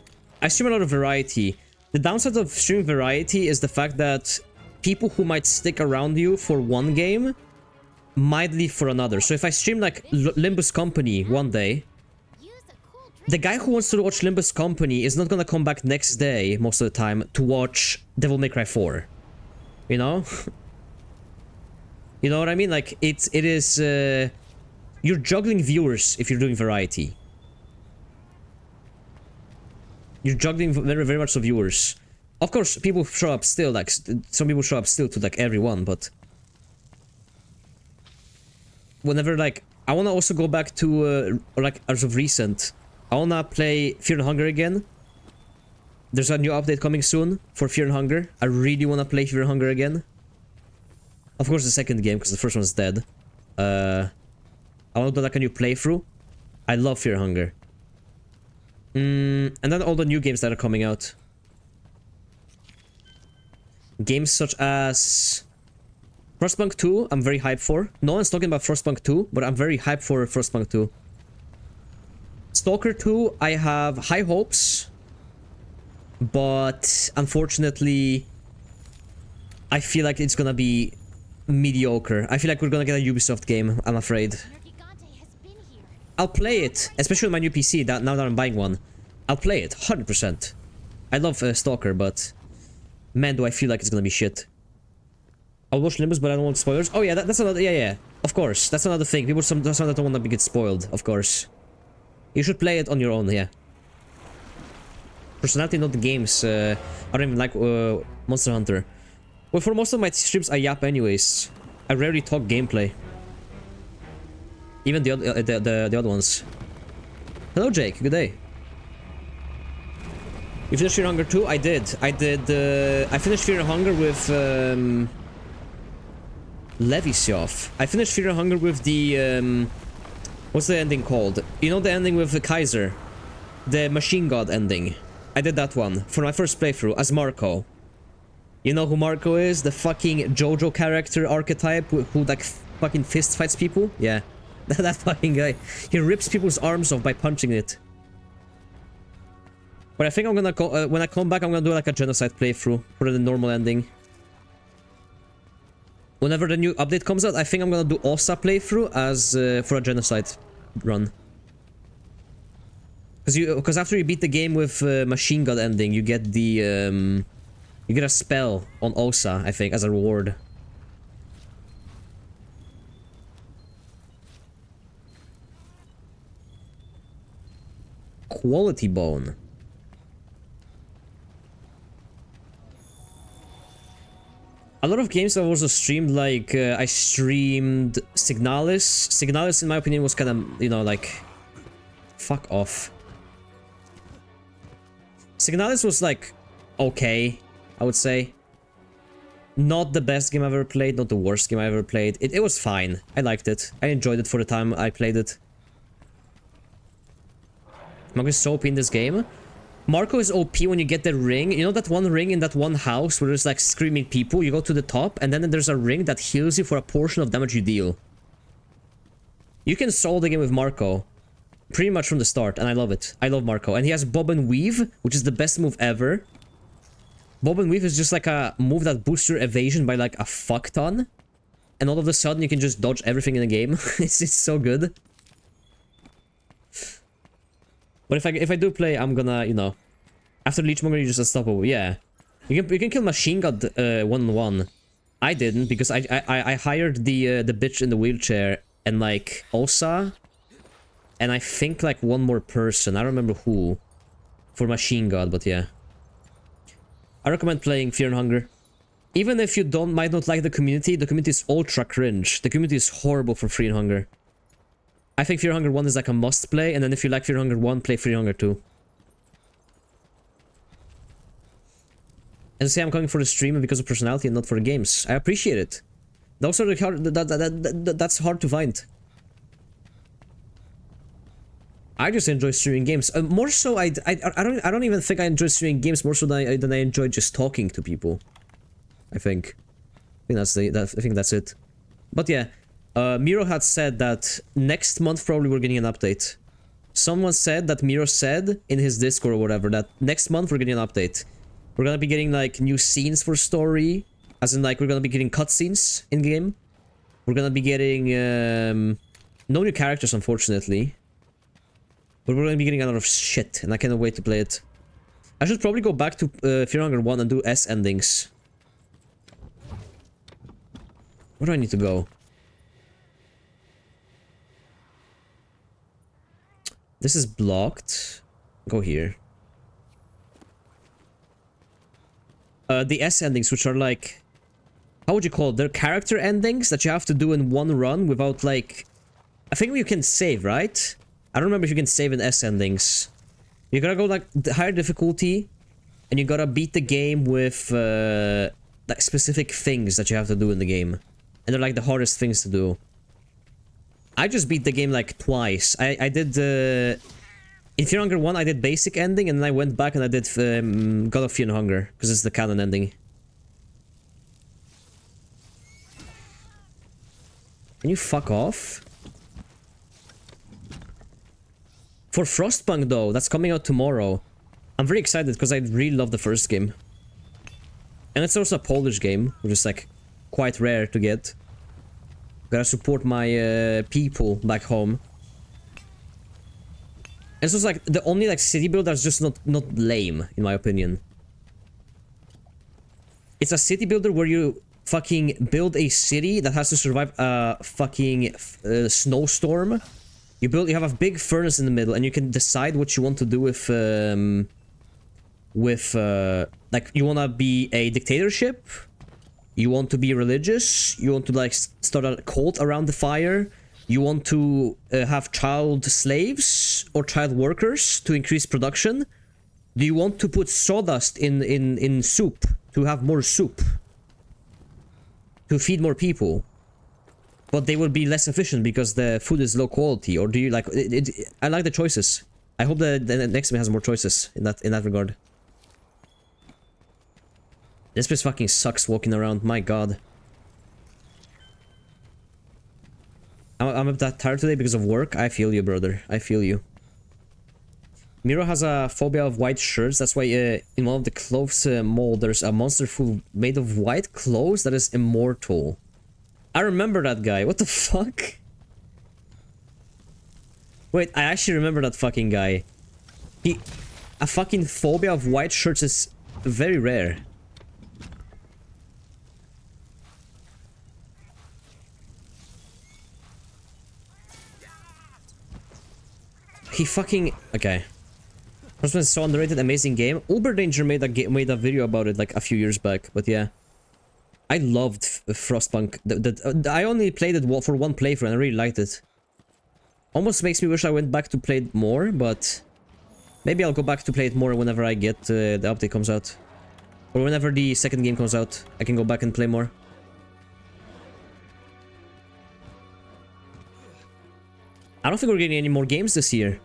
I stream a lot of variety. The downside of streaming variety is the fact that people who might stick around you for one game might leave for another. So if I stream like Limbus Company one day, the guy who wants to watch Limbus Company is not gonna come back next day most of the time to watch Devil May Cry 4. You know? You know what I mean? Like it is you're juggling viewers if you're doing variety. You're juggling very, very much of viewers. Of course, people show up still, like, some people show up still to, like, everyone, but... Whenever, like, I wanna also go back to, like, as of recent, I wanna play Fear and Hunger again. There's a new update coming soon for Fear and Hunger. I really wanna play Fear and Hunger again. Of course, the second game, because the first one's dead. I wanna do, like, a new playthrough. I love Fear and Hunger. And then all the new games that are coming out. Games such as Frostpunk 2, I'm very hyped for. No one's talking about Frostpunk 2, but I'm very hyped for Frostpunk 2. Stalker 2, I have high hopes, but unfortunately, I feel like it's gonna be mediocre. I feel like we're gonna get a Ubisoft game, I'm afraid. I'll play it, especially on my new PC, now that I'm buying one. I'll play it, 100%. I love Stalker, but... Man, do I feel like it's gonna be shit. I'll watch Limbus, but I don't want spoilers. Oh yeah, that's another... Yeah. Of course, that's another thing. People sometimes don't want to get spoiled, of course. You should play it on your own, yeah. Personality, not the games. I don't even like Monster Hunter. Well, for most of my streams, I yap anyways. I rarely talk gameplay. Even the other ones. Hello, Jake. Good day. You finished Fear and Hunger 2? I did. I finished Fear and Hunger with Levisioff. I finished Fear and Hunger with the what's the ending called? You know the ending with the Kaiser, the Machine God ending. I did that one for my first playthrough as Marco. You know who Marco is? The fucking JoJo character archetype who like fucking fist fights people. Yeah. That fucking guy. He rips people's arms off by punching it. But I think I'm gonna go, when I come back, I'm gonna do like a genocide playthrough for the normal ending. Whenever the new update comes out, I think I'm gonna do Osa playthrough as for a genocide run. Because after you beat the game with machine gun ending, you get the you get a spell on Osa, I think, as a reward. Quality bone. A lot of games I've also streamed, like, I streamed Signalis. Signalis, in my opinion, was kind of, you know, like... Fuck off. Signalis was, like, okay, I would say. Not the best game I've ever played, not the worst game I ever played. It was fine. I liked it. I enjoyed it for the time I played it. Marco is so OP in this game. Marco is OP when you get the ring. You know that one ring in that one house where there's like screaming people? You go to the top and then there's a ring that heals you for a portion of damage you deal. You can solve the game with Marco pretty much from the start, and I love it. I love Marco. And he has Bob and Weave, which is the best move ever. Bob and Weave is just like a move that boosts your evasion by like a fuck ton. And all of a sudden you can just dodge everything in the game. It's so good. But if I do play, I'm gonna, you know, after Leechmonger, you're just unstoppable. Yeah, you can kill Machine Gun 1-on-1. I didn't because I hired the bitch in the wheelchair and like Osa, and I think like one more person. I don't remember who for Machine God, but yeah. I recommend playing Fear and Hunger. Even if you might not like the community is ultra cringe. The community is horrible for Fear and Hunger. I think Fear Hunger 1 is like a must play, and then if you like Fear Hunger 1, play Fear Hunger 2. And say I'm coming for the stream because of personality and not for the games. I appreciate it. Those are that's hard to find. I just enjoy streaming games. More so, I don't even think I enjoy streaming games more so than I enjoy just talking to people. I think that's it. But yeah. Miro had said that next month probably we're getting an update. Someone said that Miro said in his Discord or whatever that next month we're getting an update. We're gonna be getting like new scenes for story, as in like we're gonna be getting cutscenes in game. We're gonna be getting no new characters unfortunately, but we're gonna be getting a lot of shit, and I cannot wait to play it. I should probably go back to Fear Hunger 1 and do S endings. Where do I need to go? This is blocked. Go here. The S endings, which are like... How would you call it? They're character endings that you have to do in one run without like... I think you can save, right? I don't remember if you can save in S endings. You gotta go like the higher difficulty, and you gotta beat the game with like specific things that you have to do in the game. And they're like the hardest things to do. I just beat the game like twice. I did in Fear Hunger 1 I did basic ending, and then I went back and I did God of Fear and Hunger because it's the canon ending. Can you fuck off? For Frostpunk though, that's coming out tomorrow. I'm very excited because I really love the first game. And it's also a Polish game, which is like quite rare to get. Gotta support my people back home. And so it's like the only like city build that's just not lame, in my opinion. It's a city builder where you fucking build a city that has to survive a fucking snowstorm. You have a big furnace in the middle, and you can decide what you want to do with like you wanna be a dictatorship. You want to be religious, you want to like start a cult around the fire, you want to have child slaves or child workers to increase production. Do you want to put sawdust in soup to have more soup? To feed more people? But they will be less efficient because the food is low quality, or do you like... I like the choices. I hope the next game has more choices in that regard. This place fucking sucks walking around, my god. I'm a bit tired today because of work. I feel you, brother. I feel you. Miro has a phobia of white shirts. That's why in one of the clothes mold, there's a monster food made of white clothes that is immortal. I remember that guy. What the fuck? Wait, I actually remember that fucking guy. A fucking phobia of white shirts is very rare. He fucking... Okay. Frostpunk is so underrated, amazing game. Uber Danger made a video about it like a few years back, but yeah. I loved Frostpunk. I only played it for one playthrough and I really liked it. Almost makes me wish I went back to play it more, but... Maybe I'll go back to play it more whenever I get the update comes out. Or whenever the second game comes out, I can go back and play more. I don't think we're getting any more games this year.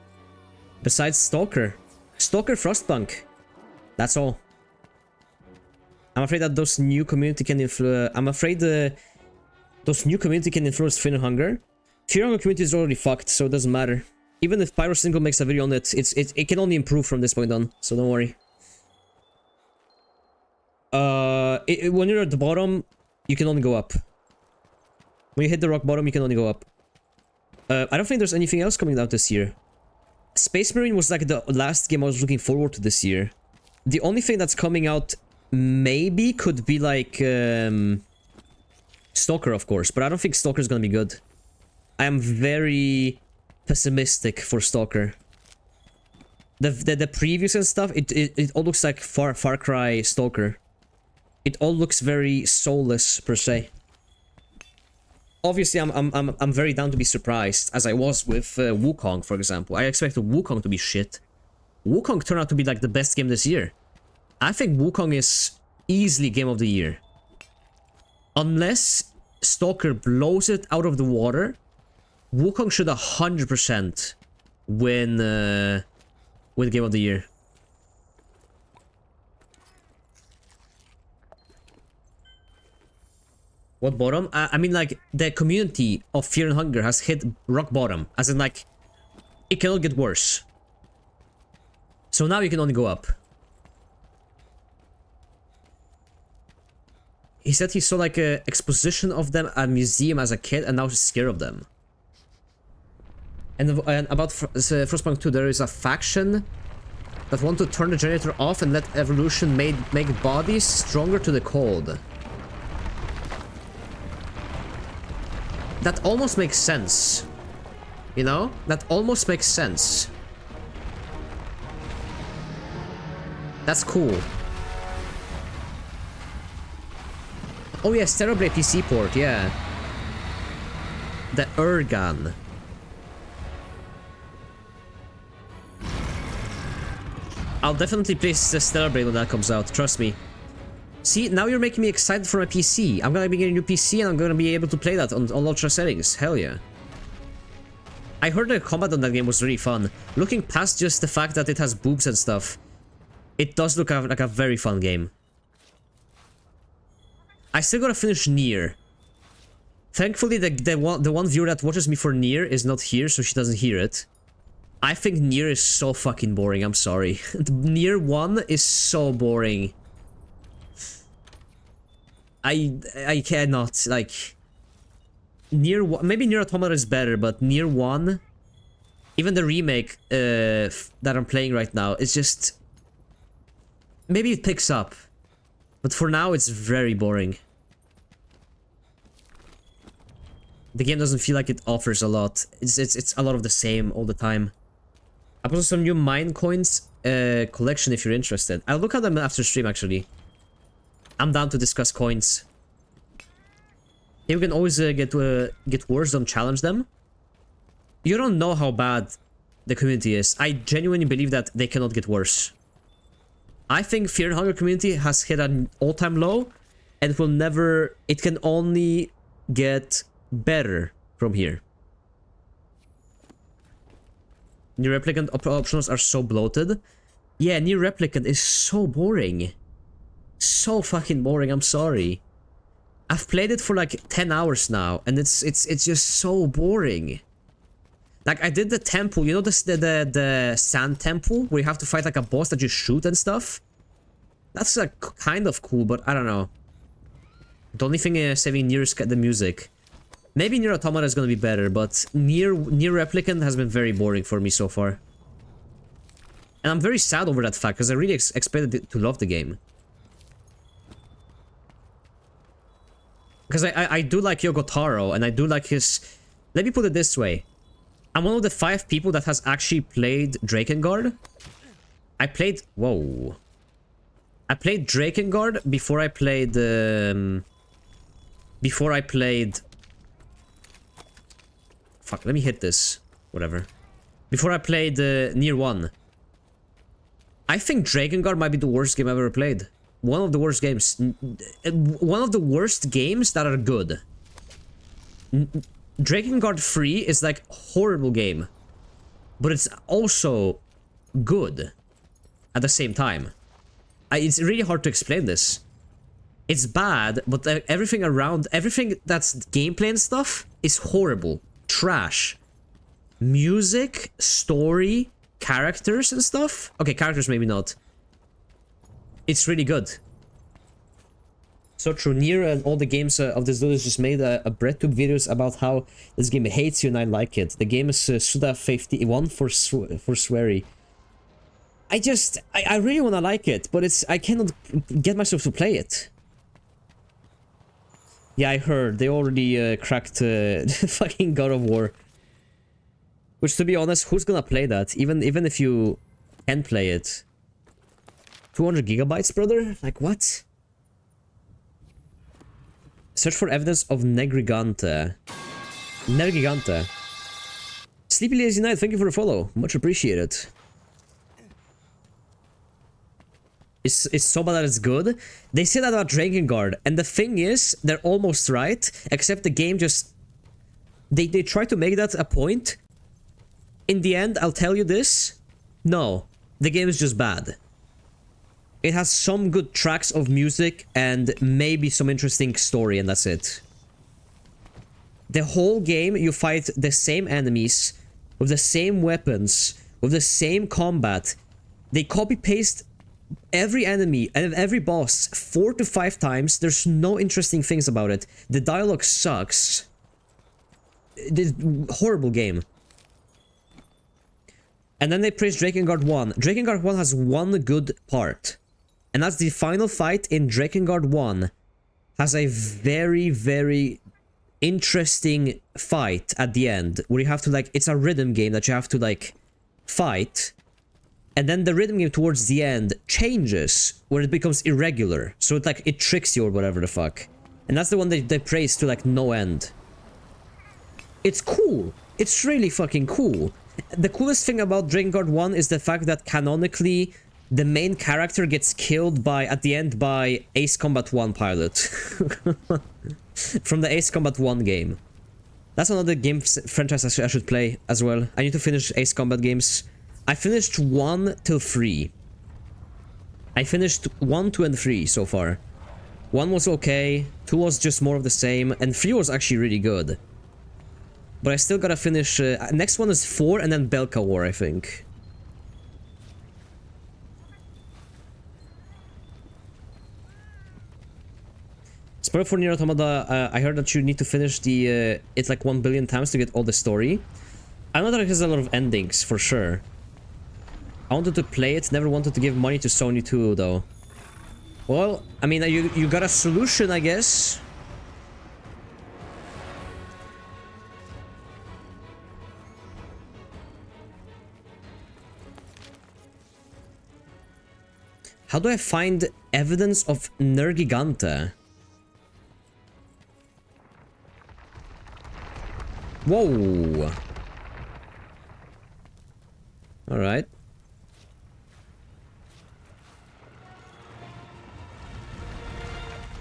Besides Stalker. Stalker Frostpunk. That's all. I'm afraid that those new community can influence... those new community can influence Fear and Hunger. Fear and Hunger community is already fucked, so it doesn't matter. Even if Pyrosingle makes a video on it, it can only improve from this point on, so don't worry. When you're at the bottom, you can only go up. When you hit the rock bottom, you can only go up. I don't think there's anything else coming out this year. Space Marine was like the last game I was looking forward to this year. The only thing that's coming out maybe could be like Stalker, of course, but I don't think Stalker is gonna be good. I am very pessimistic for Stalker. The previews and stuff, it all looks like Far Cry Stalker. It all looks very soulless per se. Obviously, I'm very down to be surprised, as I was with Wukong, for example. I expected Wukong to be shit. Wukong turned out to be like the best game this year. I think Wukong is easily game of the year. Unless Stalker blows it out of the water, Wukong should 100% win game of the year. What bottom? I mean, like, the community of Fear and Hunger has hit rock bottom. As in, like, it cannot get worse. So now you can only go up. He said he saw, like, a exposition of them at a museum as a kid, and now he's scared of them. And about Frostpunk 2, there is a faction that want to turn the generator off and let evolution make bodies stronger to the cold. That almost makes sense. You know? That almost makes sense. That's cool. Oh yeah, Stereo-Blade PC port, yeah. The Ergan. I'll definitely play Stereo-Blade when that comes out, trust me. See, now you're making me excited for my PC. I'm gonna be getting a new PC and I'm gonna be able to play that on ultra settings. Hell yeah. I heard the combat on that game was really fun. Looking past just the fact that it has boobs and stuff, it does look like a very fun game. I still gotta finish Nier. Thankfully, the one viewer that watches me for Nier is not here, so she doesn't hear it. I think Nier is so fucking boring, I'm sorry. Nier 1 is so boring. I cannot, like... Nier 1... Maybe Nier Automata is better, but Nier 1... Even the remake that I'm playing right now, it's just... Maybe it picks up. But for now, it's very boring. The game doesn't feel like it offers a lot. It's a lot of the same all the time. I posted some new mine coins collection if you're interested. I'll look at them after stream, actually. I'm down to discuss coins. You can always get worse, don't challenge them. You don't know how bad the community is. I genuinely believe that they cannot get worse. I think Fear and Hunger community has hit an all-time low, and will never... It can only get better from here. New Replicant optionals are so bloated. Yeah, New Replicant is so boring. So fucking boring, I'm sorry. I've played it for like 10 hours now, and it's just so boring. Like, I did the temple, you know, the sand temple, where you have to fight, like, a boss that you shoot and stuff? That's, like, kind of cool, but I don't know. The only thing saving Nier is the music. Maybe Nier Automata is gonna be better, but Nier Replicant has been very boring for me so far. And I'm very sad over that fact, because I really expected to love the game. Because I do like Yoko Taro, and I do like his... Let me put it this way. I'm one of the 5 people that has actually played Drakengard. I played... Whoa. I played Drakengard before I played... Fuck, let me hit this. Whatever. Before I played Nier 1. I think Drakengard might be the worst game I've ever played. One of the worst games. One of the worst games that are good. Drakengard 3 is like a horrible game. But it's also good at the same time. It's really hard to explain this. It's bad, but everything around, everything that's gameplay and stuff is horrible. Trash. Music, story, characters and stuff. Okay, characters maybe not. It's really good. So true. Nier and all the games of this dude just made a BreadTube videos about how this game hates you and I like it. The game is Suda51 for sweary. I really want to like it, but I cannot get myself to play it. Yeah, I heard they already cracked fucking God of War. Which, to be honest, who's gonna play that? Even if you can play it. 200 gigabytes, brother? Like, what? Search for evidence of Negrigante. Nergigante. Sleepy Lazy Night, thank you for the follow. Much appreciated. It's so bad that it's good. They say that about Drakengard, and the thing is, they're almost right, except the game just... They try to make that a point. In the end, I'll tell you this. No, the game is just bad. It has some good tracks of music and maybe some interesting story, and that's it. The whole game, you fight the same enemies, with the same weapons, with the same combat. They copy-paste every enemy and every boss 4 to 5 times. There's no interesting things about it. The dialogue sucks. It's a horrible game. And then they praise Drakengard 1. Drakengard 1 has one good part. And that's the final fight in Drakengard 1. Has a very, very interesting fight at the end. Where you have to, like, it's a rhythm game that you have to, like, fight. And then the rhythm game towards the end changes. Where it becomes irregular. So it, like, it tricks you or whatever the fuck. And that's the one they praise to, like, no end. It's cool. It's really fucking cool. The coolest thing about Drakengard 1 is the fact that canonically the main character gets killed at the end by Ace Combat 1 pilot. From the Ace Combat 1 game. That's another game franchise I should play as well. I need to finish Ace Combat games. I finished 1 till 3. I finished 1, 2 and 3 so far. 1 was okay, 2 was just more of the same, and 3 was actually really good. But I still gotta finish... next one is 4 and then Belka War, I think. Spoiler for Nier Automata, I heard that you need to finish the... it like 1 billion times to get all the story. I know that it has a lot of endings, for sure. I wanted to play it, never wanted to give money to Sony too, though. Well, I mean, you got a solution, I guess. How do I find evidence of Nergigante? Whoa! Alright.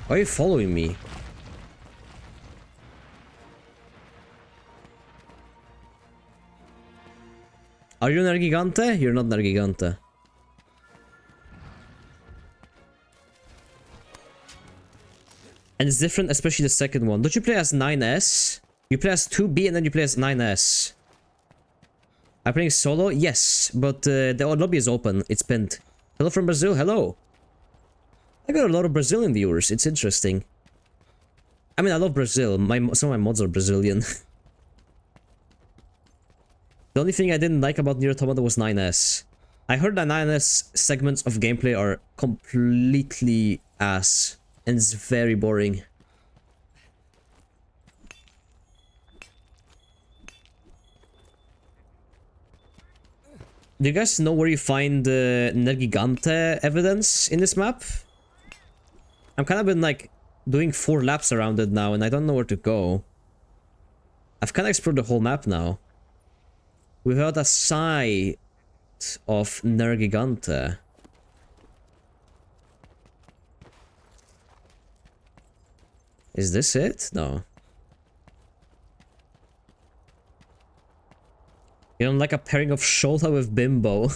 Why are you following me? Are you Nergigante? You're not Nergigante. And it's different, especially the second one. Don't you play as 9S? You play as 2B and then you play as 9S. I'm playing solo? Yes, but the lobby is open. It's pinned. Hello from Brazil. Hello. I got a lot of Brazilian viewers. It's interesting. I mean, I love Brazil. Some of my mods are Brazilian. The only thing I didn't like about Nier Automata was 9S. I heard that 9S segments of gameplay are completely ass. And it's very boring. Do you guys know where you find Nergigante evidence in this map? I'm kind of been like doing 4 laps around it now and I don't know where to go. I've kind of explored the whole map now. Without a sight of Nergigante. Is this it? No. You don't like a pairing of Shota with Bimbo.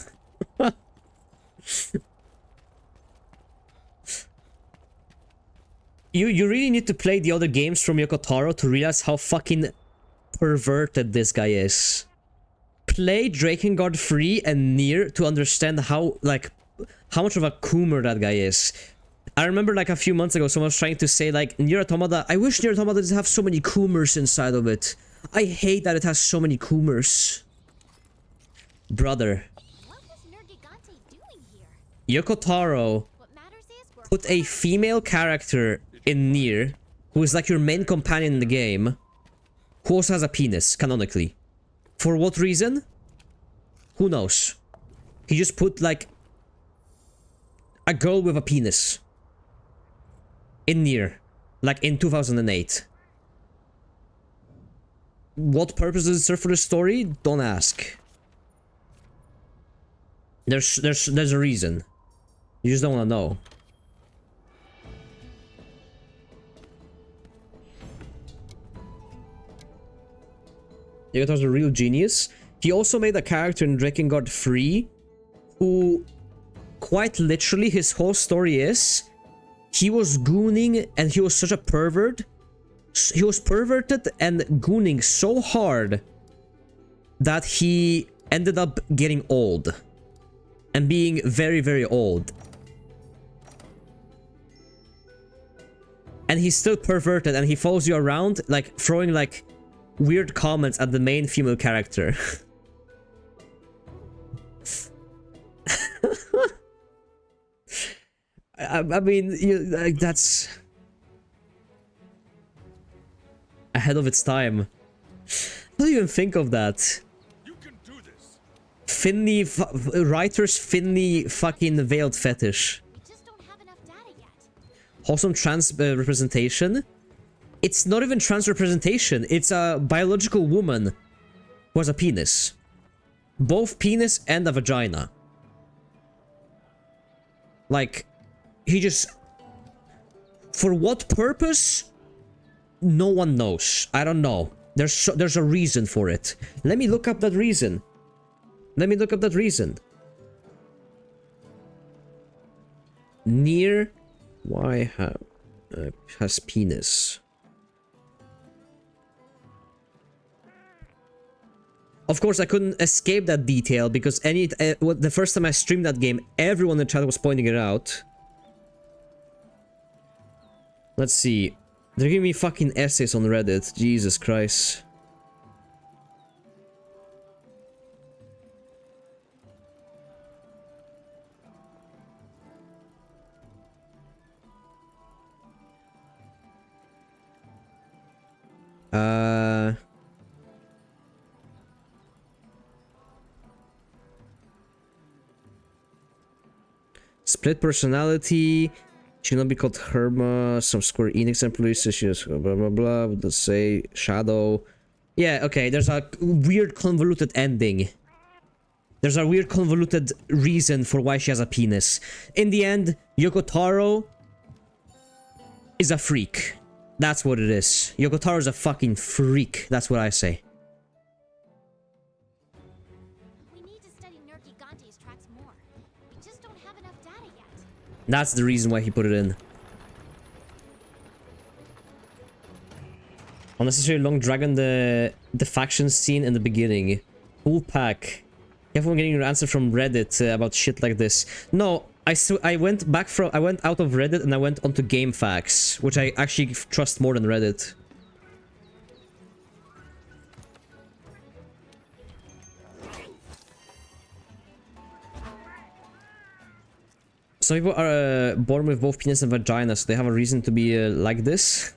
You really need to play the other games from Yoko Taro to realize how fucking perverted this guy is. Play Drakengard 3 and Nier to understand how, like, how much of a coomer that guy is. I remember like a few months ago someone was trying to say like, Nier Automata, I wish Nier Automata didn't have so many coomers inside of it. I hate that it has so many coomers. Brother. What was Nergigante doing here? Yoko Taro What matters is we're put a female character in Nier, who is like your main companion in the game, who also has a penis, canonically. For what reason? Who knows? He just put like a girl with a penis in Nier, like in 2008. What purpose does it serve for the story? Don't ask. There's a reason. You just don't want to know. Yokotaro's a real genius. He also made a character in Drakengard 3 who, quite literally, his whole story is he was gooning and he was such a pervert. He was perverted and gooning so hard that he ended up getting old. And being very, very old. And he's still perverted and he follows you around, like, throwing, like, weird comments at the main female character. I mean, like, that's ahead of its time. How do you even think of that? You can do this. Finny, writer's Finny fucking veiled fetish. we just don't have enough data yet. Wholesome trans representation. It's not even trans representation. It's a biological woman who has a penis. Both penis and a vagina. Like, he just... For what purpose? No one knows. I don't know. There's a reason for it. Let me look up that reason. Let me look up that reason. Nier... Why has penis? Of course, I couldn't escape that detail because the first time I streamed that game, everyone in the chat was pointing it out. Let's see. They're giving me fucking essays on Reddit. Jesus Christ. Split personality. Should not be called Herma. Some Square Enix employees says she was blah blah blah. Let's say Shadow. Yeah, okay. There's a weird convoluted ending. There's a weird convoluted reason for why she has a penis. In the end, Yoko Taro is a freak. That's what it is. Yoko Taro is a fucking freak. That's what I say. We need to study Nergigante's tracks more. We just don't have enough data yet. That's the reason why he put it in. Unnecessary long dragon the faction scene in the beginning. Full pack. Careful when getting your answer from Reddit about shit like this. No, I went out of Reddit and I went onto GameFAQs, which I actually trust more than Reddit. Some people are born with both penis and vagina, so they have a reason to be like this.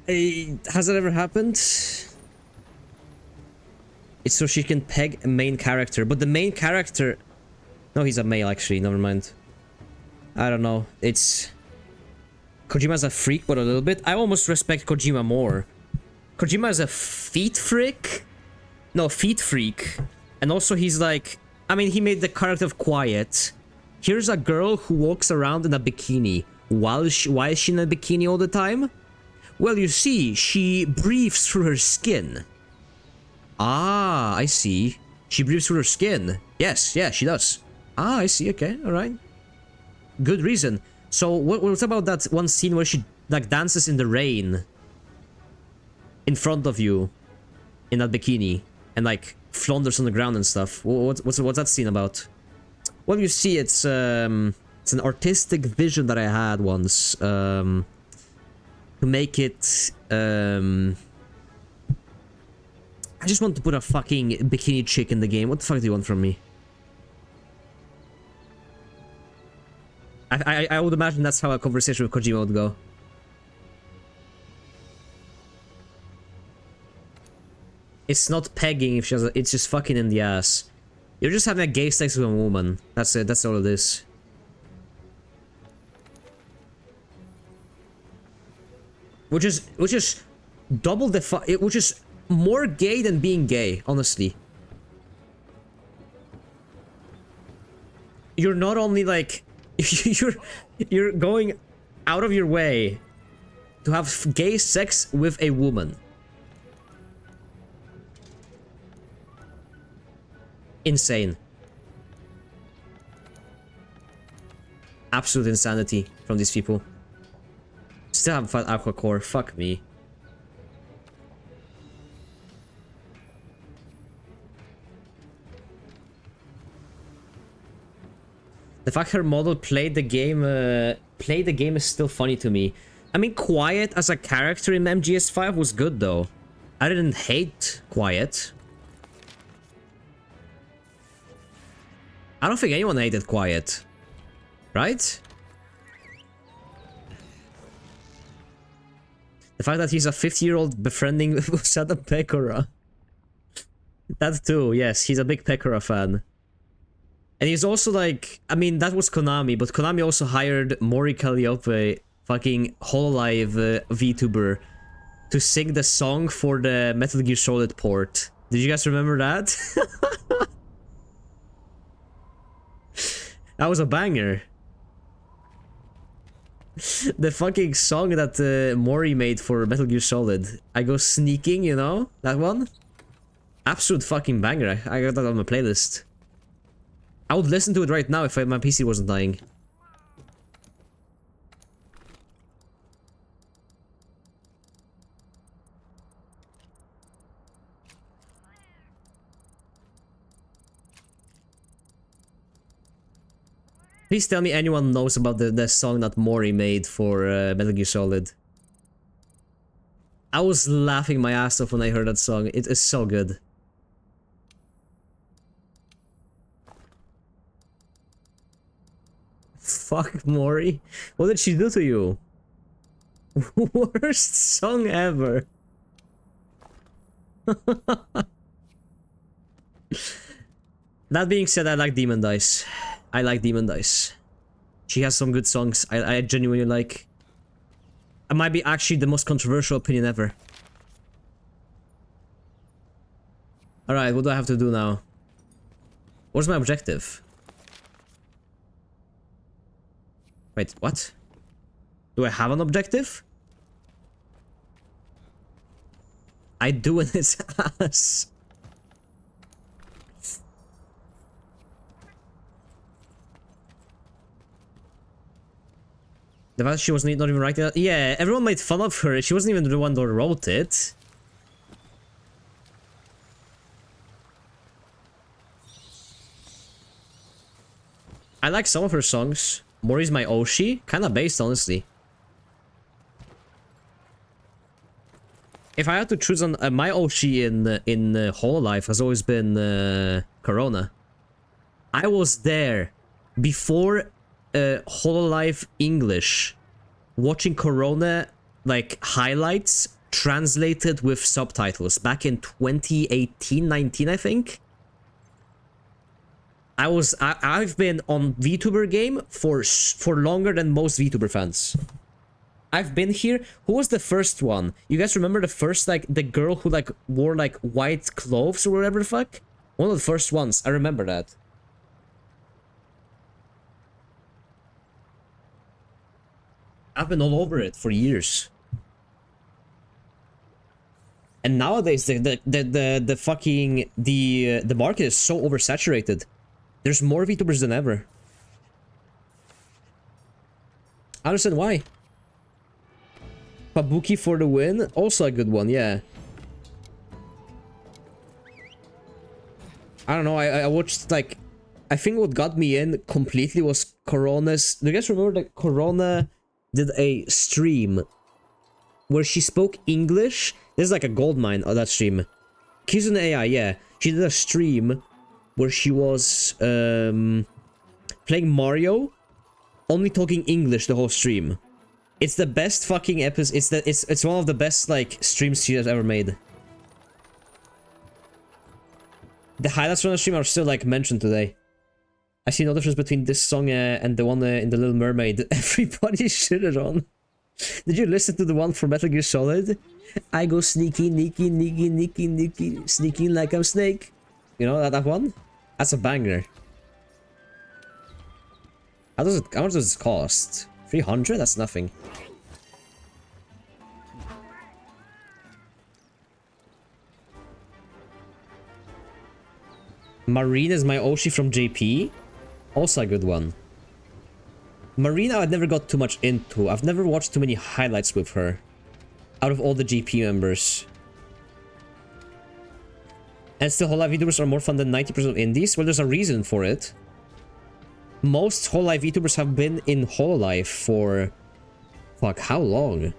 Has that ever happened? It's so she can peg a main character, but the main character... No, he's a male actually, never mind. I don't know, it's... Kojima's a freak, but a little bit. I almost respect Kojima more. Kojima is a feet freak? No, feet freak. And also he's like... I mean, he made the character of Quiet. Here's a girl who walks around in a bikini. Why is she in a bikini all the time? Well, you see, she breathes through her skin. Ah, I see. She breathes through her skin. Yes, yeah, she does. Ah, I see, okay, alright. Good reason. So, what about that one scene where she, like, dances in the rain? In front of you. In that bikini. And, like, flounders on the ground and stuff. What's that scene about? Well, you see, it's an artistic vision that I had once. To make it, I just want to put a fucking bikini chick in the game. What the fuck do you want from me? I would imagine that's how a conversation with Kojima would go. It's not pegging if she has a, it's just fucking in the ass. You're just having a gay sex with a woman. That's it, that's all it is. Which is double the which is more gay than being gay, honestly. You're not only like you're going out of your way to have gay sex with a woman. Insane. Absolute insanity from these people. Still haven't found Aqua Core. Fuck me. The fact her model played the game is still funny to me. I mean, Quiet as a character in MGS5 was good though. I didn't hate Quiet. I don't think anyone hated Quiet. Right? The fact that he's a 50-year-old befriending Usada Pekora. That too, yes, he's a big Pekora fan. And he's also like, I mean, that was Konami, but Konami also hired Mori Calliope, fucking Hololive VTuber, to sing the song for the Metal Gear Solid port. Did you guys remember that? That was a banger. The fucking song that Mori made for Metal Gear Solid. I Go Sneaking, you know? That one? Absolute fucking banger. I got that on my playlist. I would listen to it right now if my PC wasn't dying. Please tell me anyone knows about the song that Mori made for Metal Gear Solid. I was laughing my ass off when I heard that song. It is so good. Fuck Mori. What did she do to you? Worst song ever. That being said, I like Demon Dice. I like Demon Dice. She has some good songs I genuinely like. It might be actually the most controversial opinion ever. Alright, what do I have to do now? What's my objective? Wait, what? Do I have an objective? I do in his ass. The fact she was not even writing that? Yeah, everyone made fun of her. She wasn't even the one that wrote it. I like some of her songs. Mori's my Oshi. Kinda based, honestly. If I had to choose on my Oshi in Hololive has always been Corona. I was there before Hololive English, watching Corona like highlights translated with subtitles back in 2018-19, I think. I've been on VTuber game for longer than most VTuber fans. I've been here. Who was the first one? You guys remember the first, like, the girl who, like, wore, like, white clothes or whatever the fuck? One of the first ones. I remember that. I've been all over it for years. And nowadays, the fucking, the market is so oversaturated. There's more VTubers than ever. I understand why. Pabuki for the win. Also a good one, yeah. I don't know, I watched, like... I think what got me in completely was Corona's... Do you guys remember that Corona did a stream where she spoke English? This is like a goldmine on that stream. Kizune AI, yeah. She did a stream where she was playing Mario, only talking English the whole stream. It's the best fucking episode. It's one of the best like streams she has ever made. The highlights from the stream are still like mentioned today. I see no difference between this song and the one in The Little Mermaid. Everybody shitted on. Did you listen to the one from Metal Gear Solid? I go sneaky, sneaky, sneaking like I'm Snake. You know that one? That's a banger. How much does it cost? 300? That's nothing. Marine is my Oshi from JP. Also a good one. Marina I never got too much into. I've never watched too many highlights with her. Out of all the GP members. And still Hololive VTubers are more fun than 90% of indies? Well, there's a reason for it. Most Hololive VTubers have been in Hololive for... Fuck, how long?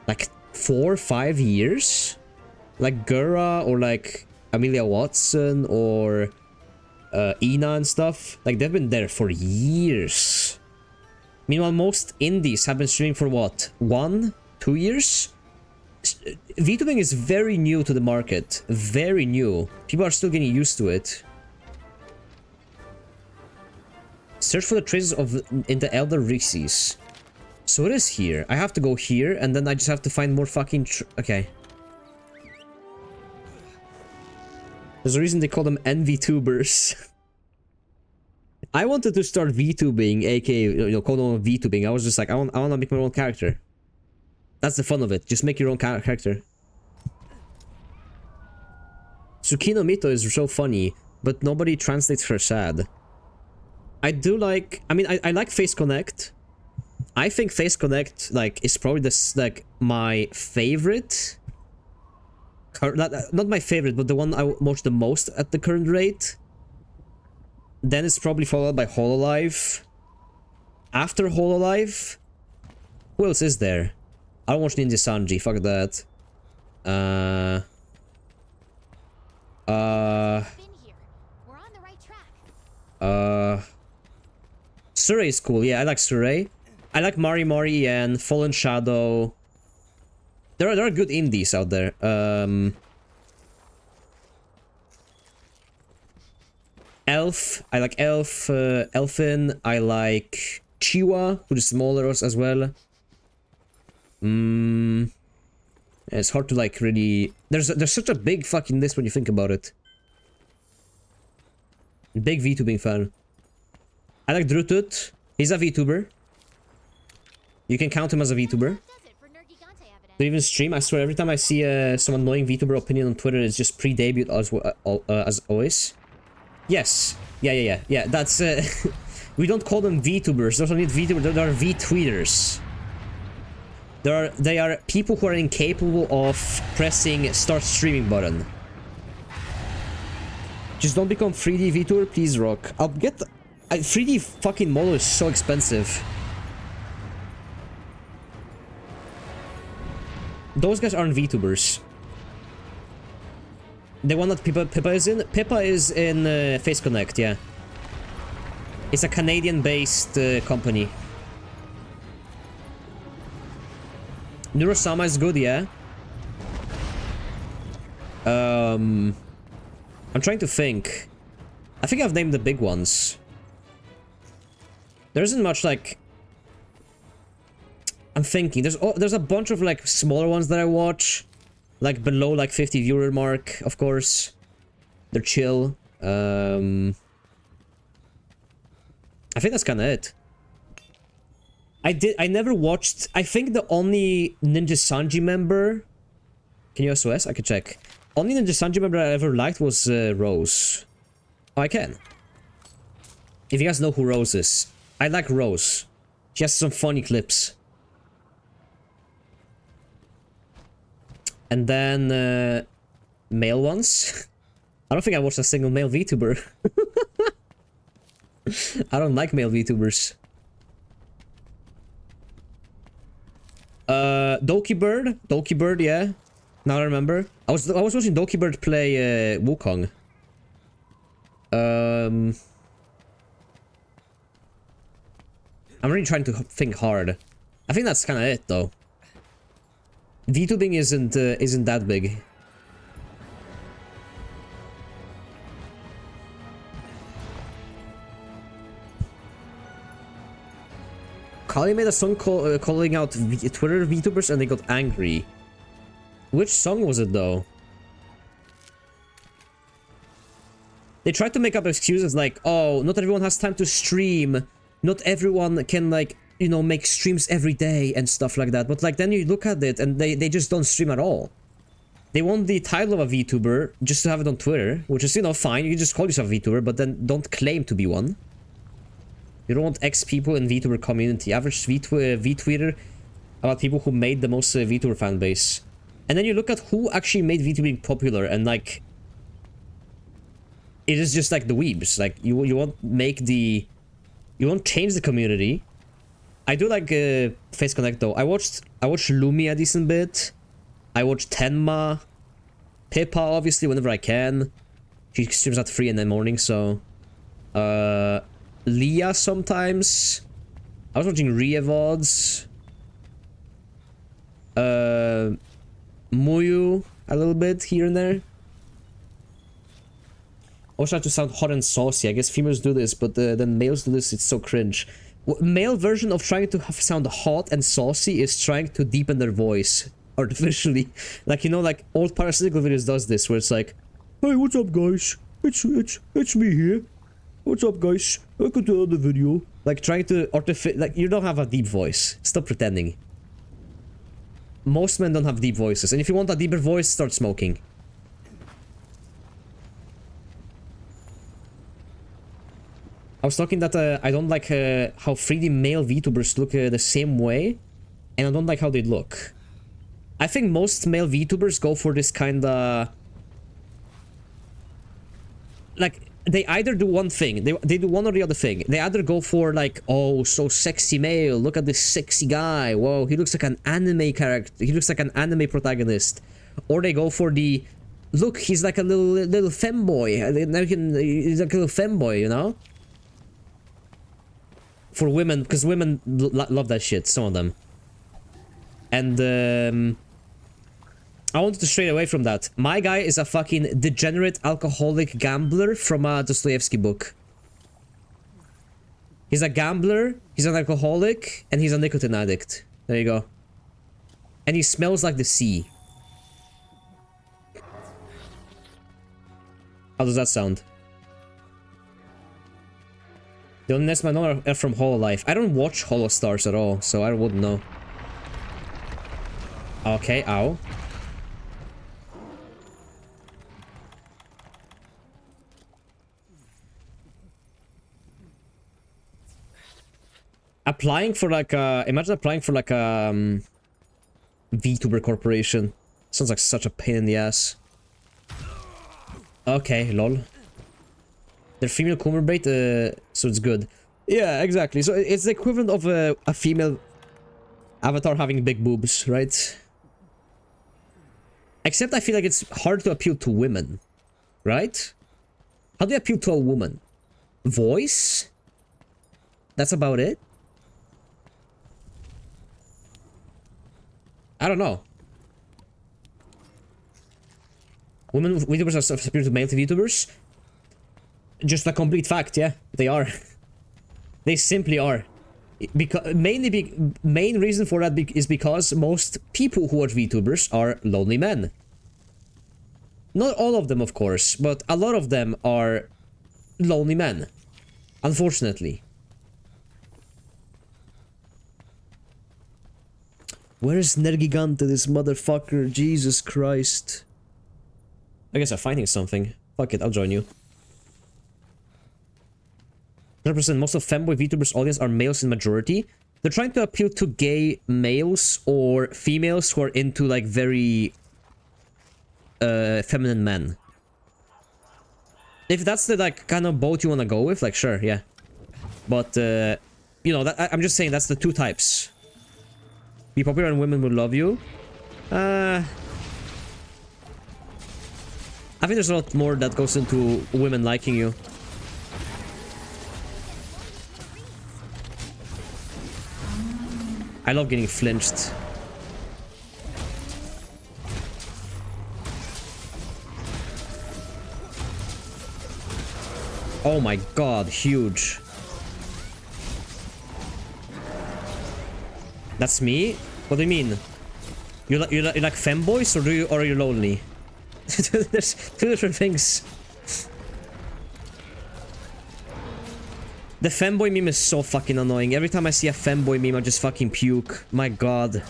Like 4 or 5 years? Like Gura or like Amelia Watson or Ina and stuff. Like they've been there for years. Meanwhile, most indies have been streaming for what? 1, 2 years? VTubing is very new to the market. Very new. People are still getting used to it. Search for the traces of in the Elder Rixis. So it is here. I have to go here, and then I just have to find more fucking okay. There's a reason they call them NVTubers. I wanted to start VTubing, aka, you know, call them VTubing. I was just like, I want to make my own character. That's the fun of it. Just make your own character. Tsukino Mito is so funny, but nobody translates her sad. I do like... I mean, I like Face Connect. I think Face Connect, like, is probably this, like, my favorite. Not my favorite, but the one I watch the most at the current rate. Then it's probably followed by Hololive. After Hololive, who else is there? I don't watch Ninja Sanji, fuck that. Been here. We're on the right track. Surrey is cool, yeah, I like Surrey. I like Mari Mari and Fallen Shadow. There are good indies out there. Elf, I like Elf, Elfin, I like Chiwa, who is smaller as well. It's hard to like really... There's such a big fucking list when you think about it. Big VTubing fan. I like Drutut. He's a VTuber. You can count him as a VTuber. They even stream. I swear, every time I see some annoying VTuber opinion on Twitter, it's just pre-debut as always. Yes. Yeah. That's... we don't call them VTubers. Those are not VTubers. They are VTweeters. They are people who are incapable of pressing start streaming button. Just don't become 3D VTuber, please, Rock. 3D fucking model is so expensive. Those guys aren't VTubers. The one that Pippa is in? Pippa is in Face Connect, yeah. It's a Canadian-based company. Neurosama is good, yeah. I'm trying to think. I think I've named the big ones. There isn't much like... I'm thinking. There's a bunch of like smaller ones that I watch. Like below like 50 viewer mark, of course. They're chill. I think that's kind of it. I never watched... I think the only Ninja Sanji member... Can you SOS? I could check. Only Ninja Sanji member I ever liked was Rose. Oh, I can. If you guys know who Rose is. I like Rose. She has some funny clips. And then... male ones. I don't think I watched a single male VTuber. I don't like male VTubers. Doki Bird, yeah. Now I remember. I was watching Doki Bird play Wukong. I'm really trying to think hard. I think that's kind of it though. VTubing isn't that big. Kali made a song calling out Twitter VTubers and they got angry. Which song was it though? They tried to make up excuses like, oh, not everyone has time to stream. Not everyone can like, you know, make streams every day and stuff like that. But like then you look at it and they just don't stream at all. They want the title of a VTuber just to have it on Twitter, which is, you know, fine. You can just call yourself a VTuber, but then don't claim to be one. You don't want X people in VTuber community. Average VTweeter about people who made the most VTuber fan base. And then you look at who actually made VTubing popular and like... It is just like the weebs. Like you won't make the... You won't change the community. I do like Face Connect though. I watched Lumi a decent bit. I watched Tenma. Pippa obviously whenever I can. She streams at 3 in the morning, so... Leah sometimes. I was watching Ria VODs. Muyu a little bit here and there. Also try to sound hot and saucy. I guess females do this, but then males do this. It's so cringe. Male version of trying to sound hot and saucy is trying to deepen their voice artificially. Like, you know, like old Parasitical videos does this, where it's like, hey, what's up, guys? It's me here. What's up, guys? Welcome to another video. Like trying to like you don't have a deep voice. Stop pretending. Most men don't have deep voices, and if you want a deeper voice, start smoking. I was talking that I don't like how 3D male VTubers look the same way, and I don't like how they look. I think most male VTubers go for this kinda... Like, they either do one thing, they do one or the other thing. They either go for like, oh, so sexy male, look at this sexy guy, whoa, he looks like an anime character, he looks like an anime protagonist. Or they go for the, look, he's like a little femboy, now he's like a little femboy, you know? For women, because women love that shit, some of them. And I wanted to stray away from that. My guy is a fucking degenerate alcoholic gambler from a Dostoevsky book. He's a gambler, he's an alcoholic, and he's a nicotine addict. There you go. And he smells like the sea. How does that sound? The only Nesma I know are from Hololive. I don't watch Holostars at all, so I wouldn't know. Okay, ow. Applying for like a... Imagine applying for like a... VTuber corporation. Sounds like such a pain in the ass. Okay, lol. They're female Cumberbait, so it's good. Yeah, exactly. So it's the equivalent of a female avatar having big boobs, right? Except I feel like it's hard to appeal to women, right? How do you appeal to a woman? Voice? That's about it? I don't know. Women VTubers are superior to male VTubers? Just a complete fact, yeah. They are. They simply are. Because main reason for that is because most people who watch VTubers are lonely men. Not all of them, of course, but a lot of them are lonely men. Unfortunately. Where is Nergigante, this motherfucker? Jesus Christ. I guess I'm finding something. Fuck it, I'll join you. 100%, most of femboy VTubers' audience are males in majority. They're trying to appeal to gay males or females who are into like very feminine men. If that's the like kind of boat you want to go with, like sure, yeah. But you know, I'm just saying that's the two types. Be popular and women will love you. I think there's a lot more that goes into women liking you. I love getting flinched. Oh my god, huge. That's me? What do you mean? You like femboys or are you lonely? There's two different things. The femboy meme is so fucking annoying. Every time I see a femboy meme, I just fucking puke. My god.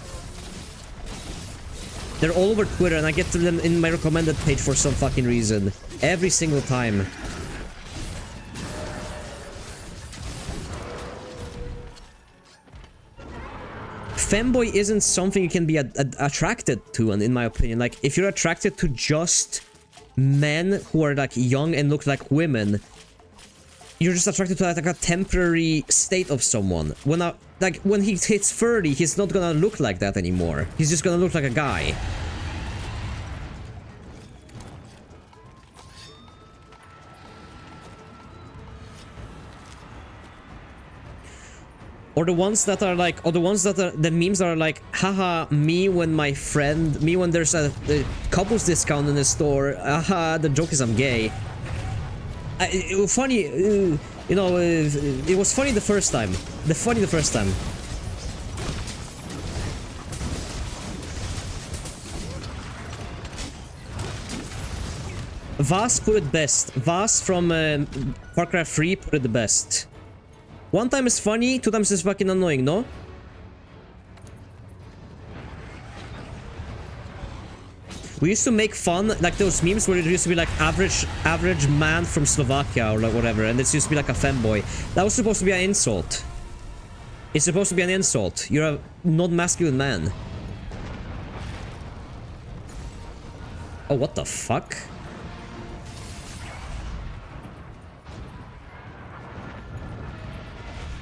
They're all over Twitter and I get to them in my recommended page for some fucking reason. Every single time. Femboy isn't something you can be attracted to, and in my opinion, like if you're attracted to just men who are like young and look like women, you're just attracted to like a temporary state of someone. When he hits 30, he's not gonna look like that anymore. He's just gonna look like a guy. Or the ones that are like, or the ones that are, the memes are like, haha, me when there's a couples discount in the store, haha, the joke is I'm gay. It was funny, you know, it was funny the first time. Vas put it best. Vas from Far Cry 3 put it the best. One time is funny, two times is fucking annoying, no? We used to make fun, like those memes where it used to be like average man from Slovakia or like whatever, and it used to be like a femboy. That was supposed to be an insult. It's supposed to be an insult. You're a non-masculine man. Oh, what the fuck?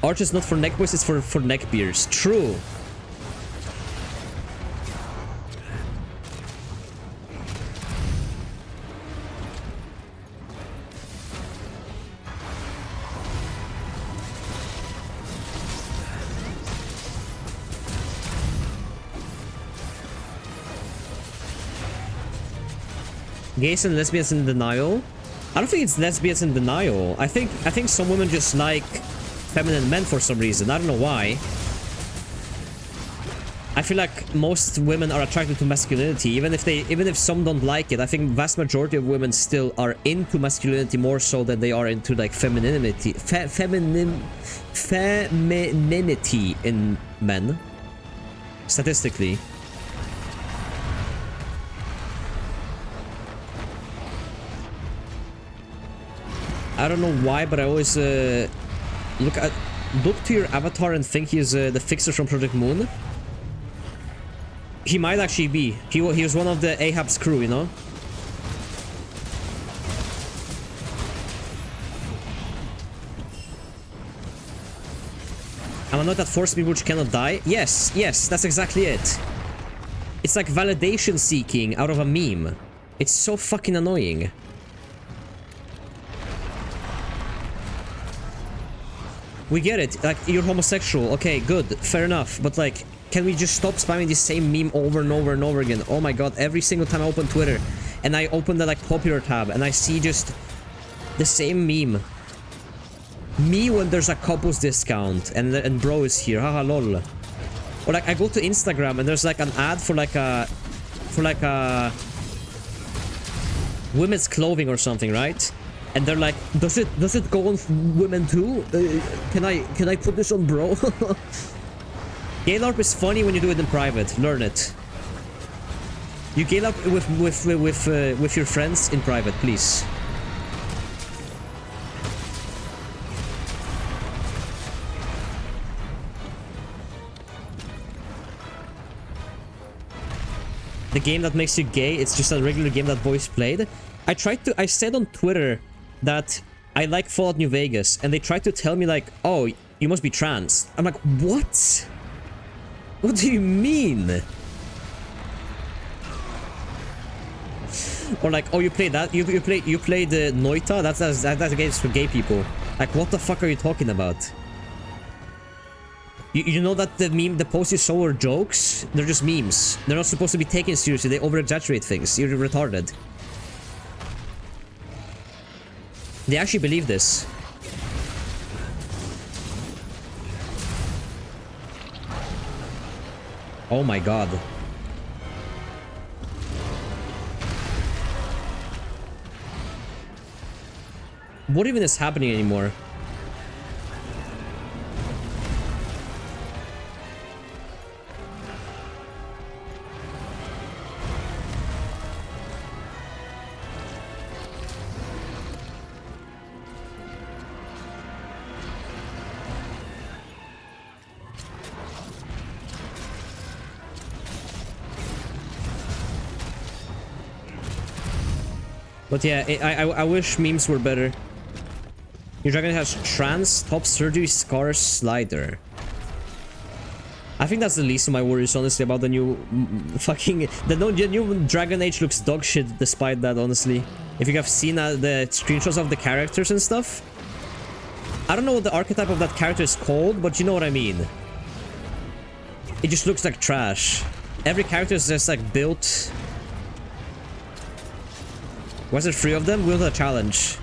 Arch is not for neckboys, it's for neckbeards. True. Gays and lesbians in denial? I don't think it's lesbians in denial. I think some women just like feminine men for some reason. I don't know why. I feel like most women are attracted to masculinity, even if some don't like it. I think vast majority of women still are into masculinity more so than they are into like femininity in men. Statistically. I don't know why, but I always look to your avatar and think he's the fixer from Project Moon. He might actually be. He was one of the Ahab's crew, you know? Paranoid that force people which cannot die? Yes, yes, that's exactly it. It's like validation seeking out of a meme. It's so fucking annoying. We get it, like, you're homosexual, okay, good, fair enough, but like, can we just stop spamming the same meme over and over and over again? Oh my god, every single time I open Twitter, and I open the, like, popular tab, and I see just the same meme. Me when there's a couples discount, and bro is here, haha lol. Or like, I go to Instagram, and there's like an ad for like a women's clothing or something, right? And they're like, does it go on women too? Can I put this on bro? Gaylarp is funny when you do it in private. Learn it. You Gaylarp with your friends in private, please. The game that makes you gay, it's just a regular game that boys played. I said on Twitter that I like Fallout New Vegas, and they tried to tell me like, oh, you must be trans. I'm like, what? What do you mean? Or like, oh, you play that? You play the Noita? That's a game for gay people. Like, what the fuck are you talking about? You know that the posts you saw were jokes? They're just memes. They're not supposed to be taken seriously. They over-exaggerate things. You're retarded. They actually believe this. Oh my god. What even is happening anymore? But yeah, I wish memes were better. Your dragon has trans top surgery scar slider. I think that's the least of my worries, honestly, about the new fucking... The new Dragon Age looks dog shit despite that, honestly. If you have seen the screenshots of the characters and stuff. I don't know what the archetype of that character is called, but you know what I mean. It just looks like trash. Every character is just like built... Was it 3 of them? We'll do a challenge.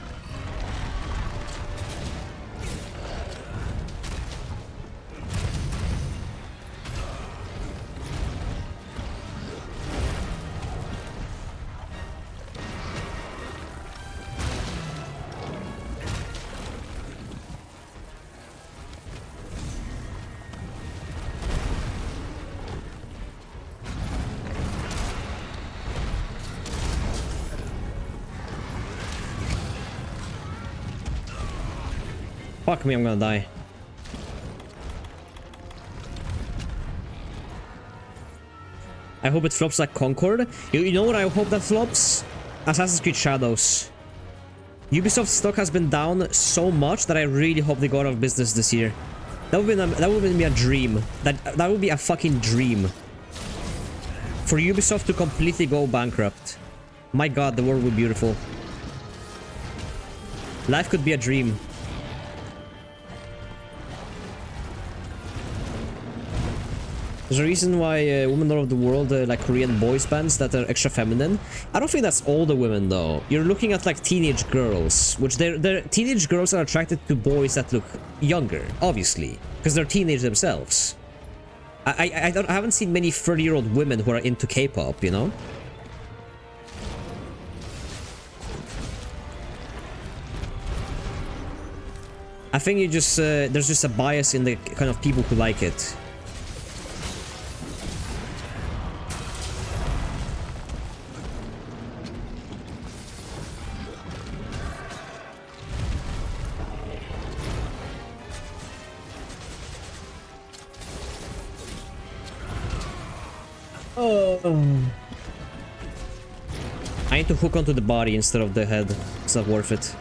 Fuck me, I'm gonna die. I hope it flops like Concord. You know what I hope that flops? Assassin's Creed Shadows. Ubisoft stock has been down so much that I really hope they go out of business this year. That would be a dream. That would be a fucking dream. For Ubisoft to completely go bankrupt. My god, the world would be beautiful. Life could be a dream. There's a reason why women all over the world like Korean boys bands that are extra feminine. I don't think that's all the women though. You're looking at like teenage girls, which they're teenage girls are attracted to boys that look younger, obviously, because they're teenage themselves. I haven't seen many 30-year-old women who are into K-pop, you know. I think you just there's just a bias in the kind of people who like it. I need to hook onto the body instead of the head. It's not worth it.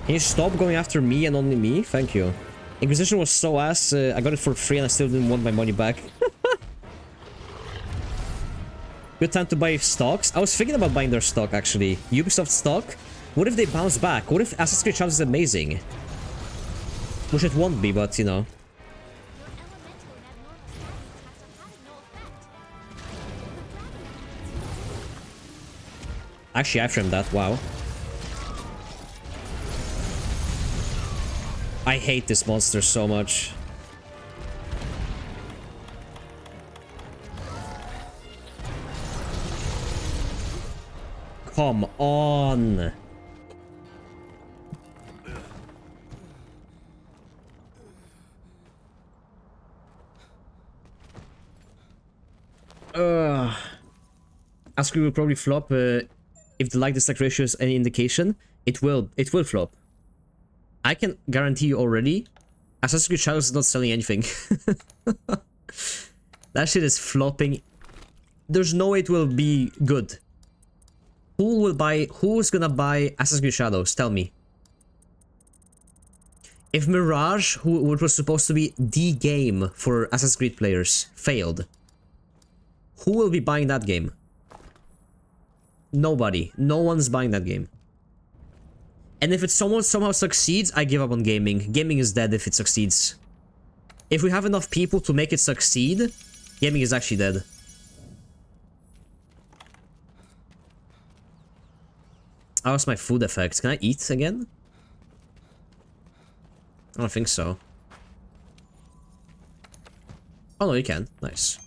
Can you stop going after me and only me? Thank you. Inquisition was so ass, I got it for free and I still didn't want my money back. Good time to buy stocks. I was thinking about buying their stock, actually. Ubisoft stock? What if they bounce back? What if Assassin's Creed Shadows is amazing? Which it won't be, but, you know. Actually, I framed that. Wow. I hate this monster so much. Come on. Assassin's Creed will probably flop if the like-dislike ratio is any indication. It will flop. I can guarantee you already, Assassin's Creed Shadows is not selling anything. That shit is flopping. There's no way it will be good. Who's gonna buy Assassin's Creed Shadows? Tell me. If Mirage, which was supposed to be the game for Assassin's Creed players, failed, who will be buying that game? Nobody. No one's buying that game. And if it somehow succeeds, I give up on gaming. Gaming is dead if it succeeds. If we have enough people to make it succeed, gaming is actually dead. How's my food effects? Can I eat again? I don't think so. Oh no, you can. Nice.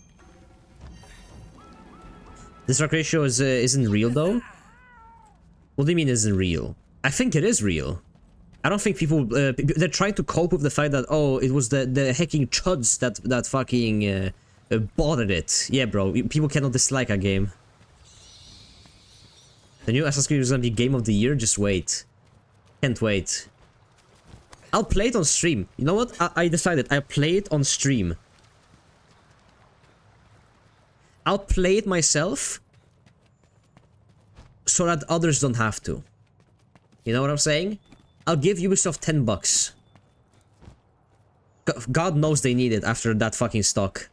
This rock ratio isn't real though? What do you mean isn't real? I think it is real. I don't think people they're trying to cope with the fact that, oh, it was the hacking chuds that fucking botted it. Yeah, bro, people cannot dislike a game. The new Assassin's Creed is gonna be game of the year. Just wait. Can't wait. I'll play it on stream. You know what? I decided I'll play it on stream. I'll play it myself so that others don't have to. You know what I'm saying? I'll give Ubisoft $10. God knows they need it after that fucking stock.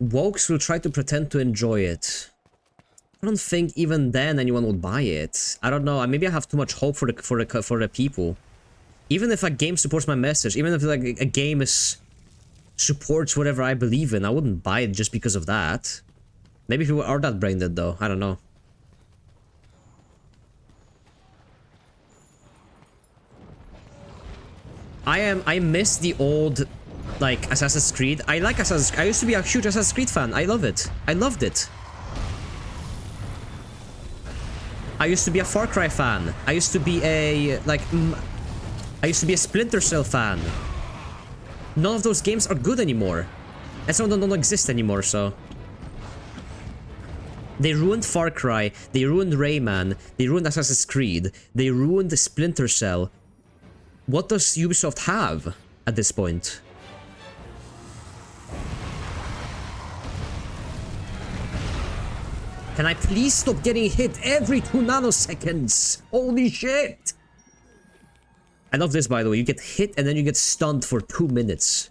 Wokes will try to pretend to enjoy it. I don't think even then anyone would buy it. I don't know. Maybe I have too much hope for the people. Even if a game supports my message, even if like a game supports whatever I believe in, I wouldn't buy it just because of that. Maybe people are that brain dead though. I don't know. I miss the old, like, Assassin's Creed. I like Assassin's Creed. I used to be a huge Assassin's Creed fan. I love it. I loved it. I used to be a Far Cry fan. I used to be a, like, I used to be a Splinter Cell fan. None of those games are good anymore. And some of them don't exist anymore, so. They ruined Far Cry. They ruined Rayman. They ruined Assassin's Creed. They ruined Splinter Cell. What does Ubisoft have at this point? Can I please stop getting hit every 2 nanoseconds? Holy shit! I love this, by the way. You get hit and then you get stunned for 2 minutes.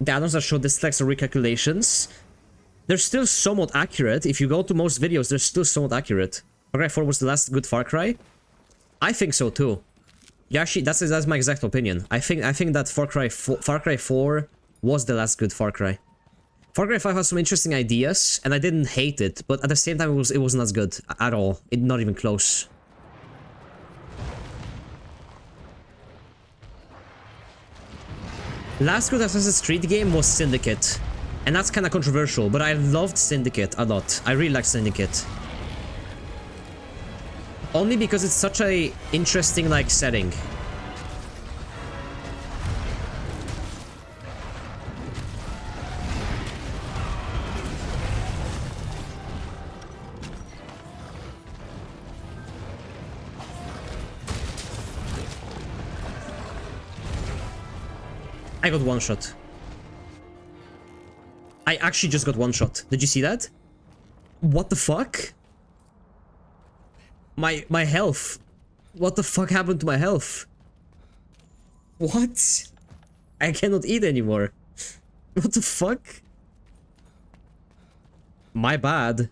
The add-ons that show dislikes or recalculations, they're still somewhat accurate. If you go to most videos, they're still somewhat accurate. Far Cry 4 was the last good Far Cry? I think so too. Yeah, actually, that's my exact opinion. I think that Far Cry 4 was the last good Far Cry. Far Cry 5 has some interesting ideas, and I didn't hate it, but at the same time, it wasn't as good at all. Not even close. Last good Assassin's Creed game was Syndicate, and that's kind of controversial, but I loved Syndicate a lot. I really liked Syndicate. Only because it's such a interesting, like, setting. I got one shot. I actually just got one shot. Did you see that? What the fuck? My health. What the fuck happened to my health? What? I cannot eat anymore. What the fuck? My bad.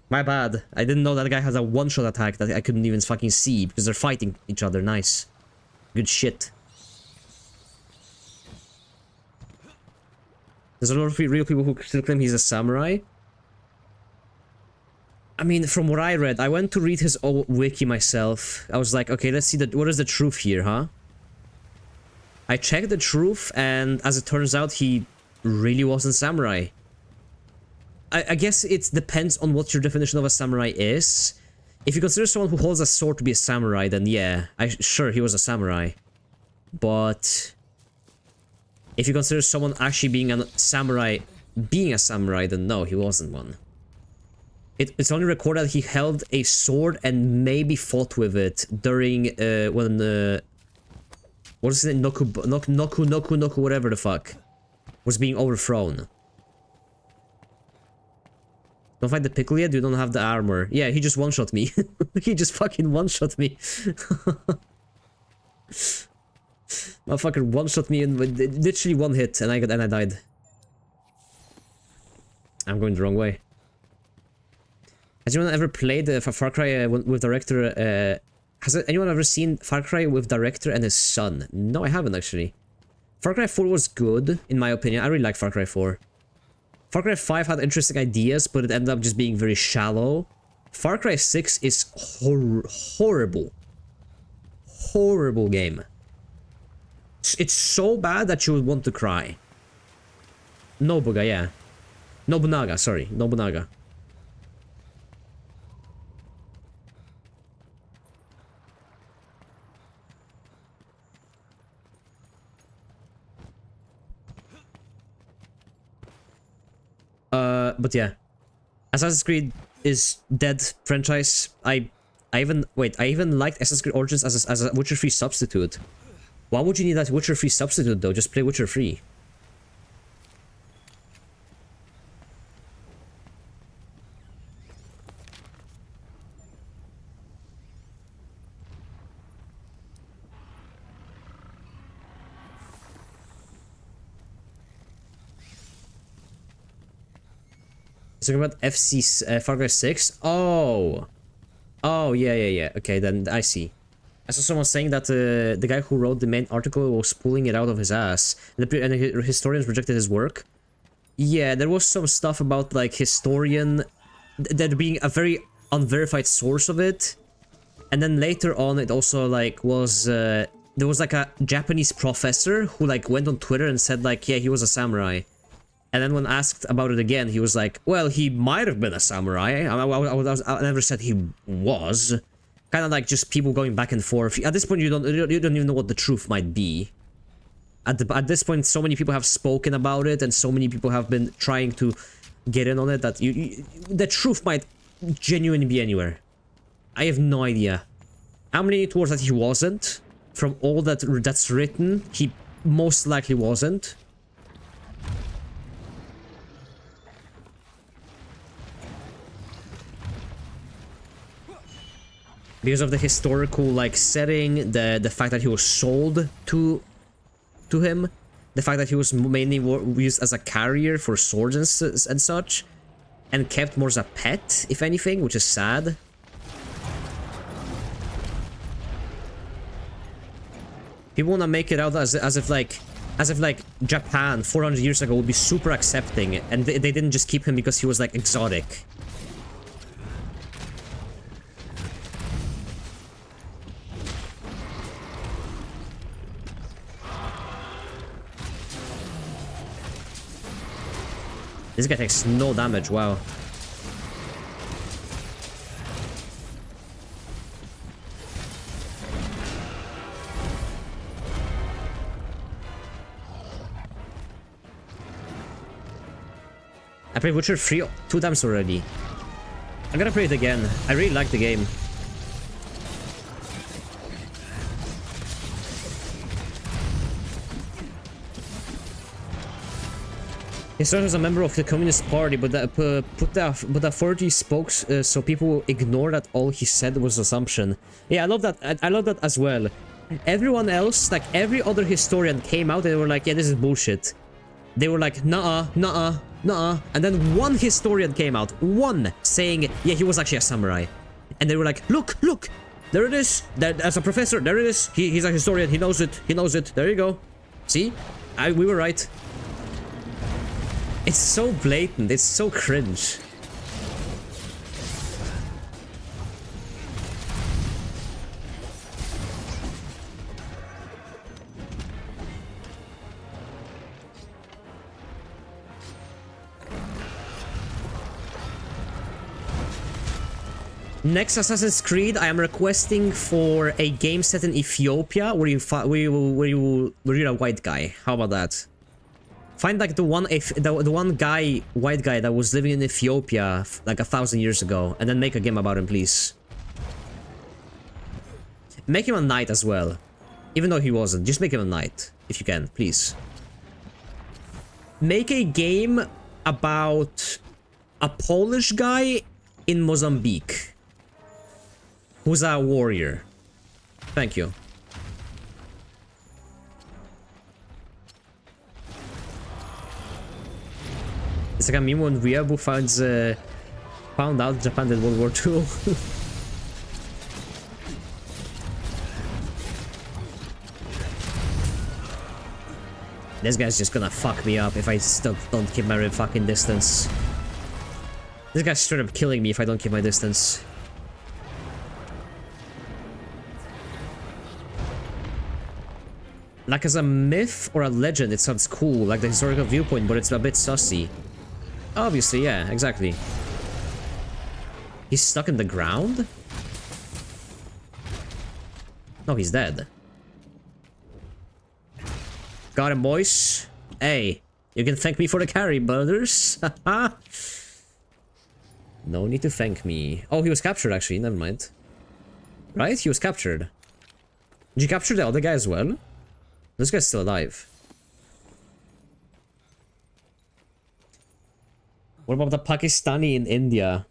My bad. I didn't know that guy has a one-shot attack that I couldn't even fucking see because they're fighting each other. Nice. Good shit. There's a lot of real people who still claim he's a samurai. I mean, from what I read, I went to read his old wiki myself. I was like, okay, let's see what is the truth here, huh? I checked the truth, and as it turns out, he really wasn't samurai. I guess it depends on what your definition of a samurai is. If you consider someone who holds a sword to be a samurai, then yeah, sure, he was a samurai. But if you consider someone actually being a samurai, then no, he wasn't one. It's only recorded that he held a sword and maybe fought with it during when what is it, Noku, whatever the fuck, was being overthrown. Don't fight the pickle yet? You don't have the armor. Yeah, he just one-shot me. He just fucking one-shot me. Motherfucker one-shot me in literally one hit, and I died. I'm going the wrong way. Has anyone ever played Far Cry with director? Has anyone ever seen Far Cry with director and his son? No, I haven't actually. Far Cry 4 was good, in my opinion. I really like Far Cry 4. Far Cry 5 had interesting ideas, but it ended up just being very shallow. Far Cry 6 is horrible. Horrible game. It's so bad that you would want to cry. Nobunaga, yeah. Nobunaga, sorry. Nobunaga. But yeah, Assassin's Creed is dead franchise. I even liked Assassin's Creed Origins as a Witcher 3 substitute. Why would you need that Witcher 3 substitute though? Just play Witcher 3. Talking about FC Far Cry 6. Oh, yeah. Okay, then I see. I saw someone saying that the guy who wrote the main article was pulling it out of his ass, and historians rejected his work. Yeah, there was some stuff about like historian there being a very unverified source of it, and then later on it also like was there was like a Japanese professor who like went on Twitter and said like, yeah, he was a samurai. And then when asked about it again, he was like, well, he might have been a samurai. I never said he was. Kind of like just people going back and forth. At this point, you don't even know what the truth might be. At this point, so many people have spoken about it, and so many people have been trying to get in on it that the truth might genuinely be anywhere. I have no idea. I'm leaning towards that he wasn't. From all that's written, he most likely wasn't. Because of the historical like setting, the fact that he was sold to him, the fact that he was mainly used as a carrier for swords and such, and kept more as a pet, if anything, which is sad. People wanna make it out as if like Japan 400 years ago would be super accepting, and they didn't just keep him because he was like exotic. This guy takes no damage, wow. I played Witcher 3 2 times already. I'm gonna play it again. I really like the game. He started as a member of the Communist Party, but the authority spoke, so people ignore that all he said was assumption. Yeah, I love that. I love that as well. Everyone else, like every other historian, came out and they were like, "Yeah, this is bullshit." They were like, "Nuh-uh, nuh-uh, nuh-uh," and then one historian came out, one, saying, "Yeah, he was actually a samurai," and they were like, "Look, look, there it is. That as a professor, there it is. He's a historian. He knows it. He knows it. There you go. See, we were right." It's so blatant. It's so cringe. Next Assassin's Creed, I am requesting for a game set in Ethiopia where you're a white guy. How about that? Find like the one guy, white guy that was living in Ethiopia like 1,000 years ago, and then make a game about him, please. Make him a knight as well, even though he wasn't. Just make him a knight if you can, please. Make a game about a Polish guy in Mozambique who's a warrior. Thank you. It's like a meme when Ryabu found out Japan did World War II. This guy's just gonna fuck me up if I still don't keep my fucking distance. This guy's straight up killing me if I don't keep my distance. Like as a myth or a legend, it sounds cool, like the historical viewpoint, but it's a bit sussy. Obviously, yeah, exactly. He's stuck in the ground? No, he's dead. Got him, boys. Hey, you can thank me for the carry, brothers. No need to thank me. Oh, he was captured, actually. Never mind. Right? He was captured. Did you capture the other guy as well? This guy's still alive. What about the Pakistani in India?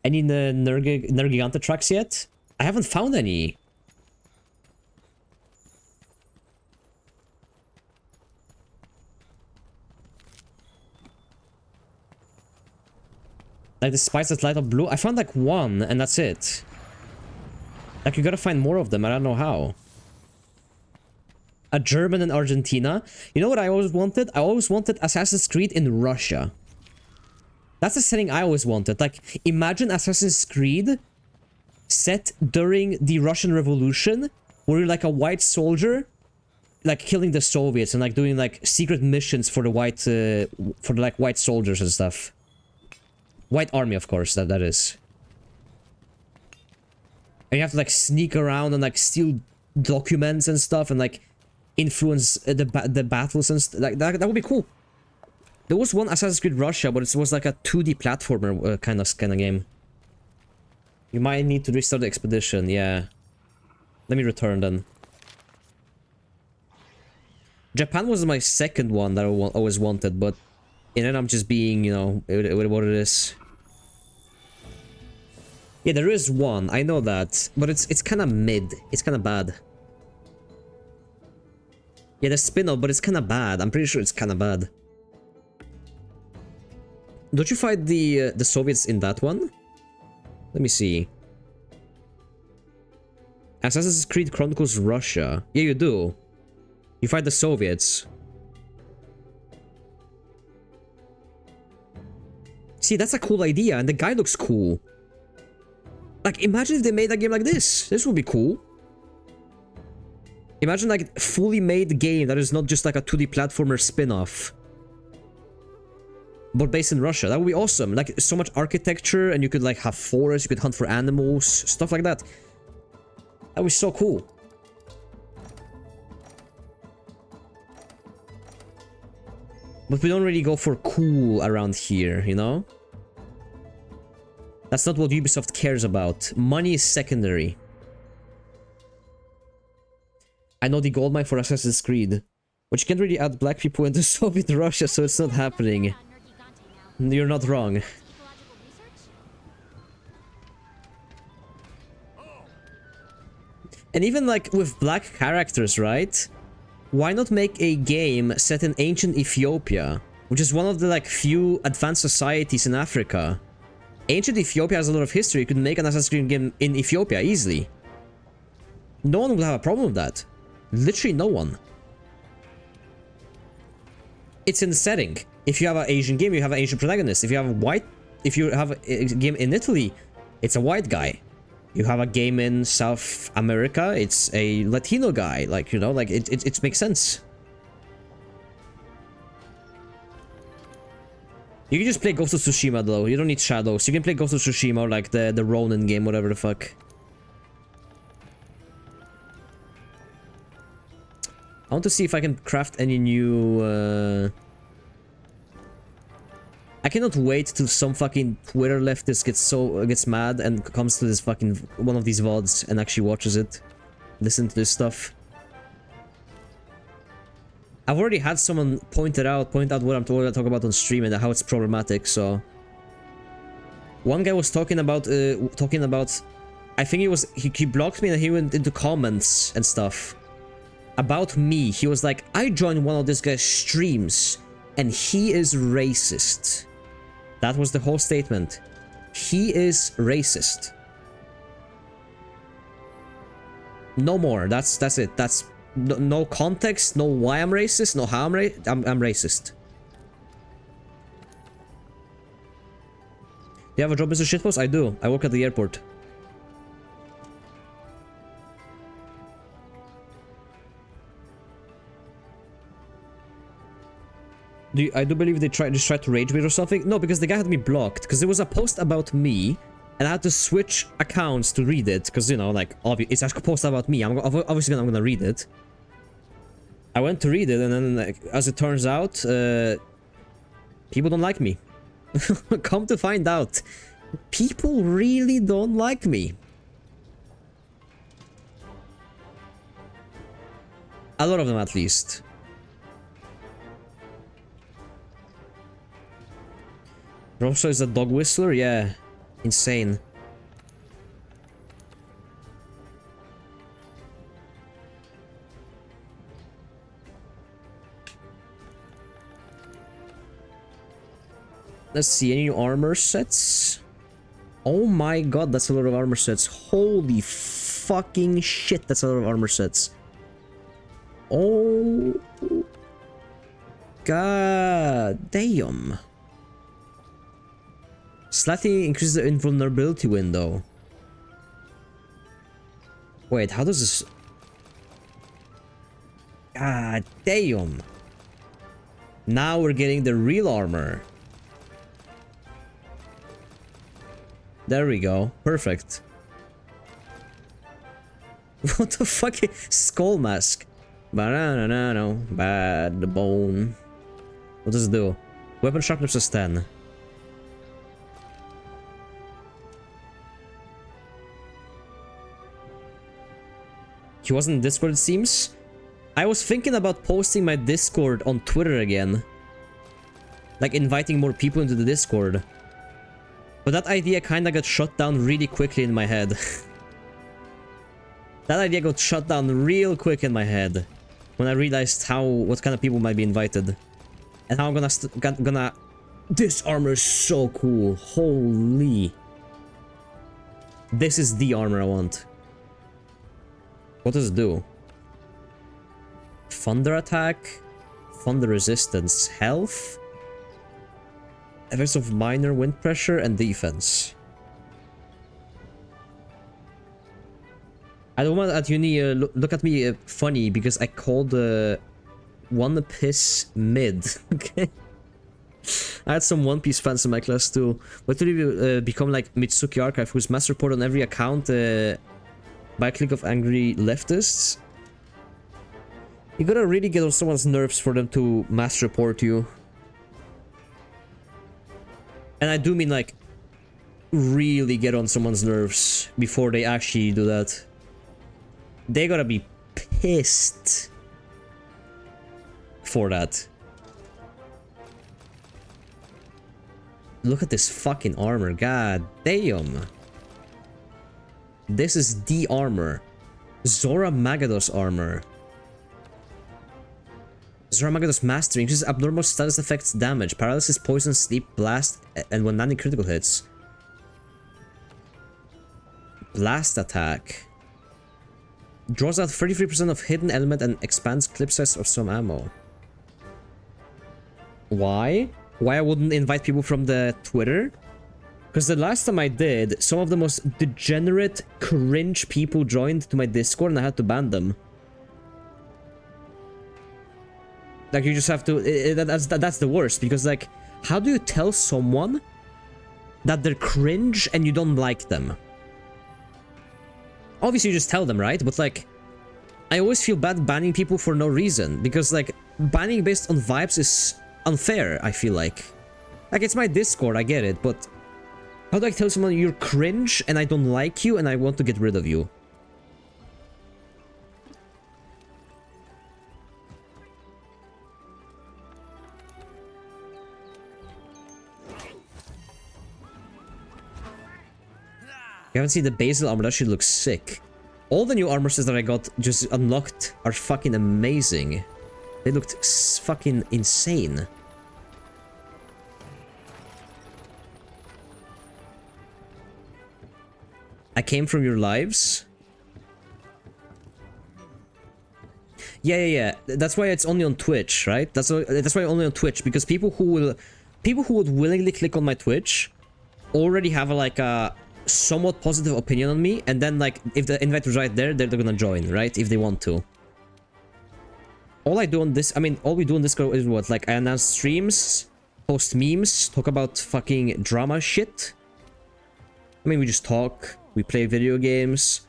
Any Nergigante tracks yet? I haven't found any. Like the spice that's light up blue? I found like one and that's it. Like you gotta find more of them, I don't know how. A German in Argentina. You know what I always wanted? I always wanted Assassin's Creed in Russia. That's the setting I always wanted. Like, imagine Assassin's Creed set during the Russian Revolution, where you're like a white soldier, like killing the Soviets and like doing like secret missions for the white, for the like white soldiers and stuff. White army, of course, that is. And you have to like sneak around and like steal documents and stuff and like influence the battles and like that would be cool. There was one Assassin's Creed Russia, but it was like a 2D platformer kind of game. You might need to restart the expedition, yeah. Let me return then. Japan was my second one that I always wanted, but in it I'm just being, you know, what it is. Yeah, there is one, I know that, but it's kind of mid. It's kind of bad. Yeah, there's spin-off, but it's kind of bad. I'm pretty sure it's kind of bad. Don't you fight the Soviets in that one? Let me see. Assassin's Creed Chronicles Russia. Yeah, you do. You fight the Soviets. See, that's a cool idea, and the guy looks cool. Like, imagine if they made a game like this. This would be cool. Imagine, like, a fully made game that is not just like a 2D platformer spin-off. But based in Russia. That would be awesome. Like, so much architecture, and you could, like, have forests, you could hunt for animals, stuff like that. That was so cool. But we don't really go for cool around here, you know? That's not what Ubisoft cares about. Money is secondary. I know the gold mine for Assassin's Creed. But you can't really add black people into Soviet Russia, so it's not happening. You're not wrong. And even like with black characters, right? Why not make a game set in ancient Ethiopia, which is one of the like few advanced societies in Africa? Ancient Ethiopia has a lot of history. You could make an Assassin's Creed game in Ethiopia easily. No one would have a problem with that. Literally no one. It's in the setting. If you have an Asian game, you have an Asian protagonist. If you have a game in Italy, it's a white guy. You have a game in South America, it's a Latino guy. Like, you know, like it makes sense. You can just play Ghost of Tsushima though. You don't need shadows. You can play Ghost of Tsushima or like the Ronin game, whatever the fuck. I want to see if I can craft any new I cannot wait till some fucking Twitter leftist gets mad and comes to this fucking one of these VODs and actually watches it. Listen to this stuff. I've already had someone point out what I'm talking about on stream and how it's problematic, so one guy was talking about I think he blocked me and he went into comments and stuff about me. He was like, I joined one of this guy's streams and he is racist. That was the whole statement. He is racist. No more. That's it. That's no context, no why I'm racist, no how I'm racist. Do you have a job, Mr. Shitpost? I do. I work at the airport. I do believe they just tried to rage bait or something. No, because the guy had me blocked. Because there was a post about me, and I had to switch accounts to read it. Because, you know, like, it's a post about me. Obviously, I'm gonna read it. I went to read it, and then, like, as it turns out, people don't like me. Come to find out, people really don't like me. A lot of them, at least. Rosso is a dog whistler? Yeah. Insane. Let's see, any new armor sets? Oh my god, that's a lot of armor sets. Holy fucking shit, that's a lot of armor sets. Oh. God damn. Slightly increases the invulnerability window. Wait, how does this... God damn. Now we're getting the real armor. There we go. Perfect. What the fuck? Skull mask. Banana, bad bone. What does it do? Weapon sharpness is 10. He wasn't in Discord, it seems. I was thinking about posting my Discord on Twitter again. Like inviting more people into the Discord. But that idea kinda got shut down really quickly in my head. That idea got shut down real quick in my head. When I realized what kind of people might be invited. And how I'm gonna... This armor is so cool. Holy. This is the armor I want. What does it do? Thunder attack, thunder resistance, health, effects of minor wind pressure, and defense. I don't want at uni look at me funny because I called One Piece mid. Okay, I had some One Piece fans in my class too. What did you become like Mitsuki Archive, who's mass report on every account? By a click of angry leftists. You gotta really get on someone's nerves for them to mass report you. And I do mean like really get on someone's nerves before they actually do that. They gotta be pissed. for that. Look at this fucking armor. God damn. This is the armor. Zora Magados armor. Zora Magados Mastery increases abnormal status effects damage, paralysis, poison, sleep, blast, and when landing critical hits. Blast attack. Draws out 33% of hidden element and expands clip size of some ammo. Why? Why I wouldn't invite people from the Twitter? Because the last time I did, some of the most degenerate, cringe people joined to my Discord and I had to ban them. Like, you just have to... that's the worst, because, like, how do you tell someone that they're cringe and you don't like them? Obviously, you just tell them, right? But, like, I always feel bad banning people for no reason, because, like, banning based on vibes is unfair, I feel like. Like, it's my Discord, I get it, but how do I tell someone you're cringe and I don't like you and I want to get rid of you? You haven't seen the Basil armor, that shit looks sick. All the new armor sets that I got just unlocked are fucking amazing. They looked fucking insane. I came from your lives. Yeah. That's why it's only on Twitch, right? That's why only on Twitch, because people who would willingly click on my Twitch already have a somewhat positive opinion on me, and then, like, if the invite was right there, they're gonna join, right? If they want to. All I do on this, I mean, all we do on Discord is what? Like, I announce streams, post memes, talk about fucking drama shit. I mean, we just talk, we play video games.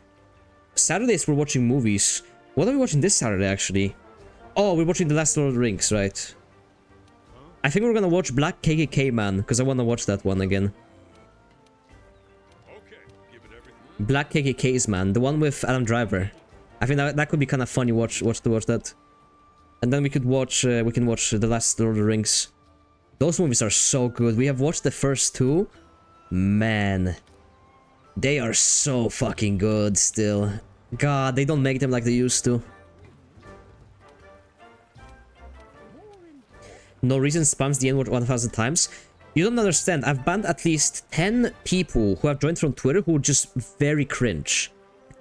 Saturdays we're watching movies. What are we watching this Saturday, actually? Oh, we're watching The Last Lord of the Rings, right? I think we're gonna watch Black KKK Man, because I wanna watch that one again. Black KKK's Man, the one with Adam Driver. I think that could be kind of funny. Watch that, and then we can watch The Last Lord of the Rings. Those movies are so good. We have watched the first two. Man, they are so fucking good still. God, they don't make them like they used to. No Reason spams the N-word 1000 times. You don't understand. I've banned at least 10 people who have joined from Twitter who are just very cringe.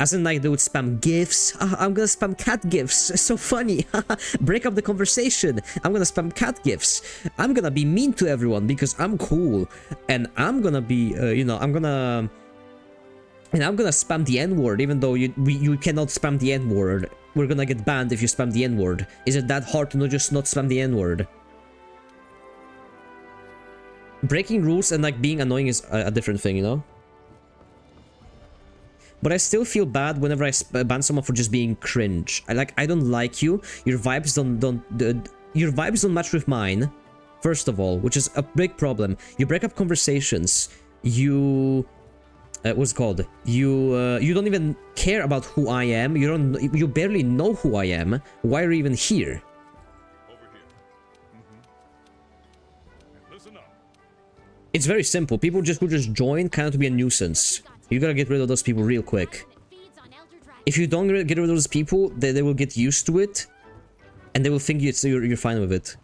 As in, like, they would spam GIFs. I'm gonna spam cat GIFs. It's so funny. Break up the conversation. I'm gonna spam cat GIFs. I'm gonna be mean to everyone because I'm cool. And I'm gonna be, I'm gonna spam the N-word, even though you cannot spam the N-word. We're gonna get banned if you spam the N-word. Is it that hard to just not spam the N-word? Breaking rules and, like, being annoying is a different thing, you know? But I still feel bad whenever I ban someone for just being cringe. I don't like you. Your vibes don't match with mine. First of all, which is a big problem. You break up conversations. You what's it called? You don't even care about who I am. You barely know who I am. Why are you even here? It's very simple. People who just join kind of to be a nuisance. You gotta get rid of those people real quick. If you don't get rid of those people, they will get used to it, and they will think you're fine with it.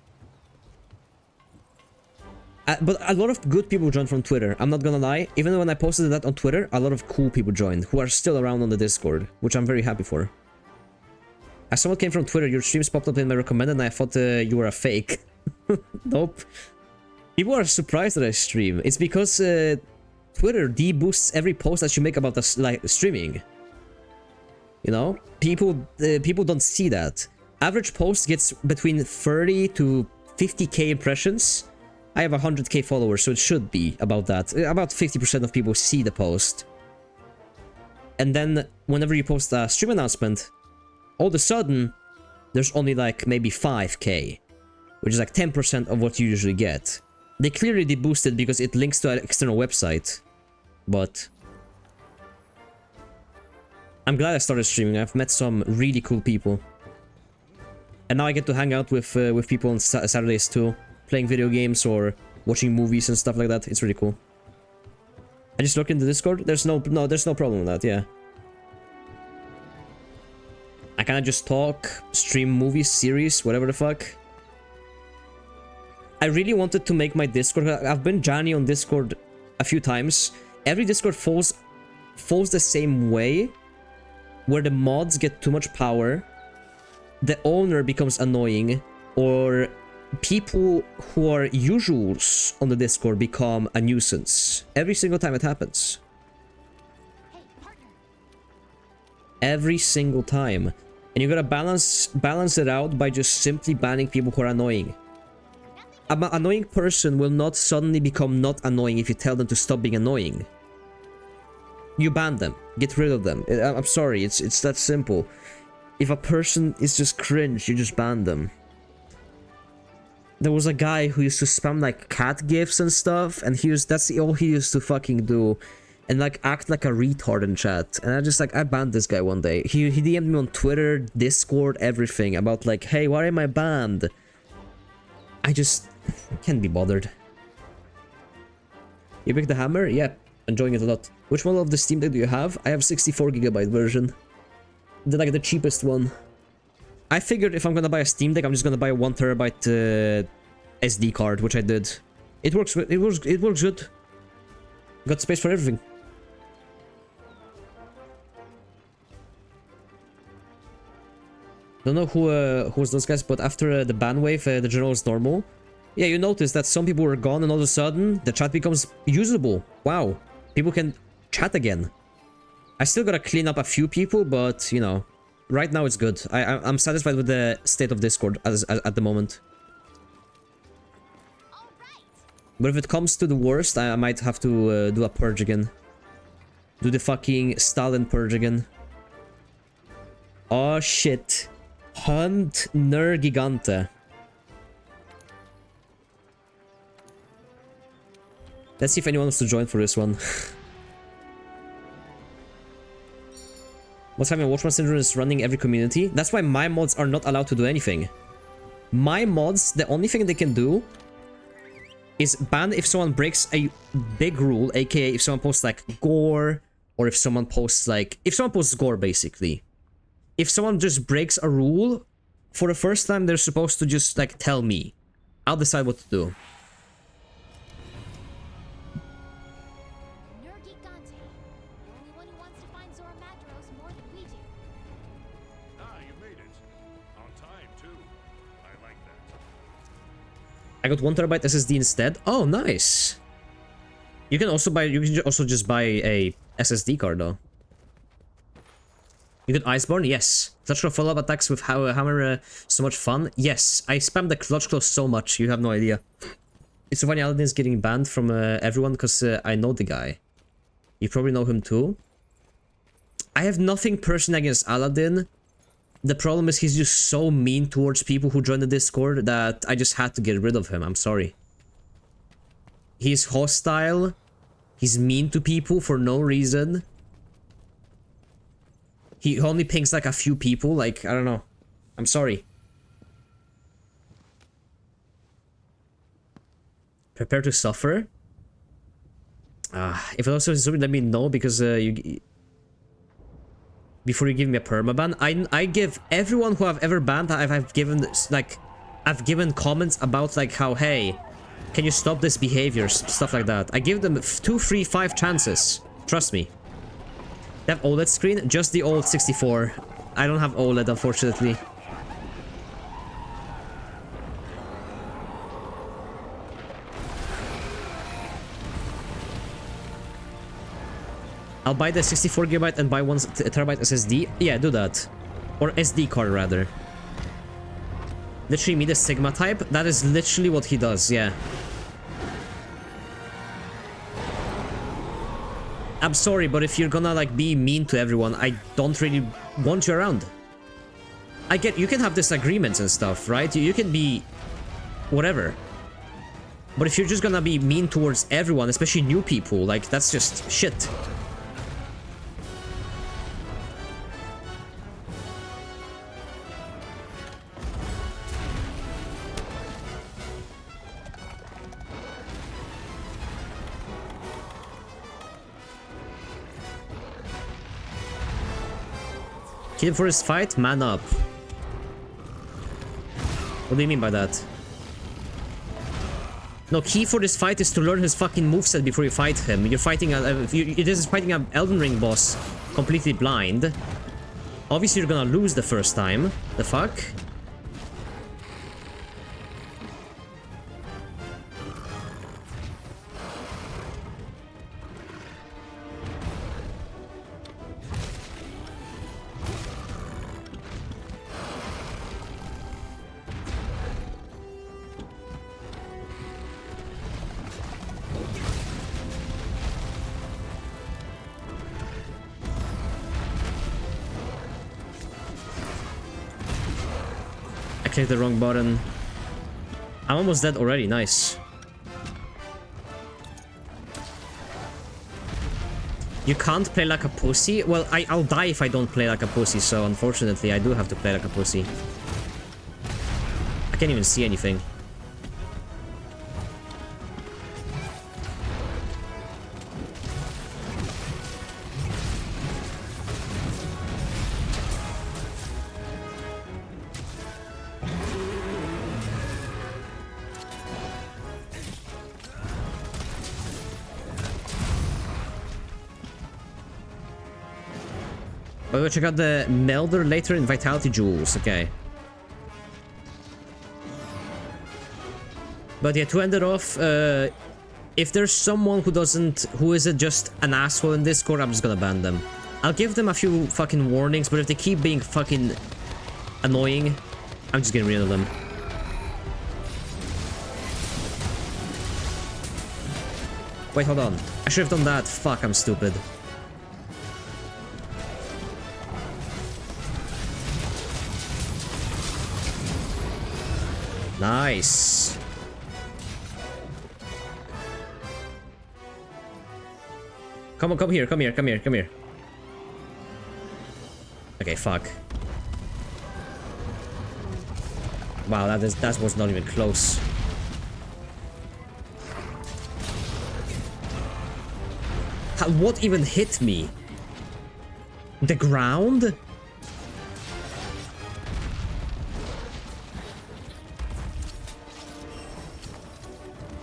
But a lot of good people joined from Twitter. I'm not gonna lie. Even when I posted that on Twitter, a lot of cool people joined who are still around on the Discord, which I'm very happy for. As someone came from Twitter, your streams popped up in my recommended, and I thought you were a fake. Nope. People are surprised that I stream. It's because Twitter deboosts every post that you make about the streaming. You know, people don't see that. Average post gets between 30 to 50k impressions. I have 100k followers, so it should be about that. About 50% of people see the post. And then whenever you post a stream announcement, all of a sudden there's only like maybe 5k, which is like 10% of what you usually get. They clearly deboosted because it links to an external website, but I'm glad I started streaming. I've met some really cool people. And now I get to hang out with people on Saturdays too, playing video games or watching movies and stuff like that. It's really cool. I just look in the Discord. There's no problem with that. Yeah. I kind of just talk, stream movies, series, whatever the fuck. I really wanted to make my Discord. I've been Johnny on Discord a few times. Every Discord falls the same way, where the mods get too much power, the owner becomes annoying, or people who are usuals on the Discord become a nuisance. Every single time it happens. Hey, partner. Every single time. And you gotta balance it out by just simply banning people who are annoying. An annoying person will not suddenly become not annoying if you tell them to stop being annoying. You ban them. Get rid of them. I'm sorry, it's that simple. If a person is just cringe, you just ban them. There was a guy who used to spam like cat gifs and stuff, and that's all he used to fucking do. And like act like a retard in chat. And I banned this guy one day. He DM'd me on Twitter, Discord, everything about like, hey, why am I banned? I just can't be bothered. You picked the hammer? Yep, enjoying it a lot. Which model of the Steam Deck do you have? I have 64GB version. The cheapest one. I figured if I'm gonna buy a Steam Deck, I'm just gonna buy a 1TB SD card, which I did. It works good. It works good. Got space for everything. Don't know who was those guys, but after the ban wave, the general is normal. Yeah, you notice that some people were gone, and all of a sudden the chat becomes usable. Wow, people can chat again. I still gotta clean up a few people, but you know, right now it's good. I'm satisfied with the state of Discord at the moment. But if it comes to the worst, I might have to do a purge again. Do the fucking Stalin purge again. Oh shit. Hunt Nergigante. Let's see if anyone wants to join for this one. What's happening? Watchman Syndrome is running every community. That's why my mods are not allowed to do anything. My mods, the only thing they can do is ban if someone breaks a big rule, aka if someone posts like gore, or if someone posts gore basically. If someone just breaks a rule, for the first time they're supposed to just like tell me. I'll decide what to do. Nergigante, the only one who wants to find Zora Madros more than we do. Ah, you made it. On time, too. I like that. I got 1TB SSD instead. Oh, nice. You can also just buy a SSD card though. You got Iceborne? Yes. Clutch Claw follow-up attacks with hammer so much fun? Yes. I spam the Clutch Claw so much, you have no idea. It's so funny Aladdin's getting banned from everyone because I know the guy. You probably know him too. I have nothing personal against Aladdin. The problem is he's just so mean towards people who join the Discord that I just had to get rid of him. I'm sorry. He's hostile. He's mean to people for no reason. He only pings like a few people. Like, I don't know. I'm sorry. Prepare to suffer. If it also is something, let me know because before you give me a permaban. I give everyone who I've ever banned, I've given comments about like how, hey, can you stop this behavior, stuff like that. I give them 2, 3, 5 chances. Trust me. They have OLED screen, just the old 64. I don't have OLED, unfortunately. I'll buy the 64GB and buy 1TB SSD. Yeah, do that. Or SD card, rather. Literally me, the Sigma type. That is literally what he does, yeah. I'm sorry, but if you're gonna like be mean to everyone, I don't really want you around. I get you can have disagreements and stuff, right? You can be whatever. But if you're just gonna be mean towards everyone, especially new people, like that's just shit. Kill for his fight? Man up. What do you mean by that? No, key for this fight is to learn his fucking moveset before you fight him. You're fighting you're just fighting an Elden Ring boss completely blind. Obviously you're gonna lose the first time. The fuck? I clicked the wrong button. I'm almost dead already, nice. You can't play like a pussy? Well, I'll die if I don't play like a pussy, so unfortunately I do have to play like a pussy. I can't even see anything. But we'll check out the Melder later in Vitality Jewels, okay. But yeah, to end it off, if there's someone who isn't just an asshole in Discord, I'm just gonna ban them. I'll give them a few fucking warnings, but if they keep being fucking annoying, I'm just getting rid of them. Wait, hold on. I should have done that. Fuck, I'm stupid. Nice. Come on, come here. Okay, fuck. Wow, that was not even close. What even hit me? The ground?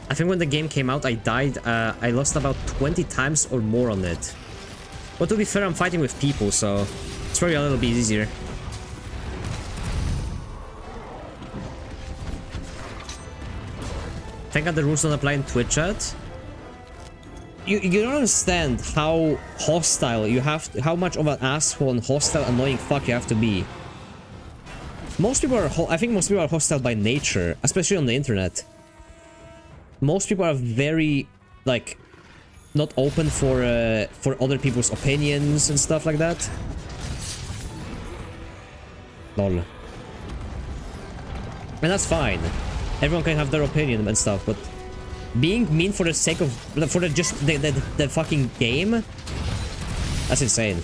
I think when the game came out, I died. I lost about 20 times or more on it. But to be fair, I'm fighting with people, so it's probably a little bit easier. Thank God the rules don't apply in Twitch chat. You don't understand how hostile you have to, how much of an asshole and hostile, annoying fuck you have to be. Most people are, I think most people are hostile by nature, especially on the internet. Most people are very, like, not open for other people's opinions and stuff like that. Lol. And that's fine. Everyone can have their opinion and stuff, but being mean for the sake of, for the fucking game, that's insane.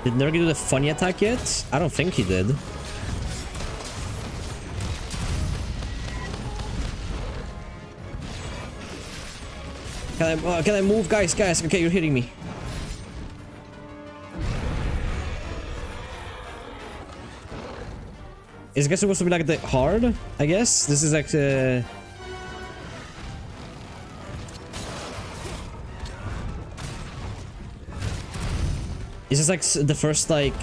Did Nergi do the funny attack yet? I don't think he did. Can I move, guys? Okay, you're hitting me. Is it supposed to be like the hard? I guess this is like This is like the first, like,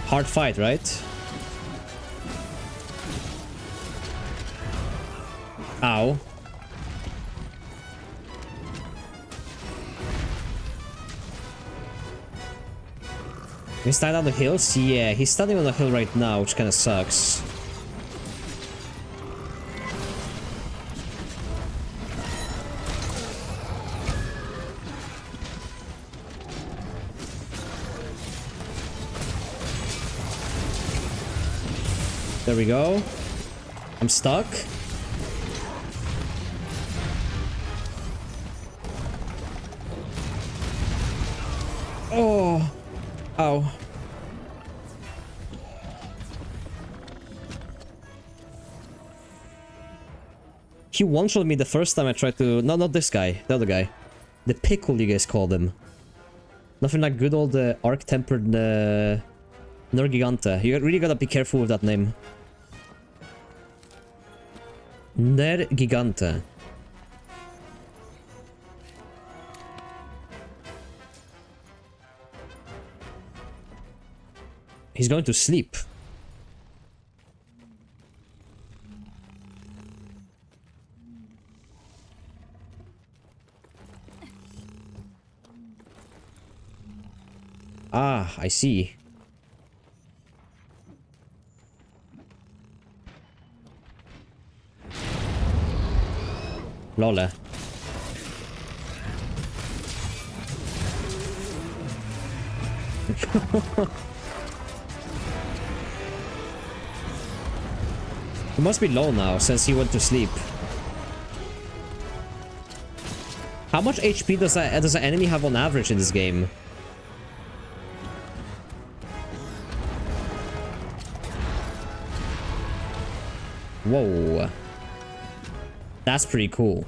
hard fight, right? Ow. He's standing on the hills? Yeah, he's standing on the hill right now, which kind of sucks. There we go. I'm stuck. Oh. Ow. He one-shot me the first time I tried to... No, not this guy. The other guy. The pickle, you guys called him. Nothing like good old arc-tempered Nergigante. You really gotta be careful with that name. Nergigante. He's going to sleep. Ah, I see. Lol. He must be low now since he went to sleep. How much HP does an enemy have on average in this game? Whoa. That's pretty cool.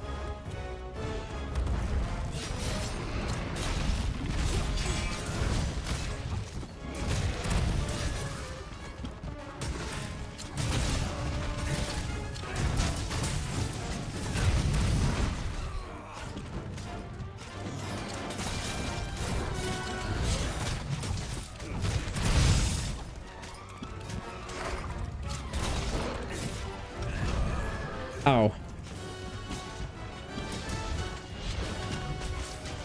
Ow.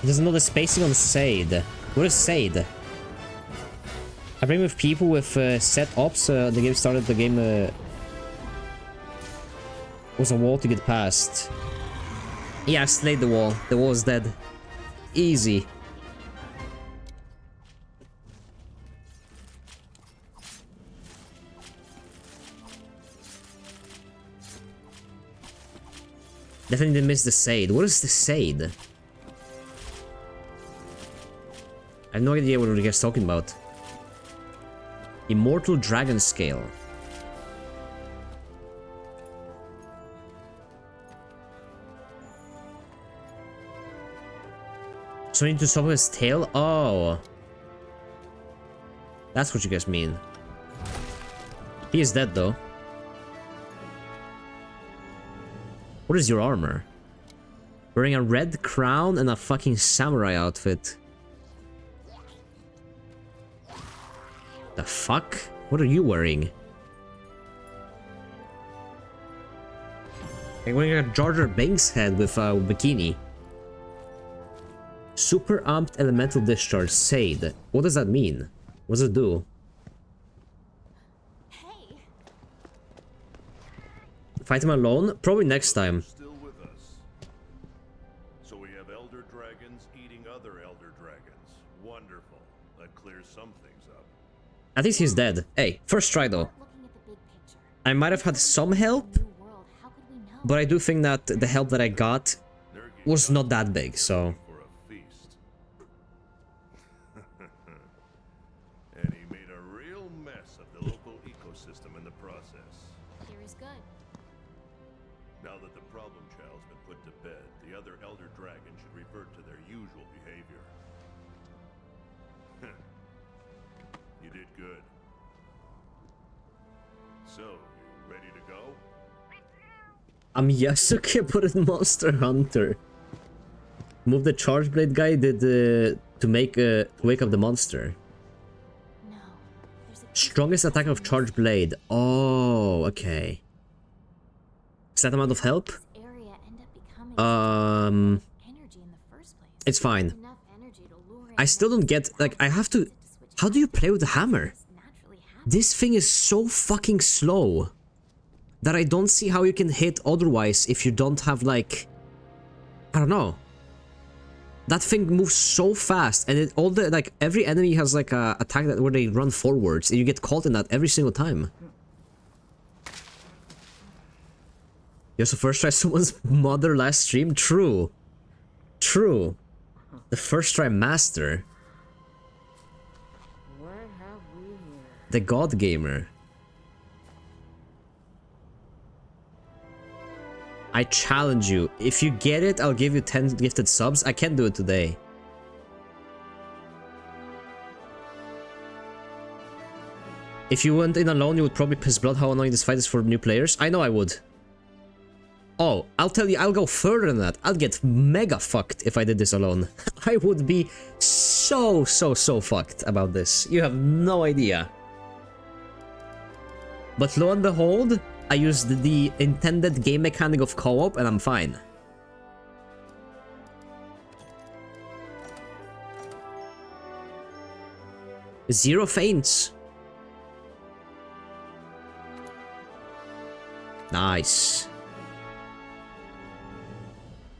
There's another spacing on Sade. What is Sade? I bring with people with set ops. The game started. The game was a wall to get past. Yeah, I slayed the wall. The wall is dead. Easy. Definitely missed the Sade. What is the Sade? I have no idea what you guys talking about. Immortal Dragon Scale. So I need to summon his tail? Oh. That's what you guys mean. He is dead though. What is your armor? Wearing a red crown and a fucking samurai outfit. The fuck? What are you wearing? I'm wearing a Jar Jar Binks head with a bikini. Super Amped Elemental Discharge, Sade. What does that mean? What does it do? Hey, Fight him alone? Probably next time. Still with us. So we have elder dragons eating other elder dragons. Wonderful. That clears some things up. At least he's dead. Hey, first try though. looking at the big picture. I might have had some help, New world, how could we know? but I do think that the help that I got was not that big, so... For a feast. And he made a real mess of the local ecosystem in the process. Here is good. Now that the problem child's been put to bed, the other elder dragon should revert to their usual behavior. You did good. So, you ready to go? I'm Yasuke, but in Monster Hunter. Move the Charge Blade guy did to wake up the monster. No. There's a Strongest attack of Charge Blade. Oh, okay. Is that amount of help? this area end up becoming energy in the first place. It's fine. Enough energy to lure I still don't get, like, I have to... How do you play with the hammer? naturally happen. This thing is so fucking slow that I don't see how you can hit otherwise if you don't have, like... I don't know. That thing moves so fast, and all the, like, every enemy has, like, a attack that where they run forwards, and you get caught in that every single time. You also first try someone's mother last stream? True. True. The first try master. What have we here? The God Gamer. I challenge you. If you get it, I'll give you 10 gifted subs. I can't do it today. If you went in alone, you would probably piss blood how annoying this fight is for new players. I know I would. Oh, I'll tell you, I'll go further than that. I'll get mega fucked if I did this alone. I would be so fucked about this. You have no idea. But lo and behold, I used the intended game mechanic of co-op and I'm fine. Zero feints. Nice.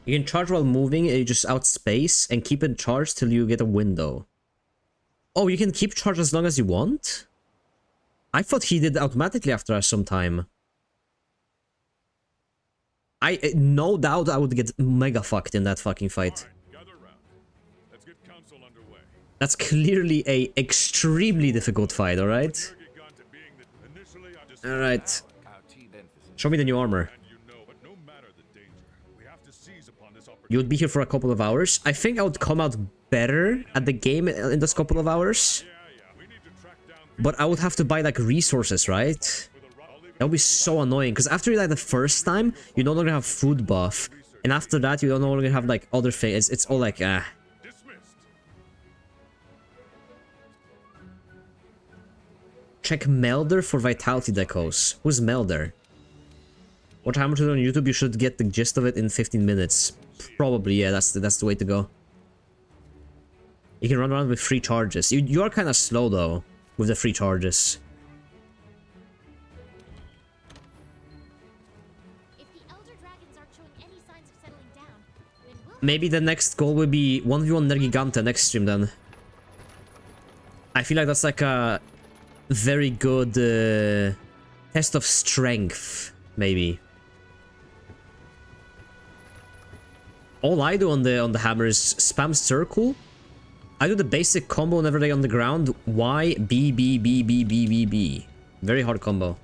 You can charge while moving, you just outspace and keep it charged till you get a window. Oh, you can keep charged as long as you want? I thought he did automatically after some time. No doubt I would get mega fucked in that fucking fight. Gather round. Let's get council underway. That's clearly a extremely difficult fight, alright? Get gone to being that initially I just Alright. Show me the new armor. and you know, but no matter the danger, we have to seize upon this opportunity. You would be here for a couple of hours. I think I would come out better at the game in those couple of hours. We need to track down But I would have to buy like resources, right? That would be so annoying, because after you die the first time, you no longer have food buff. And after that, you no longer have like other things. It's all like, dismissed. Check Melder for vitality decos. Who's Melder? Watch Hammer Tutor on YouTube, you should get the gist of it in 15 minutes. Probably, yeah, that's the way to go. You can run around with free charges. You are kind of slow though, with the free charges. If the Elder Dragons aren't showing any signs of settling down, then we'll Maybe the next goal will be 1v1 Nergigante next stream then. I feel like that's like a very good test of strength, maybe. All I do on the hammer is spam circle. I do the basic combo whenever they're on the ground. Y, B, B, B, B, B, B, B. Very hard combo.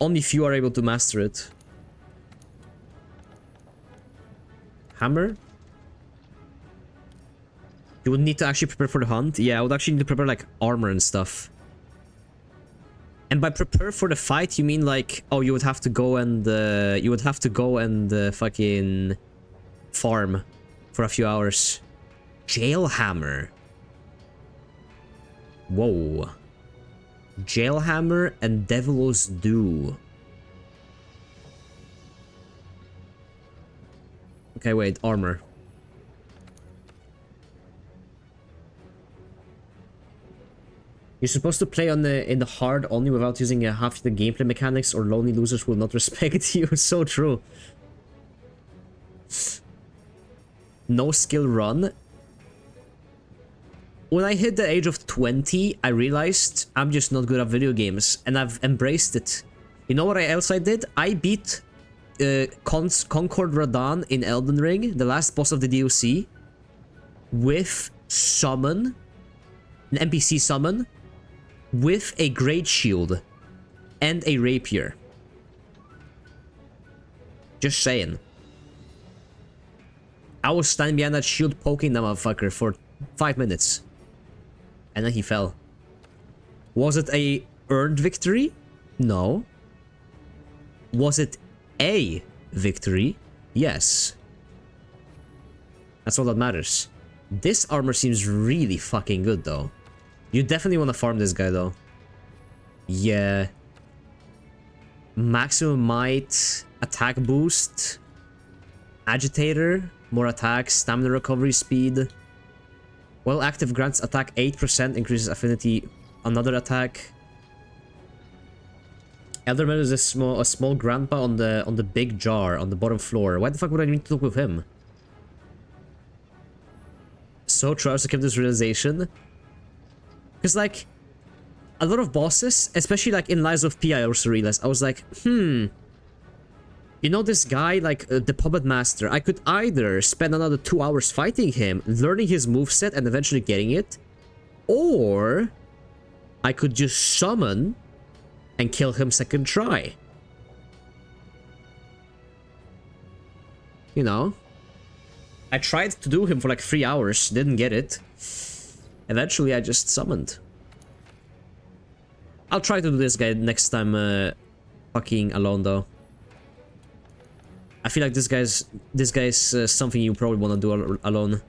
Only few are able to master it. Hammer? You would need to actually prepare for the hunt. Yeah, I would actually need to prepare like armor and stuff. And by prepare for the fight, you mean like, oh, you would have to go and fucking farm for a few hours. Jailhammer. Whoa. Jailhammer and Devil's Dew. Okay, wait, armor. You're supposed to play on in the hard only without using half the gameplay mechanics, or lonely losers will not respect you. So true. No skill run. When I hit the age of 20, I realized I'm just not good at video games, and I've embraced it. You know what else I did? I beat Concord Radahn in Elden Ring, the last boss of the DLC, with summon, an NPC summon, with a great shield and a rapier. Just saying. I was standing behind that shield poking that motherfucker for 5 minutes. And then he fell. Was it a earned victory? No. Was it a victory? Yes. That's all that matters. This armor seems really fucking good though. You definitely want to farm this guy though. Yeah. Maximum might, attack boost, agitator, more attack, stamina recovery speed. Well, active grants attack 8%, increases affinity, another attack. Elderman is a small grandpa on the big jar on the bottom floor. Why the fuck would I need to talk with him? So true, I also kept this realization. Because like, a lot of bosses, especially like in Lies of P, I also realized, I was like, You know, this guy, like the Puppet Master, I could either spend another 2 hours fighting him, learning his moveset and eventually getting it, or I could just summon and kill him second try. You know? I tried to do him for like 3 hours, didn't get it. Eventually I just summoned. I'll try to do this guy next time fucking alone though. I feel like this guy's something you probably want to do alone.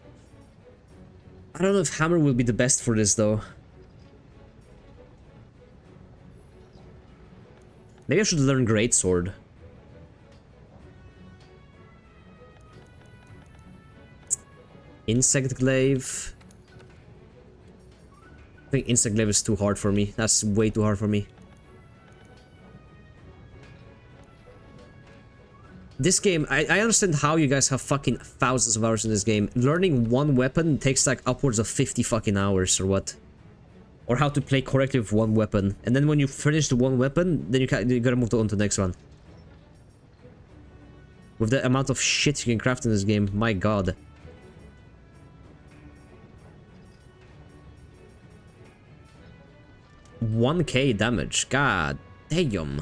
I don't know if Hammer will be the best for this though. Maybe I should learn Greatsword. Insect Glaive. I think Insect Glaive is too hard for me. That's way too hard for me. This game, I understand how you guys have fucking thousands of hours in this game. Learning one weapon takes like upwards of 50 fucking hours or what. Or how to play correctly with one weapon. And then when you finish the one weapon, then you gotta move on to the next one. With the amount of shit you can craft in this game, my god. $1k damage, god damn.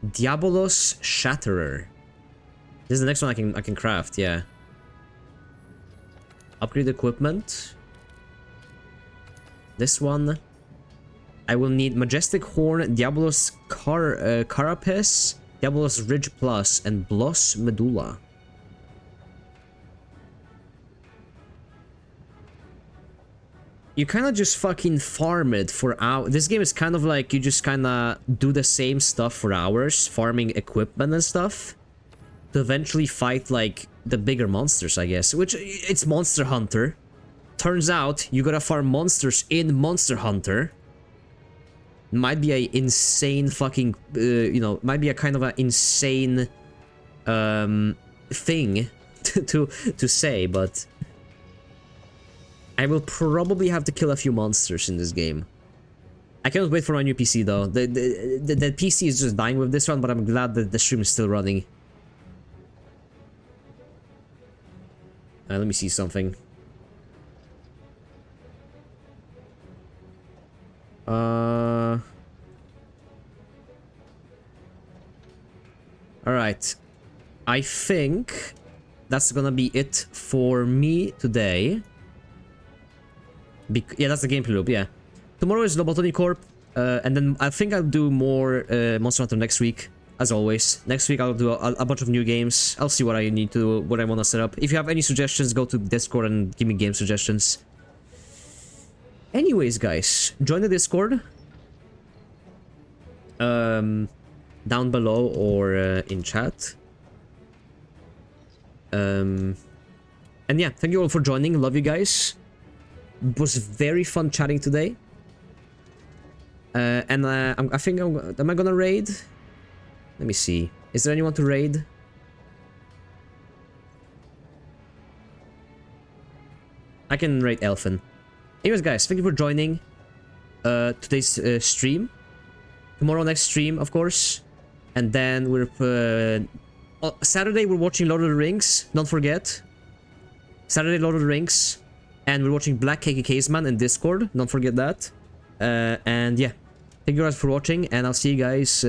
Diabolos Shatterer. This is the next one I can craft, yeah. Upgrade equipment. This one. I will need Majestic Horn, Diabolos Carapace, Diabolos Ridge Plus, and Bloss Medulla. You kind of just fucking farm it for hours. This game is kind of like you just kind of do the same stuff for hours, farming equipment and stuff, to eventually fight like the bigger monsters, I guess. Which it's Monster Hunter. Turns out you gotta farm monsters in Monster Hunter. Might be a insane fucking, you know, might be a kind of an insane thing to say, but I will probably have to kill a few monsters in this game. I cannot wait for my new PC though. The PC is just dying with this one, but I'm glad that the stream is still running. Let me see something. Alright. I think that's gonna be it for me today. Yeah, that's the gameplay loop, yeah. Tomorrow is Lobotomy Corp, and then I think I'll do more Monster Hunter next week, as always. Next week I'll do a bunch of new games. I'll see what I need to, what I want to set up. If you have any suggestions, go to Discord and give me game suggestions. Anyways, guys, join the Discord. Down below or in chat. And yeah, thank you all for joining. Love you guys. It was very fun chatting today. And I think am I gonna raid? Let me see. Is there anyone to raid? I can raid Elfin. Anyways, guys, thank you for joining today's stream. Tomorrow, next stream, of course. And then we're Saturday we're watching Lord of the Rings. Don't forget. Saturday, Lord of the Rings. And we're watching Black KKK's Man in Discord. Don't forget that. And yeah. Thank you guys for watching, and I'll see you guys